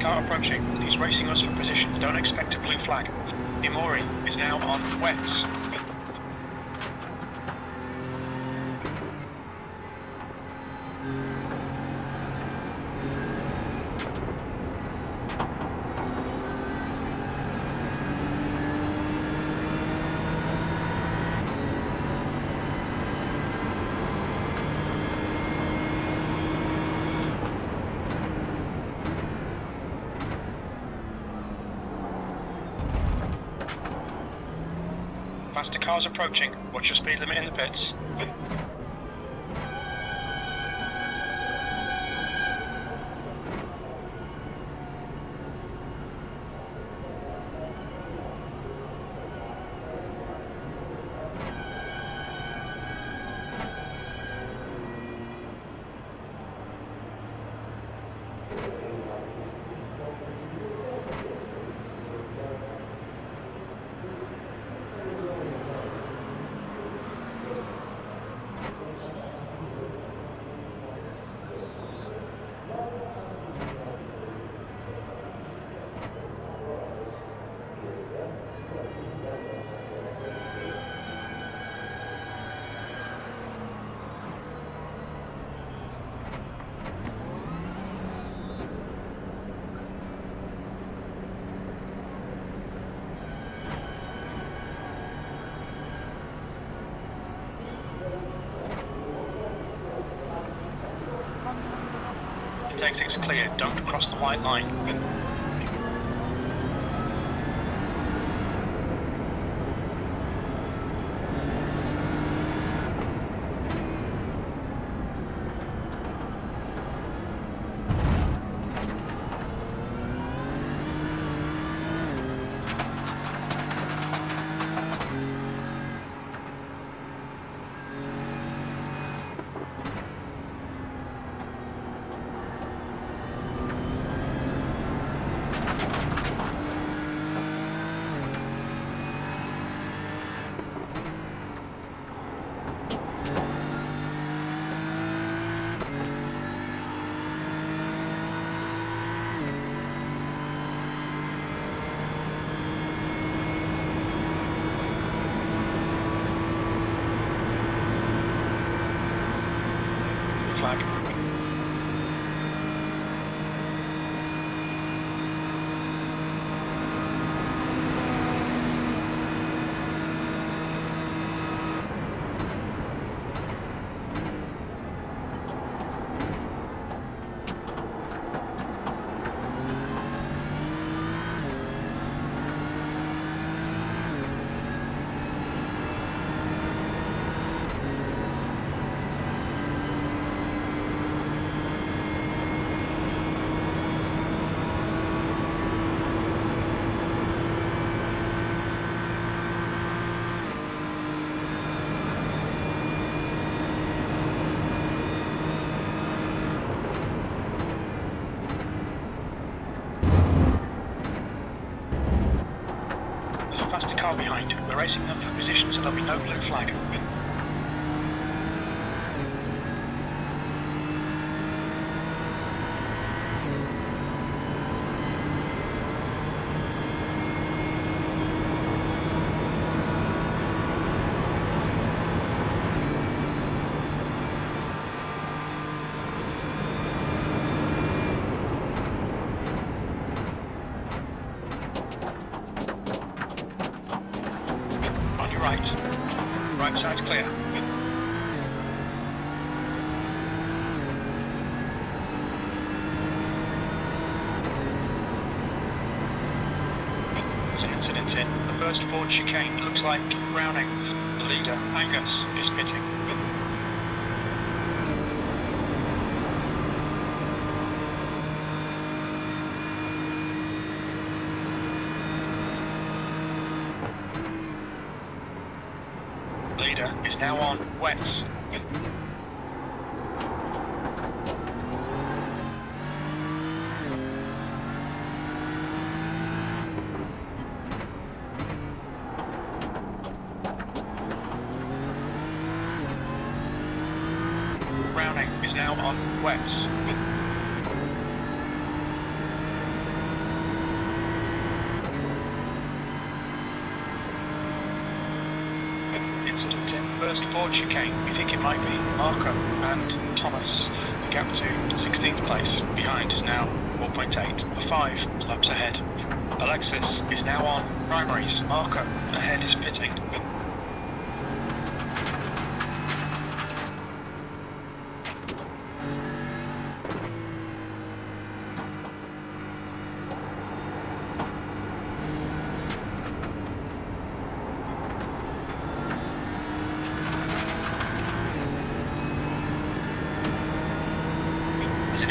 Car approaching. He's racing us for positions. Don't expect a blue flag. Imori is now on wets. Faster cars approaching. Watch your speed limit in the pits. The exit's clear. Don't cross the white line. Flag. Faster car behind. We're racing them for position, so there'll be no blue flag. Right side's clear. There's an incident in the first Ford chicane. Looks like Browning, the leader, Angus, is pitting. Leader is now on wets. Browning is now on wets. Incident in first Ford chicane. We think it might be Markham and Thomas. The gap to 16th place behind is now 4.8, 5 laps ahead. Alexis is now on primaries. Markham ahead is pitting.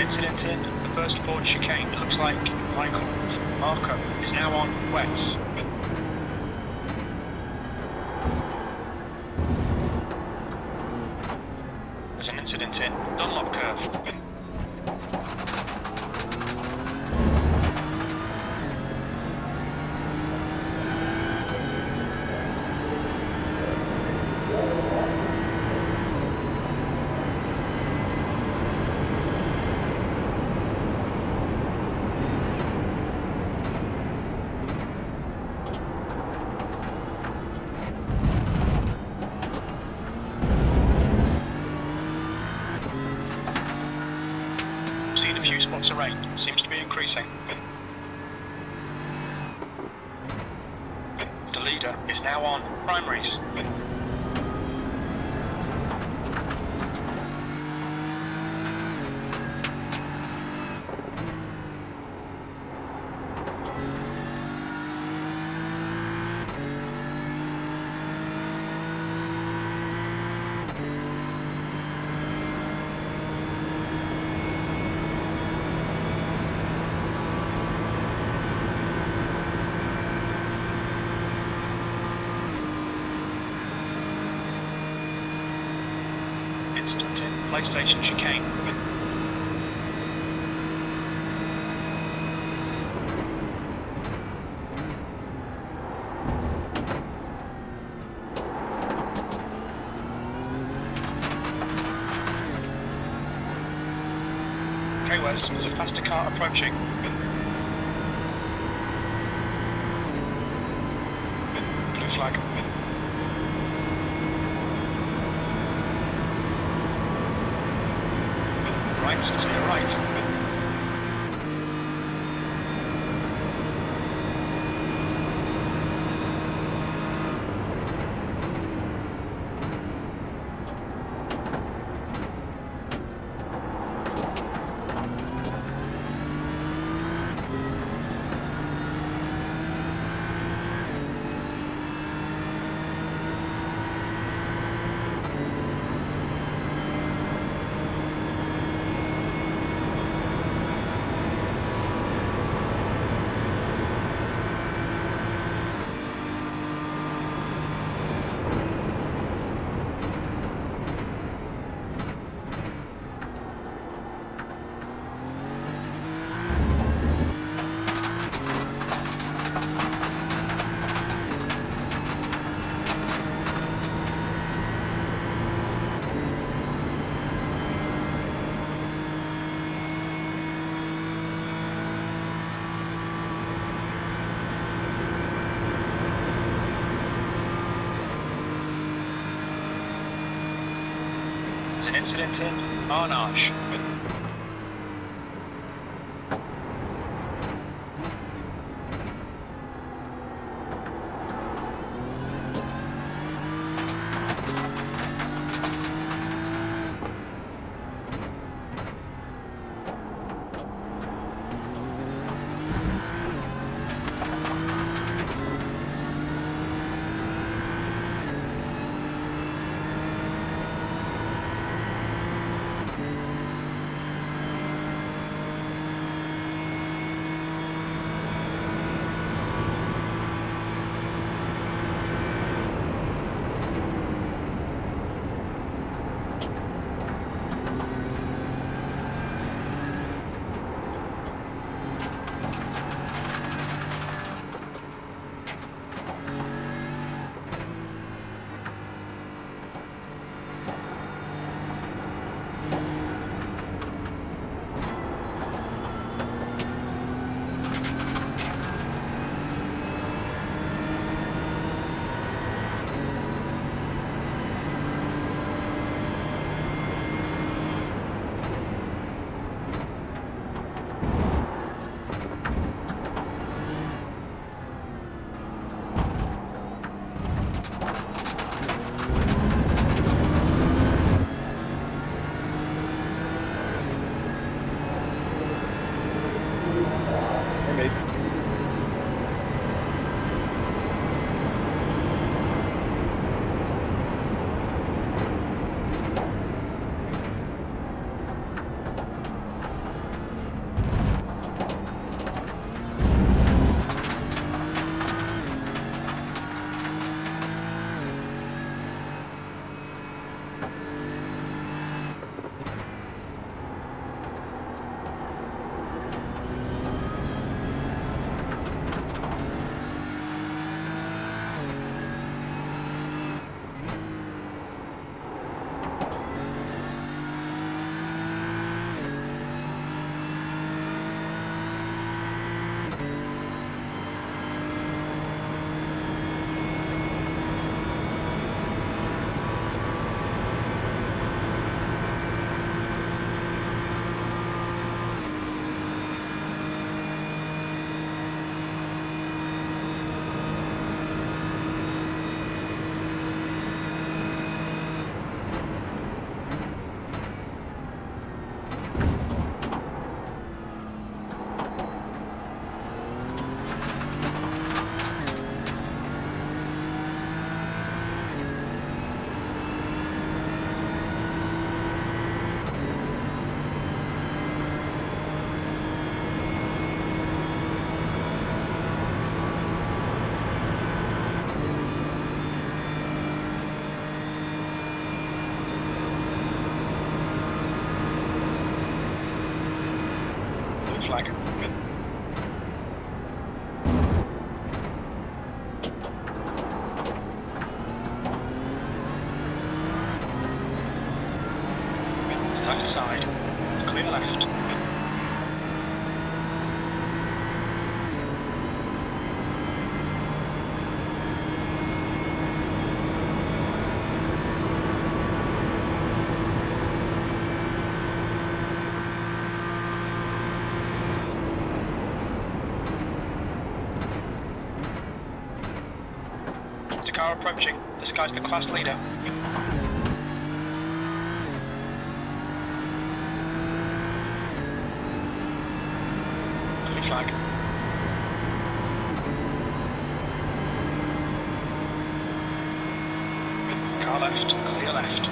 incident in the first Ford chicane. It looks like Marco is now on wets. There's an incident in Dunlop curve. Spots of rain seems to be increasing. The leader is now on primaries. Incident in PlayStation chicane. Okay, Wes, there's a faster car approaching. Blue flag. Right, clear right. An incident in Arnage. Left side. Clear left. The car approaching. This guy's the class leader. Green flag. Car left, clear left.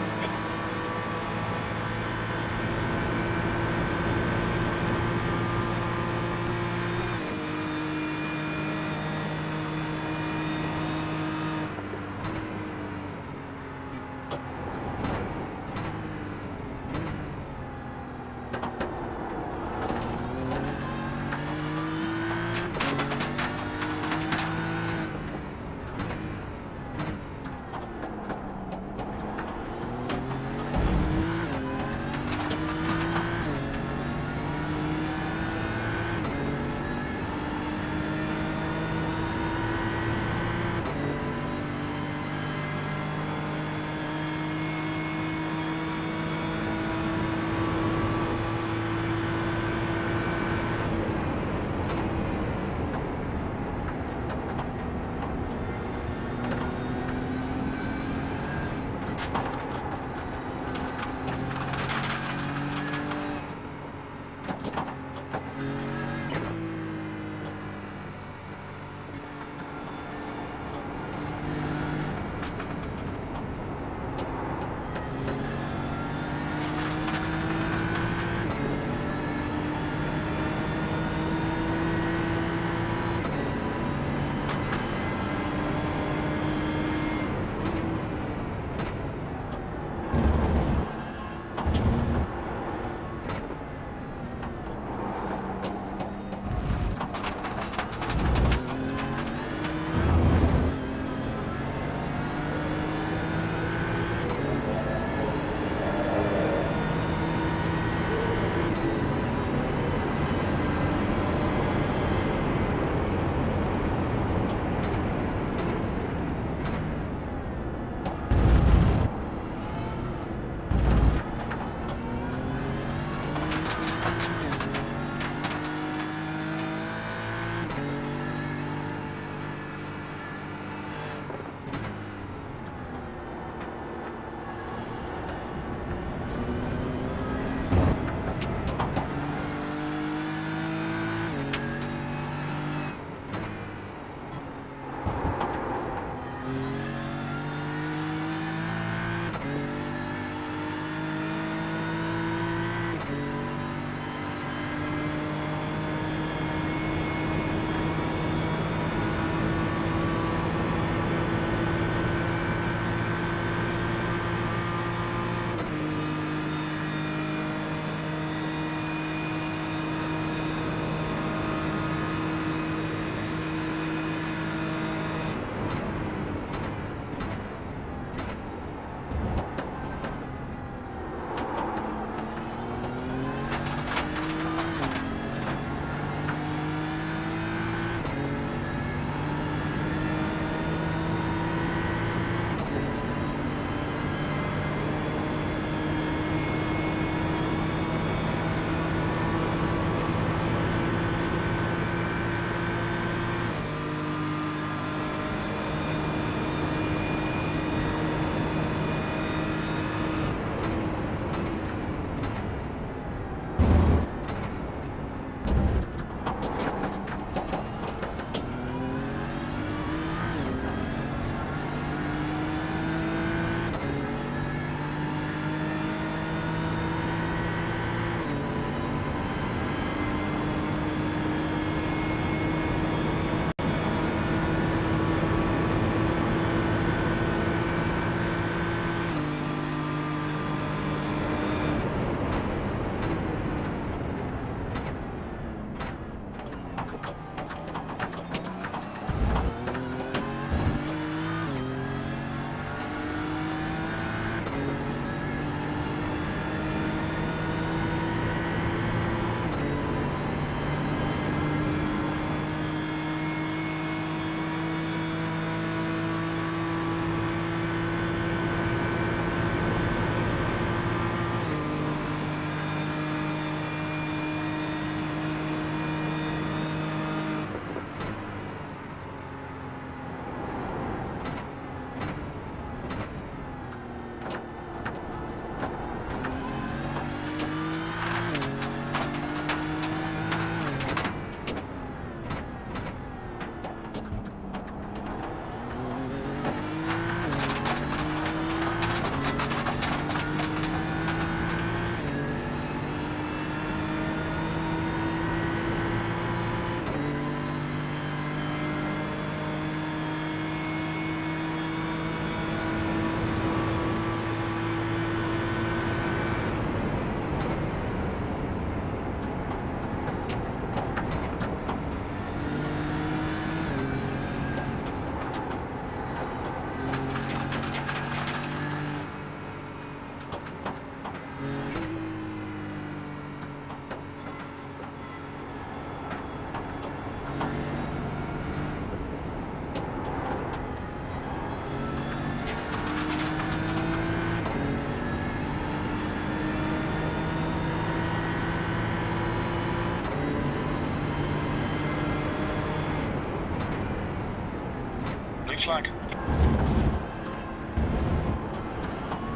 flag.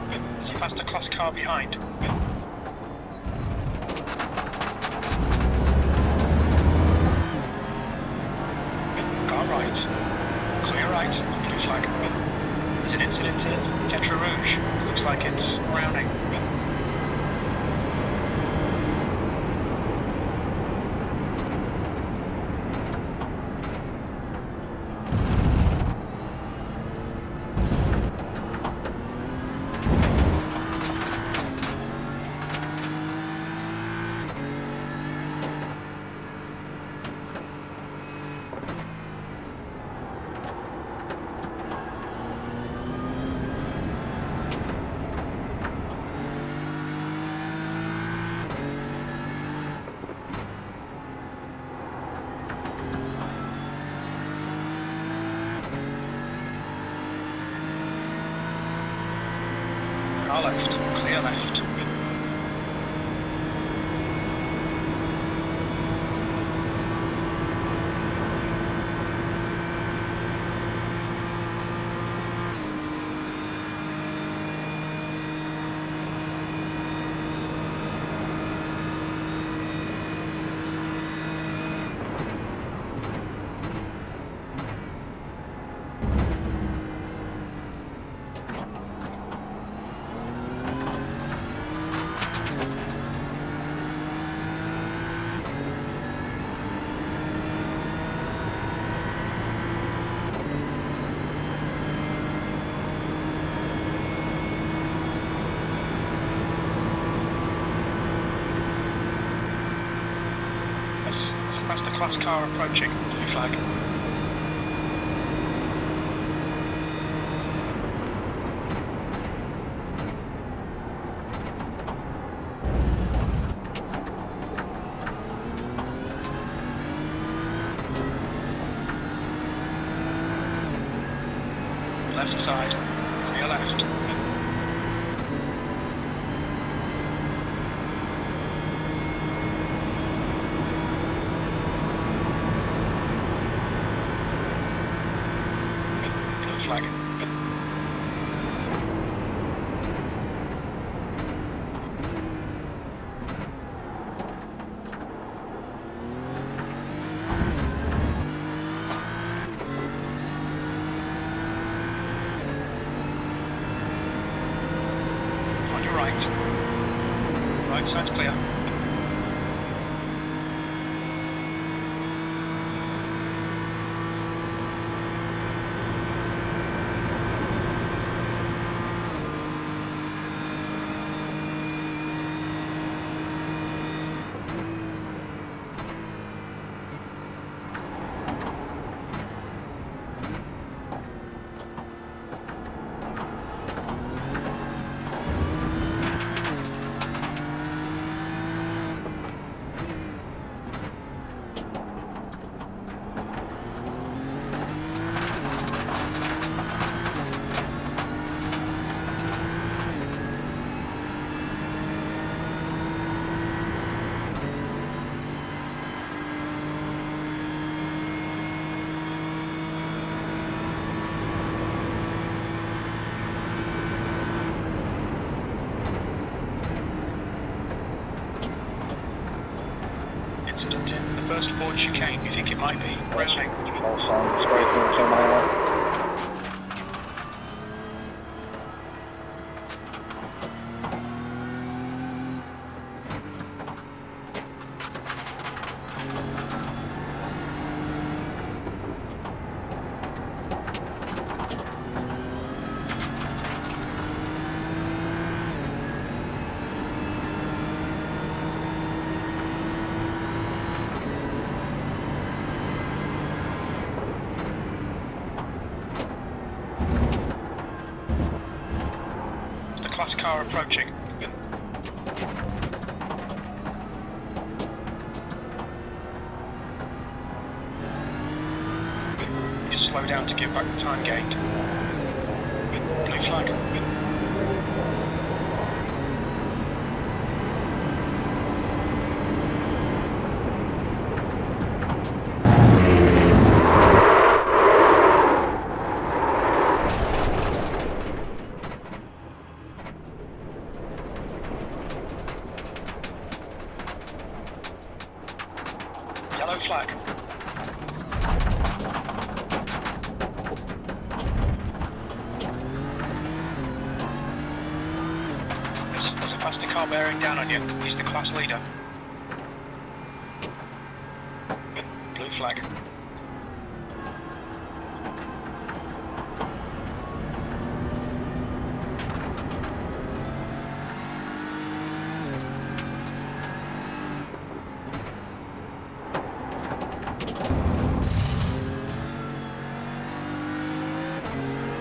There's a faster class car behind. Car right. Clear right. Blue flag. There's an incident at Tetra Rouge. Looks like it's Browning. Car left, clear left. There's a faster class car approaching. Blue flag. Left side. Clear left. Flag. On your right. Right side's clear. Incident in the first board chicane. You think it might be Browning? All signs straight through to my eye. Class car approaching. You slow down to give back the time gained. Blue flag. flag. There's a faster car bearing down on you. He's the class leader. Blue flag.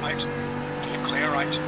Right. You're clear, right.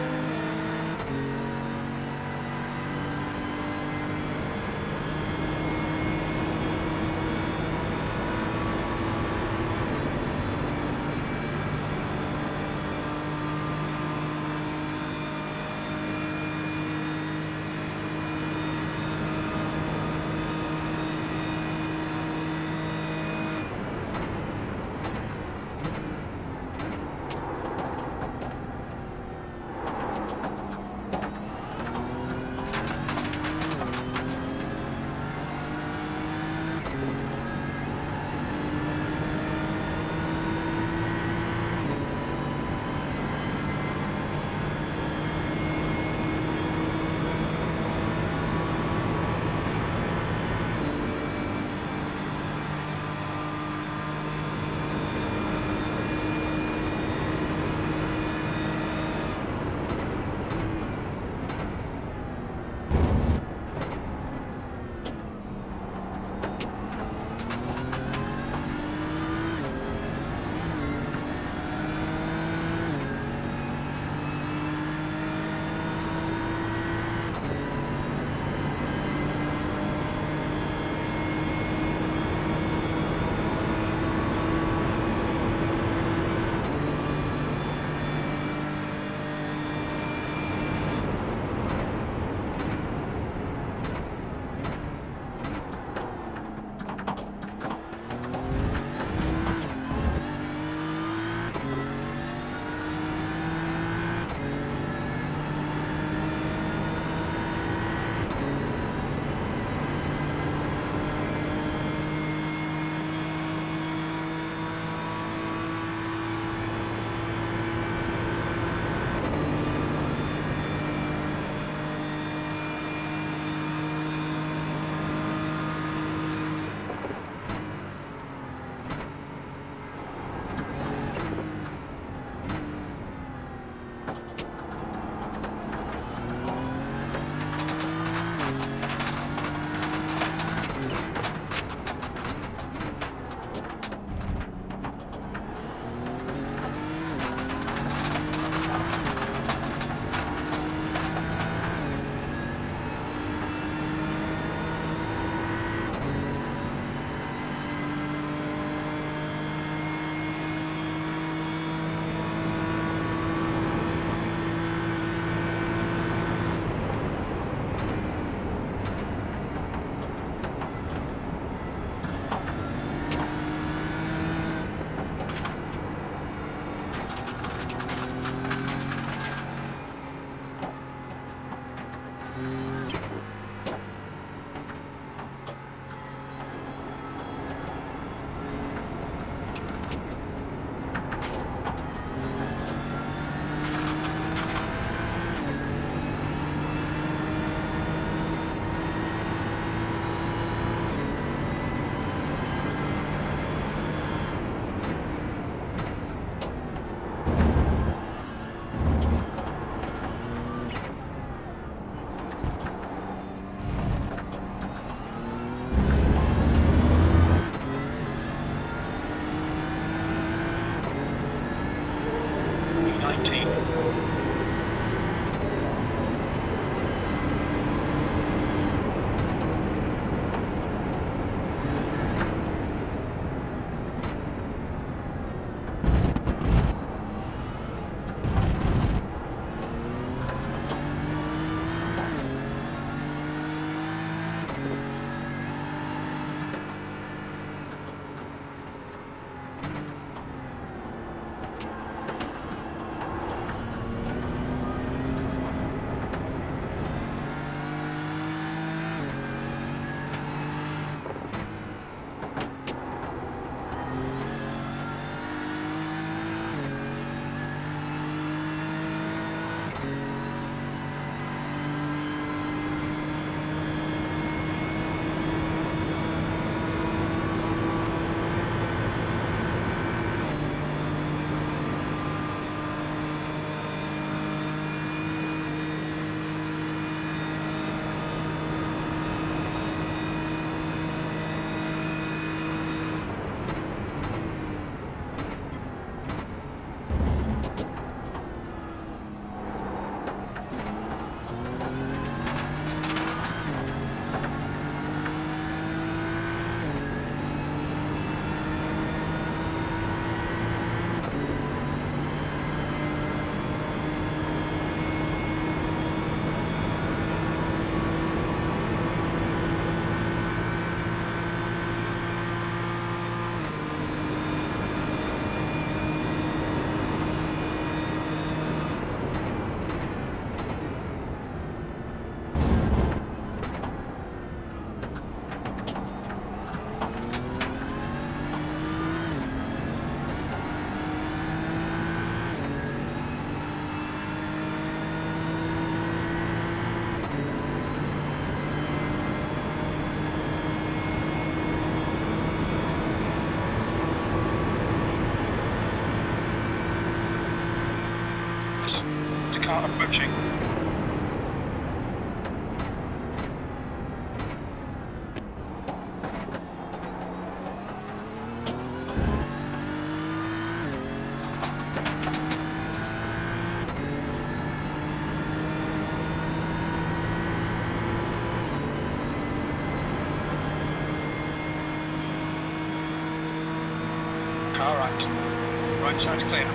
Car right. Right side's clear.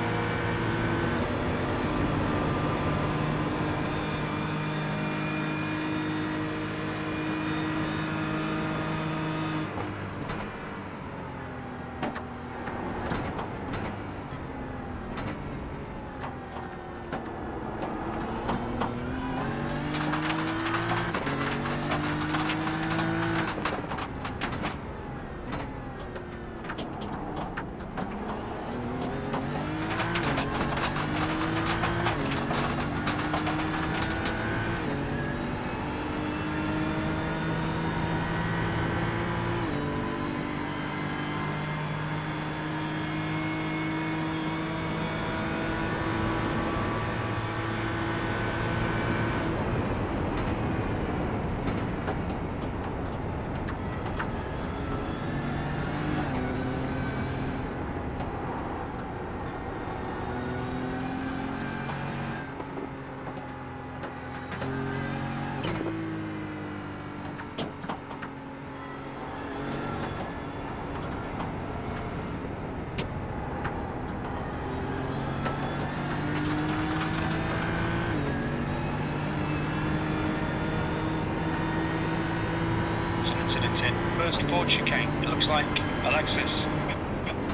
Incident in first Ford chicane, it looks like Alexis.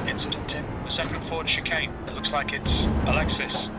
Incident in the second Ford chicane, it looks like it's Alexis.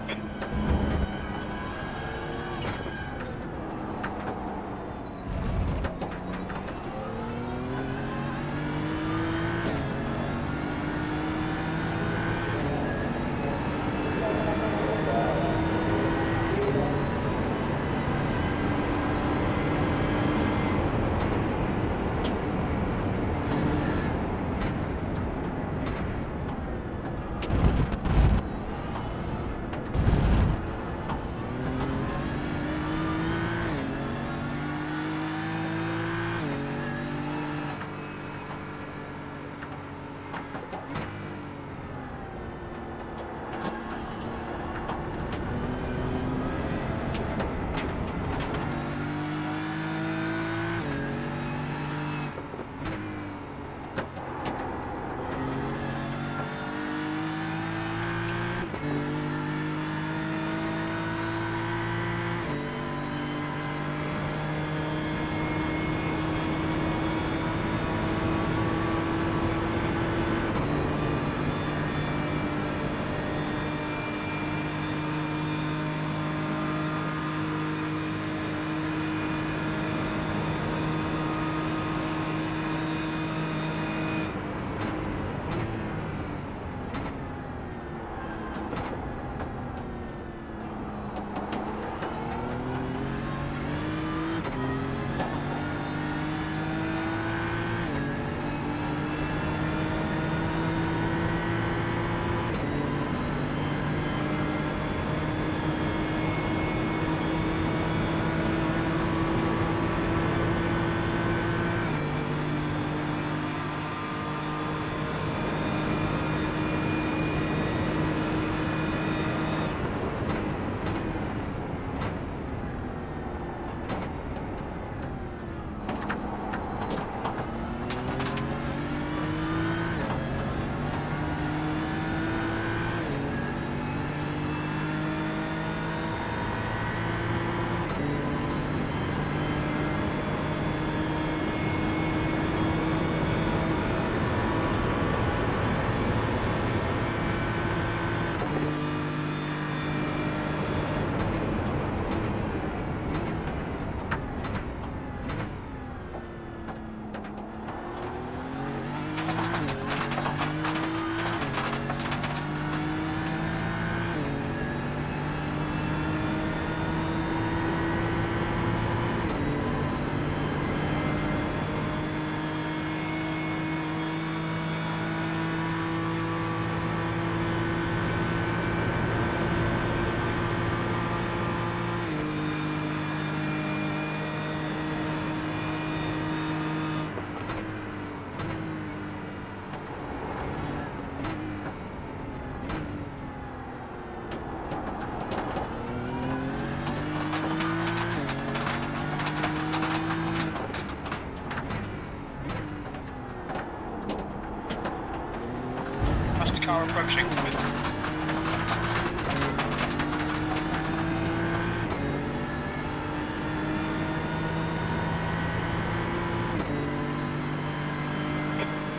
car approaching.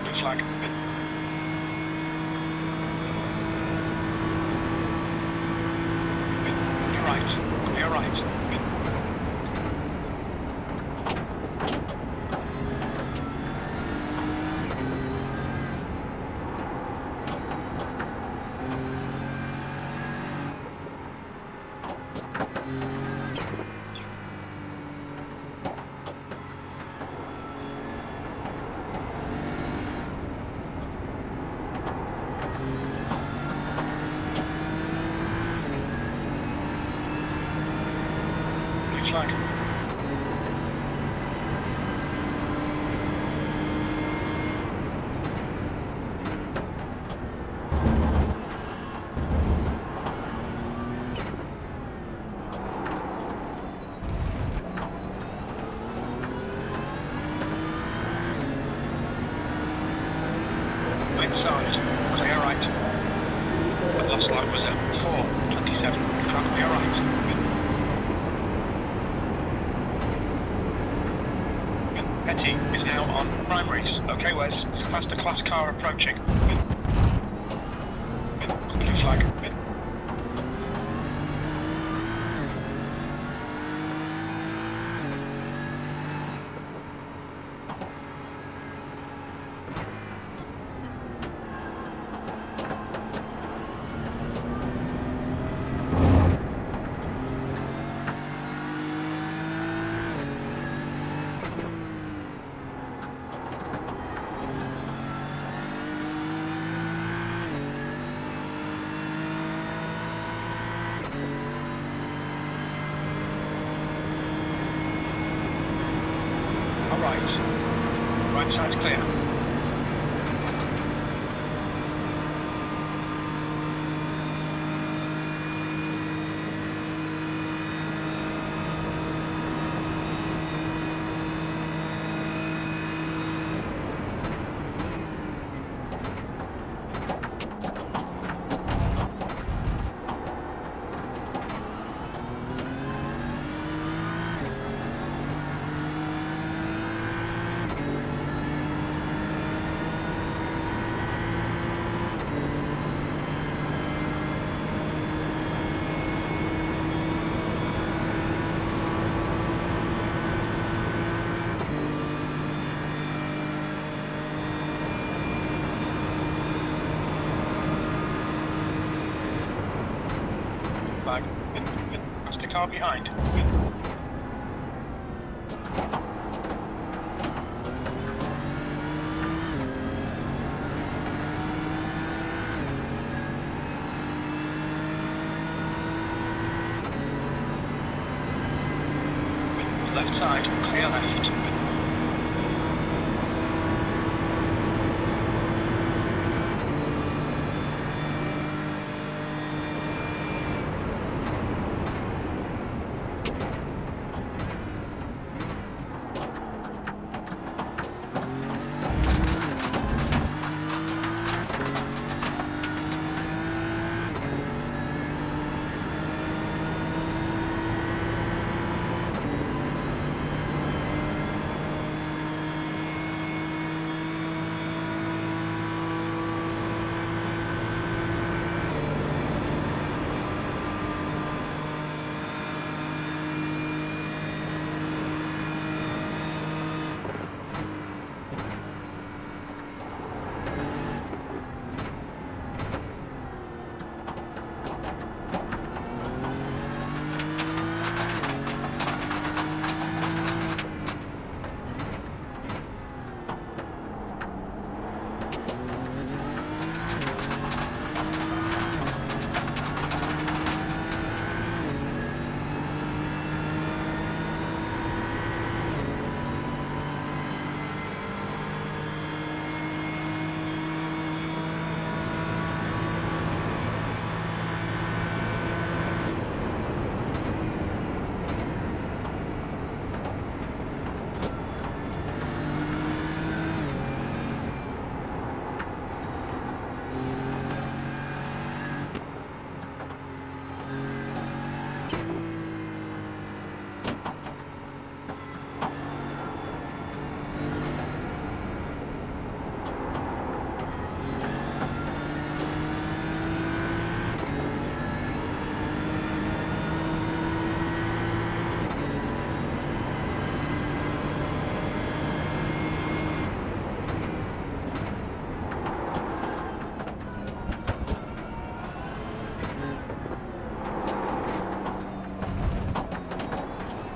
Blue flag. Clear right. Clear right. Flag. Inside, clear right. The last light was at 4:27. Clear right. Petty is now on primaries. Okay, Wes, it's a faster class car approaching. Blue flag. All right. Right side's clear. Flag. That's the car behind. Left side, clear left.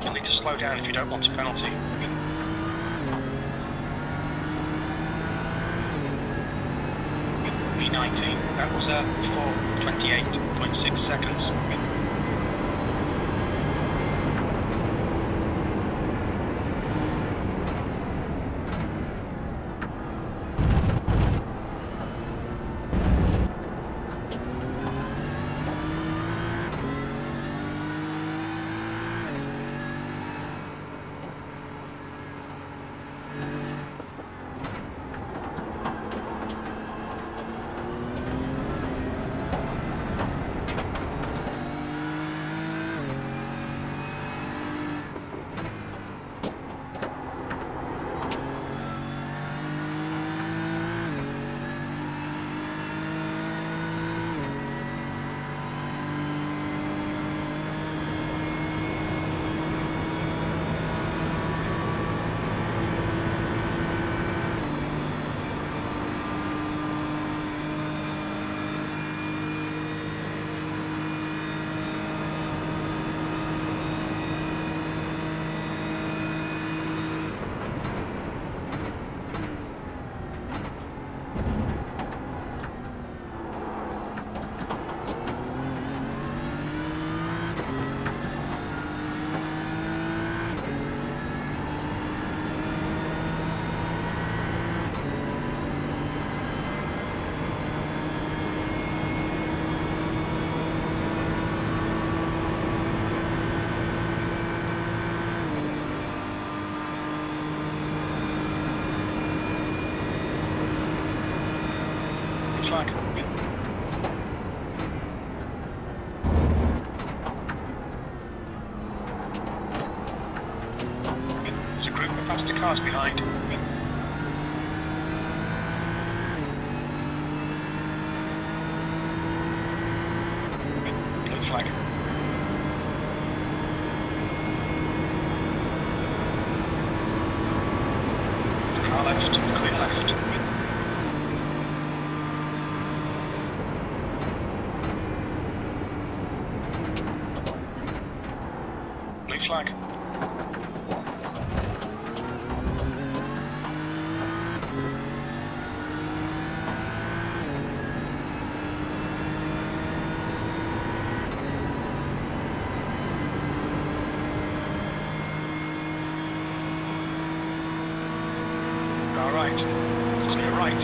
You'll need to slow down if you don't want a penalty. V19, that was for 28.6 seconds. Flag. There's a group of faster cars behind. Blue flag. Car left, clear left. Flag. All right. Clear right.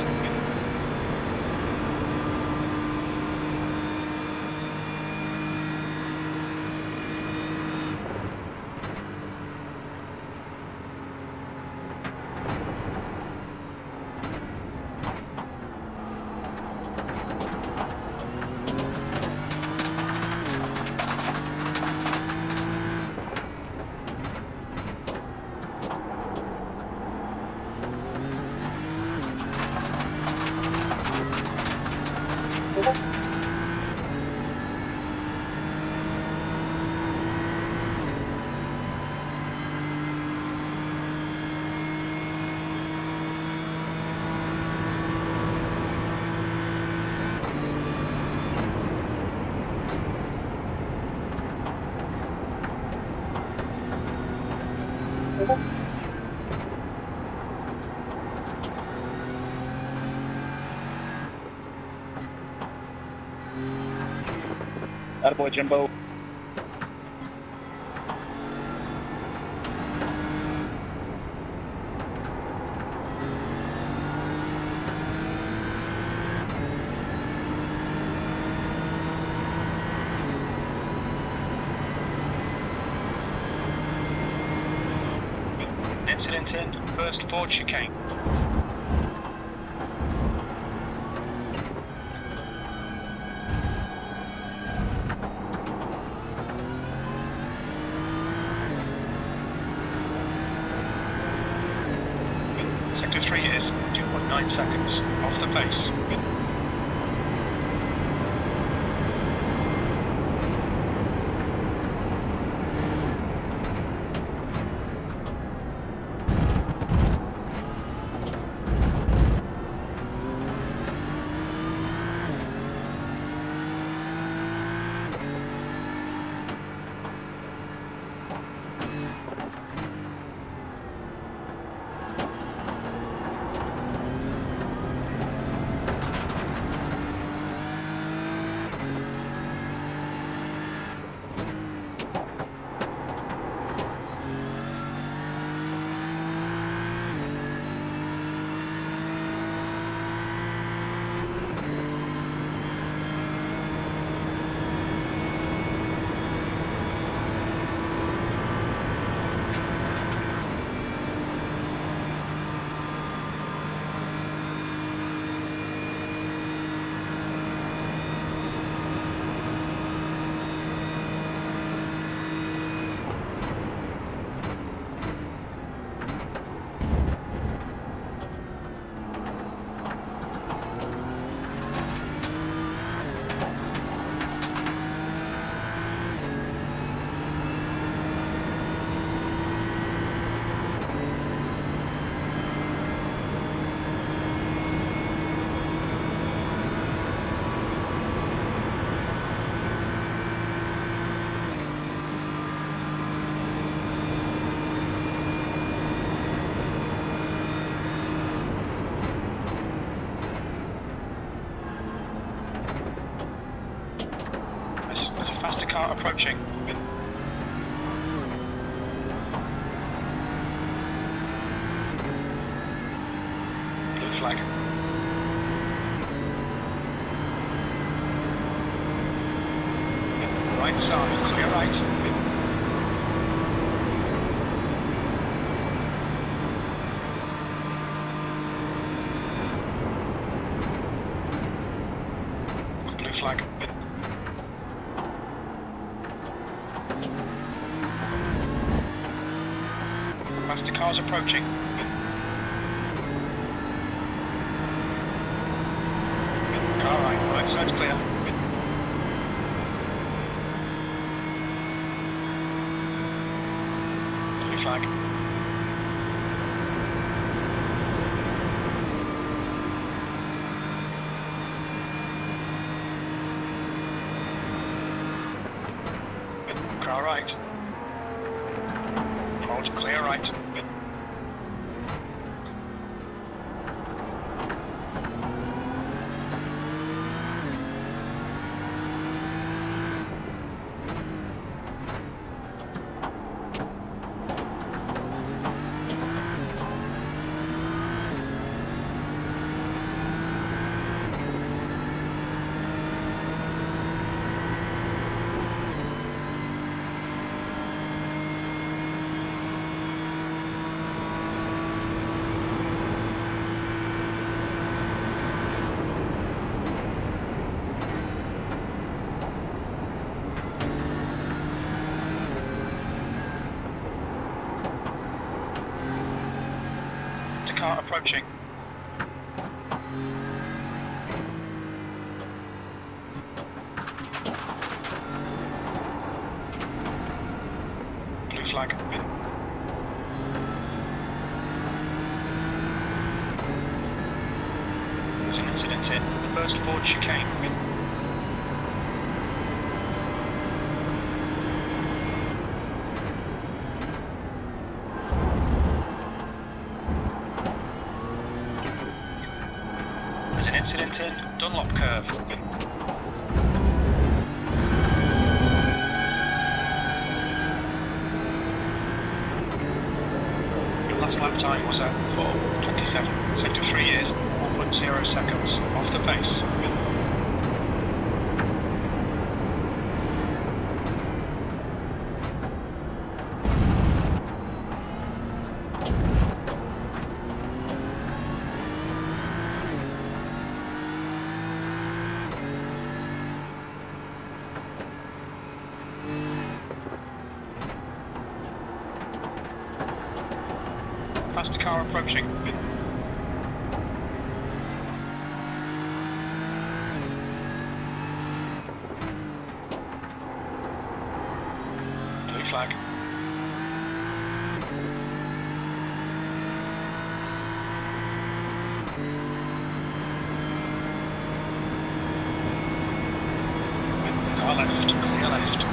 Attaboy, Jimbo. Incident in first Ford chicane. Sector 3 is 2.9 seconds off the pace. There's a faster car approaching. Blue flag. Right side, clear right. Flag. Faster cars approaching. Car right side's clear. Blue flag. Car right. Hold clear right. Car approaching. Blue flag. There's an incident in the first board chicane. Incident in Dunlop curve. The last lap time was at 4:27, so to 3 years, 1.0 seconds off the pace. Faster car approaching. Blue flag. Car left, clear left.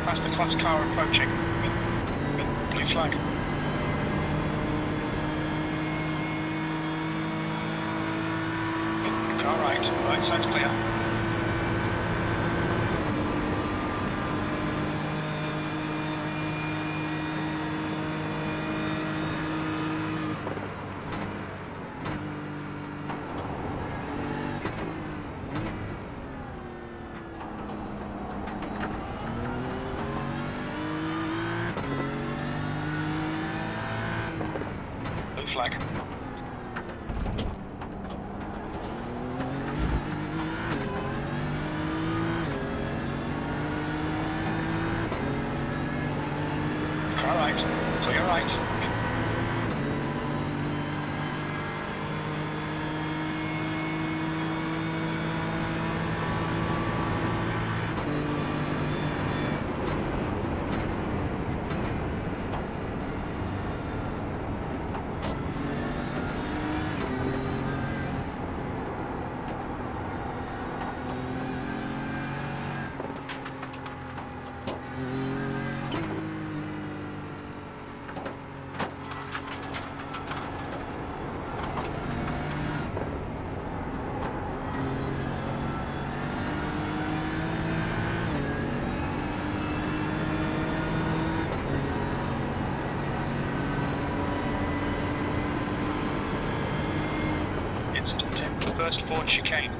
Past the class car approaching. Blue flag. Car right side's clear. Blue flag. Car right, clear right. First Ford chicane.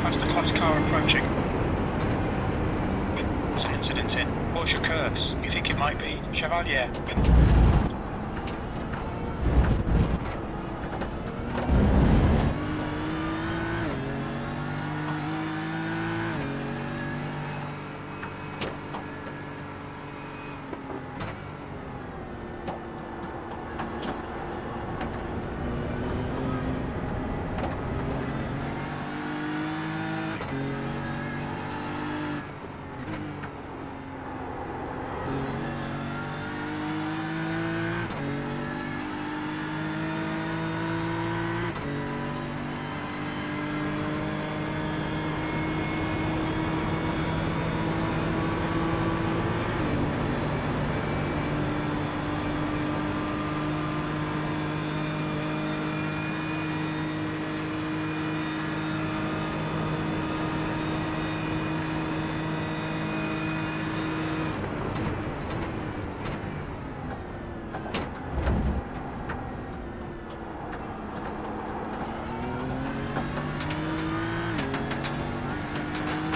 Past the class car approaching. There's an incident in Porsche curves. You think it might be Chevalier?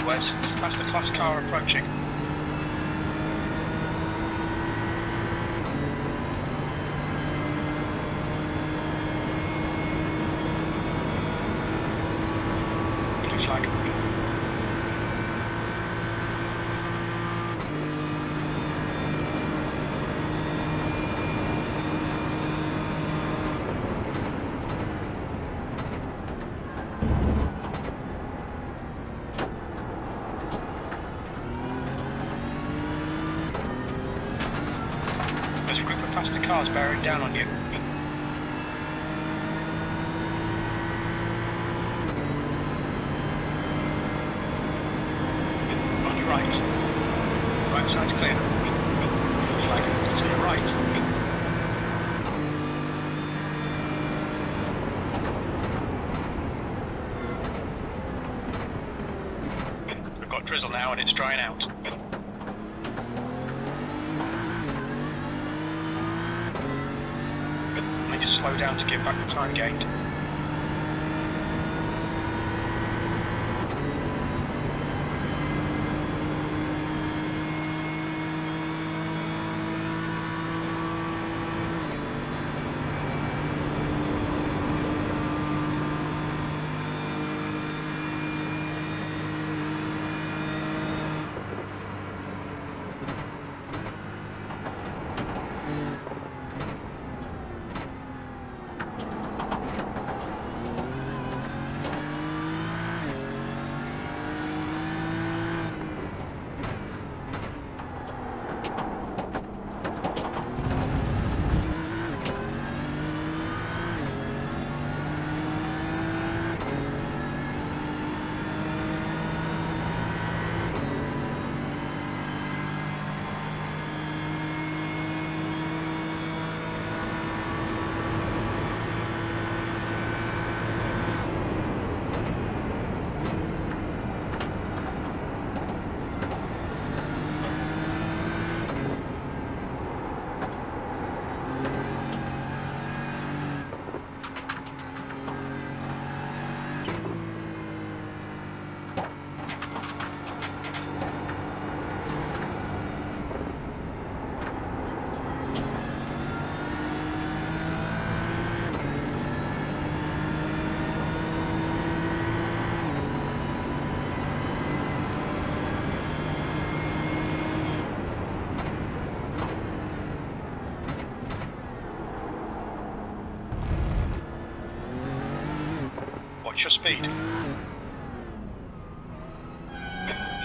West, past the class car approaching. Blue flag. There's a group of faster cars bearing down on you. On your right. Right side's clear. Flag to your right. We've got drizzle now and it's drying out. Need to slow down to get back the time gained. What's your speed?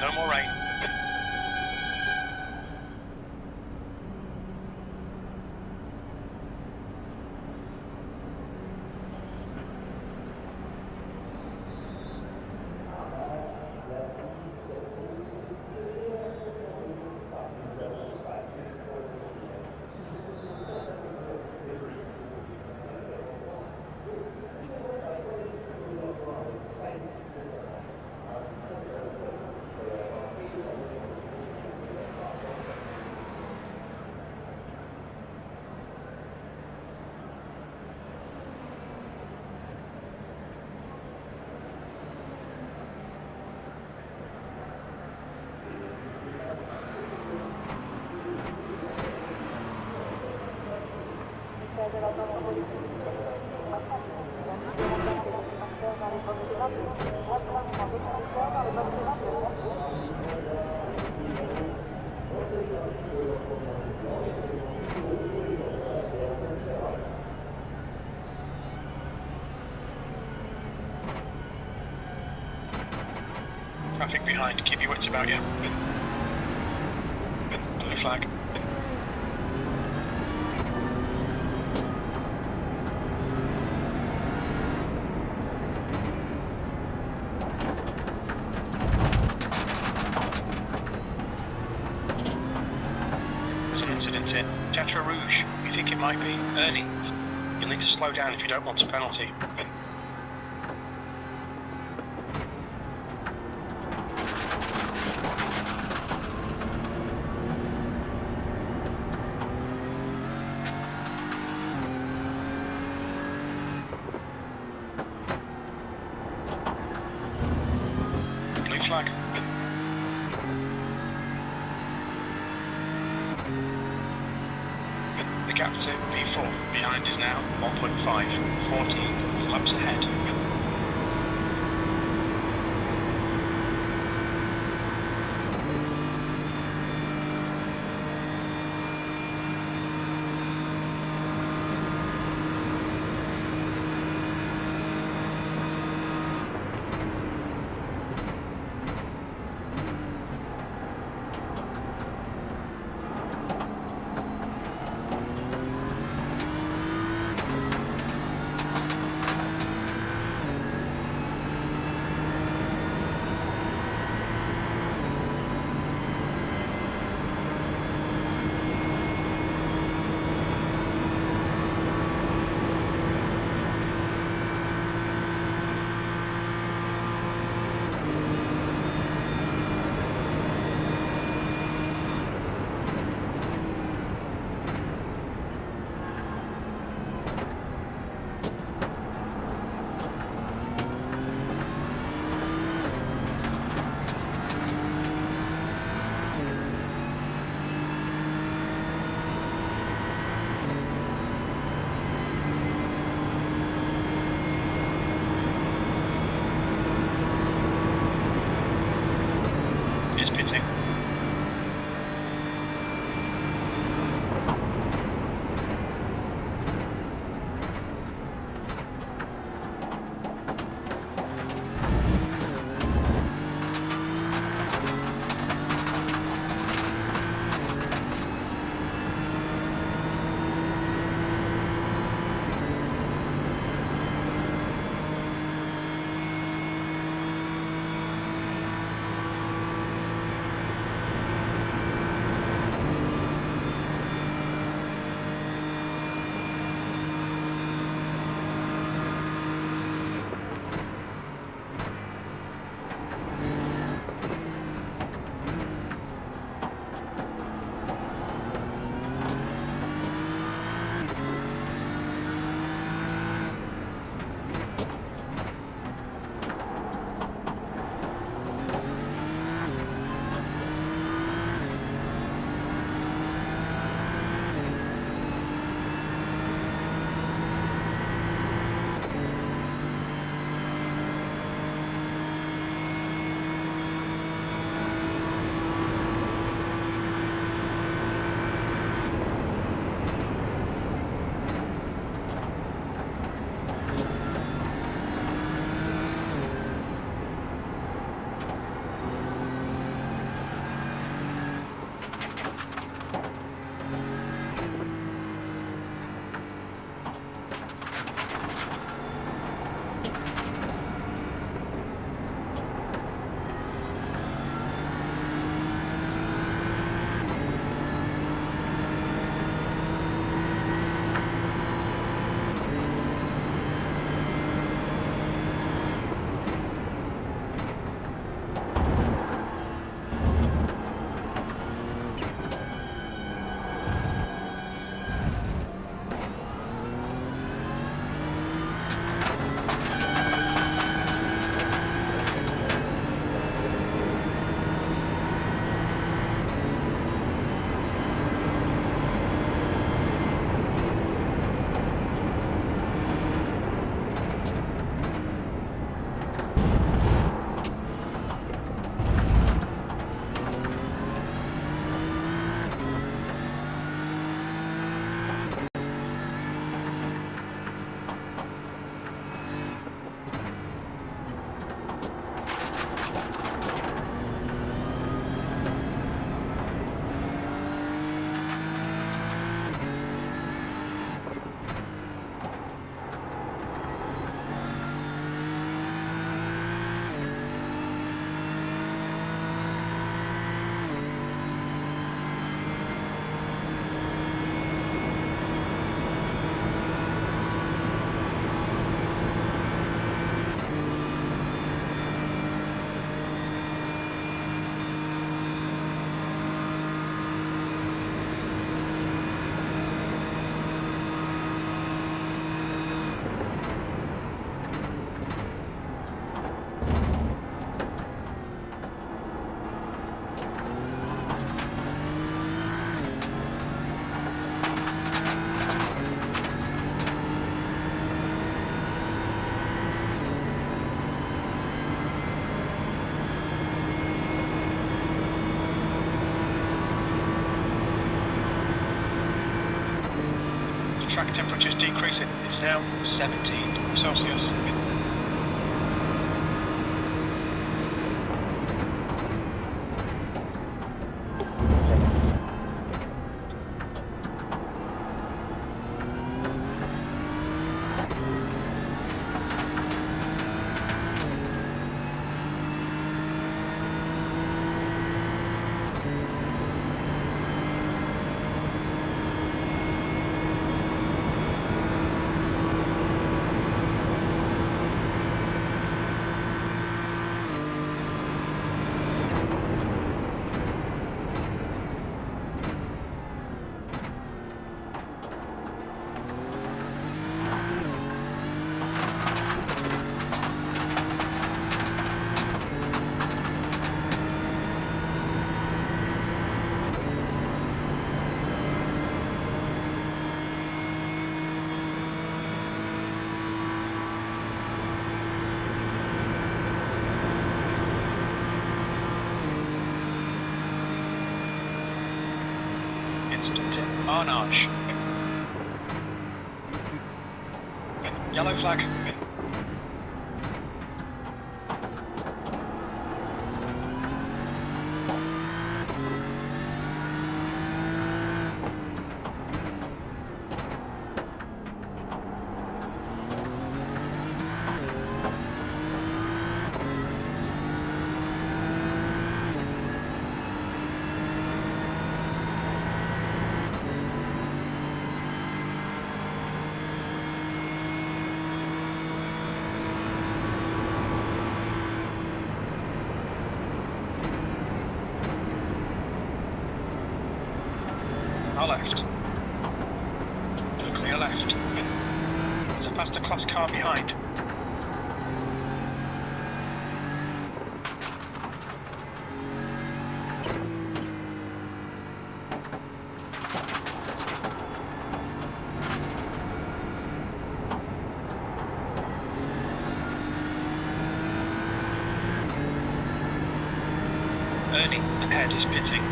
No more rain. Traffic behind, keep your wits about you. Blue flag. There's an incident here. Tetra Rouge, you think it might be Ernie? You'll need to slow down if you don't want a penalty. Flag. The gap to P4 behind is now 1.5, 14 laps ahead. temperature's decreasing. It's now 17 Celsius. Incident in Arnage. Yellow flag. Our left. To a clear left. There's a faster class car behind. Ernie ahead is pitting.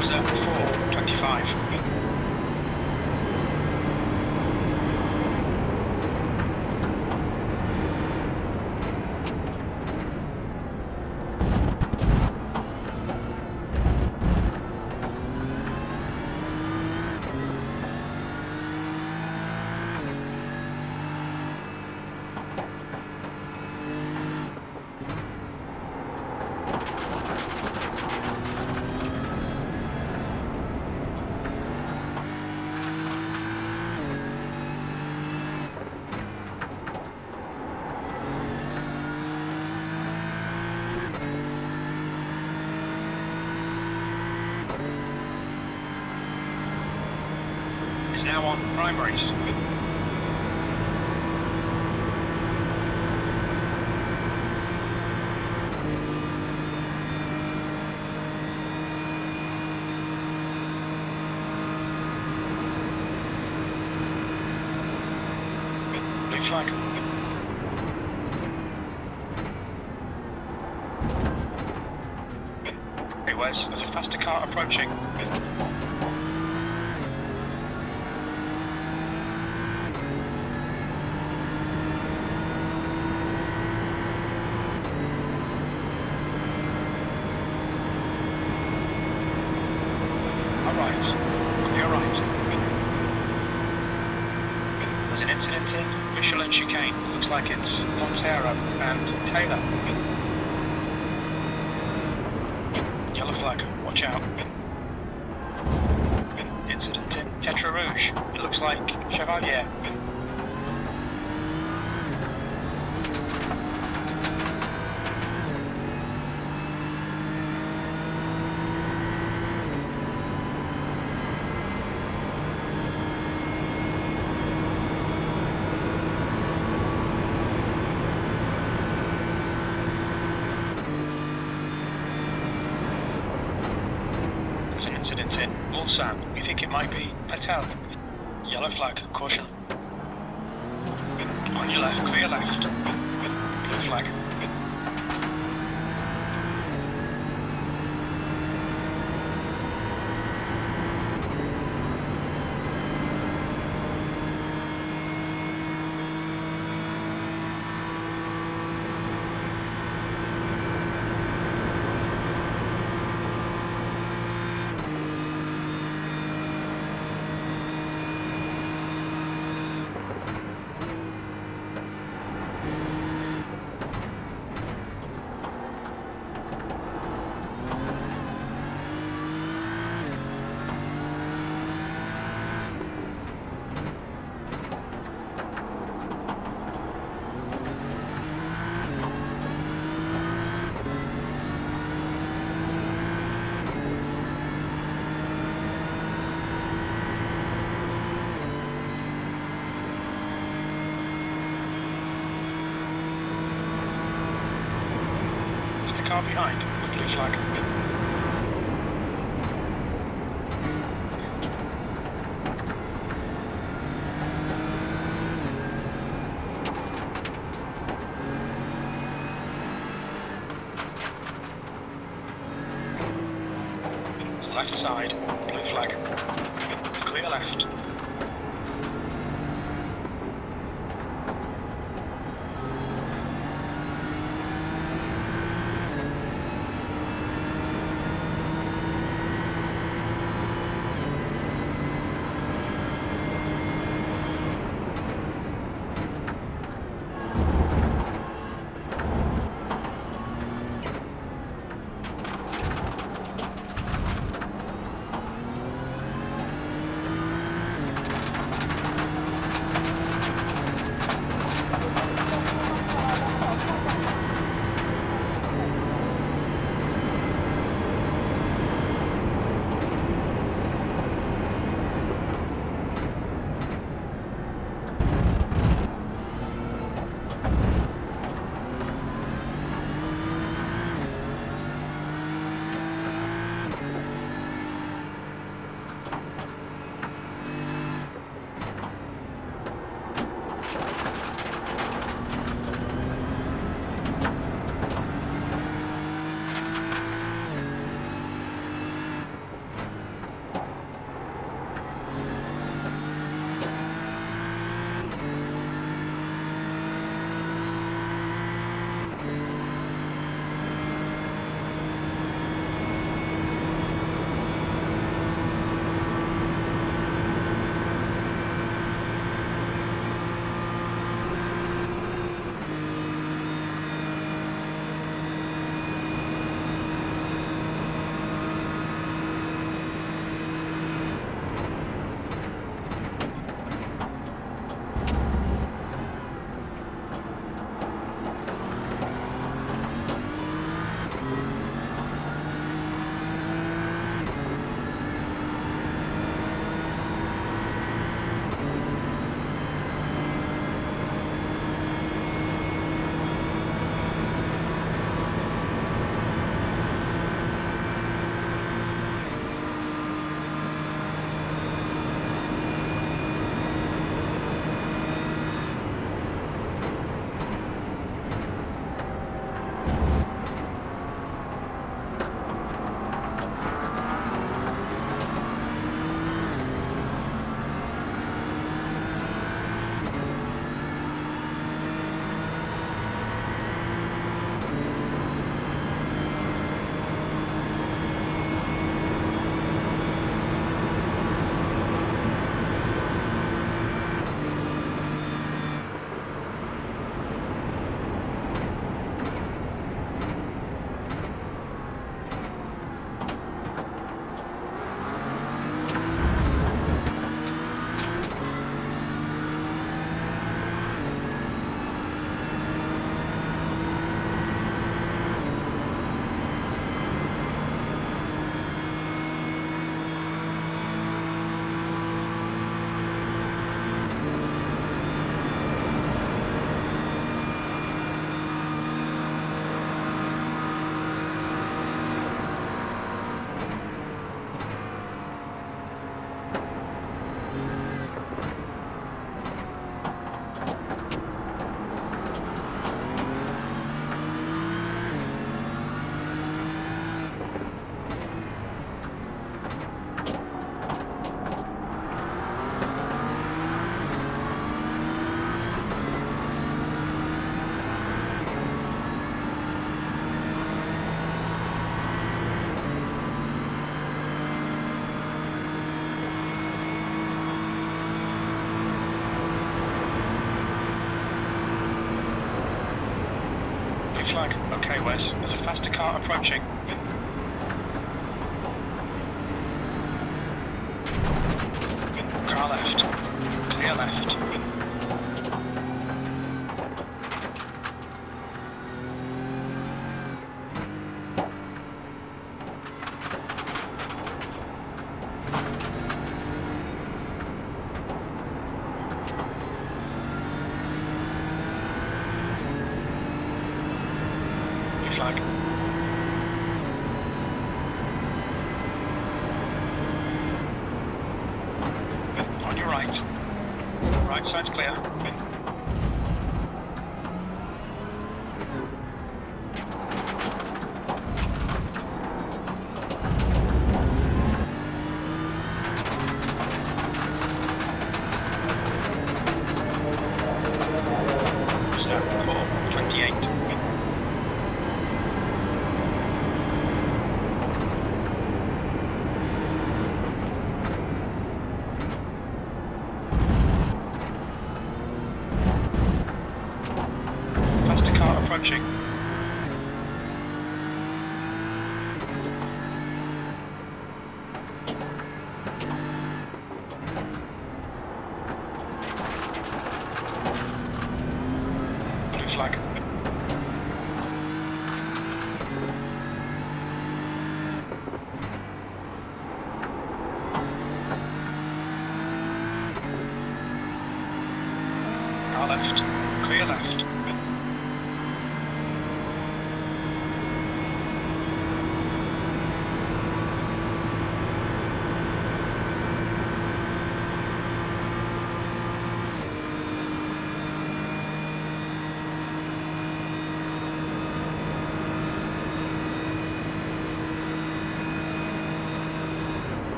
Reserve 425. Is now on primaries. Blue flag. Hey Wes, there's a faster car approaching. Right. Clear right. There's an incident in Michelin chicane. Looks like it's Montero and Taylor. Yellow flag. Watch out. Incident in Tetra Rouge. It looks like Chevalier. Sam. You think it might be Patel? Yellow flag, caution. On your left, clear left. Blue flag. Car behind, blue flag. Left side, blue flag. Clear left. Okay, Wes, there's a faster car approaching. Car left. Clear left. Blue flag. On your right. Right side's clear. Step 428. Faster car approaching. Blue flag. Car left. Clear left.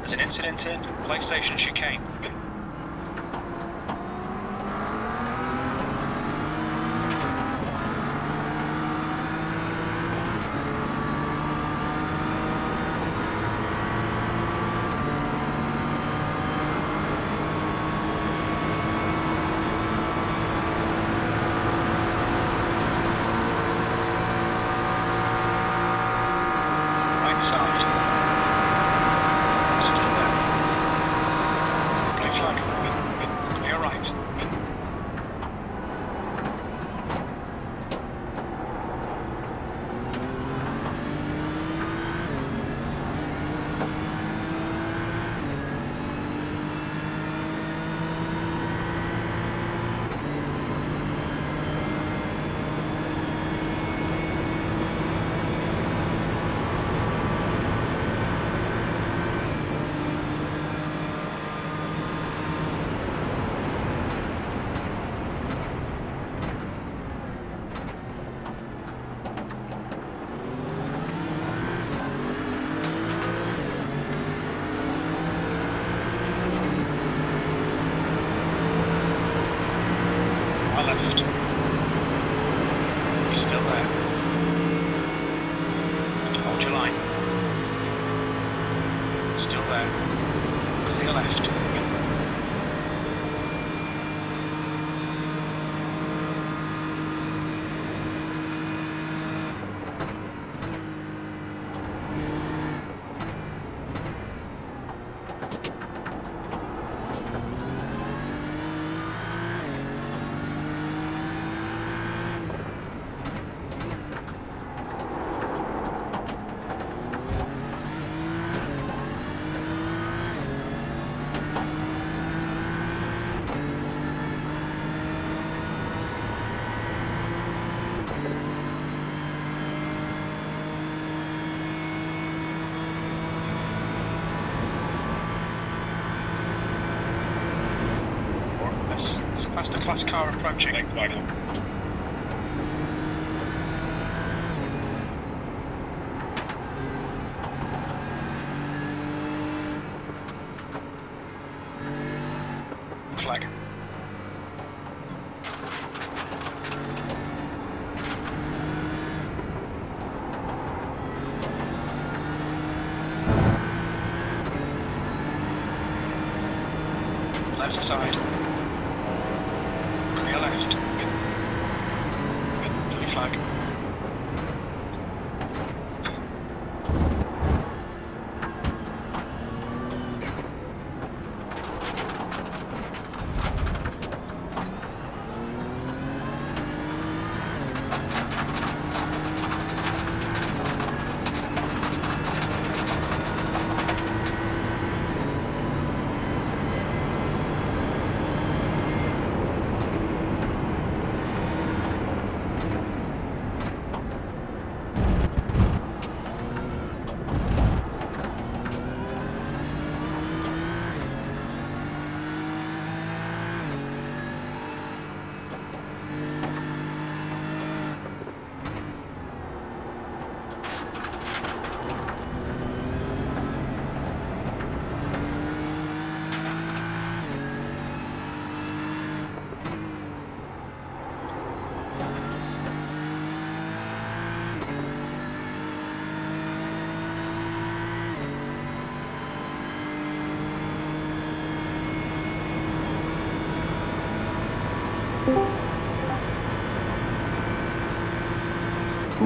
There's an incident in PlayStation chicane. Right side. Still there. Blue flag. Clear right. Our left. Still there. Hold your line. Still there. Clear left. There's a faster class car approaching. Next Michael. Flag. Left side. Clear left.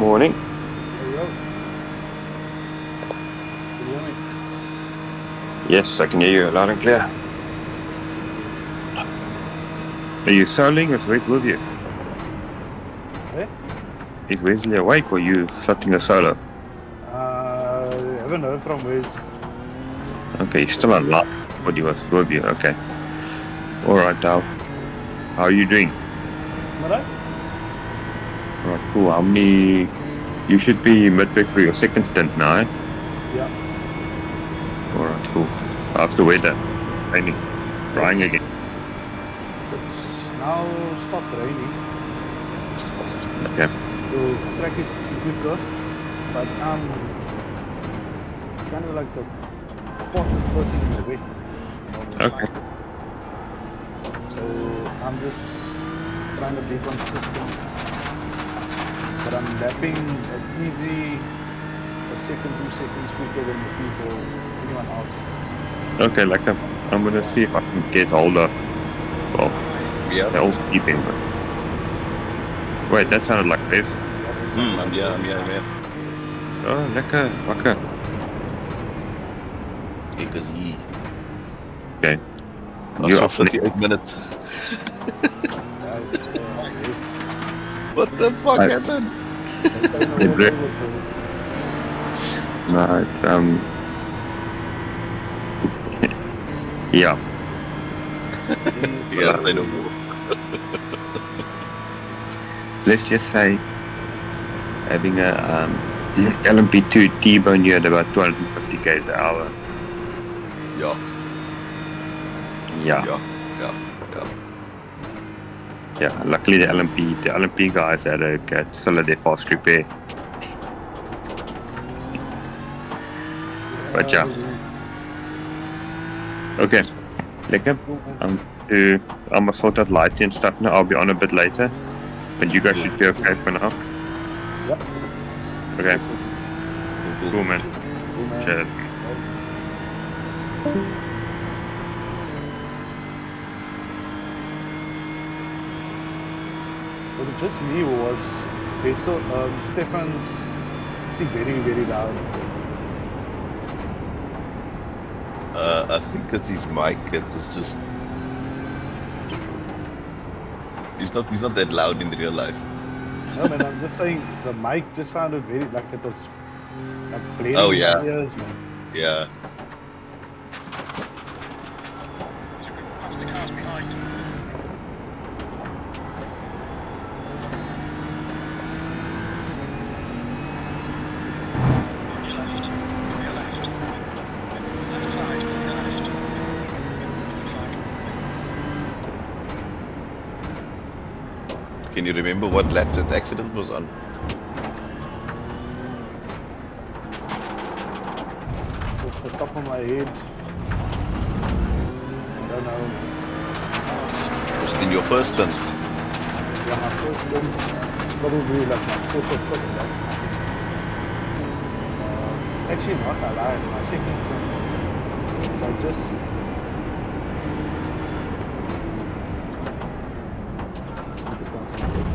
Morning. There you go. Can you hear me? Yes, I can hear you loud and clear. Are you soloing or is Wes with you? Eh? Is Wesley awake or you shutting a solo? Haven't heard from Wes. Okay, he's still alive. But he was with you, okay. Alright, Al. How are you doing? Alright. Alright, cool. How many... You should be midway through your second stint now, eh? Yeah. Alright, cool. How's the weather? Raining. Drying again. It's now stopped raining. Okay. The track is quicker, but I'm kind of like the fastest person in the way. Okay. So I'm just trying to be consistent. But I'm lapping easy a second, 2 seconds quicker than the people, anyone else. Okay, like I'm gonna see if I can get hold of... Well, Yeah. they're all sleeping, but... Wait, that sounded like this. I'm here. Oh, lekker. Wakker. Ek is hier. Okay. That's You're for up 38 minutes. Guys, yes. What the fuck I- happened? Right, yeah. Yeah, I know. Let's just say having a LMP2 T-bone you at about 250 k's an hour. Yeah. Yeah. Yeah. Luckily the LMP guys had still had their fast repair. But yeah. Okay. Lekker. I'm gonna sort out lighting and stuff now. I'll be on a bit later. But you guys should be okay for now. Yep. Okay. Cool, man. Cheers. Was it just me or was Stefan's I think very, very loud? I think it's his mic. It is just... He's not that loud in real life. No, man, I'm just saying the mic just sounded very like it was like playing Oh, in yeah. my ears, man. Yeah. Past the cars behind. On your left. On your left. Left side. On your left. Flag. Can you remember what lap that accident was on? Off the top of my head, I don't know. Was it in your first stint? Yeah, my first one, probably like my fourth or fifth lap. Actually not, I lied. My second stint. So I just need to concentrate.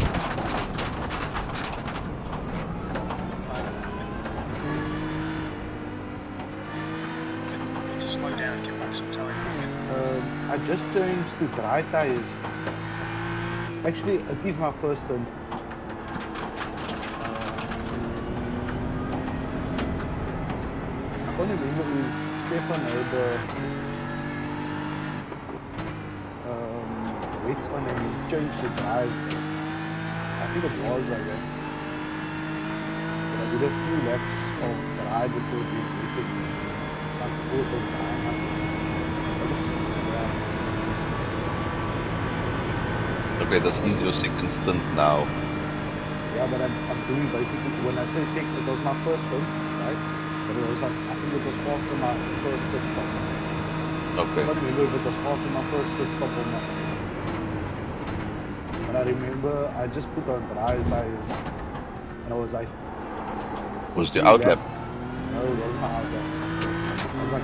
Need to slow down, get back some time. I just changed to dry tires. Actually, it is my first stint. I can't remember if Stefan had the weights on and he changed the tires. I think it was like that. But I did a few laps of dry before it went wet again. Something it was dry. I just, Okay, this is your second stint now. yeah, but I'm doing basically, when I say shake, it was my first stint, right? But it was like, I think it was after my first pit stop. Okay. I don't remember if it was after my first pit stop or not. But I remember I just put on dry tires. And I was like... Was the outlap? No, it wasn't my outlap. I was like,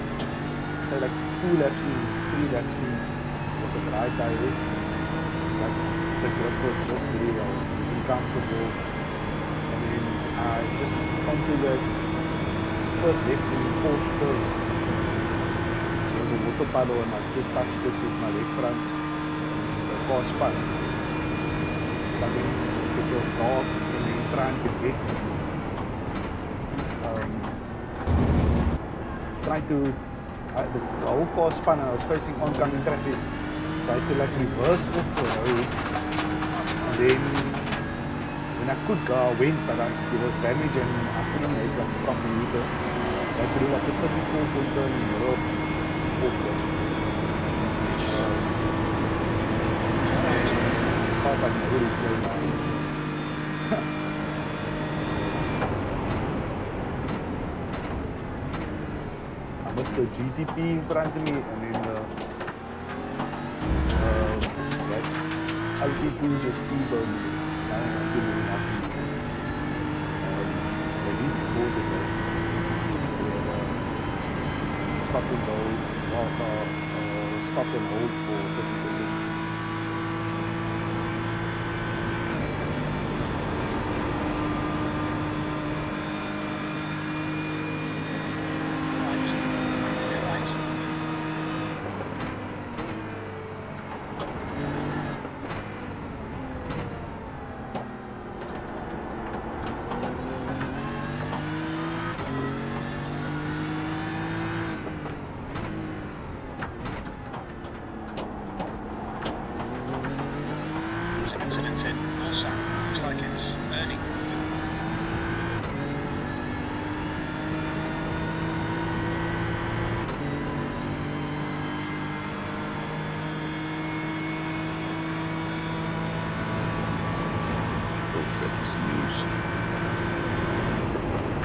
say like 2 laps in, 3 laps in with the dry tires. Like, the grip was just there, I was getting comfortable. And then I to the first left in Porsche curves. There was a water puddle and I just touched it with my left front. The car spun. But then it was dark and then trying to get the whole car spun and I was facing oncoming traffic. So I had to like reverse off the road. And then when I could go, I went, but there was damage and I couldn't make like a proper U-turn. So I threw like a 34-point turn in the road. I felt like I really slowed down. I missed the GTP in front of me and then that LP2 just T-burned me. I didn't do nothing. They need to hold it though. So we had stop and go, stop and hold for 30 seconds.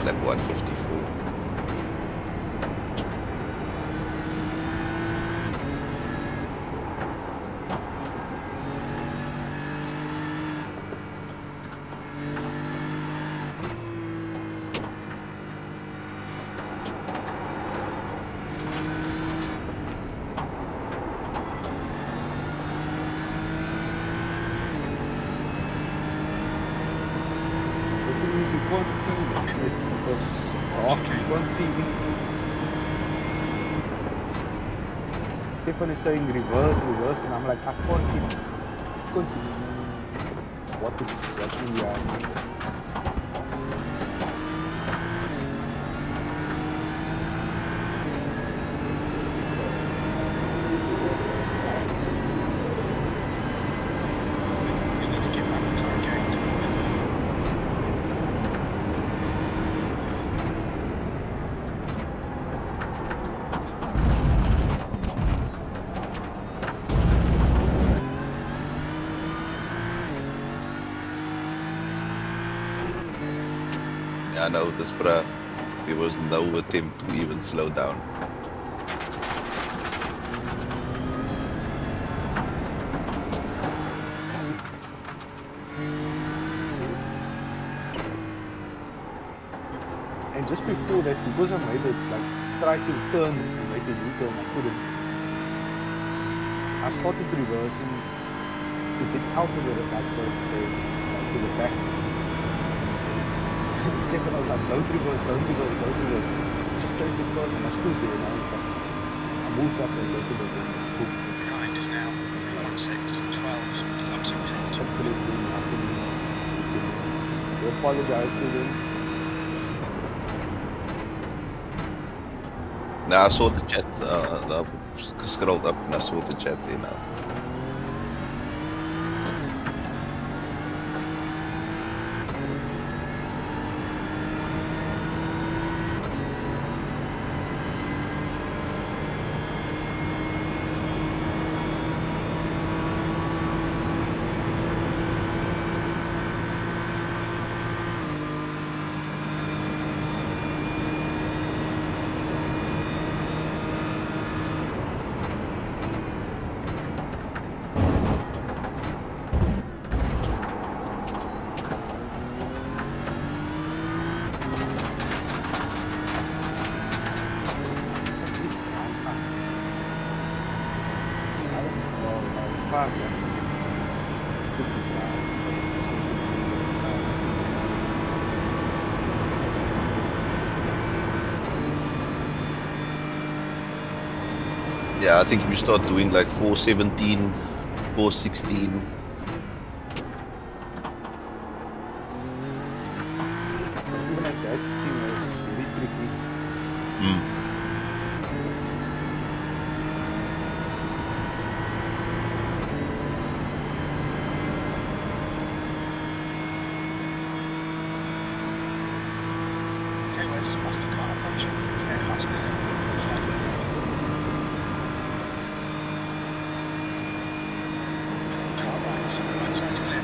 Lap 154. You can't see it because dark, you can't see anything. Stefan is saying reverse, and I'm like, I can't see what is actually happening. I know this, bruh. There was no attempt to even slow down. And just before that, because I made it, like, tried to turn and make a U-turn, I couldn't. I started reversing to get out of the back, to the back. Stefan was like, don't reverse. Just chase it first, and I stood there, and I was like, I moved up a little bit, and behind is now 16, 12, laps in front. Absolutely nothing. We apologize to them. Now I saw the chat, I scrolled up and I saw the chat there now. Yeah, I think if you start doing like 417, 416. But even at that, it's very tricky. Okay, where's Master Car approaching? It's getting faster. Car right side's clear.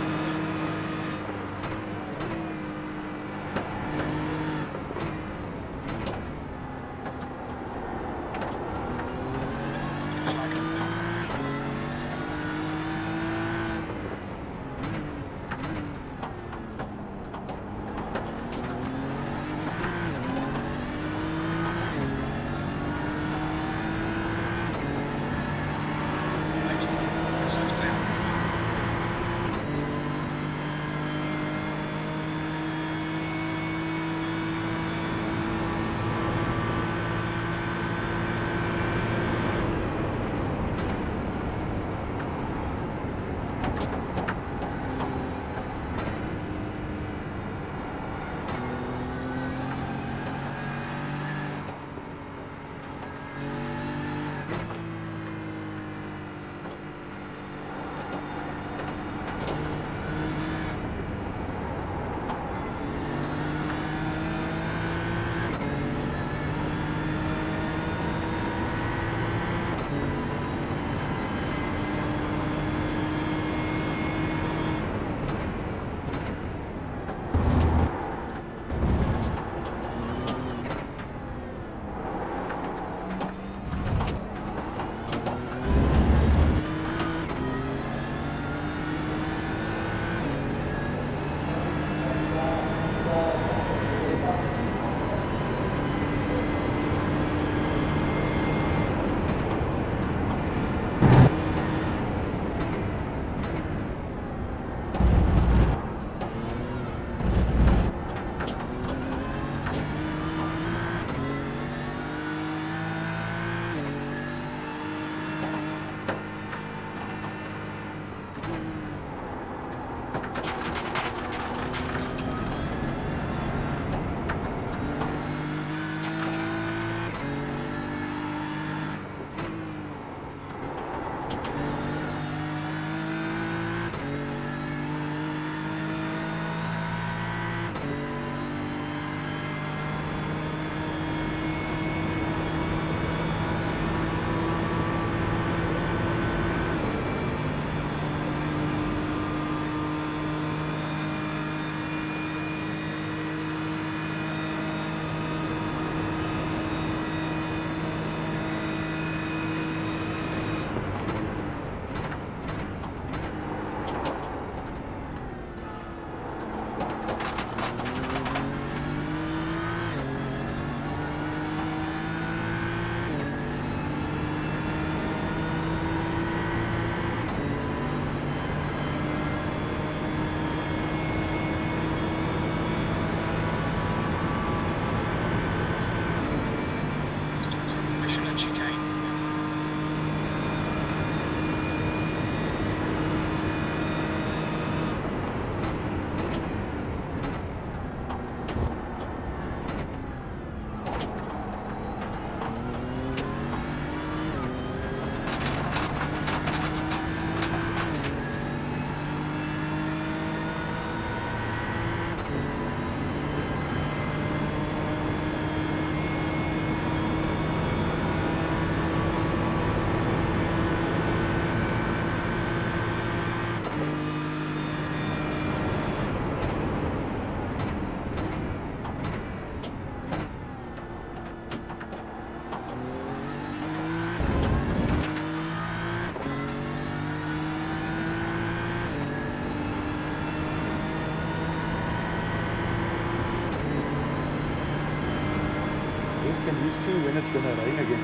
Can you see when it's gonna rain again?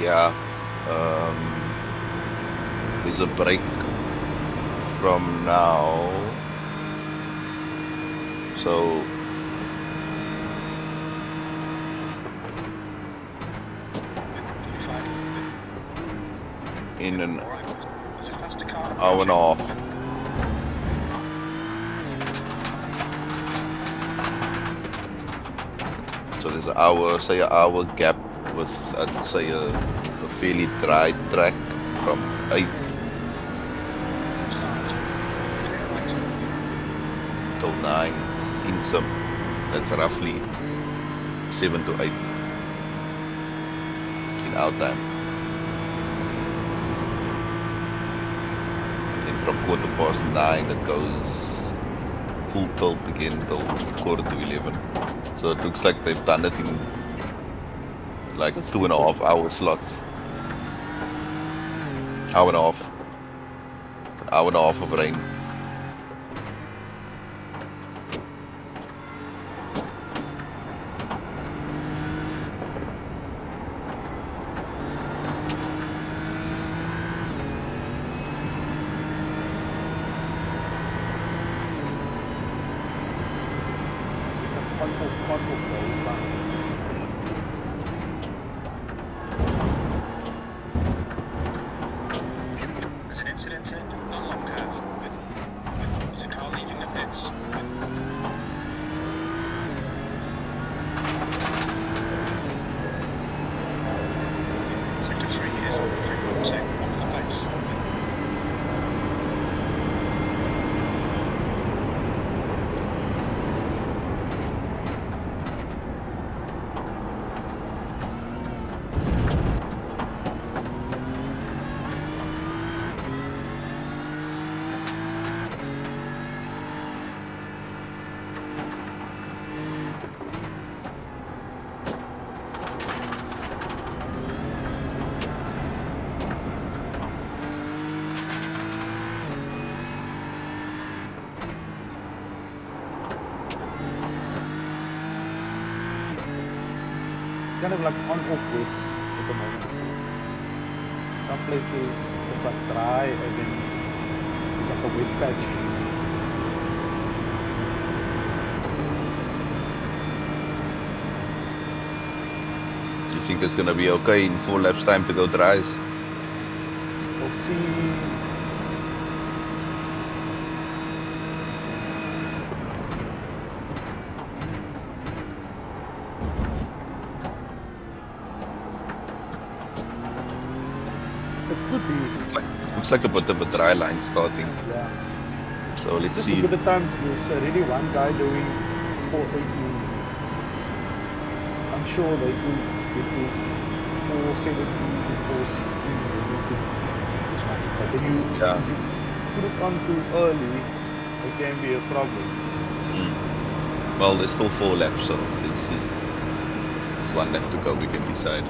Yeah. There's a break from now. So in an Alright, there's a faster car. hour and a half. So there's an hour, say an hour gap with, I'd say a fairly dry track from 8 till 9 in some. That's roughly 7 to 8 in our time. Then from 9:15 it goes full tilt again till 11:15. So it looks like they've done it in like 2.5 hour slots. Hour and a half. An hour and a half of rain. There's an incident in Long Curve. There's a car leaving the pits. Sector 3 is 3.2 off the base. Kind of like on-off wet at the moment. Some places it's like dry and then it's like a wet patch. You think it's gonna be okay in 4 laps time to go dries? We'll see. It could be. Looks like a bit of a dry line starting. Yeah. So let's Just see. look at the times. There's already one guy doing 480. I'm sure they could get to 470, 460. But then you put it on too early, it can be a problem. Well, there's still 4 laps, so let's see. There's 1 lap to go, we can decide.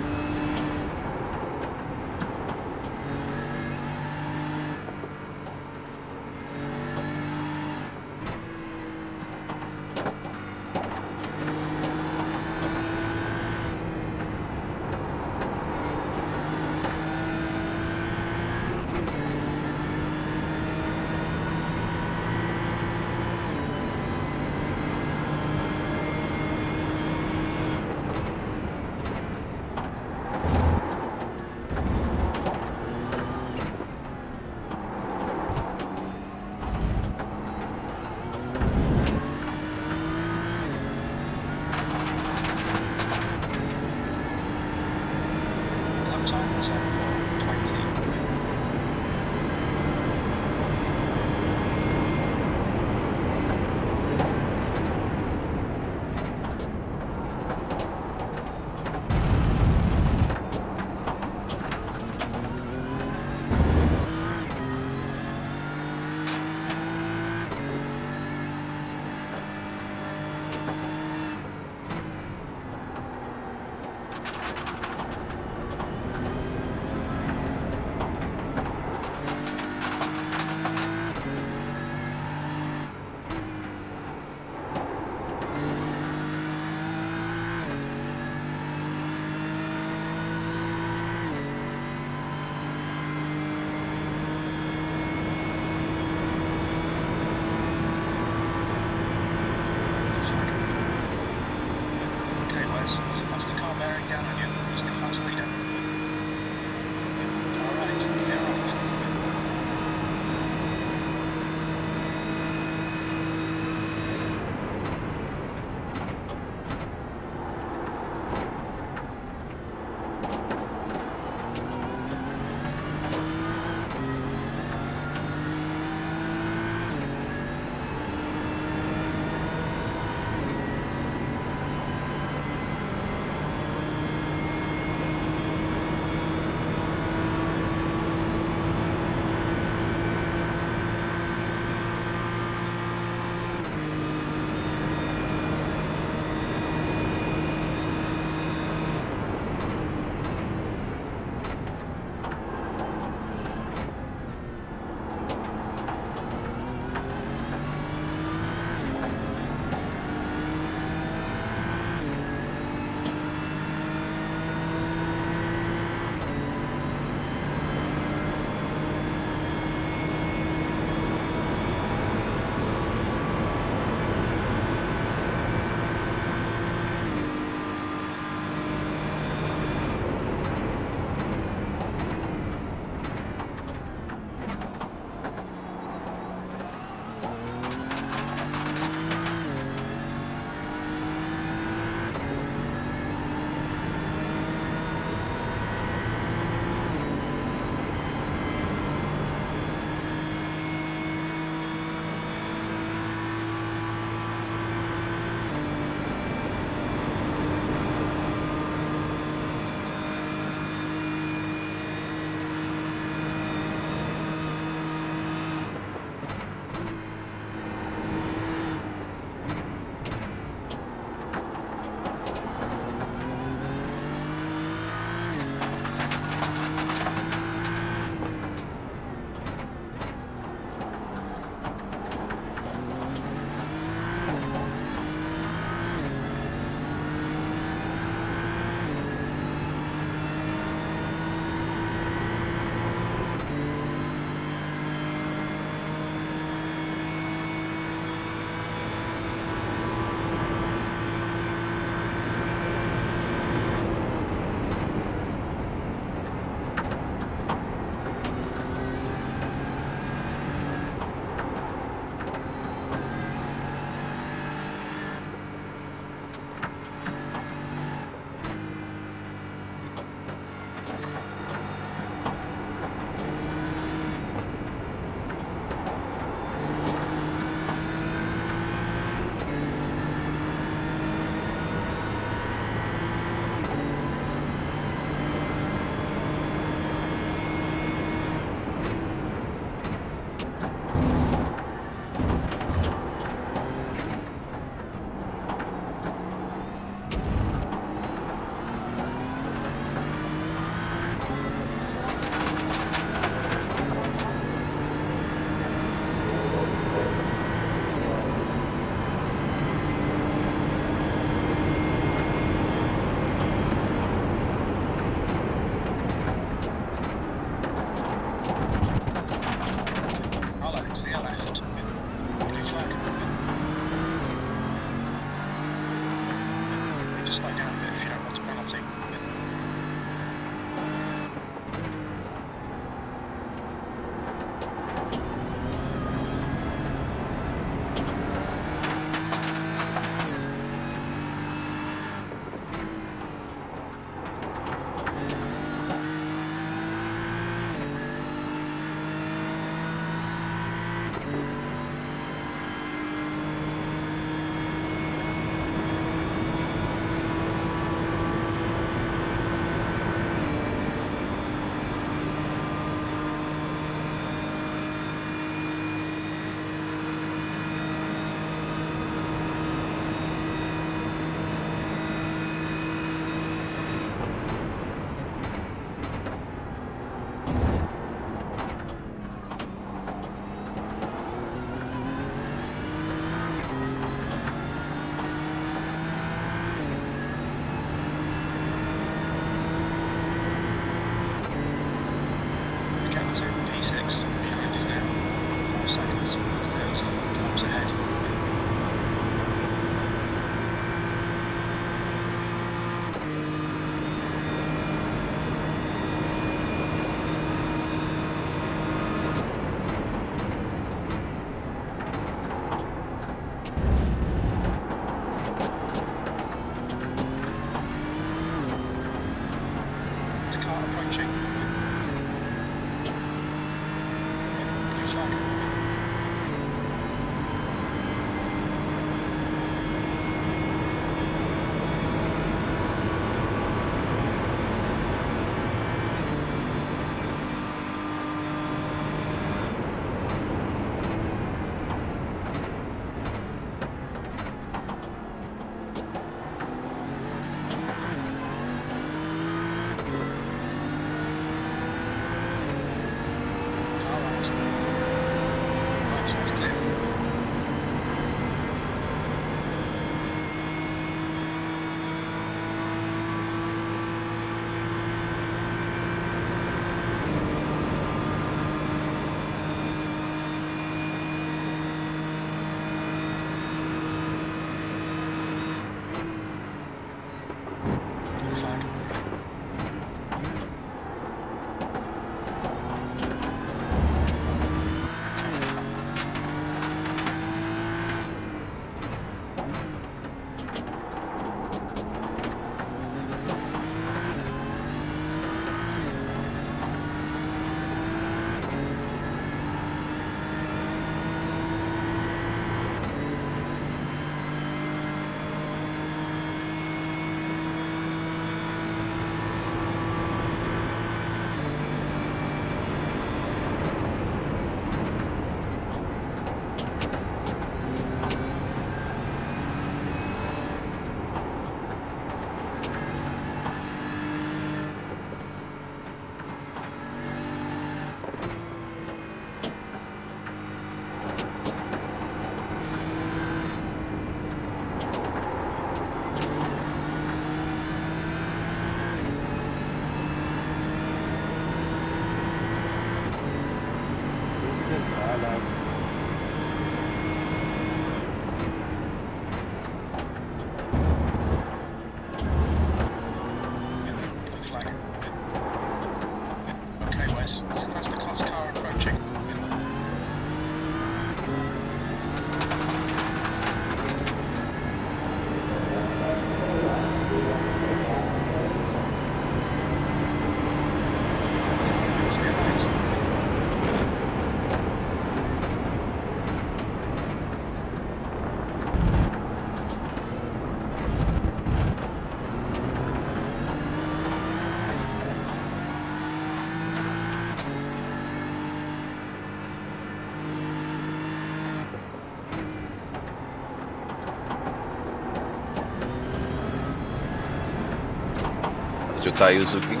tires looking?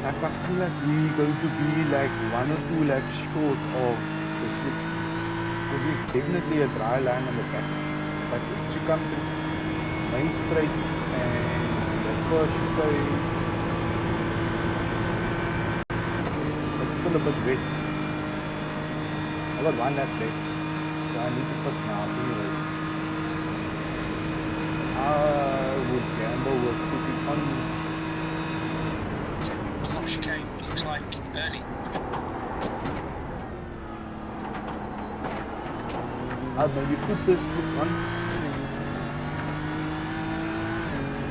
I feel like we're going to be like 1 or 2 laps short of the slicks. Because there's definitely a dry line on the back. But once you come through main straight and that first chicane, it's still a bit wet. I got 1 lap left, so I need to put now anyways. I would gamble with putting on. Top chicane looks like Ernie. I'll maybe put this slick on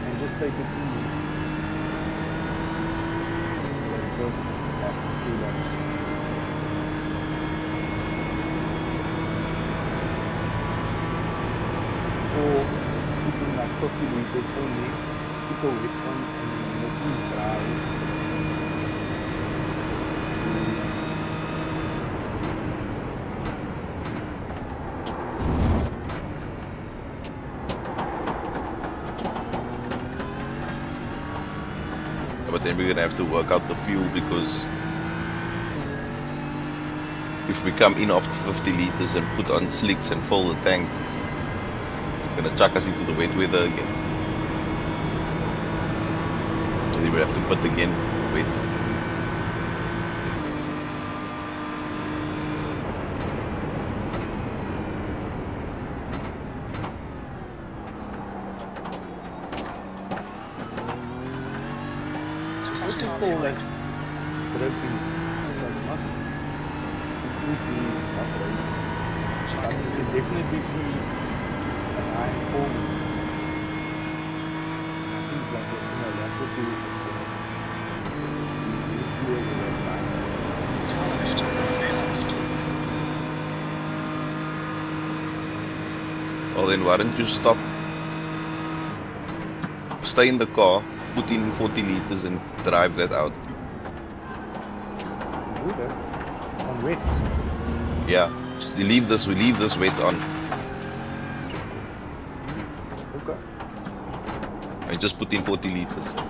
and just take it easy. Like first lap, 2 laps. Or putting like 50 meters only, put the wets on, and then when it is dry, But then we're gonna have to work out the fuel, because if we come in after 50 liters and put on slicks and fill the tank, it's gonna chuck us into the wet weather again. And then we have to put again wet. this is still like dressing. It's like not completely operating. But you can definitely see a line forming. And I think like in a lap or 2, it's gonna be really clear where that line is. Well, then why don't you stop, stay in the car, put in 40 liters and drive that out. Do that on wets. Yeah, just we leave this wet on. Okay. And just put in 40 liters. Okay.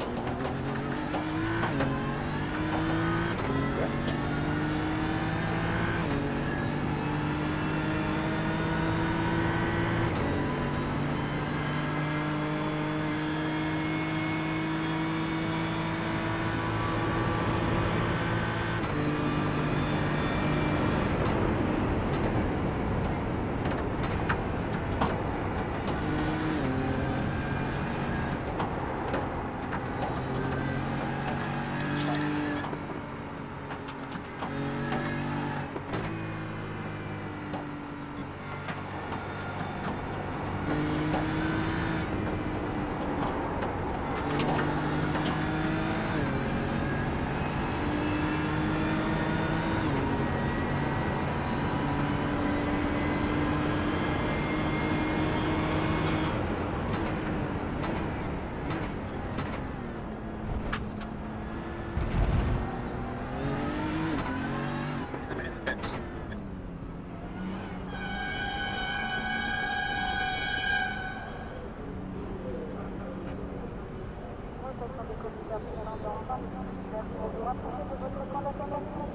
Notation des commissaires présents dans 5 minutes. Merci de vous rapprocher de votre camp d'attendation.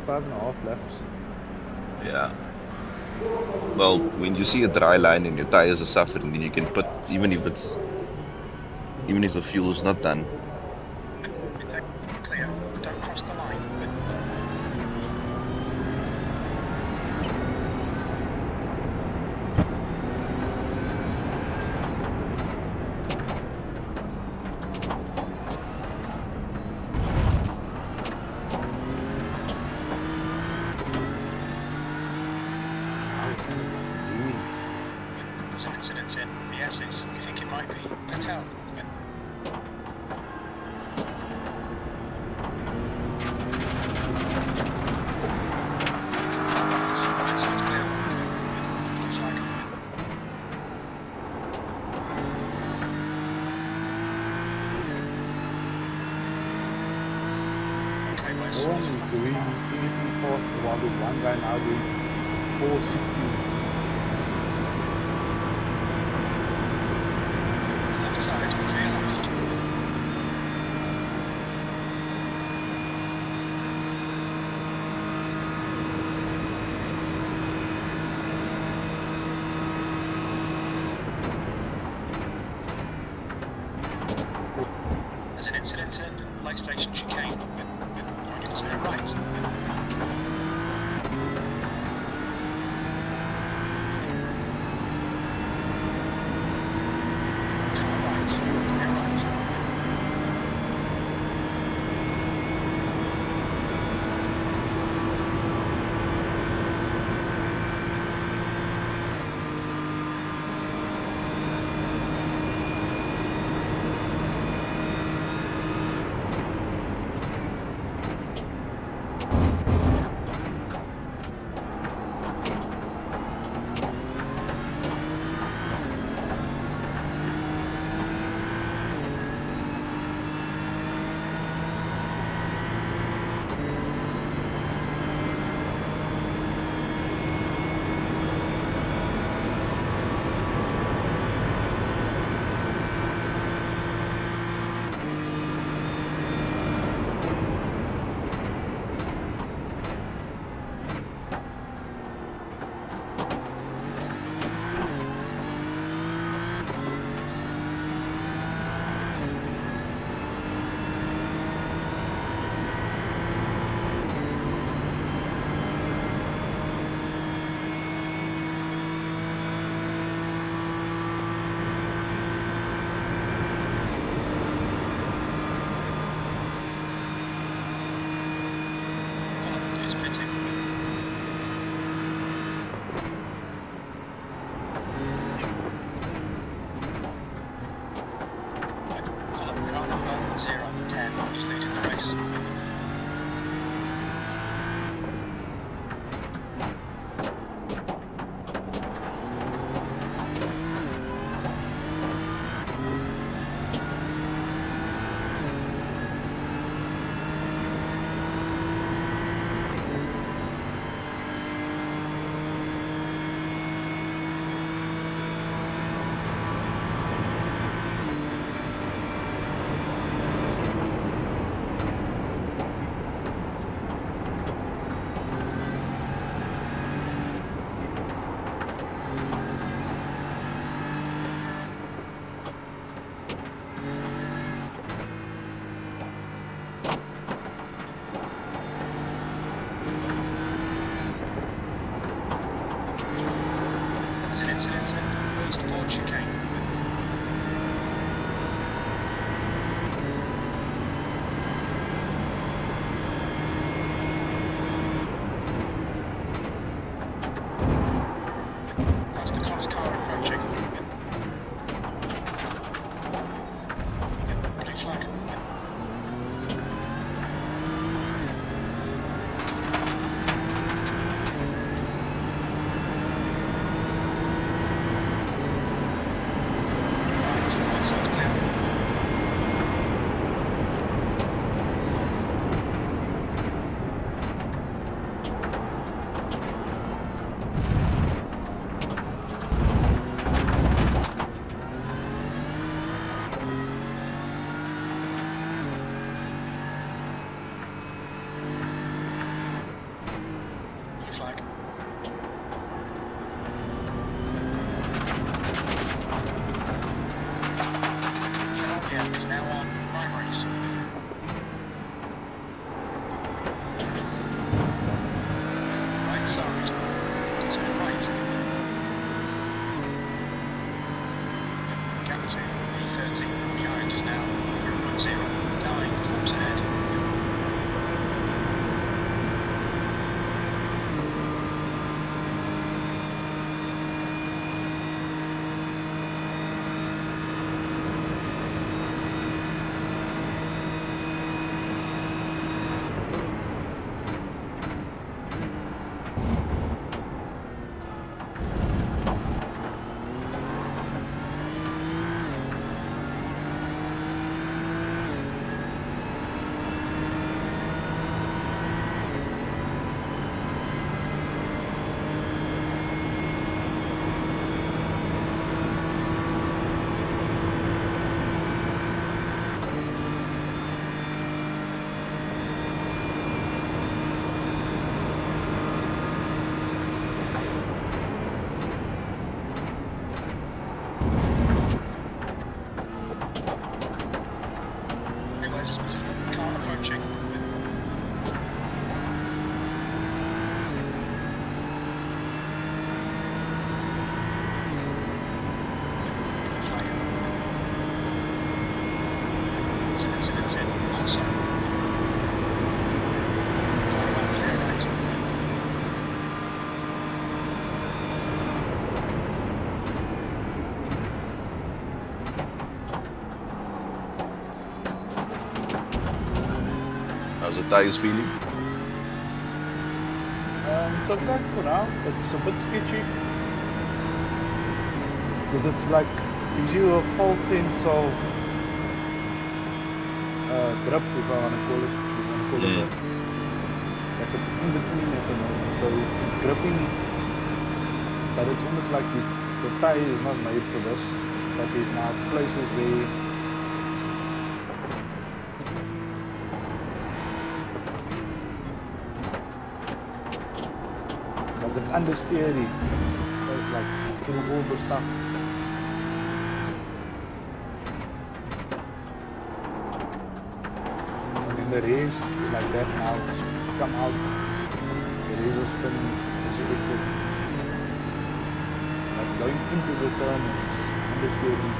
Five and a half laps. Yeah. Well, when you see a dry line and your tires are suffering, then you can put, even if the fuel is not done. Clear. Don't cross the line. There's an incident in the S's. You think it might be Patel? fast while there's one guy now doing 460. There's an incident at Lake Station Chicane. On your right. tyres feeling? It's okay for now. It's a bit sketchy because it's like gives you a false sense of grip, if I want to call it. If you want to call it that. Like it's in between at the moment. So gripping, but it's almost like the tyre is not made for this. But there's now places where like it's understeery, like through all the stuff. And then the race like that now it's come out. The race is spinning as you exit. But going into the turn, it's understeering.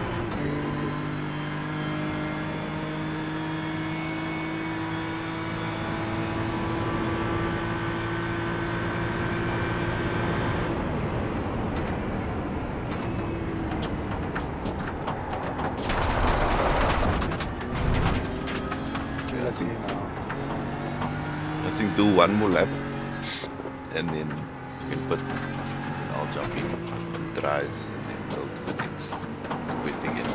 I think do one more lap and then you can put, and then I'll jump in on tries and then go to the next to wait again.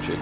Check.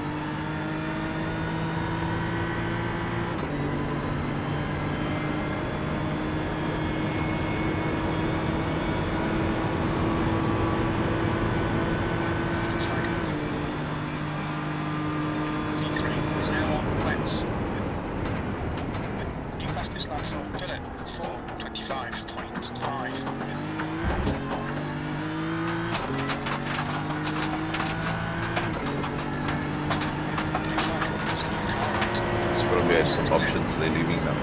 Some options they're leaving now.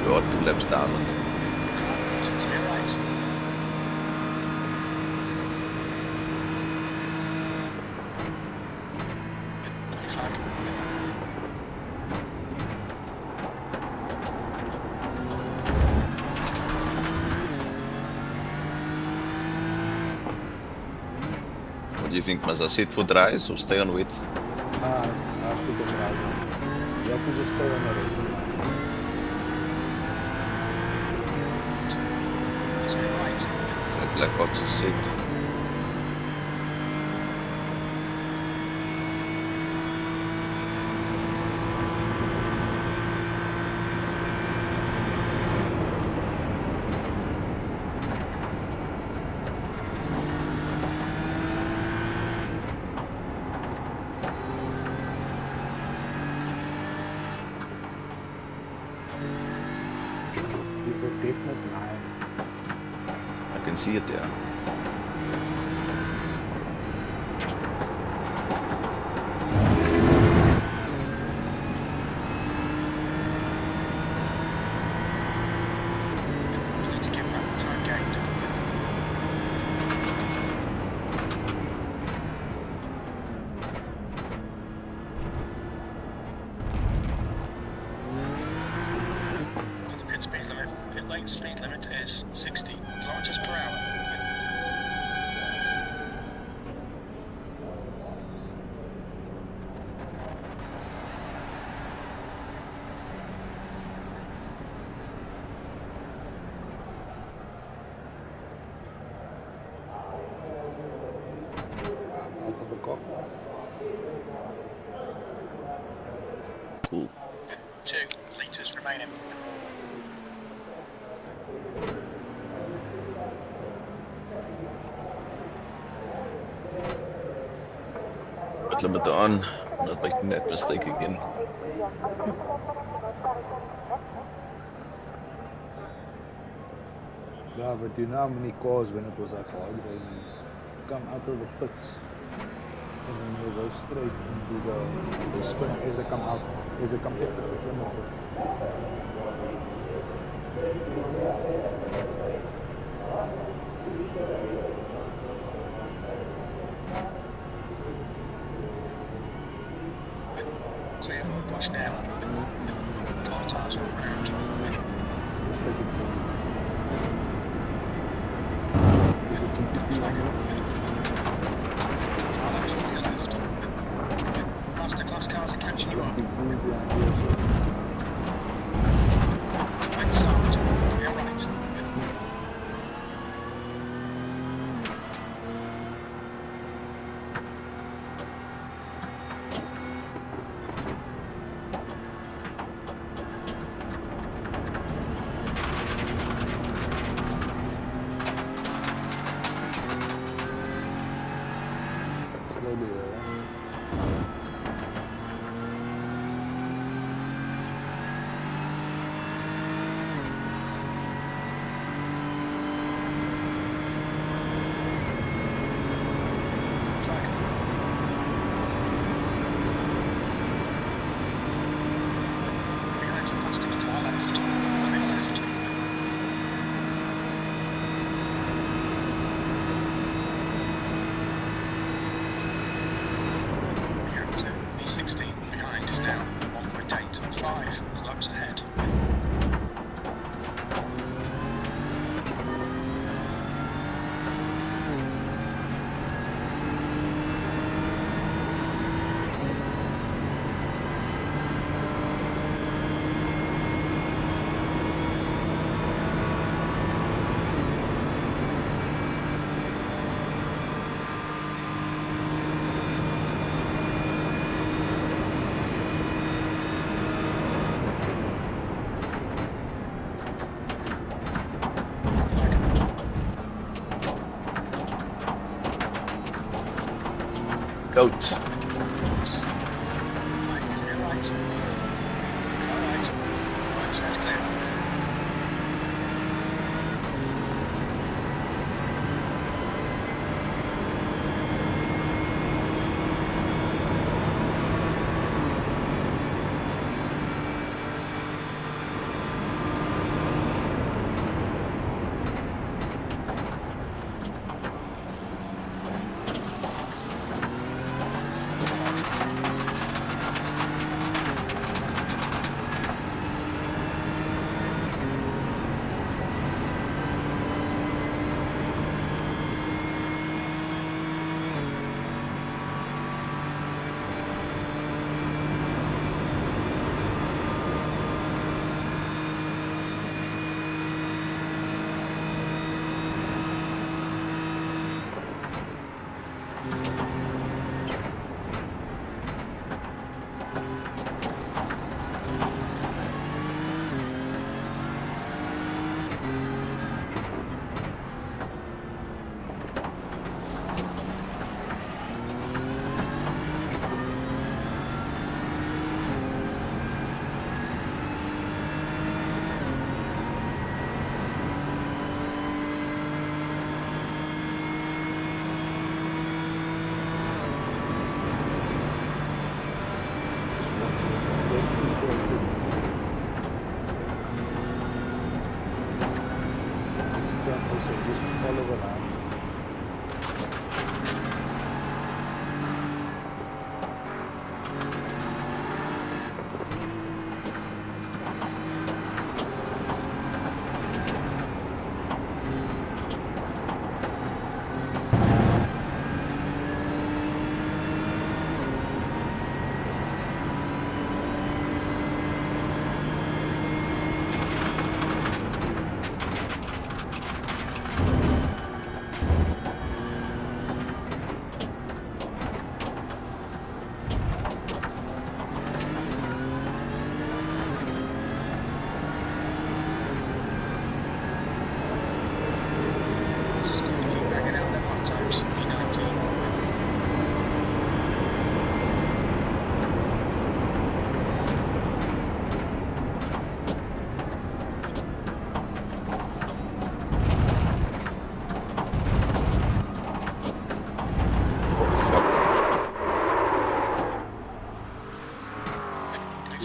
You're 2 laps down. What do you think, must I sit for dries or stay on wet? I put the drive on. You have to just stay on the racing line. That black box is set. It's a definite line. I can see it there. Speed limit is 60 kilometers per hour. Out of the car. Cool. 2 litres remaining. Put limiter on, not making that mistake again. Yeah, but you know how many cars when it was like hard raining come out of the pits and then they go straight into the spin as they come out, as they come off the limiter. Clear, push down. Car tires all round. Just take it easy. Is it GTP on you? Masterclass cars are catching you up. GTP behind you as well. Right side, your right. Slowly there. Behind some plastic car left. Coming left. You're up to B16. Behind is now 1.8. 5 laps ahead. Goat. Right, clear right. Car right. Right side's clear.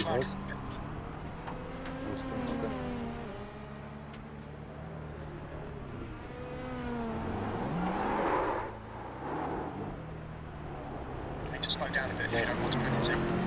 flag. was. Okay. You need to slow down a bit if you don't want a penalty.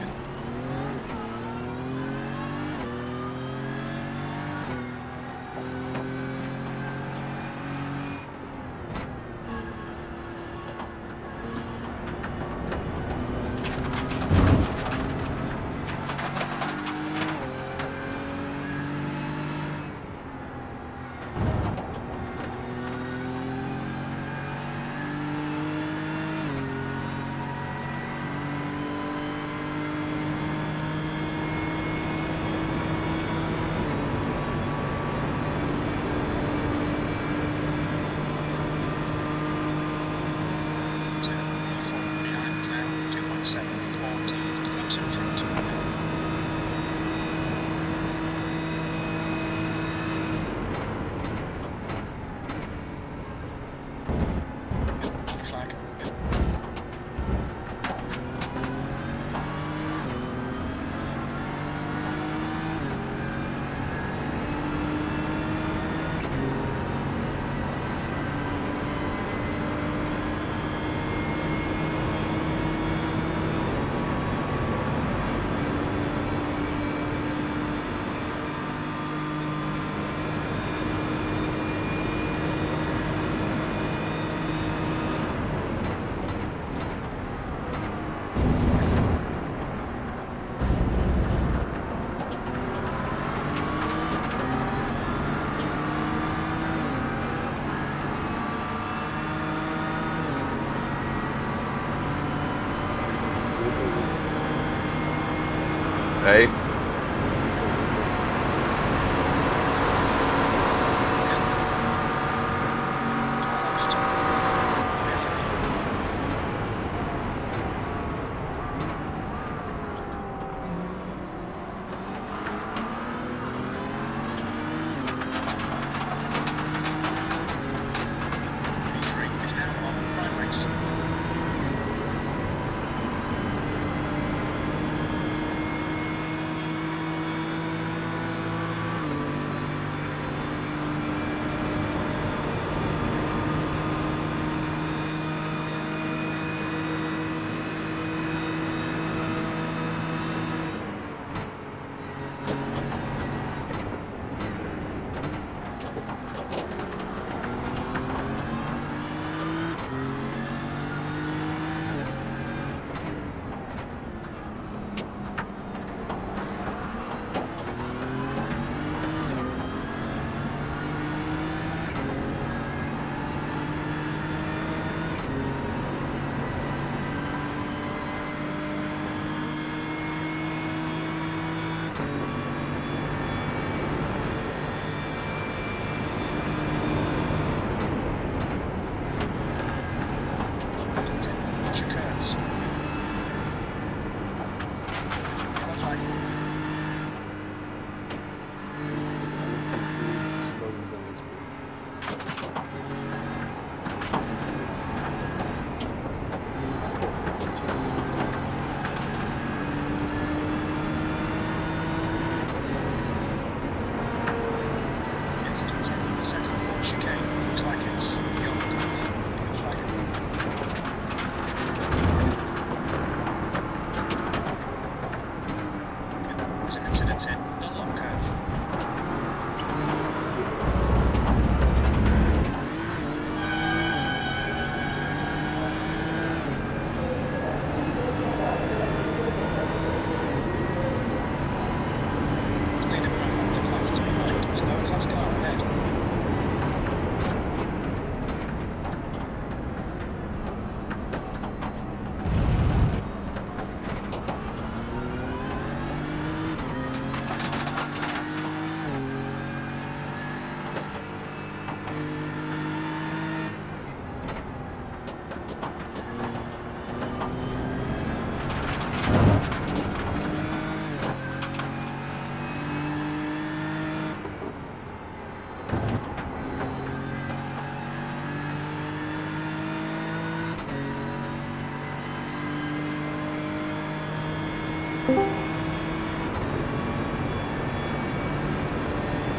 Hey.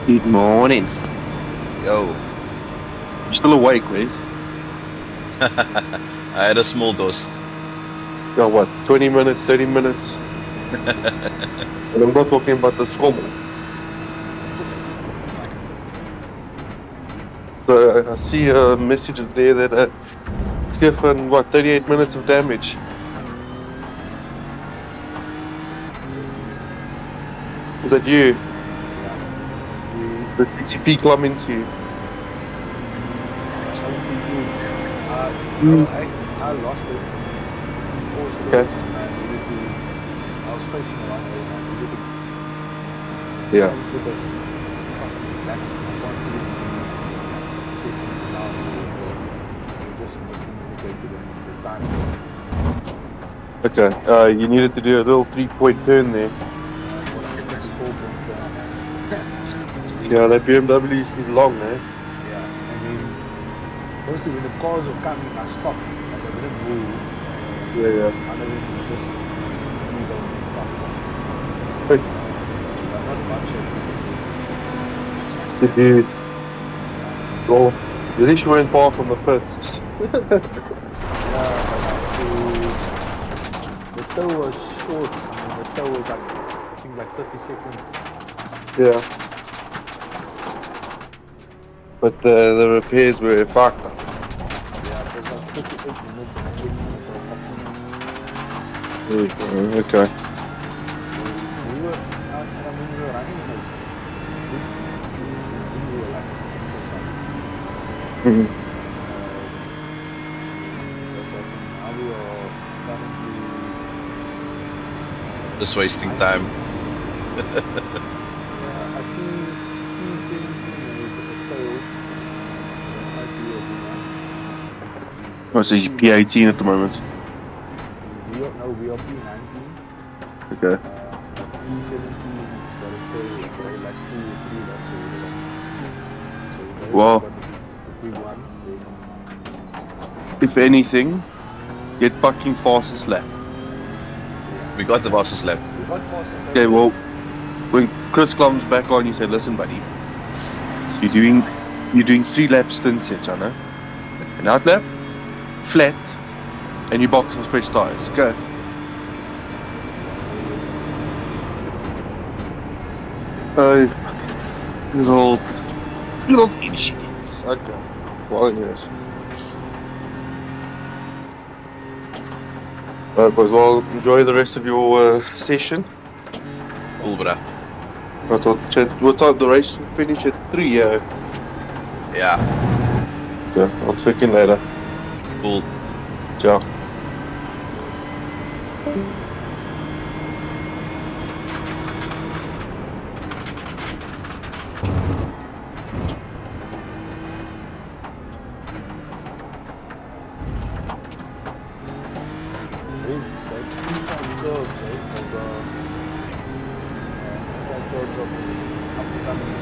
Good morning. Yo. You still awake, Wes? I had a small dose. Got what, 20 minutes, 30 minutes? And I'm not talking about the schommel. So I see a message there that Stefan, what, 38 minutes of damage? Is that you? The TCP clumb into you. No, I lost it. Okay. I was facing the wrong way and I needed to. Yeah. I was with this back once again. We just miscommunicated and the time. Okay. You needed to do a little 3-point turn there. Yeah, that BMW is long, eh? Yeah, I mean, obviously when the cars were coming, I stopped. Like I didn't move. Yeah. And then just leave on the front. Hey. Not much. Did you? Well, at least you weren't far from the pits. The tow was short. I mean, the tow was like, I think like 30 seconds. Yeah. But the repairs were fucked up. Yeah, it was like 38 minutes and 8 minutes of options. There you go. Okay. So we were, I mean, we were running in a good position. I think we were like 10%. Now we are currently Just wasting time. I see P17 is a tow. That might be a good one. Oh, so he's P18 at the moment. We are P19. Okay. P17 is got a tow for like 2 or 3 laps over us. So they Well, got the big one. if anything, get fucking fastest lap. We got the fastest lap. We got fastest lap. Okay, well, when Chris comes back on, you say, listen, buddy, you're doing 3 lap stints here, Chana. An out lap, flat, and you box with fresh tires. Go. Good old initiatives. Okay. Well, yes. Alright, boys. Well, enjoy the rest of your session. Cool, bruh. What time the race finish at 3? Yeah. Okay, I'll check in later. Cool. Ciao. Inside curves, right? Of the inside curves of this upcoming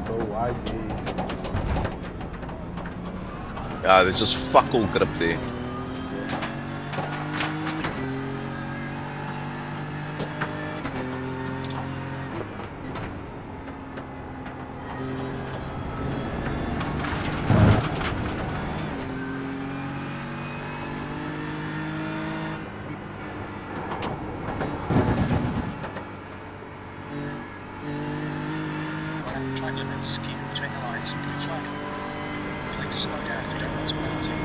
go wide. Yeah, there's just fuck all grip there. Track limits, keep between the lines, blue flag. Please slow down if you don't want to penalty.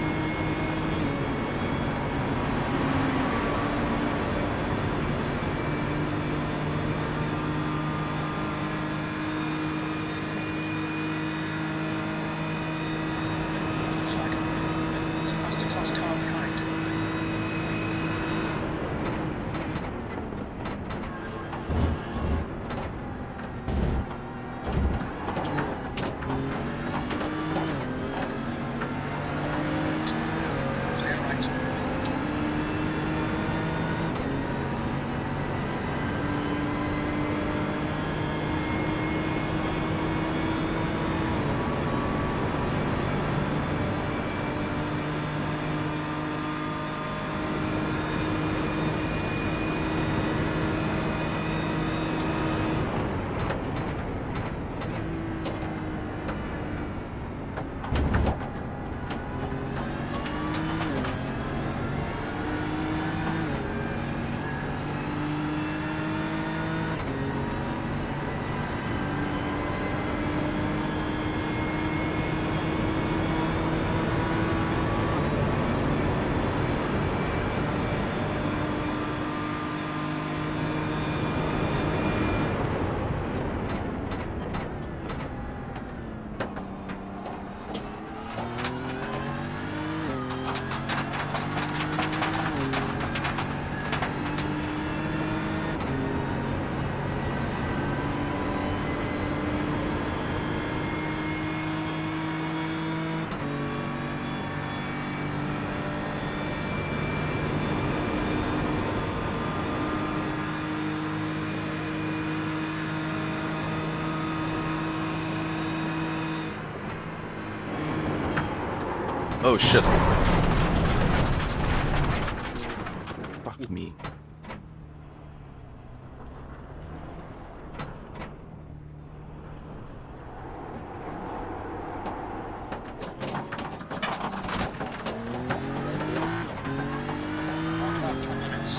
Oh shit. Fuck me. About 10 minutes.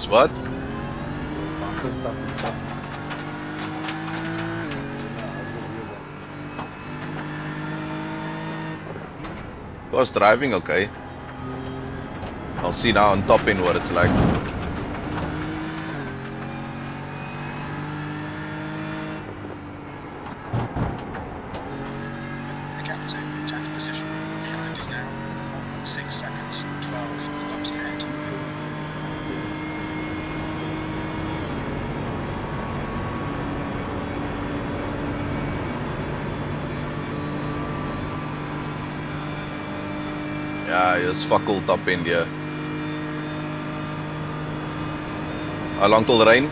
What? Was driving okay. I'll see now on top end what it's like. The captain, attack position. Behind is now 1.6 seconds, 12 laps ahead. Yeah, just fuck all top end here. How long till the rain?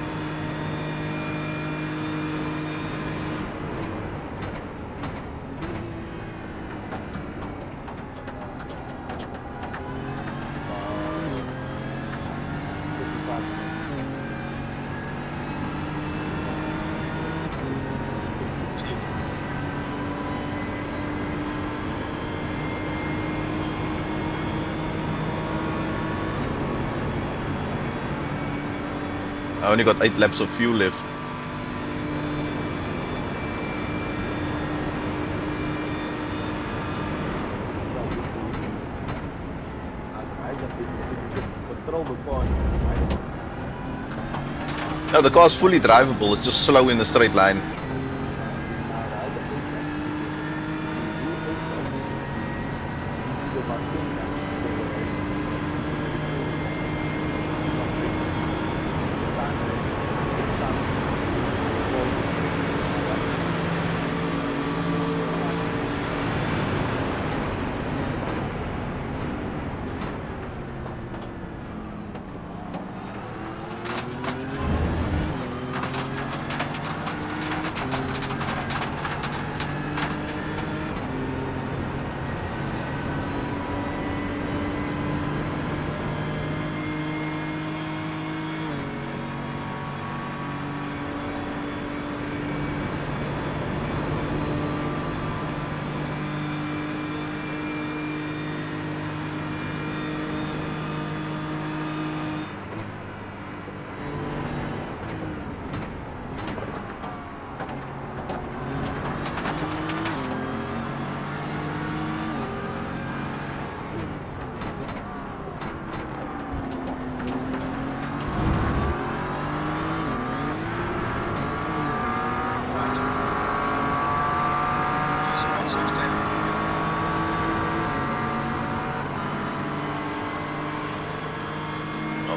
I only got 8 laps of fuel left. No, the car's fully drivable, it's just slow in the straight line.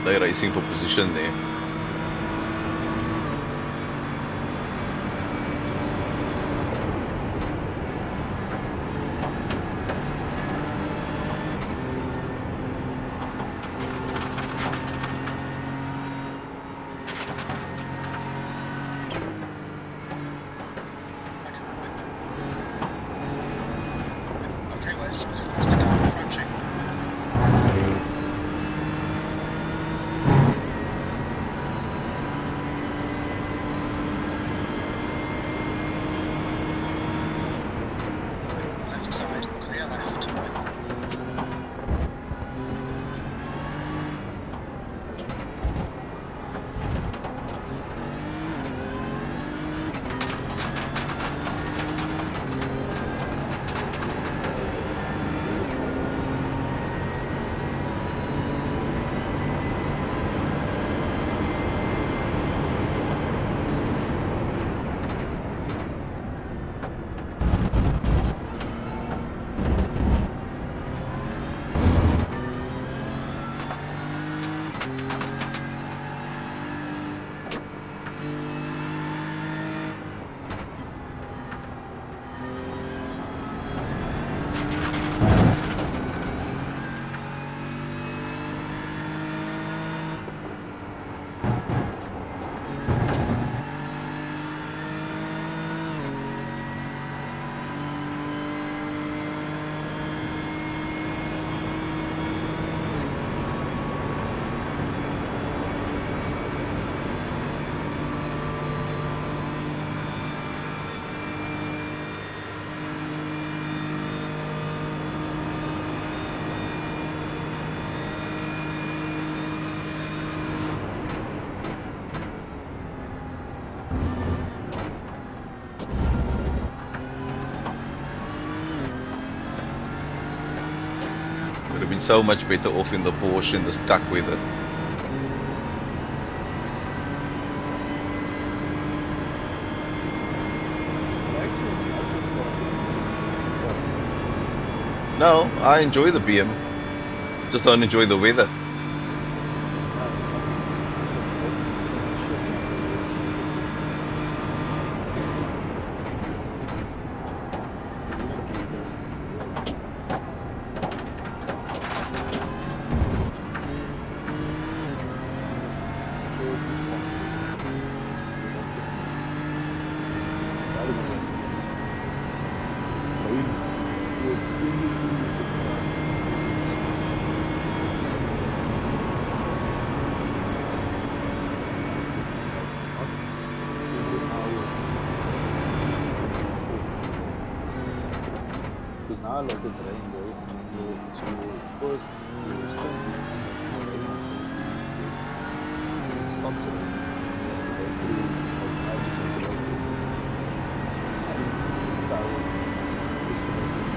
They're racing for position there. so much better off in the Porsche in this duck weather. No, I enjoy the BM. Just don't enjoy the weather. Because now like it rains, right? And then so first you stand and the rain is supposed to be so it stops raining. You have to go through like I just have to go through towers and just to make it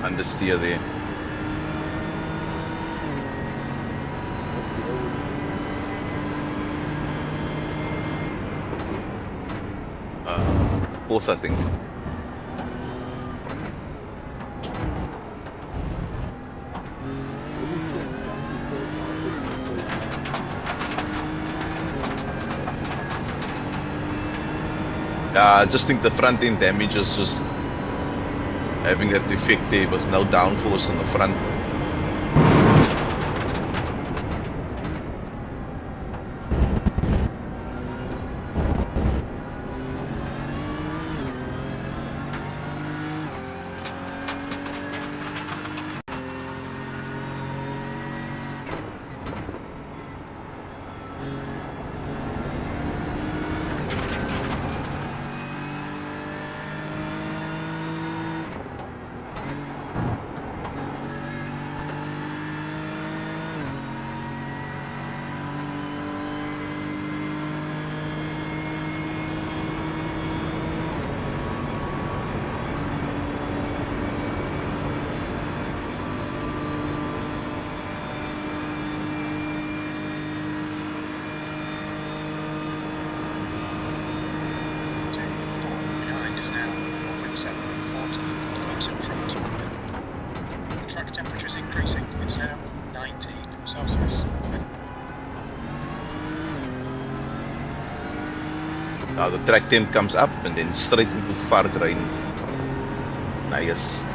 understeer there. Both, I think. I just think the front end damage is just having that effect there with no downforce on the front. Behind is now 1.740 kilometers in front. The track temperature is increasing. It's now 19 Celsius. Now the track temp comes up and then straight into far grain. Nice.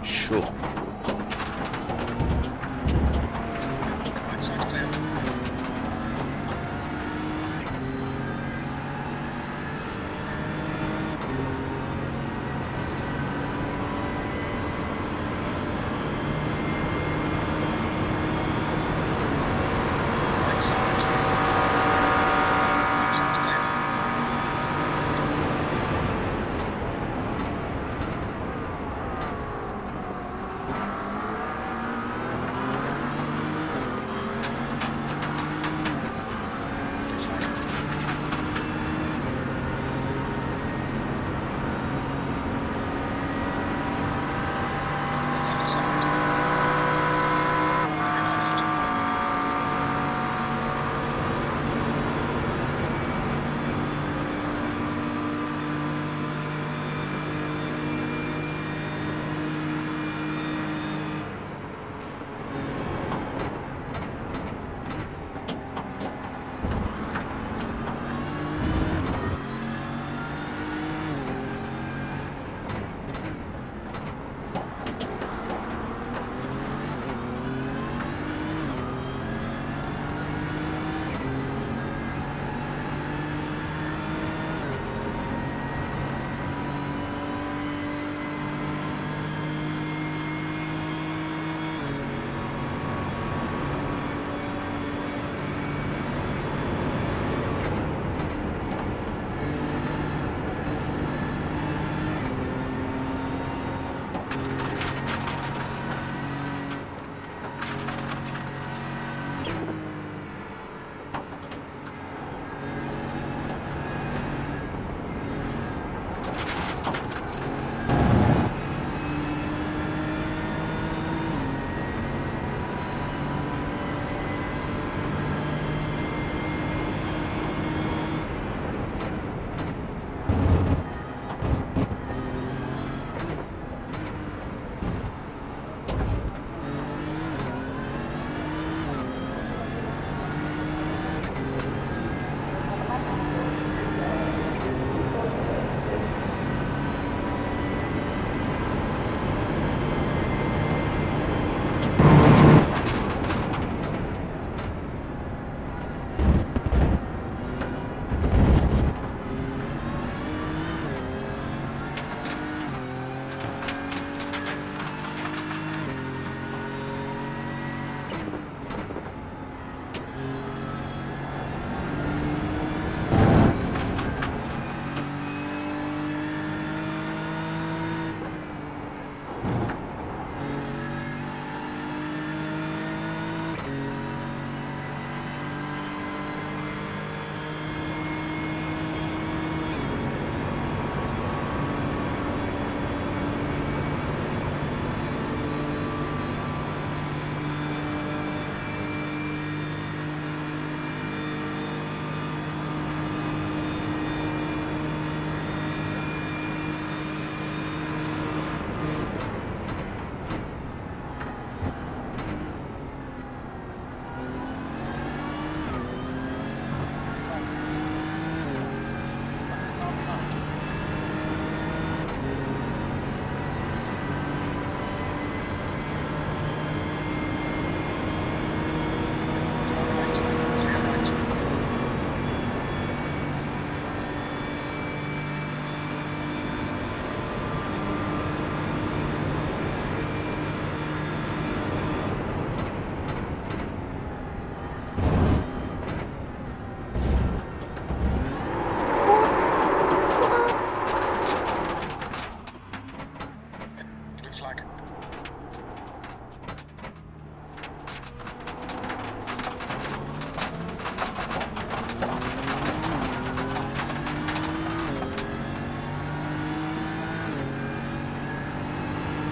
Sure. Right side's clear.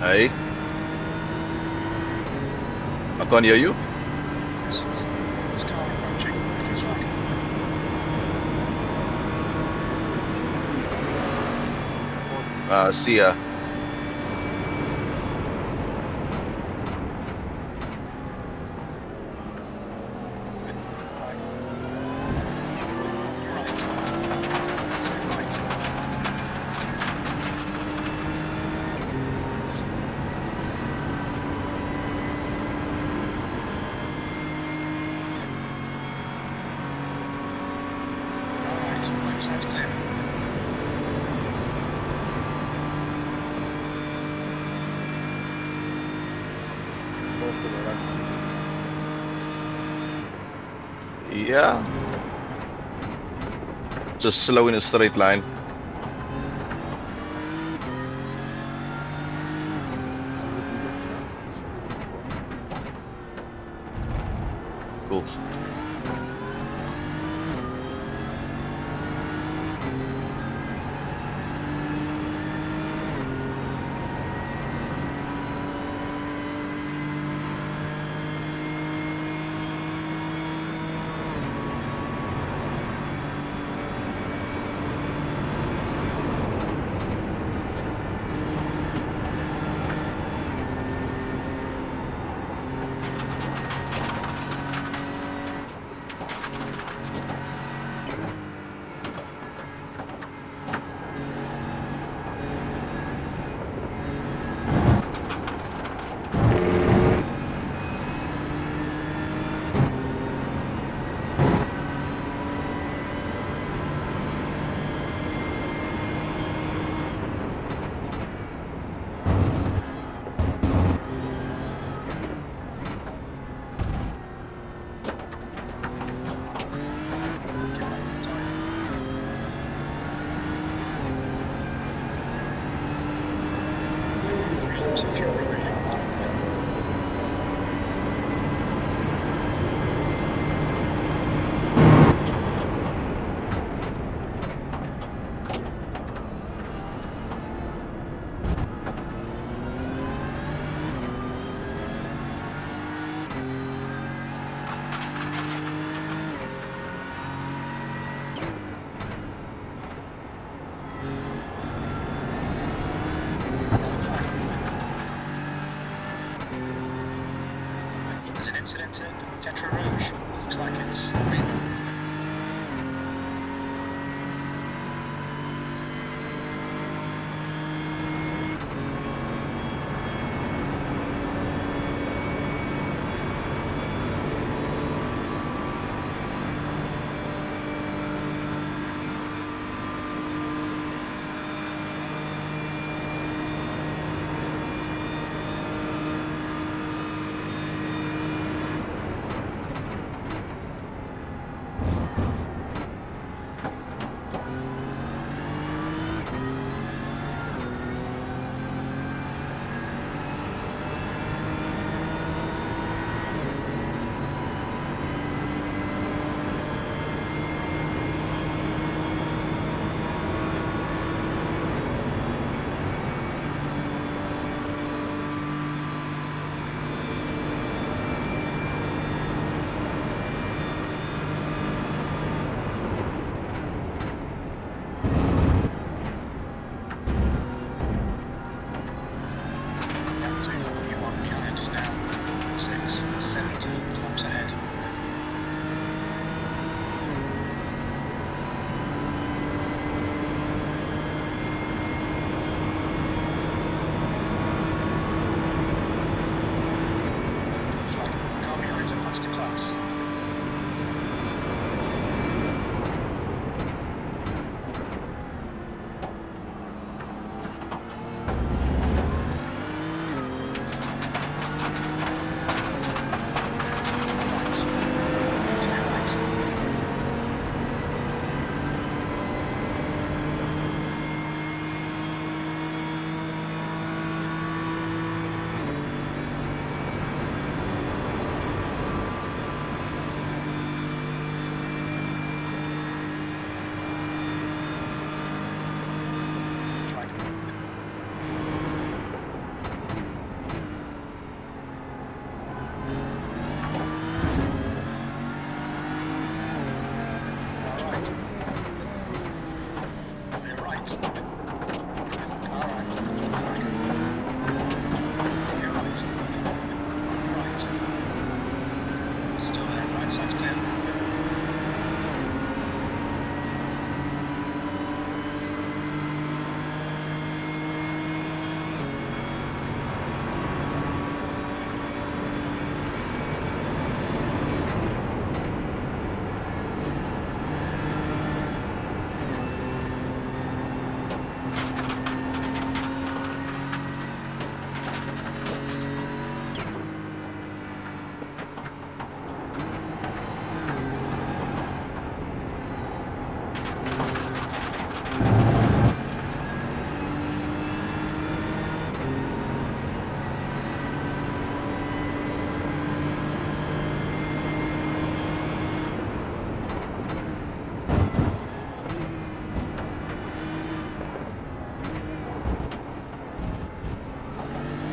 Hey? I can't hear you. This car approaching. Blue flag. See ya. Side's clear. Yeah. Just slow in a straight line. Cool. There's an incident at Tetra Rouge. Looks like it's green.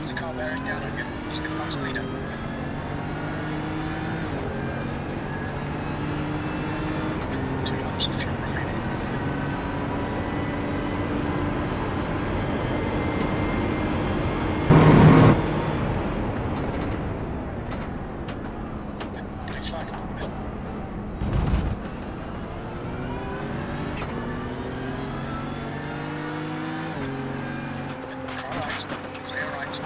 There's a car bearing down on you. He's the class leader. Two laps of fuel remaining. Green flag. Car right. Clear right.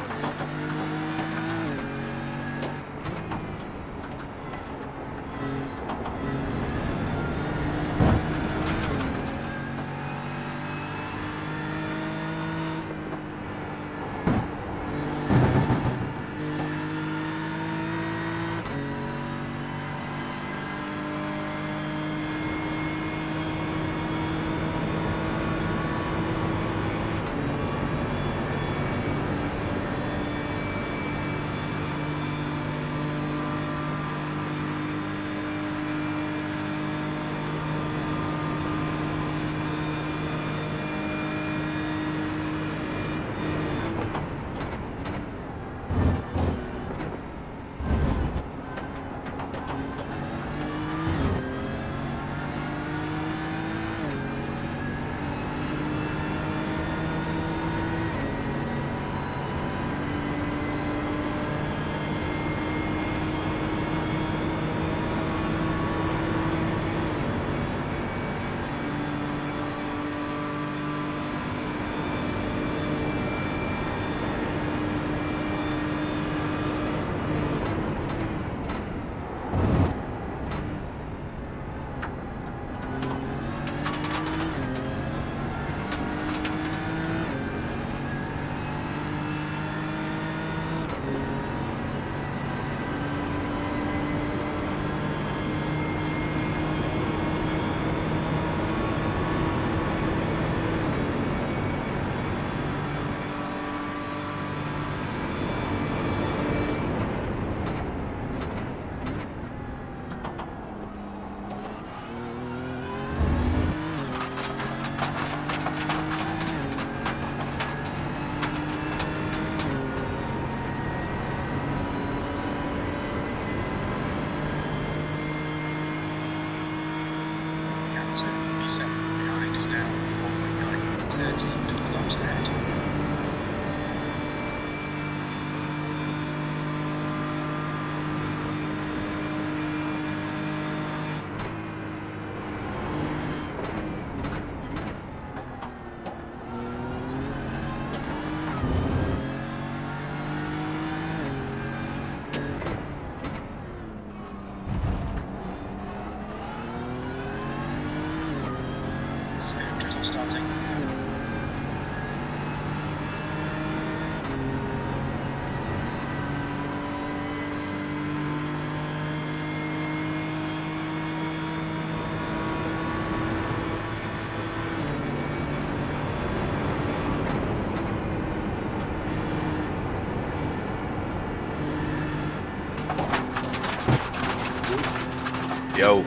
Yo.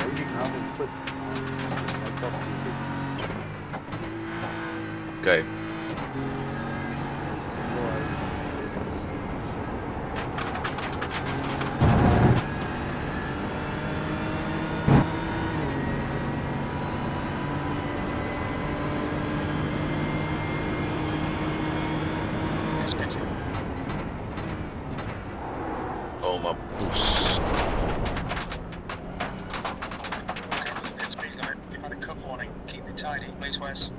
Okay. Oh my boost. Speed limit. You've had a cup warning. Keep it tidy, please, Wes.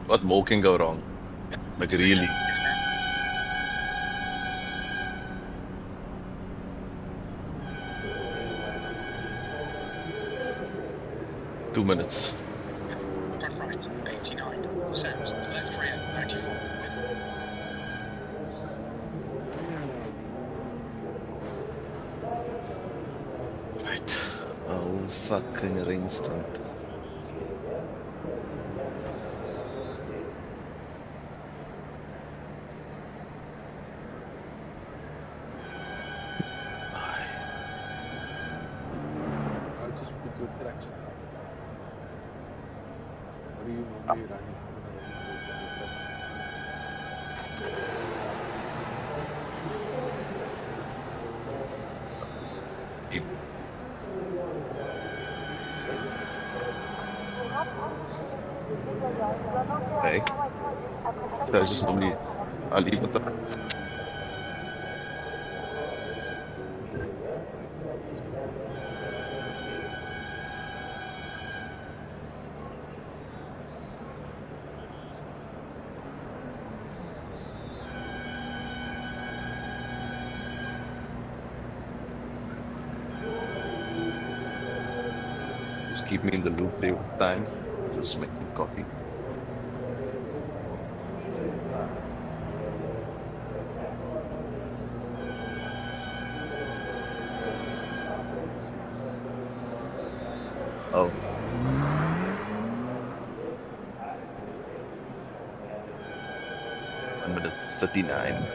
What more can go wrong? Like really? Two minutes. Front right, 89%. Left rear, 94. fucking rain stunt. I'll just put your traction down. What do you normally run in a rain road? Hey. So I just normally, I'll leave it there. Just keep me in the loop the whole time. Just make me coffee. Oh. 1:39.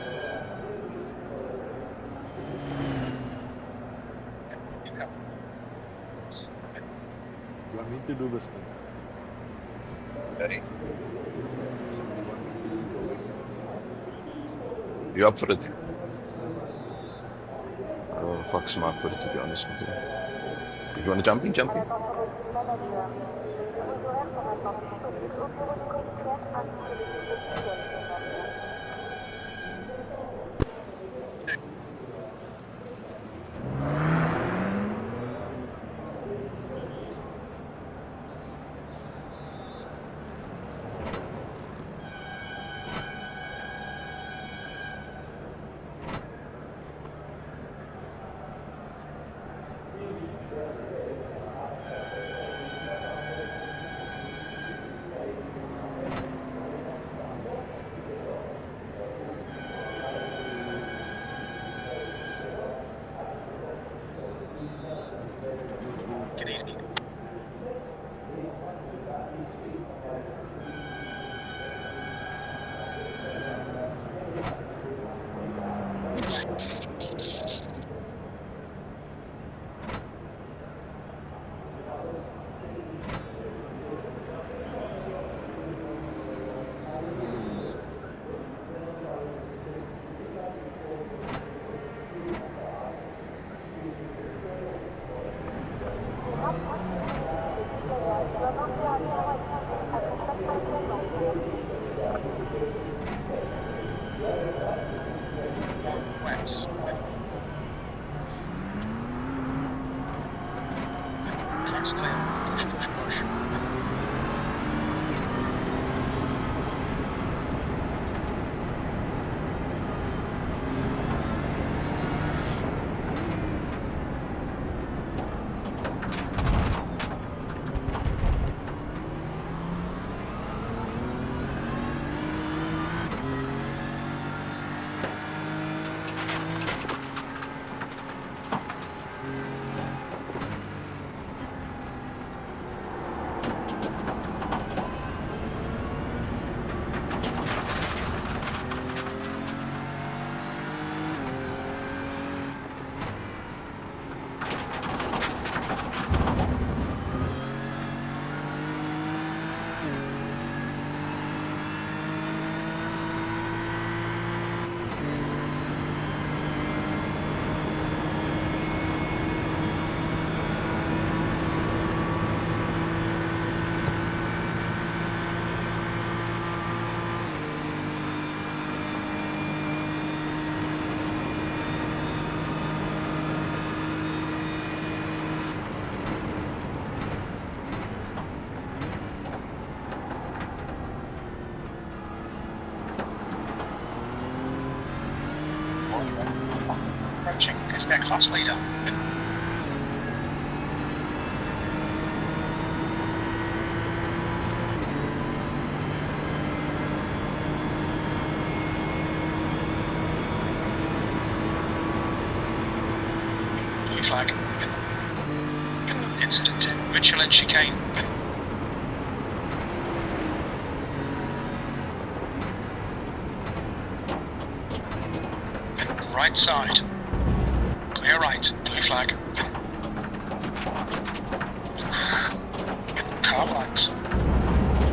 You want me to do this thing? Hey. Somebody want me to do the weights thing? You up for it? Oh, fuck smart for it, to be honest with you. If you want to jump in, jump in. Attention au manager. Vos horaires sont maintenant disponibles au bureau du commissaire ainsi que le site officiel. Merci. Get easy. West. Track's clear. Push, push, push. Approaching as their class leader. Blue flag. Incident in Michelin chicane. Right side. Clear right. Blue flag. Car right.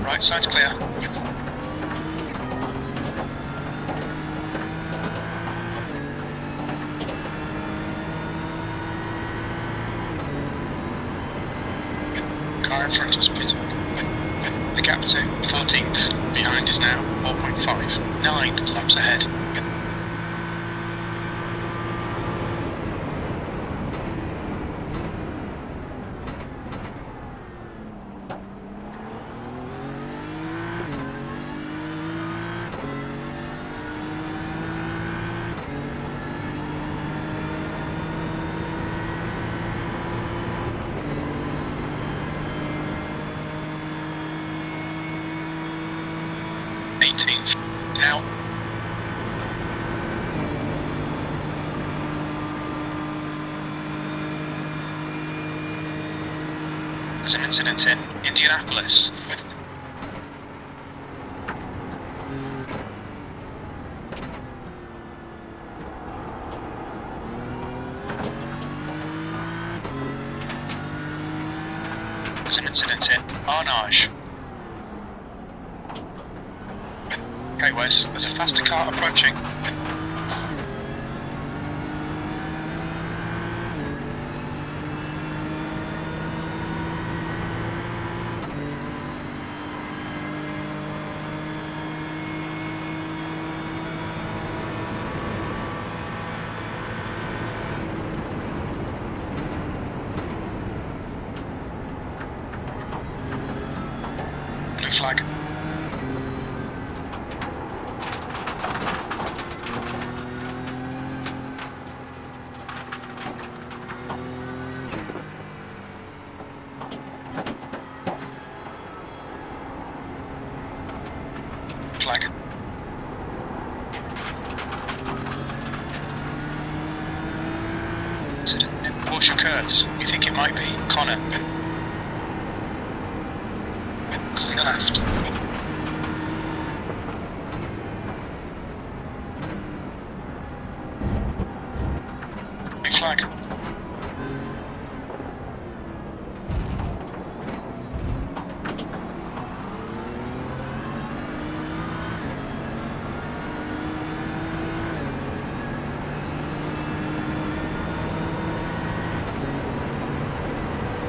Right side's clear. Car in front is pitted. The gap to 14th behind is now 4.5. 9 laps ahead. Now. There's an incident in Indianapolis. There's an incident in Arnage. Okay, Wes, there's a faster car approaching. Blue flag. Flag. Incident in Porsche curves. You think it might be Connor? Clear left. Blue flag.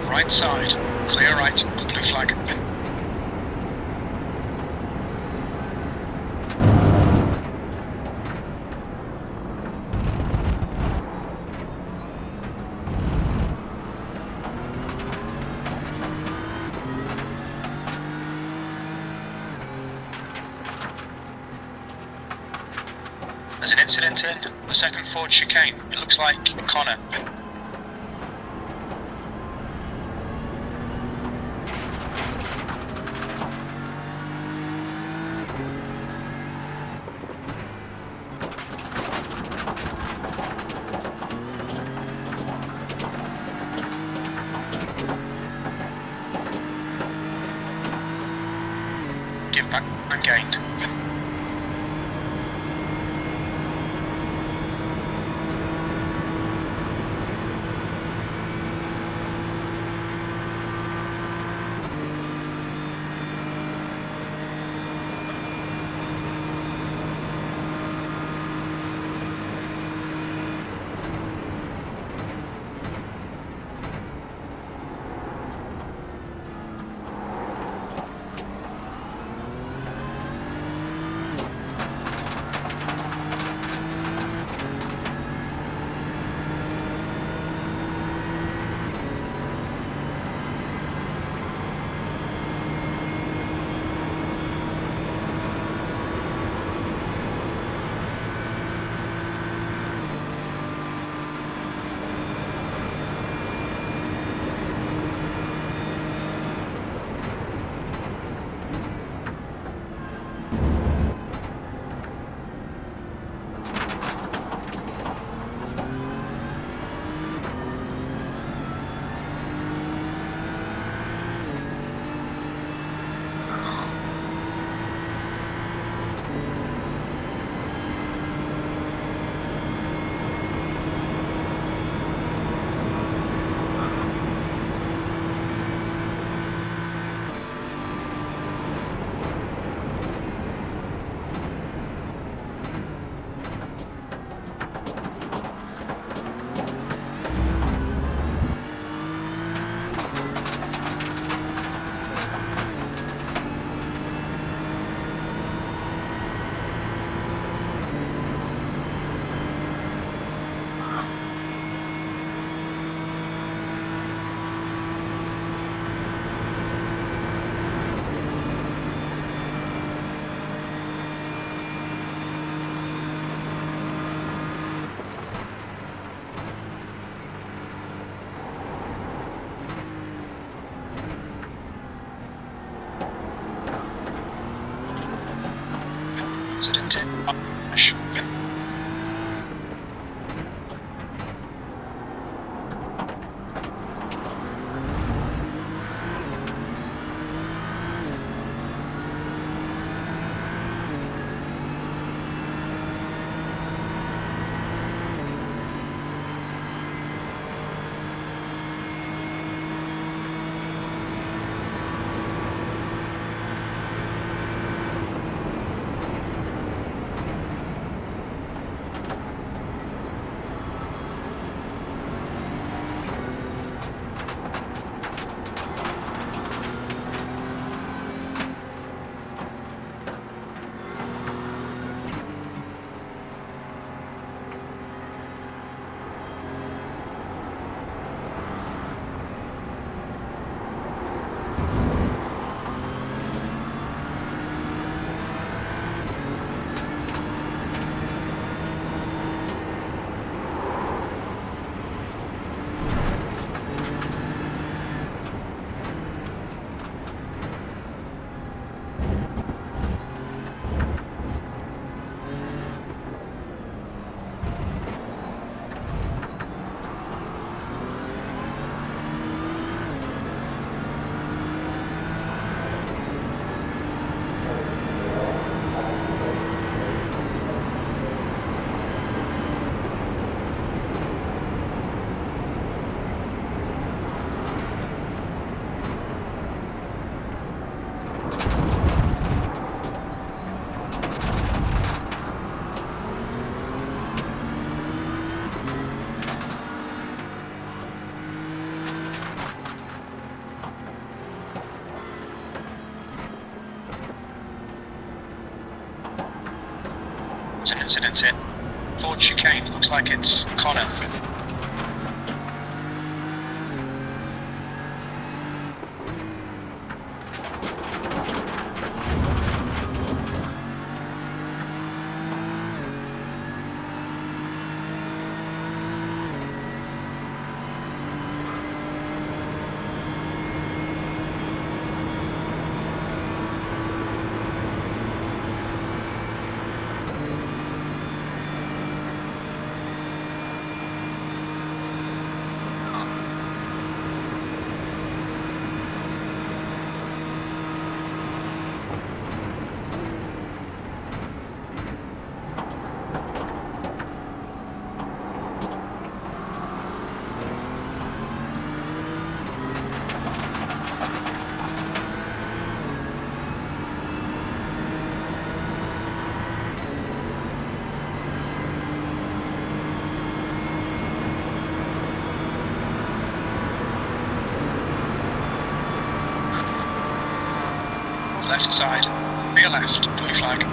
Right side, clear right, blue flag. There's an incident in the second Ford chicane. It looks like Connor. Give back and gained. accident here. Ford chicane, looks like it's Connor. Left side. Rear left. Blue flag.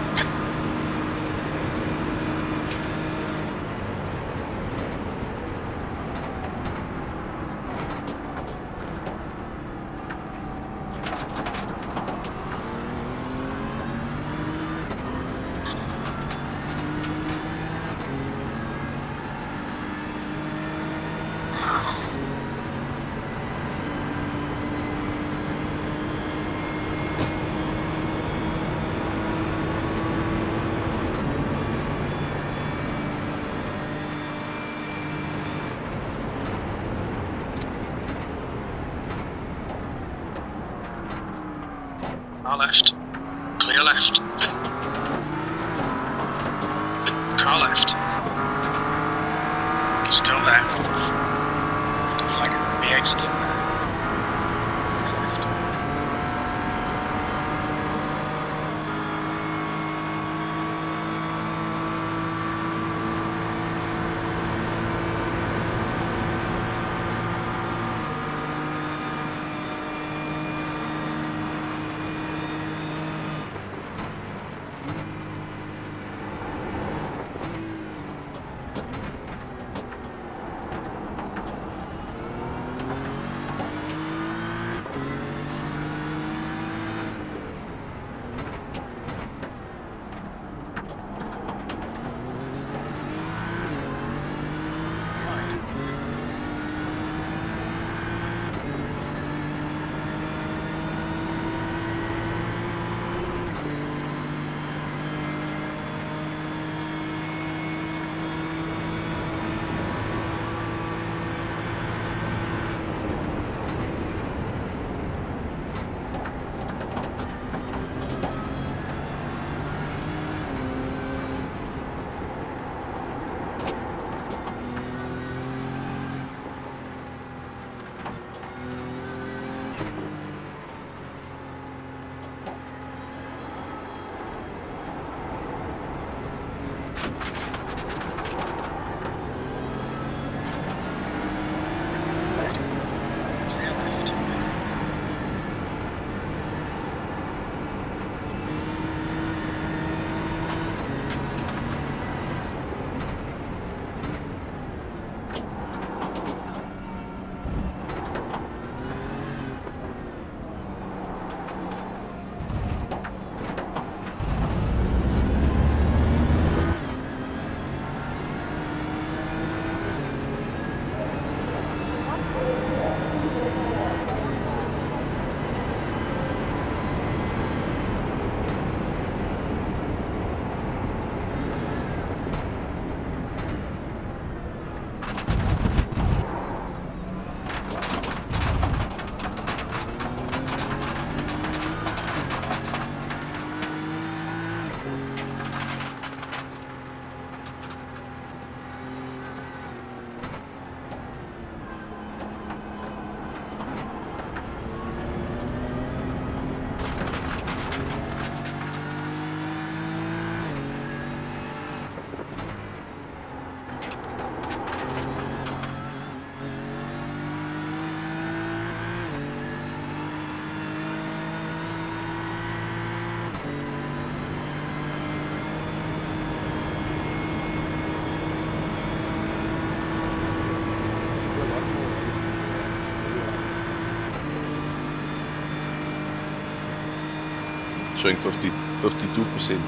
Car left. Clear left. Car left. Still there. The flag V8 still there. showing 52%.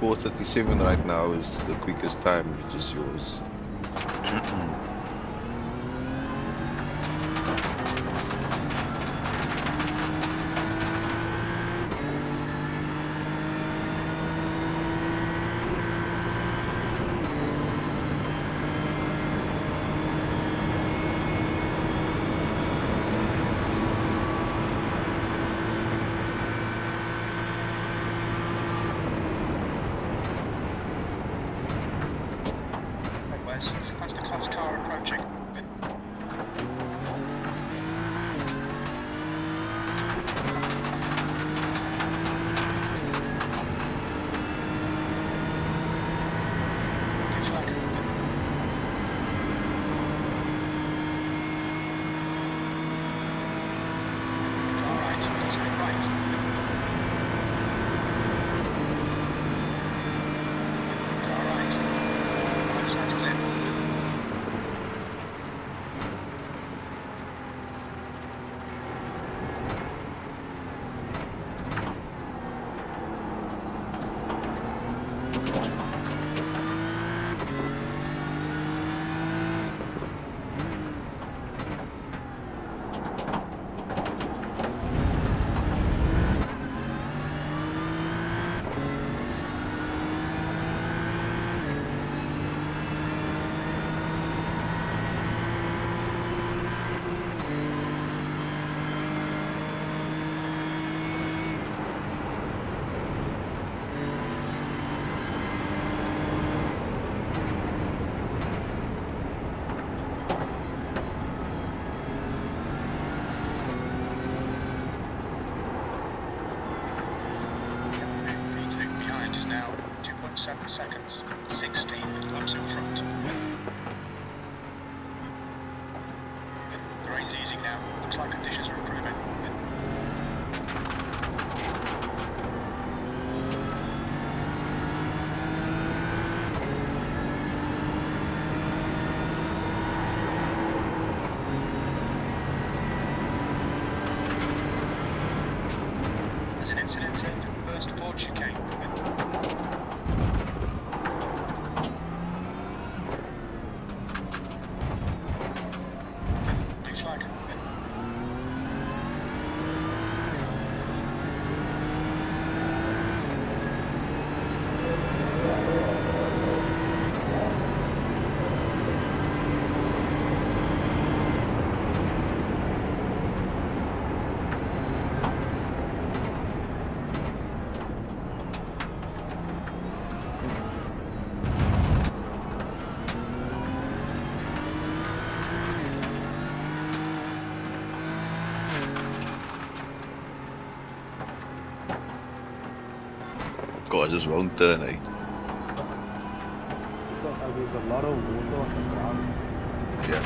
.437 right now is the quickest time, which is yours. There's a faster class car approaching. Now 2.7 seconds, 16 laps in front. The rain's easing now, looks like conditions are improving. There's an incident in first port chicane. God, I just won't turn, eh? So, there's a lot of water on the ground. Yeah.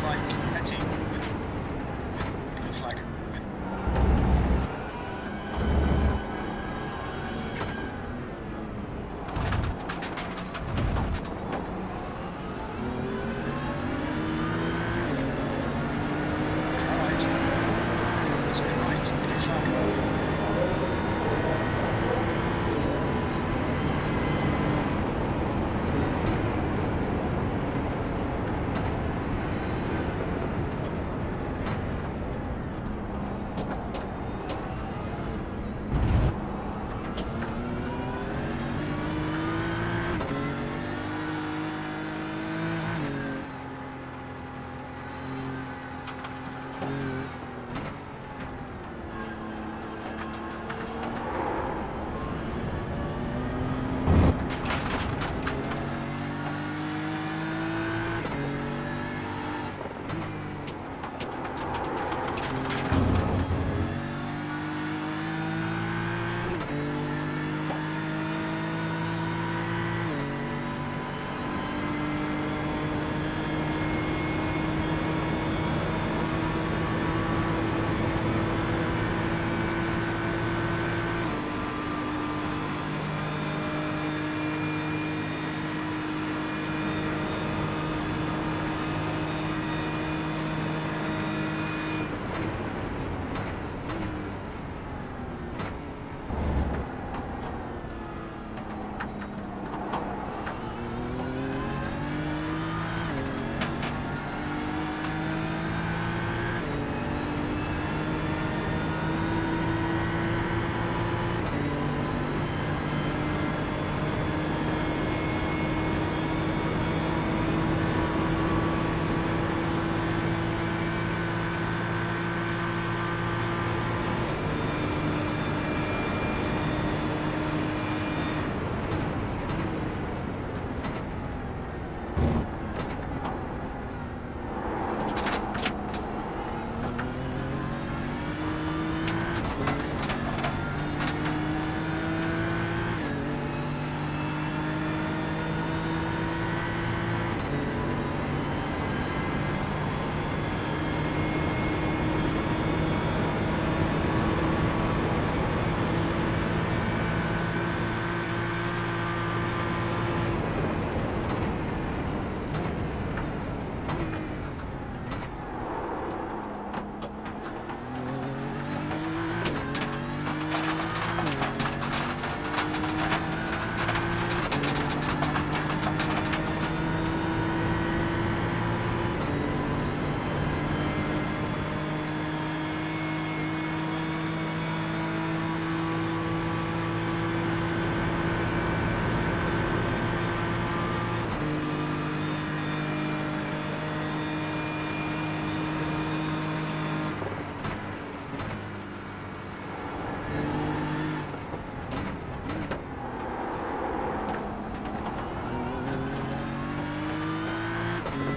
flag, Petty. Green flag.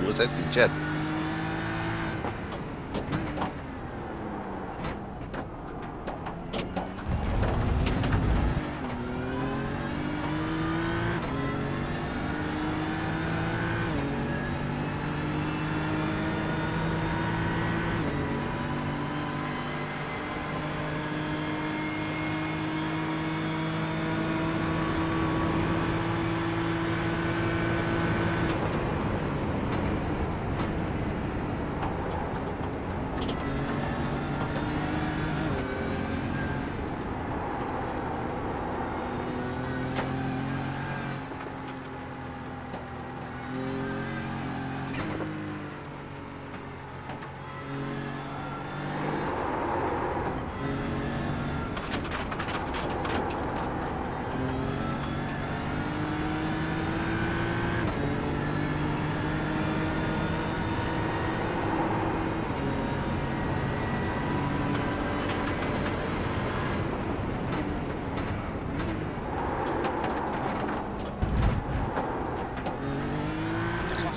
Was that the jet?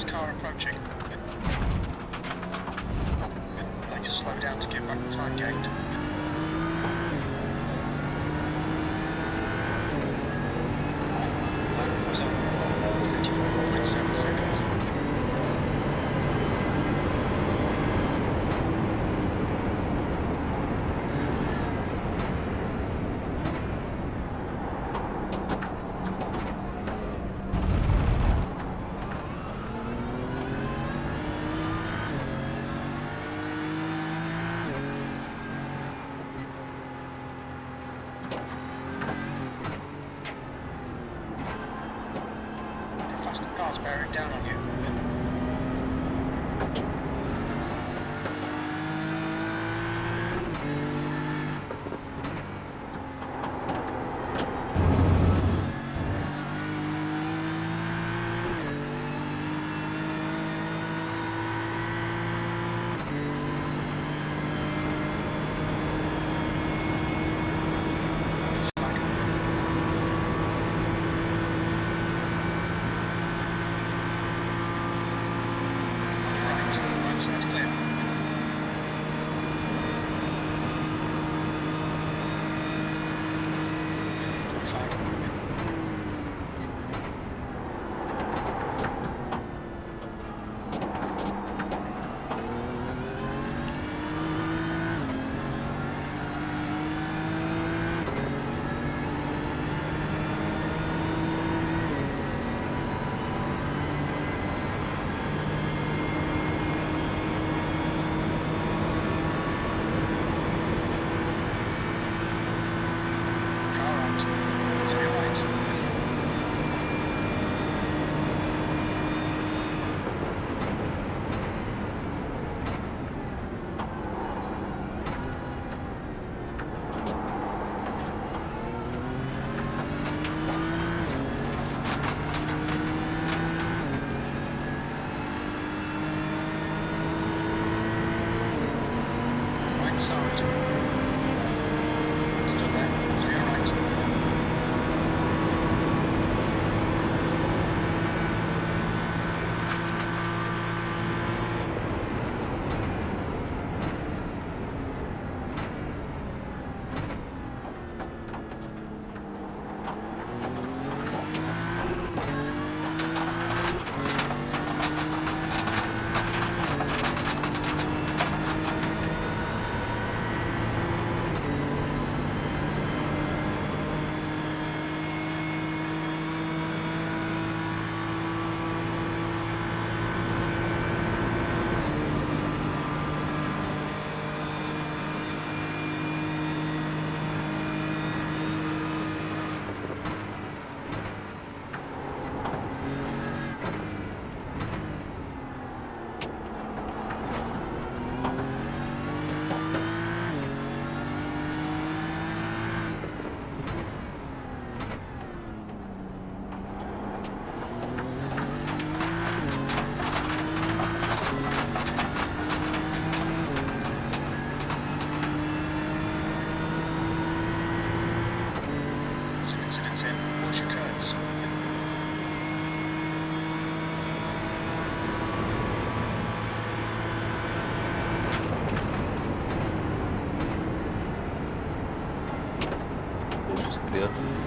Car approaching. I need to slow down to get back the time gained. That was on 34.7 seconds. clear.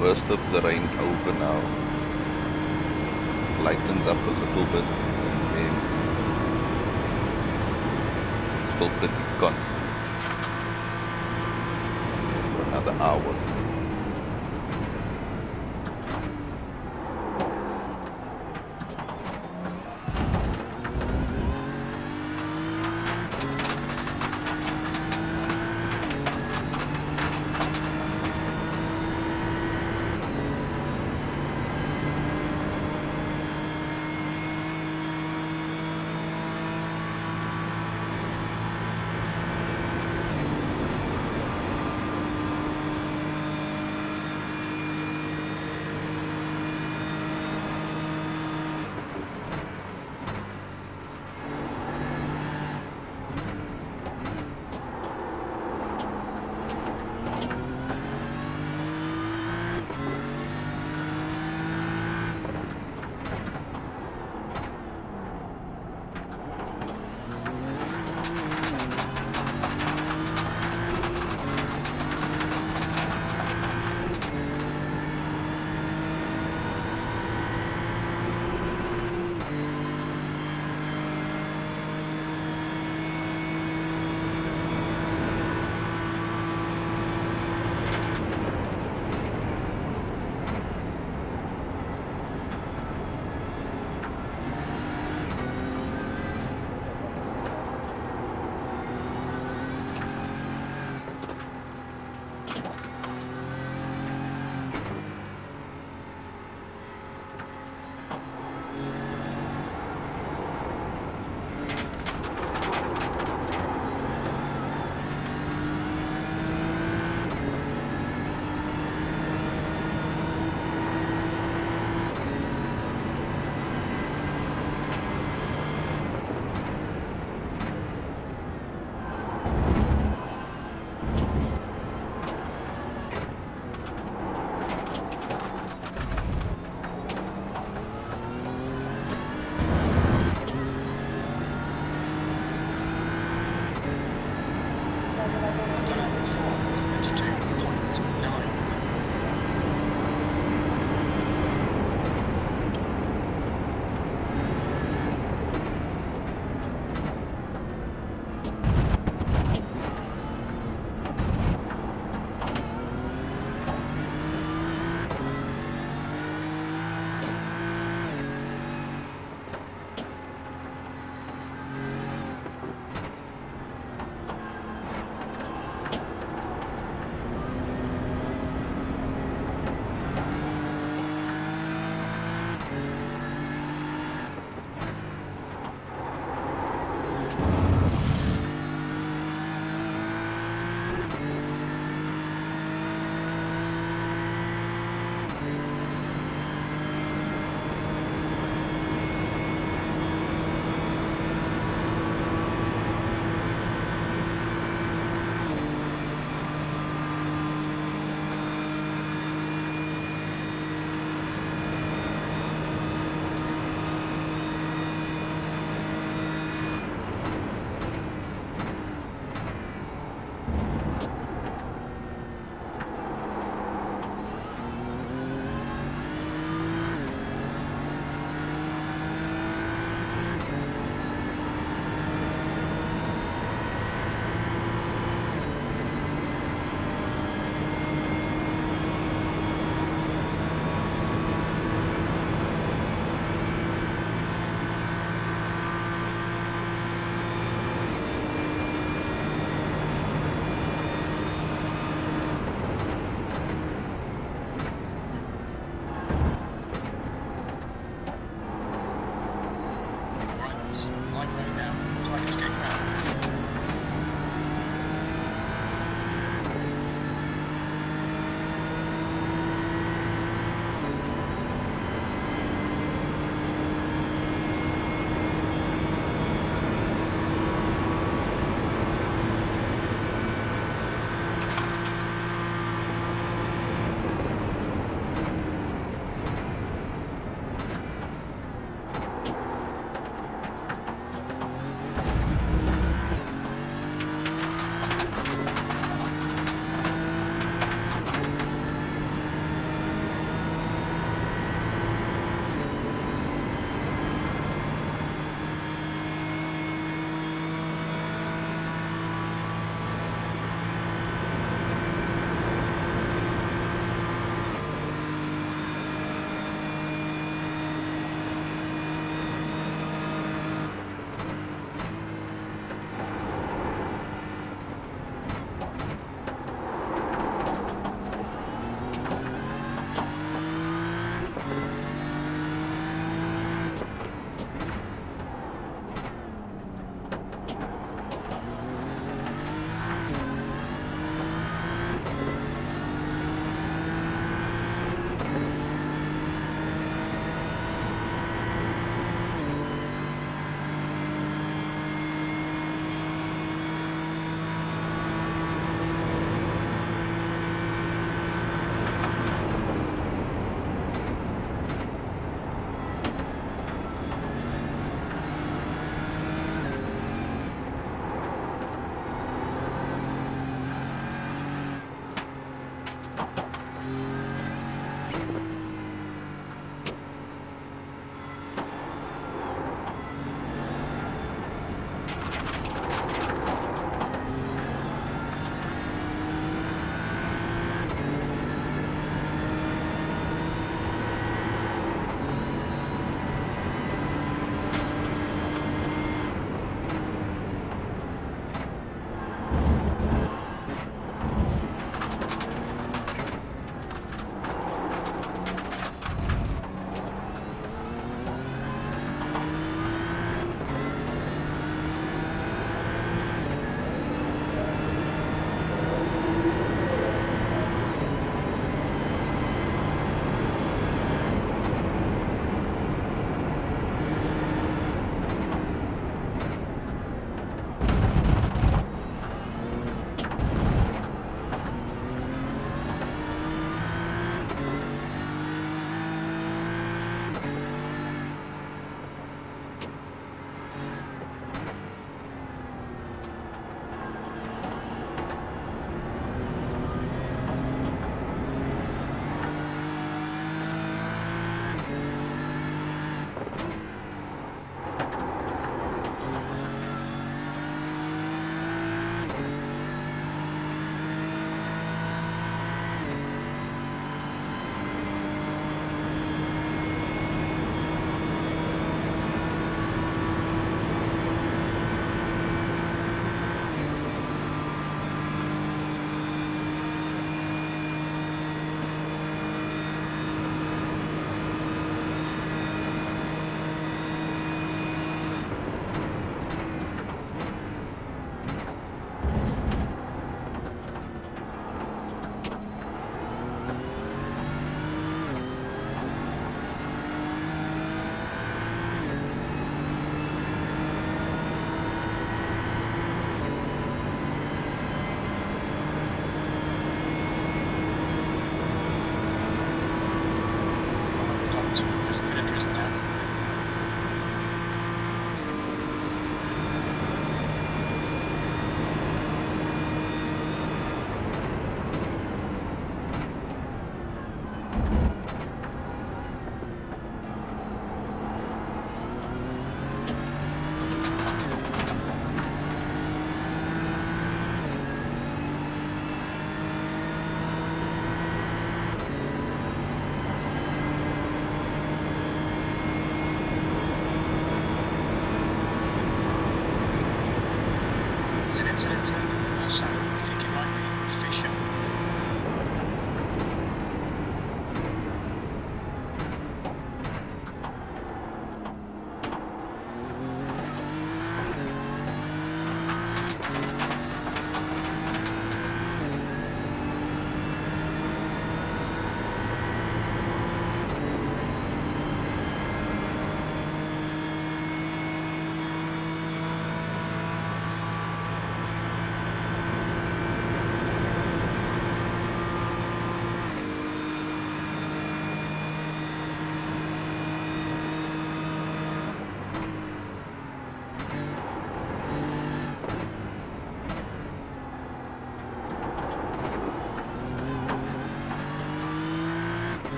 Worst of the rain over now. Lightens up a little bit and then still pretty constant for another hour.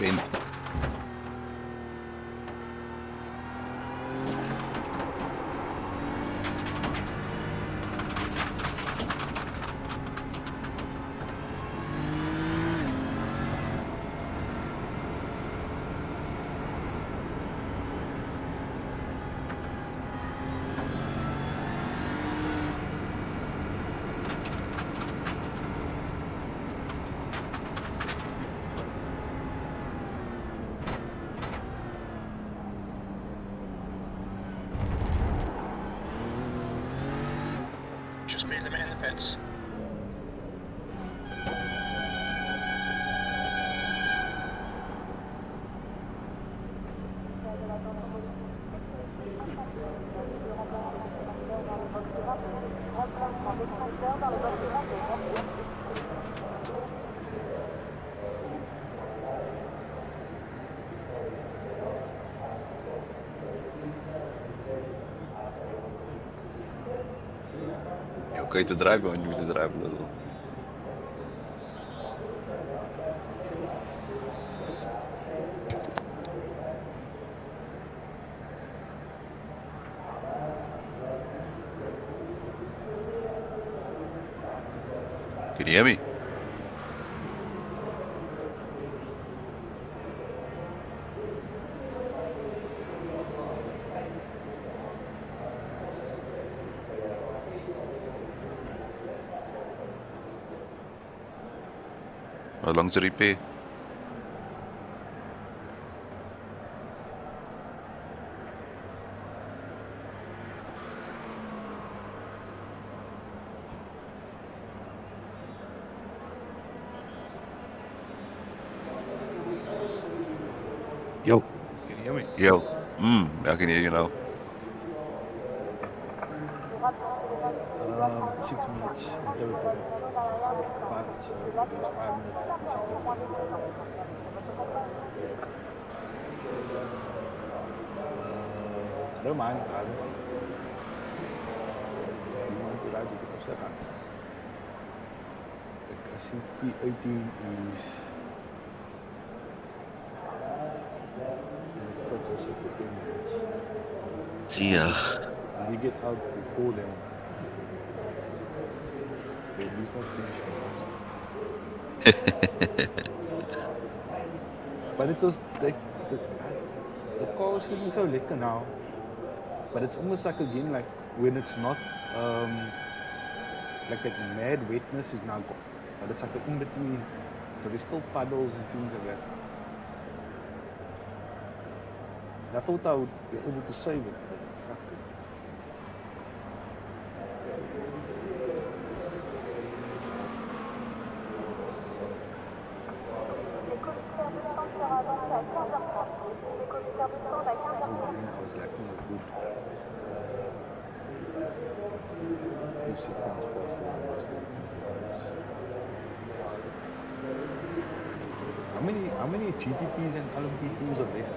Bend. Just speed limit in the pits. Remplacement d'extracteur dans le box 22, merci. You okay to drive or you need to drive a little? Can you hear me? How long's the repair? Yo, can you hear me? Yo. I can hear you now. 6 minutes in total. So there's 5 minutes, 30 seconds left. I don't mind driving. If you want to ride, you can also ride. I see P18 is in the pits also for 10 minutes. See ya. If we get out before them, they at least not finishing But it was the car was feeling so lekker now. But it's almost like again like when it's not like a mad wetness is now gone. But it's like an in between. So there's still puddles and things like that. And I thought I would be able to save it, but fuck it. Les commissaires de centre sera avancé à 15h30. Les commissaires de stand à 15h30. Oh man, I was lacking a good 2 seconds faster than most of the guys. How many GTPs and LMP2s are left?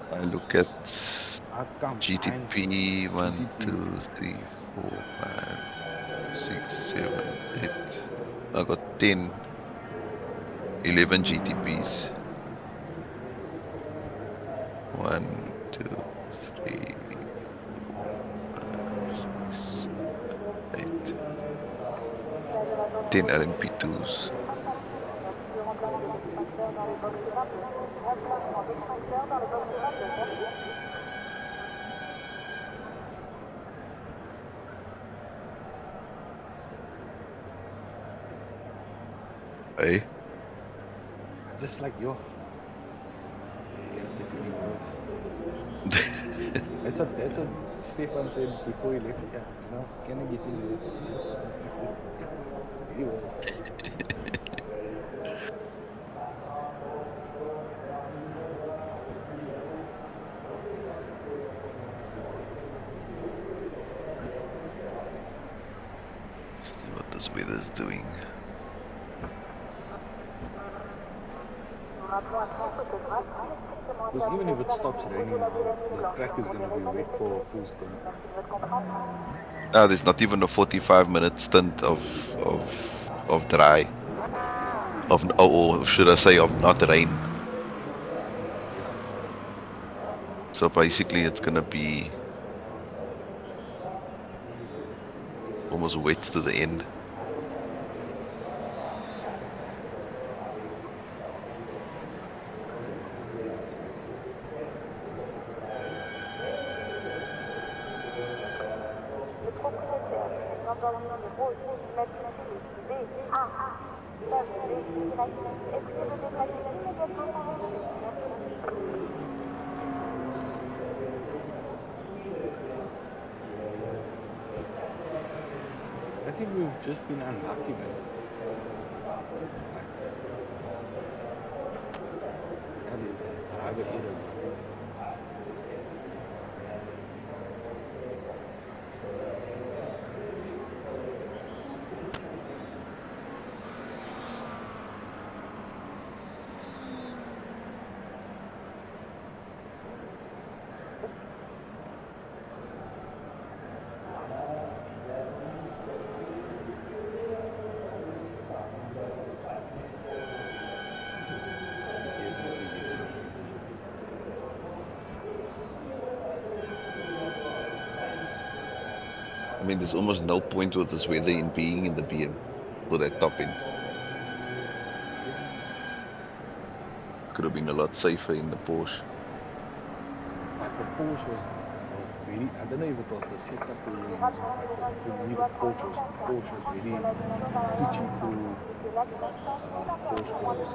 I look at can't GTP find 1, 2, 3, 4, 5, 6, 7, 8. I got 10, 11 GTPs. 1, 2, 3, 4, 5, 6, 8. 10 LMP2s. Merci de remplacer l'extracteur dans le box 22. Remplacement d'extracteur dans le box 22, merci. Hey. Just like yo. Can't get any worse. That's what Stefan said before he left here. You know, can I get any worse? Any worse. Let's see what this weather's doing. Because even if it stops raining now, the track is going to be wet for full stint. There's not even a 45-minute stint of dry. or should I say of not rain. Yeah. So basically it's gonna be almost wet to the end. Don't know how many minutes left. Le propriétaire de cet emplacement de rose immatriculé BA 692Y est prié de déplacer immédiatement son véhicule. Merci. I think we've just been unlucky, man. Like, that is driver error, bro. Definitely get to 18th. I mean, there's almost no point with this weather in being in the BM for that top end. Could have been a lot safer in the Porsche. But the Porsche was very, I don't know if it was the setup we were using, but for me the Porsche was very twitchy through Porsche curves.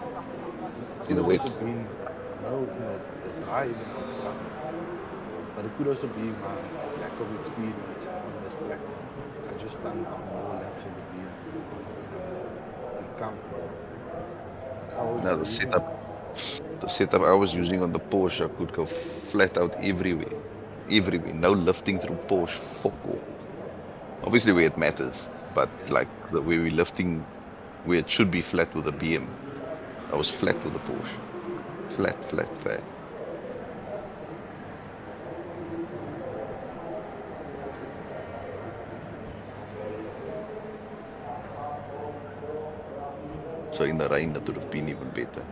It In could the have wet. also been, no, in the dry when I was struggling. But it could also be my lack of experience on this track. I just done more laps in the BM and I'm comfortable. But I was Now the setup I was using on the Porsche, I could go flat out everywhere. Everywhere. No lifting through Porsche. Fuck all. Obviously where it matters. But like the way we're lifting where it should be flat with the BM. I was flat with the Porsche. Flat. So in the rain that would have been even better.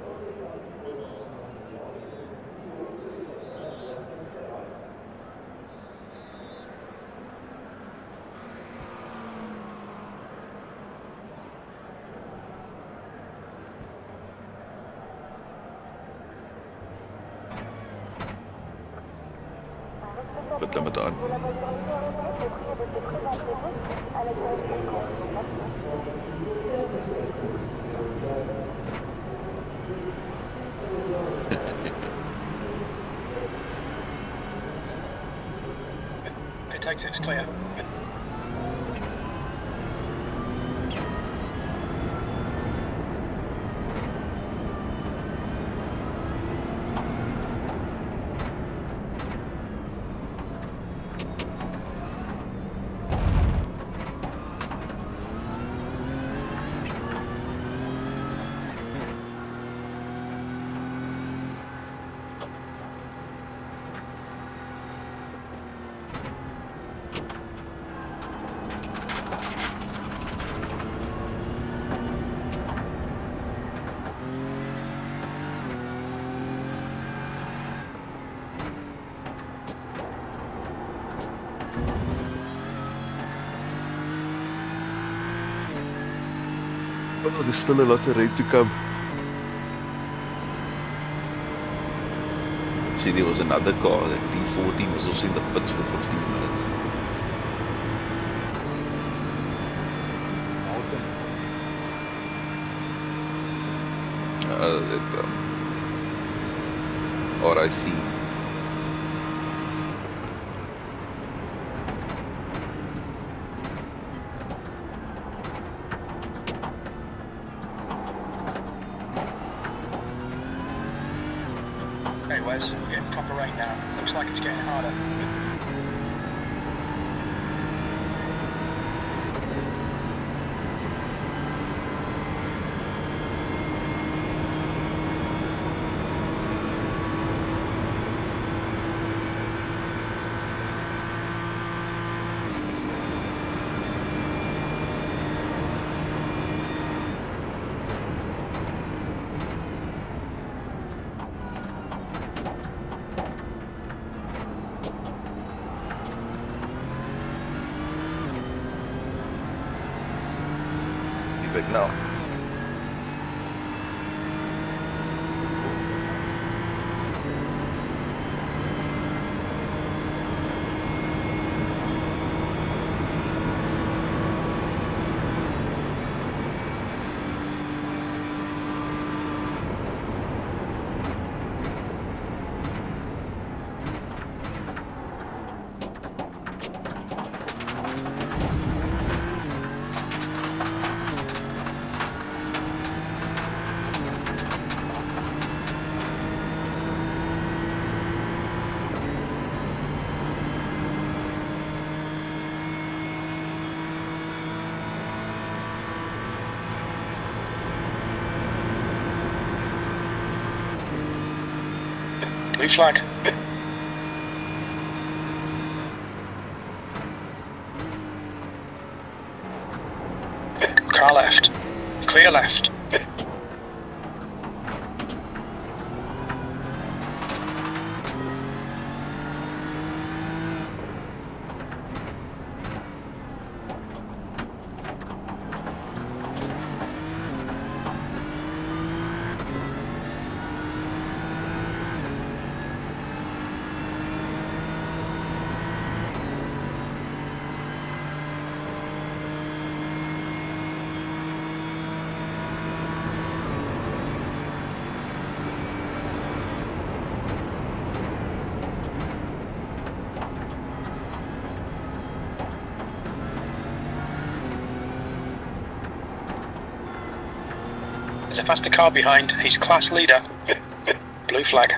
Put limit on. De la voiture numéro 10 est prié de se présenter de suite à la direction de course. Merci. Just been unlucky as well. It takes it's clear. Oh, there's still a lot of rain to come. See, there was another car, that P14 was also in the pits for 15 minutes. That RIC. Hey Wes, we're getting proper rain now. Looks like it's getting harder. back now. Blue flag. Car left. Clear left. There's a faster car behind. He's class leader. Blue flag.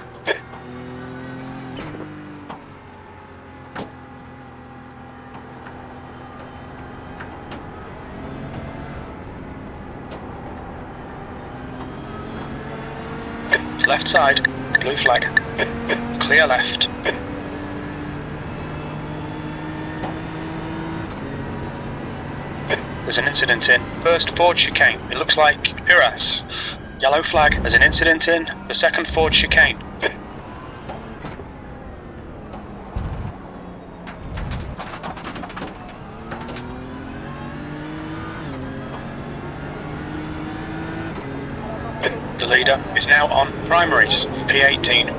Left side. Blue flag. Clear left. There's an incident in first Ford chicane. It looks like Piras. Yellow flag. There's an incident in the second Ford chicane. The leader is now on primaries. P18.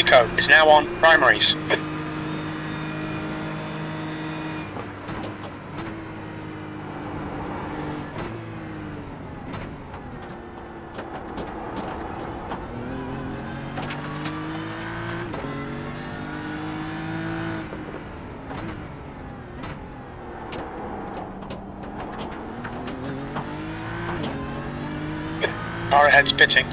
Eco is now on primaries. Car ahead's pitting.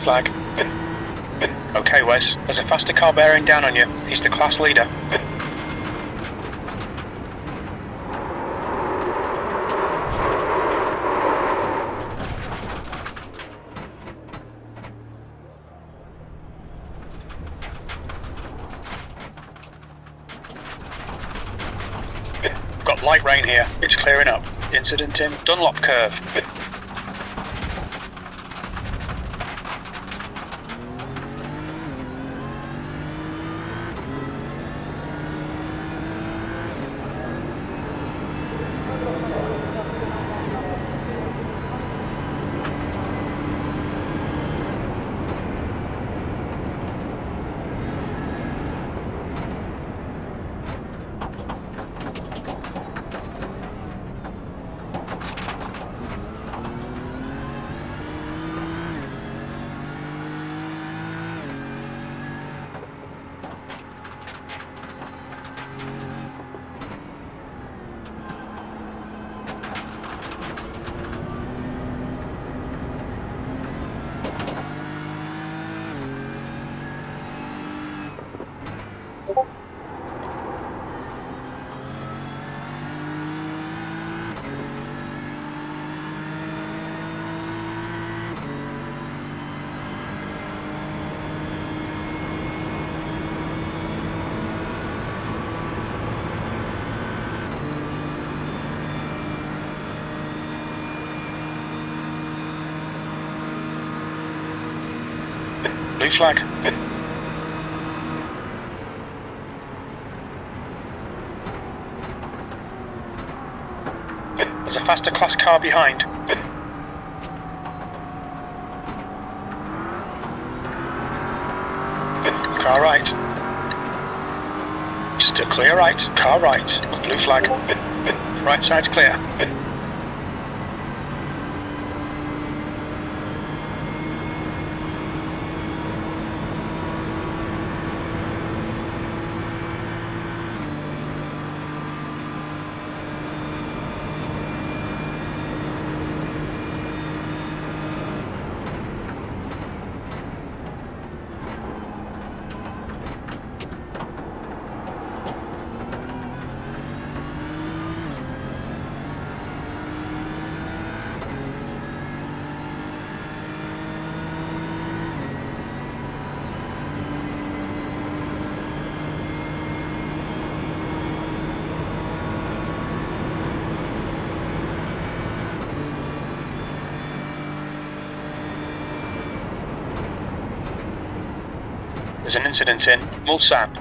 Flag. Okay, Wes, there's a faster car bearing down on you. He's the class leader. Got light rain here. It's clearing up. Incident in Dunlop Curve. Blue flag. There's a faster class car behind. Car right. Still clear right. Car right. Blue flag. Right side's clear. There's an incident in Mulsanne.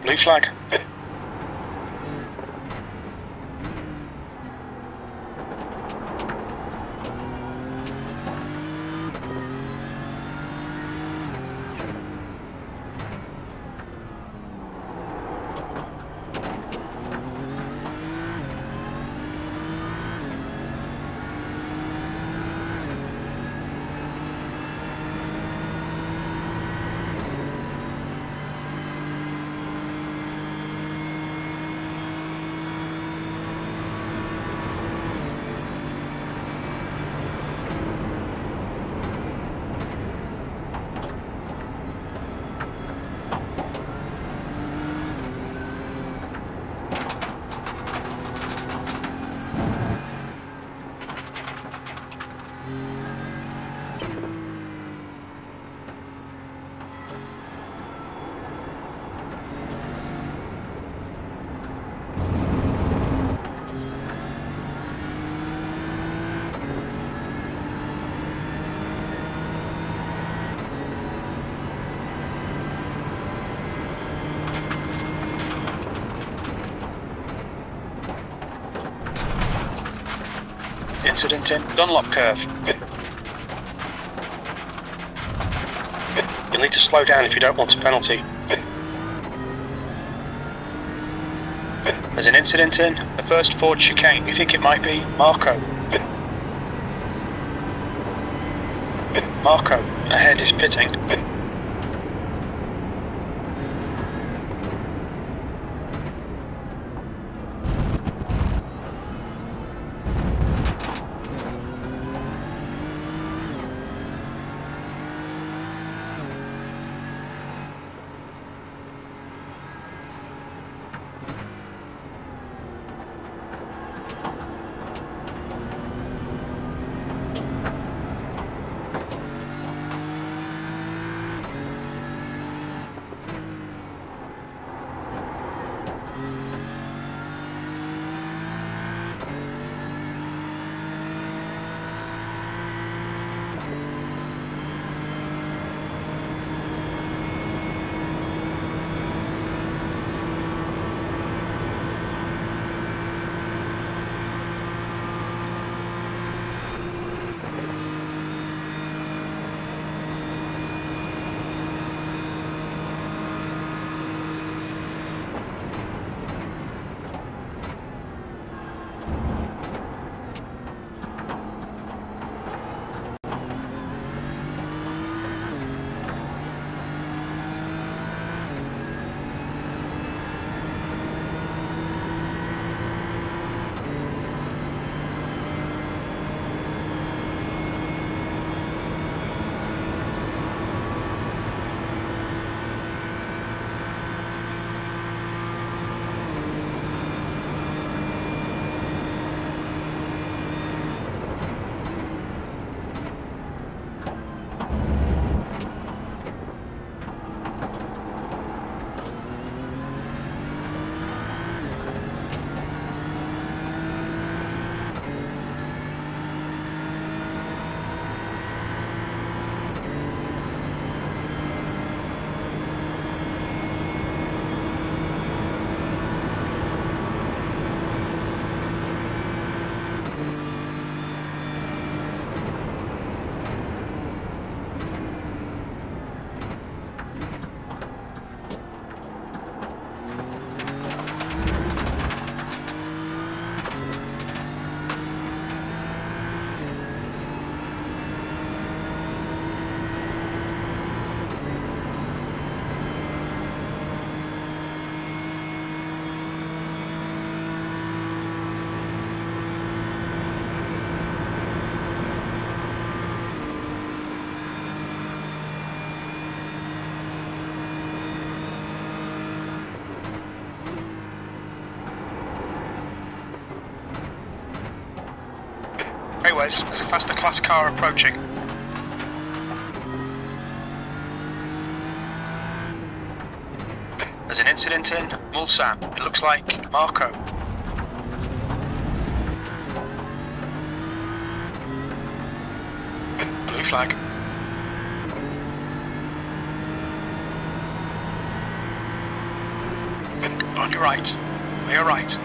Blue flag. incident in Dunlop curve. You'll need to slow down if you don't want a penalty. There's an incident in the first Ford chicane. We think it might be Marco. Marco, ahead is pitting. There's a faster class car approaching. There's an incident in Mulsanne. It looks like Marco. Blue flag. On your right. On your right.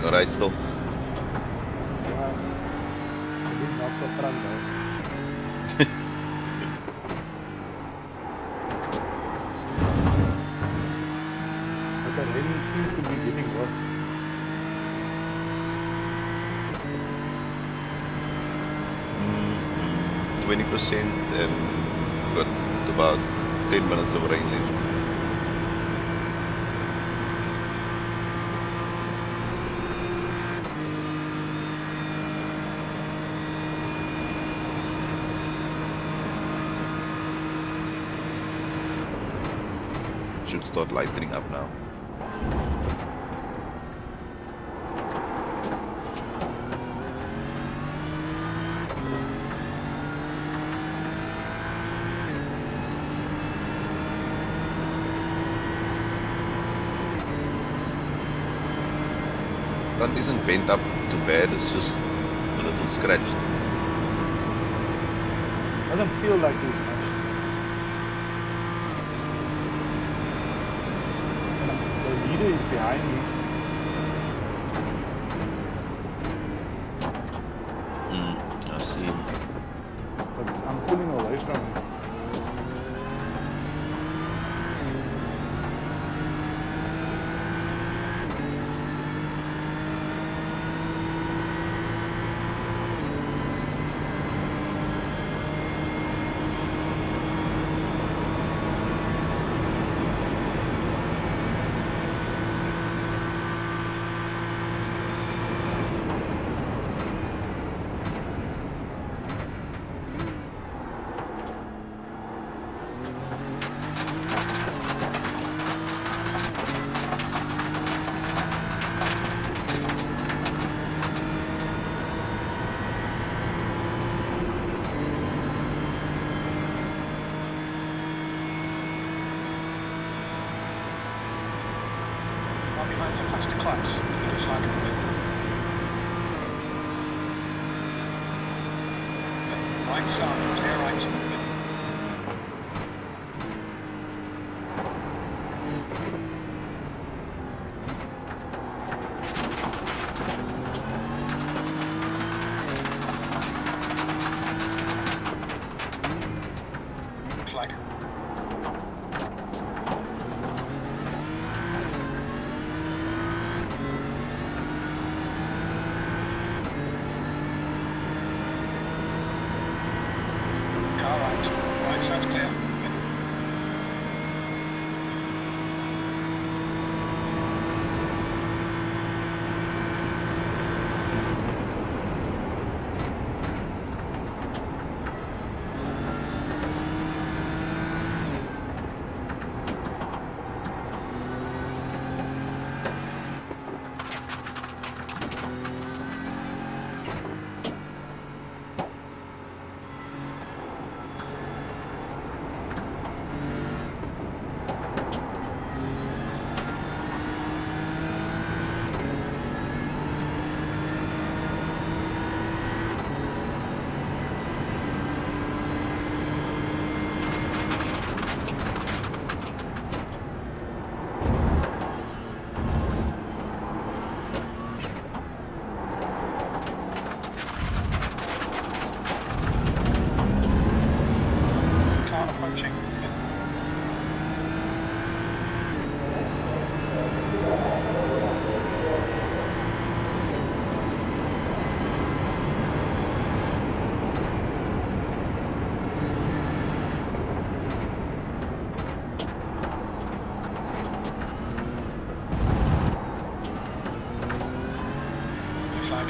Alright, still. Yeah. I did knock the front though. But the rain seems to be getting worse. Mm, 20% and got about 10 minutes of rain left. Should start lightening up now. Front isn't bent up too bad, it's just a little scratched. Doesn't feel like this much. The leader is behind me. I see him. But I'm pulling away from him. Right behind the past the class. Blue flag. Right side, clear right. Flag. Car right. Right side's clear. Car approaching. Blue flag.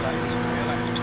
Left, clear left.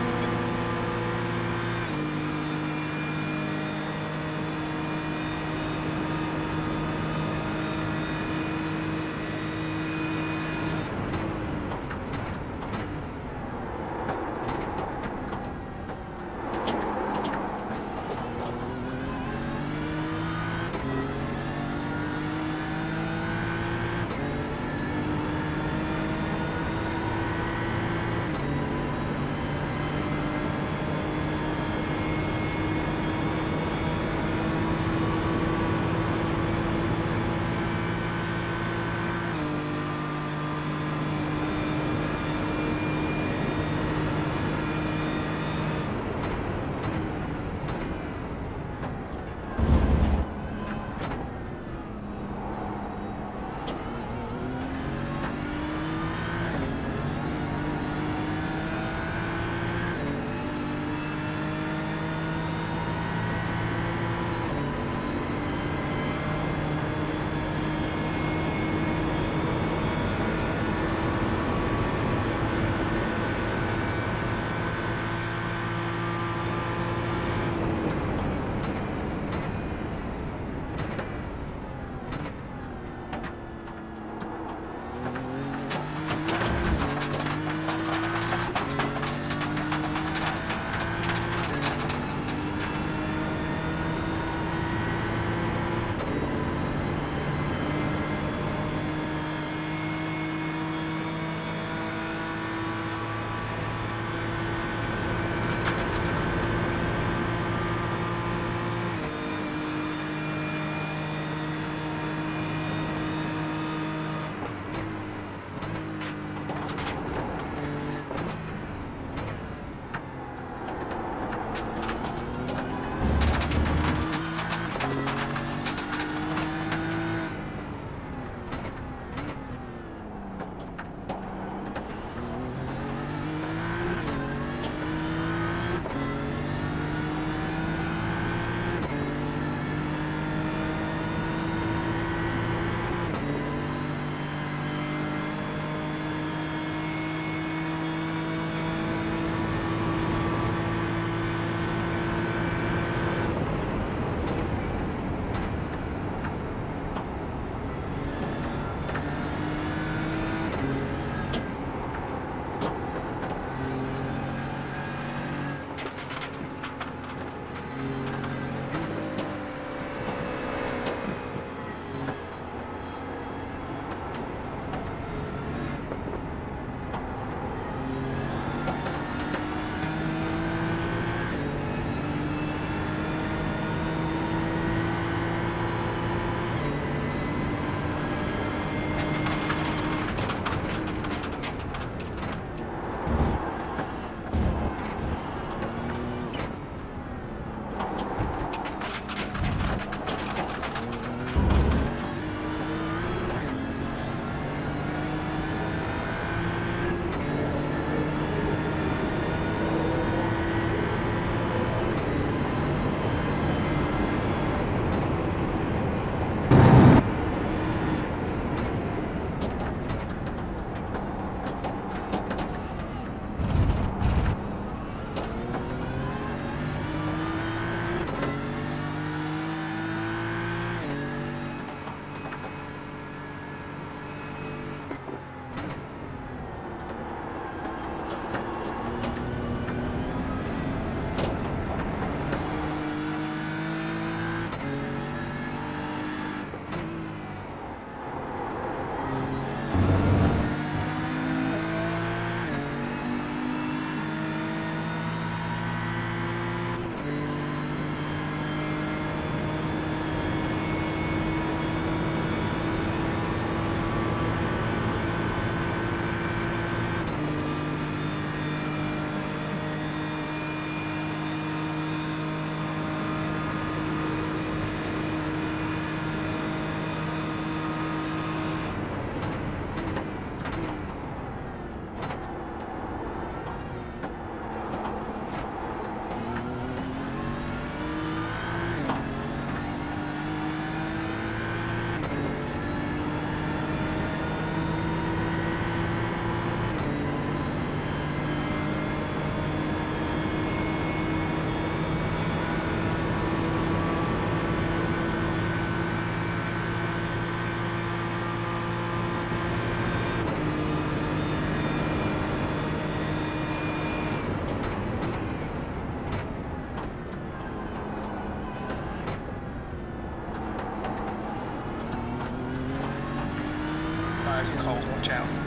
Cold, watch out.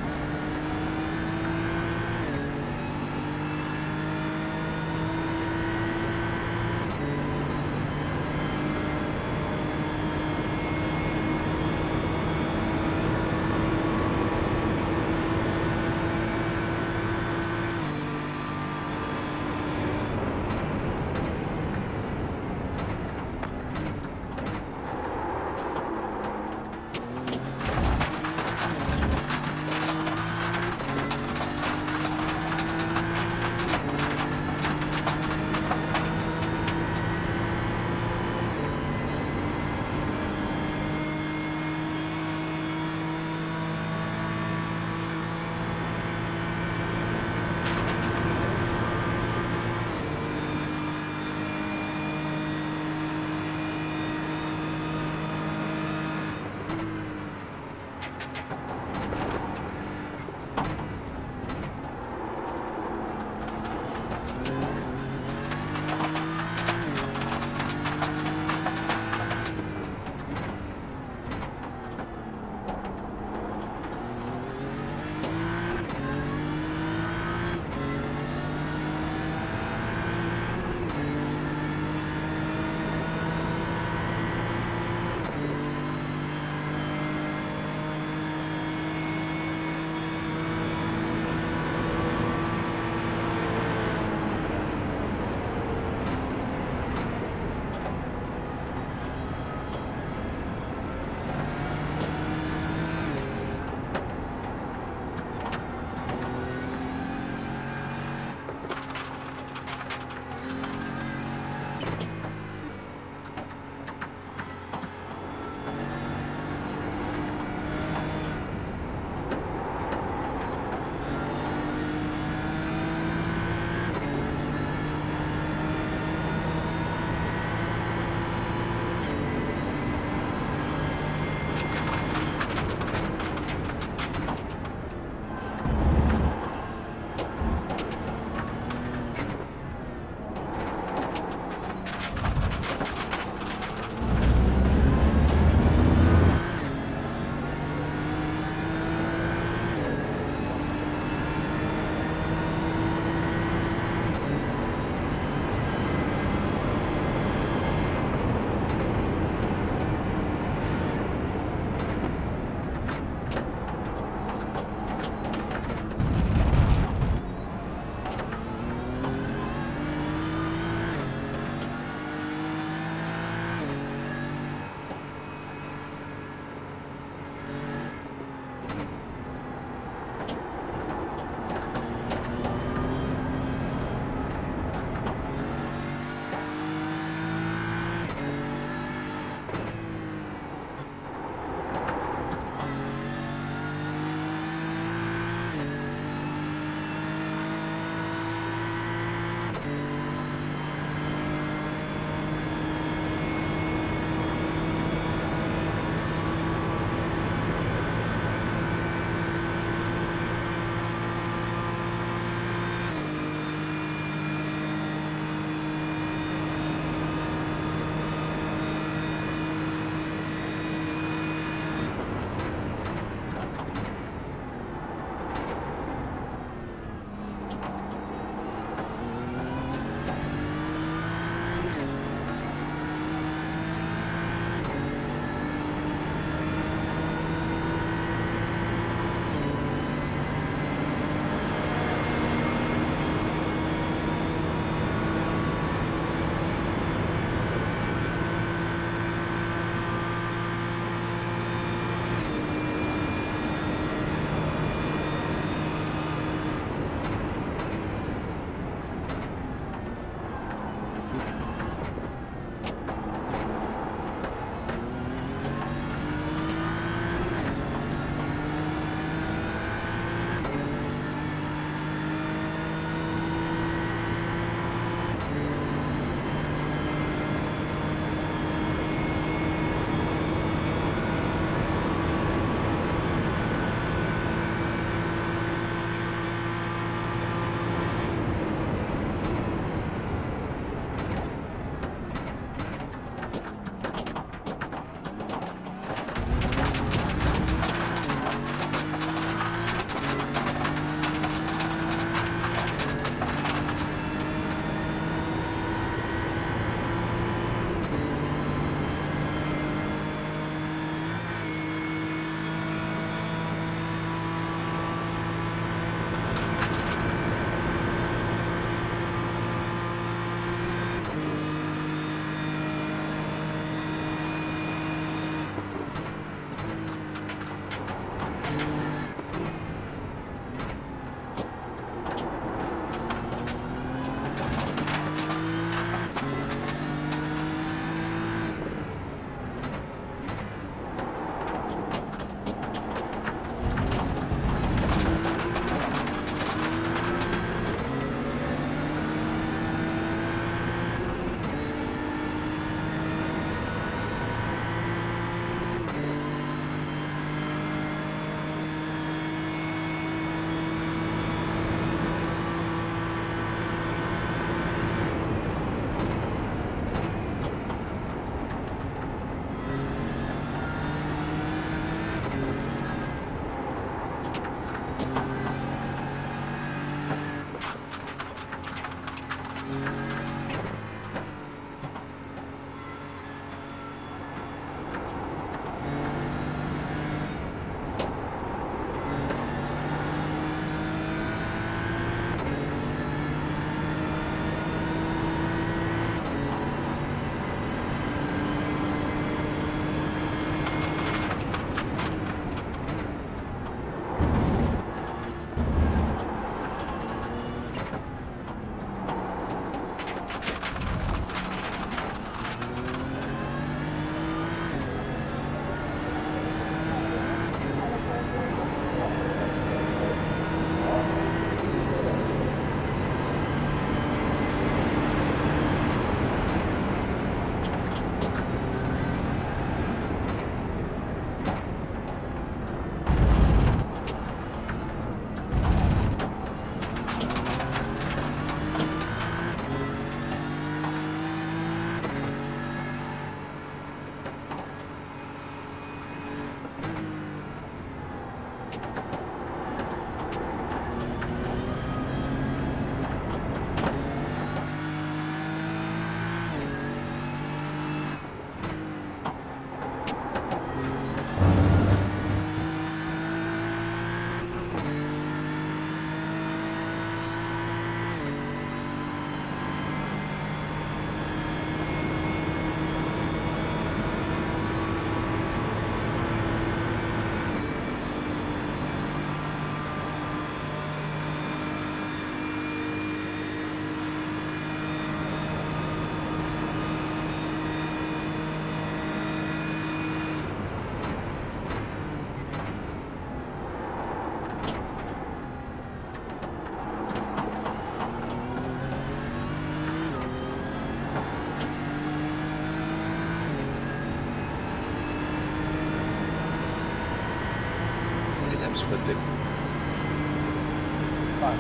5.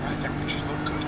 I think we should look good.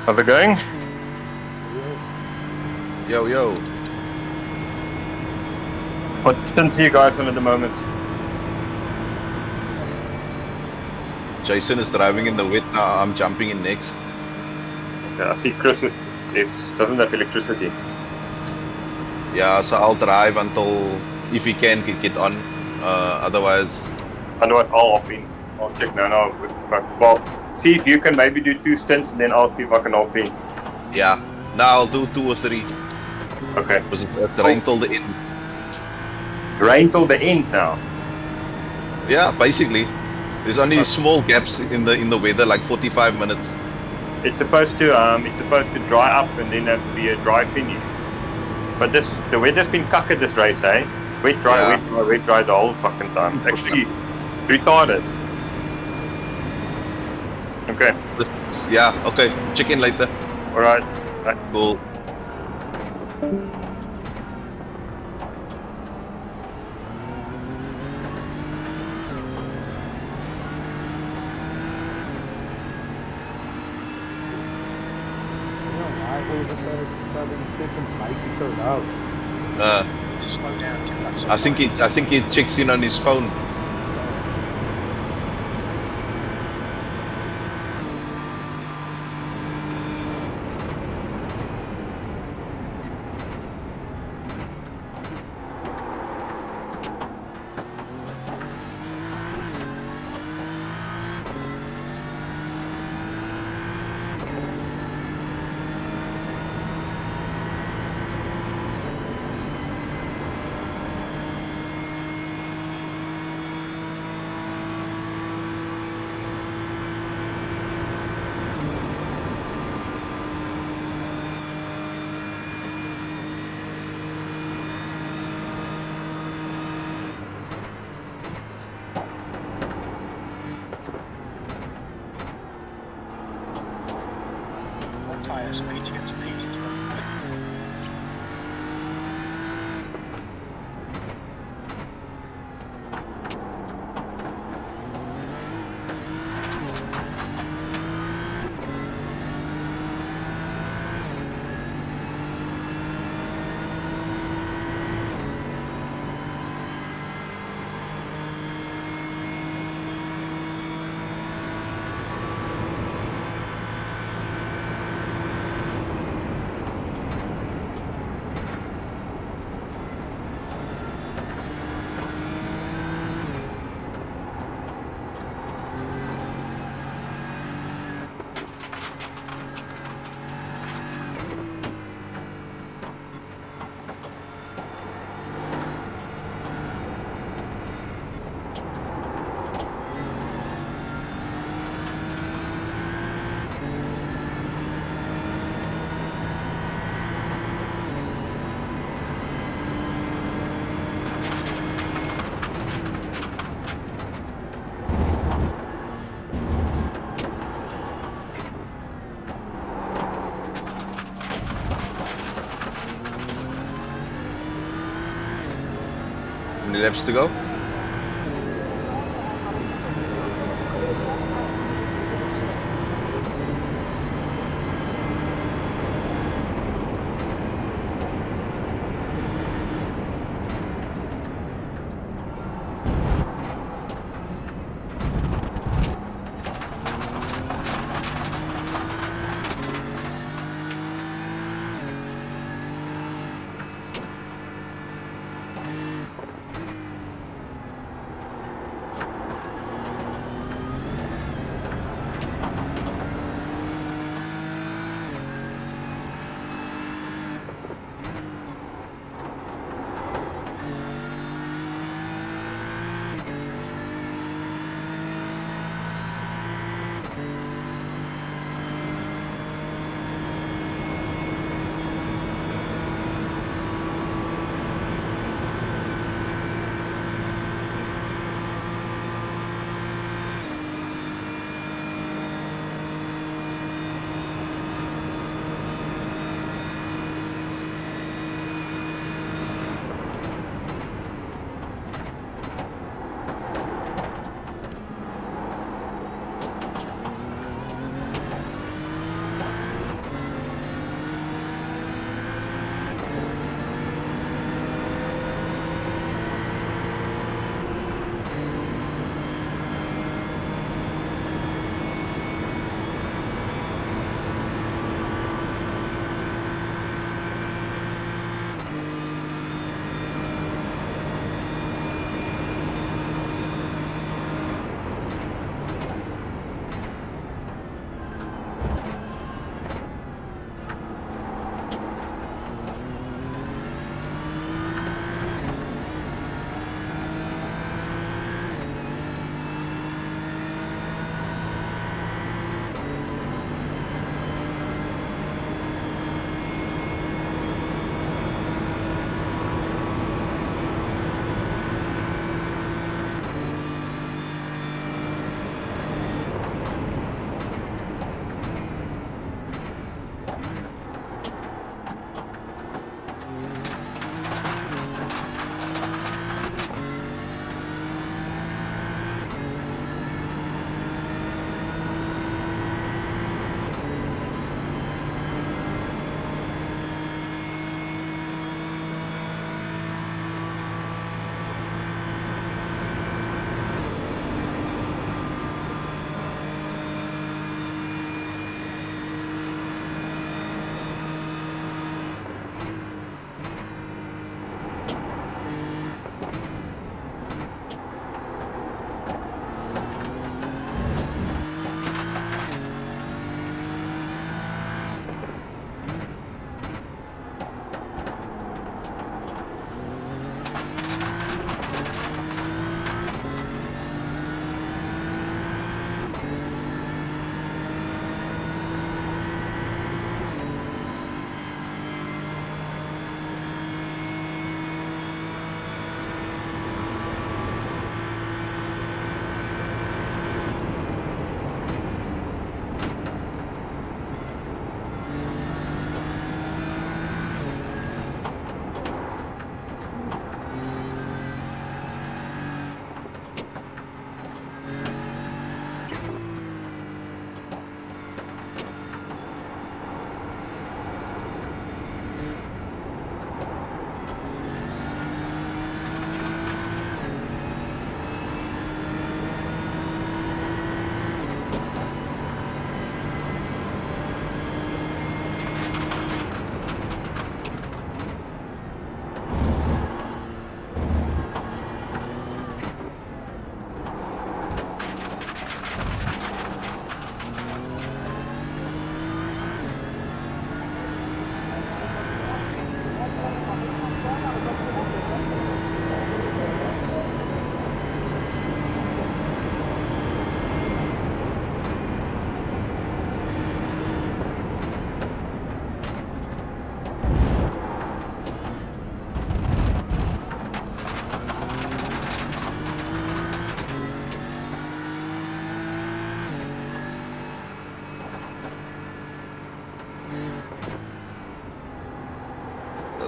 How's it going? Yo, yo. What distance are you guys on at the moment? Jason is driving in the wet now. I'm jumping in next. Okay, I see Chris doesn't have electricity. Yeah, so I'll drive until if he can get on. Otherwise, Otherwise, I'll hop in. I'll check now. Well, see if you can maybe do 2 stints, and then I'll see if I can hop in. yeah. Now I'll do 2 or 3. Okay. Because it's rain till the end. Rain till the end now. Yeah, basically. There's only small gaps in the weather, like 45 minutes. It's supposed to dry up and then be a dry finish. But the weather's been cucked this race, eh? Wet dry the whole fucking time. It's actually retarded. Okay. Yeah, okay. Check in later. Alright. Cool. all of a sudden Stefan's mic is so loud. Slow down. That's I think he checks in on his phone. One tyre, so we need to get some pieces. How many laps to go?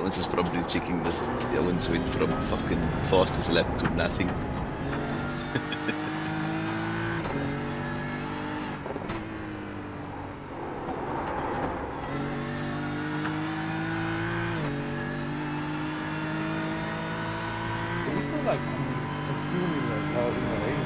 Owens is probably checking this. Owens went from fucking fastest lap to nothing. We still like a tune in the rain.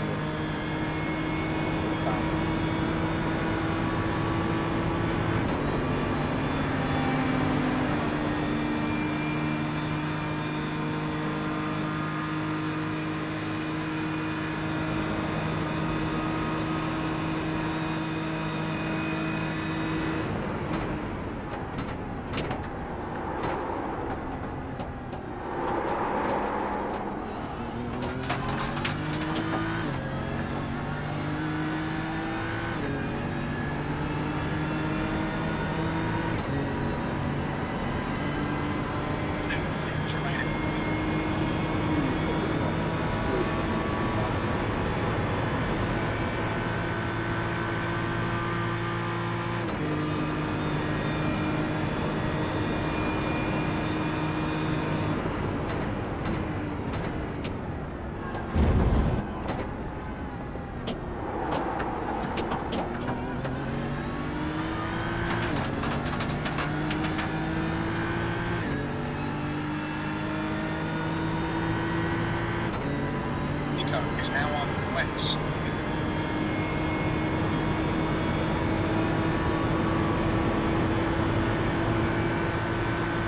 Is now on wets.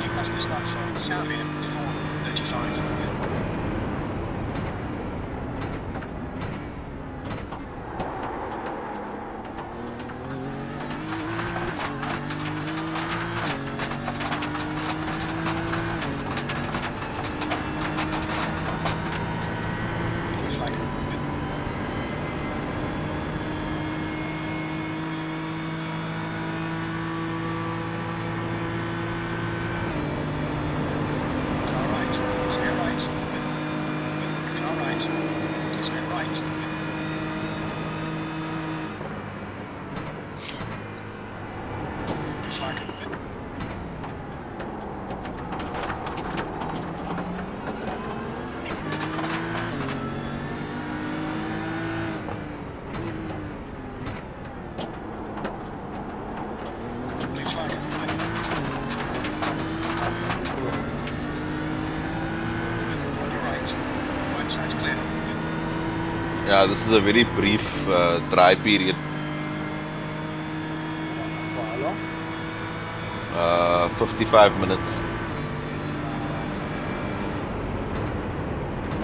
New fastest lap for Serbia, 4:35. Yeah, this is a very brief dry period. For how long? 55 minutes.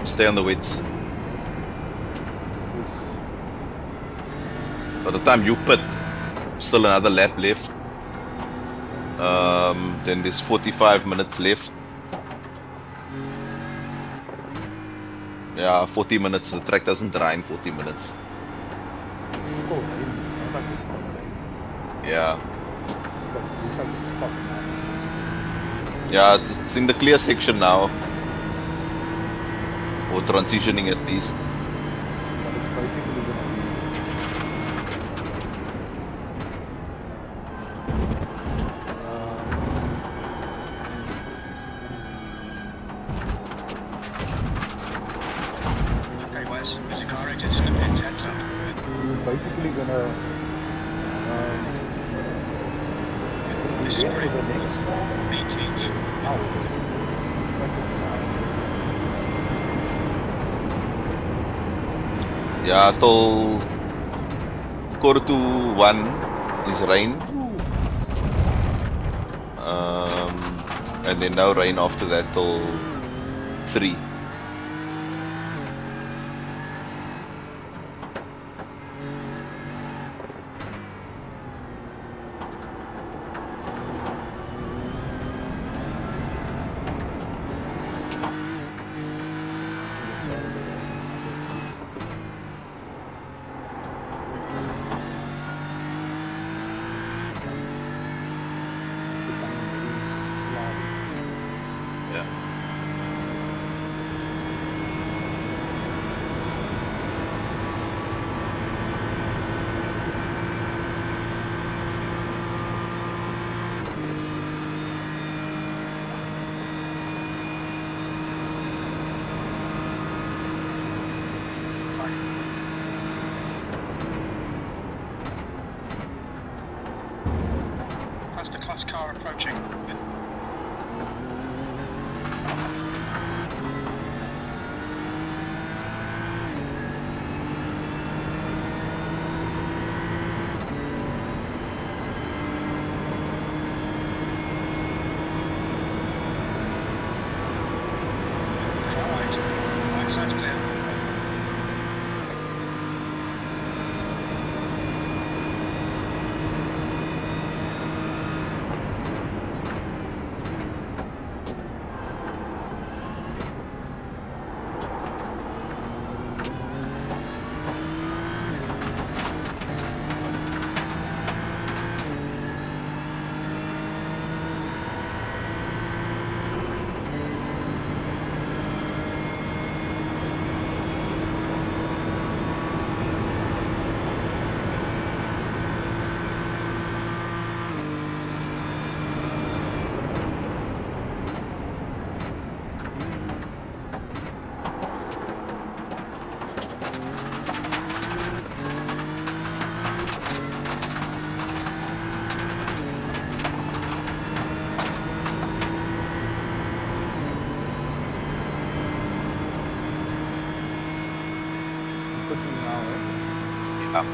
Stay on the wets. By the time you pit, still another lap left. Then there's 45 minutes left. Yeah, 40 minutes. The track doesn't dry in 40 minutes. It's still raining. It's not like it's not raining. Yeah. But it looks like it's stopped now. Yeah, it's in the clear section now. Or transitioning at least. But it's basically gonna be basically gonna it's gonna be there for the next 18 hours. Just like Yeah, till 1:45 is rain. And then no rain after that till 3. class car approaching. Right side's clear. Putting now, eh? Yeah.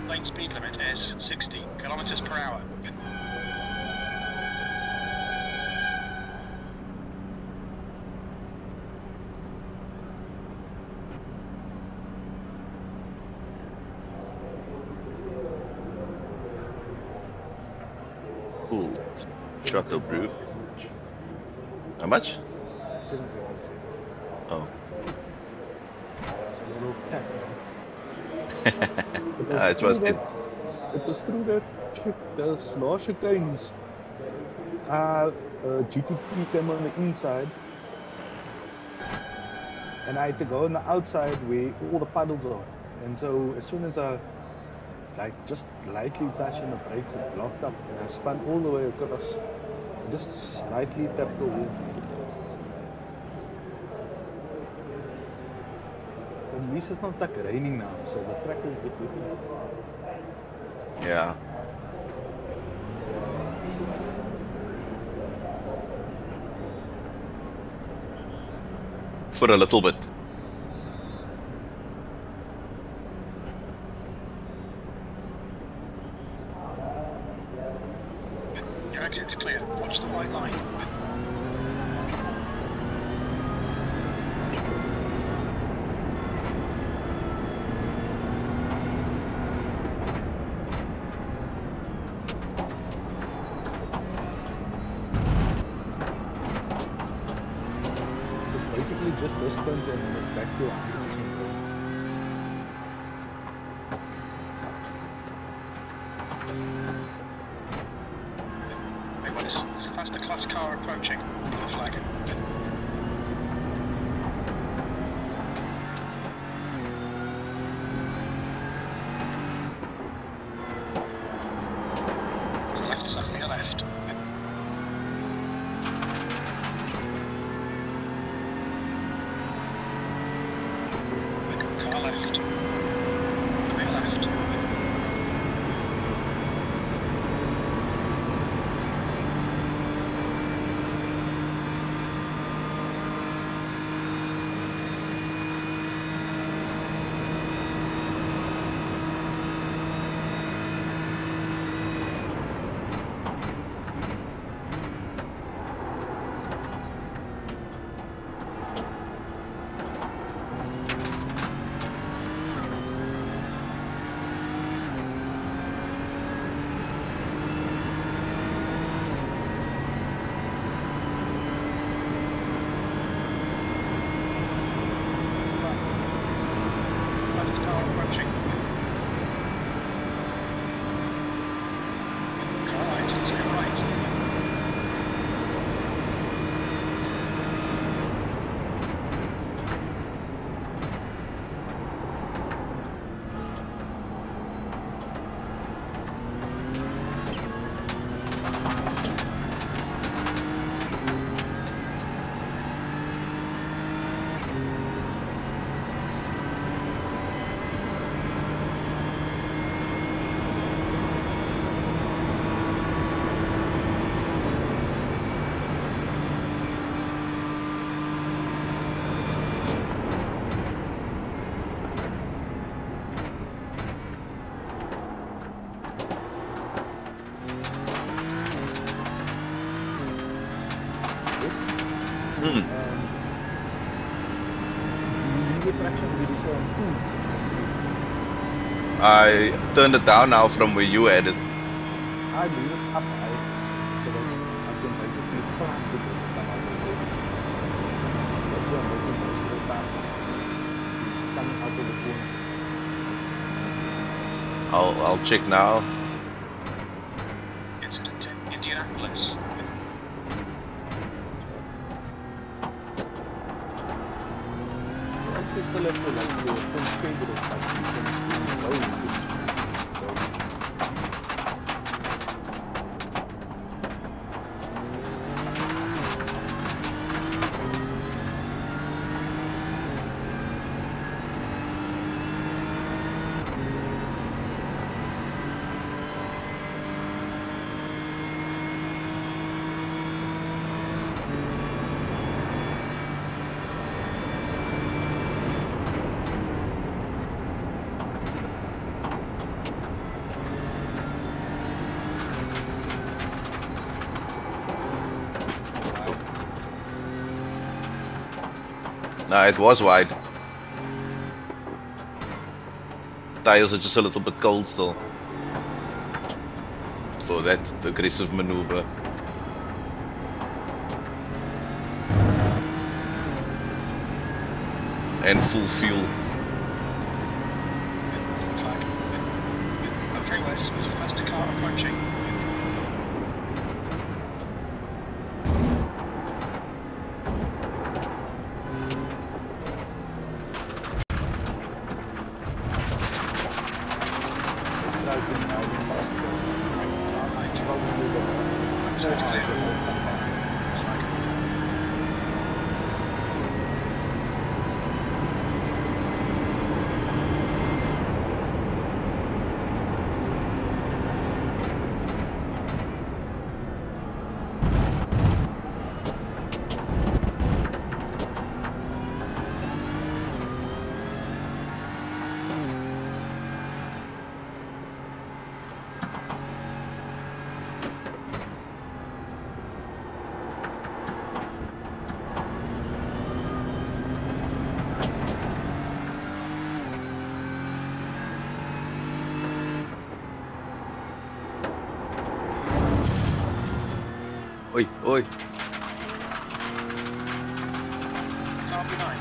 Lane speed limit is 60 kilometers per hour. Cool. Shuttle brew. 7.2. How much? 7.2. Oh. It's a little tap, man. It was it. It was through that shit, those last chicanes. GTP came on the inside. And I had to go on the outside where all the puddles are. And so as soon as I just lightly touching the brakes, it locked up and I spun all the way across. I just lightly tapped the wheel. At least it's not like raining now, so the track will get wet. Yeah. For a little bit. Your exit's clear. Watch the white line. Basically just this stint and then it's back to 100%. Hey, well, it's a faster class car approaching. Blue flag. I turned it down now from where you had it. I leave it up high so that I can basically plant it as I come out of the corner. That's what I'm making most of the time now. It's coming out of the corner. I'll check now. Incident in Indianapolis. You also still have to like your confederate, like you can go with this. Nah, it was wide. Tires are just a little bit cold still. For that aggressive maneuver. And full fuel. Flag. Okay, Wes, there's a faster car approaching. Oi, oi. Car behind.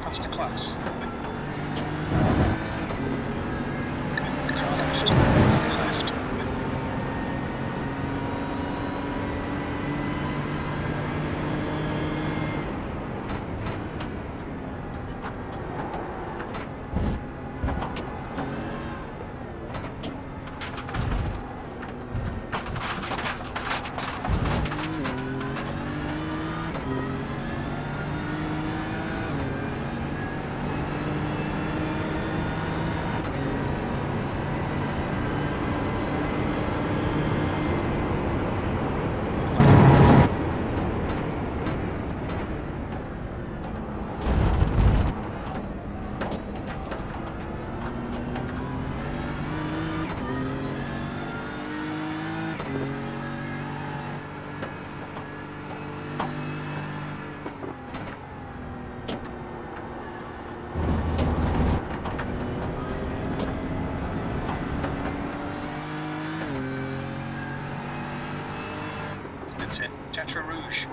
past the class. Car left. Left. Tetra Rouge.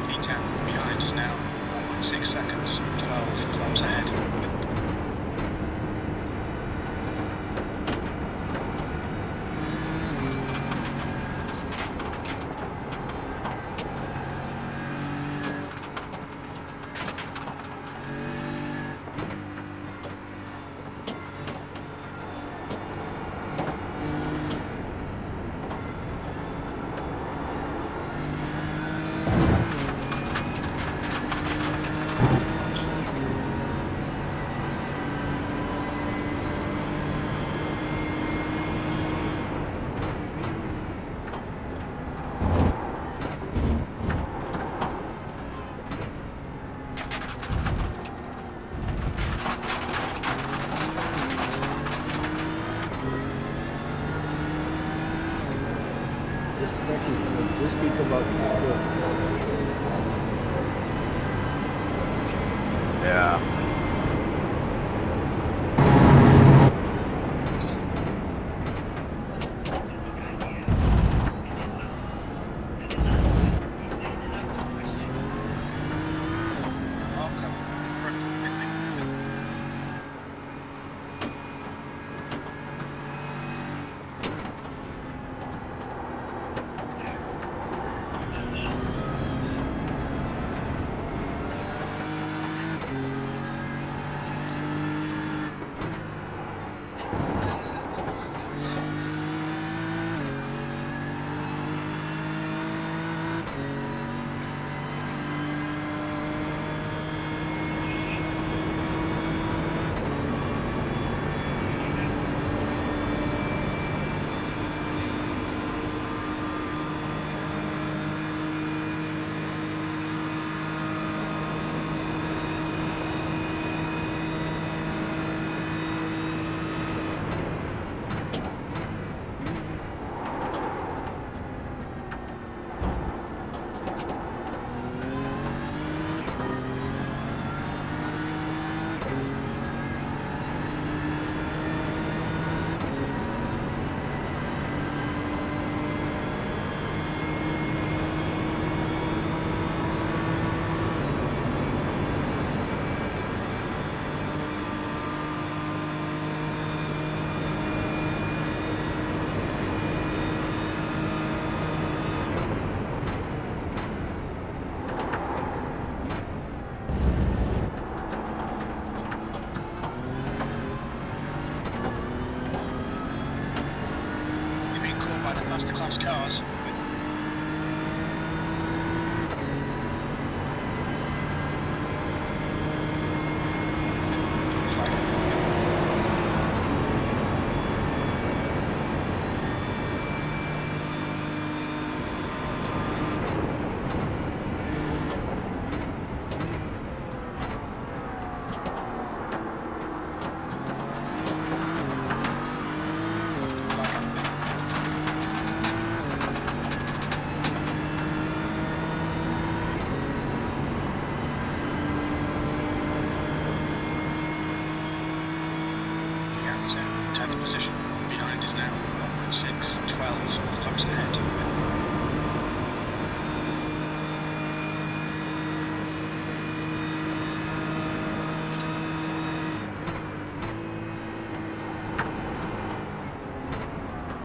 P10 behind us now. 6 seconds. 12 laps ahead. This track is gonna just kick about Yeah. You've been caught by the faster class cars.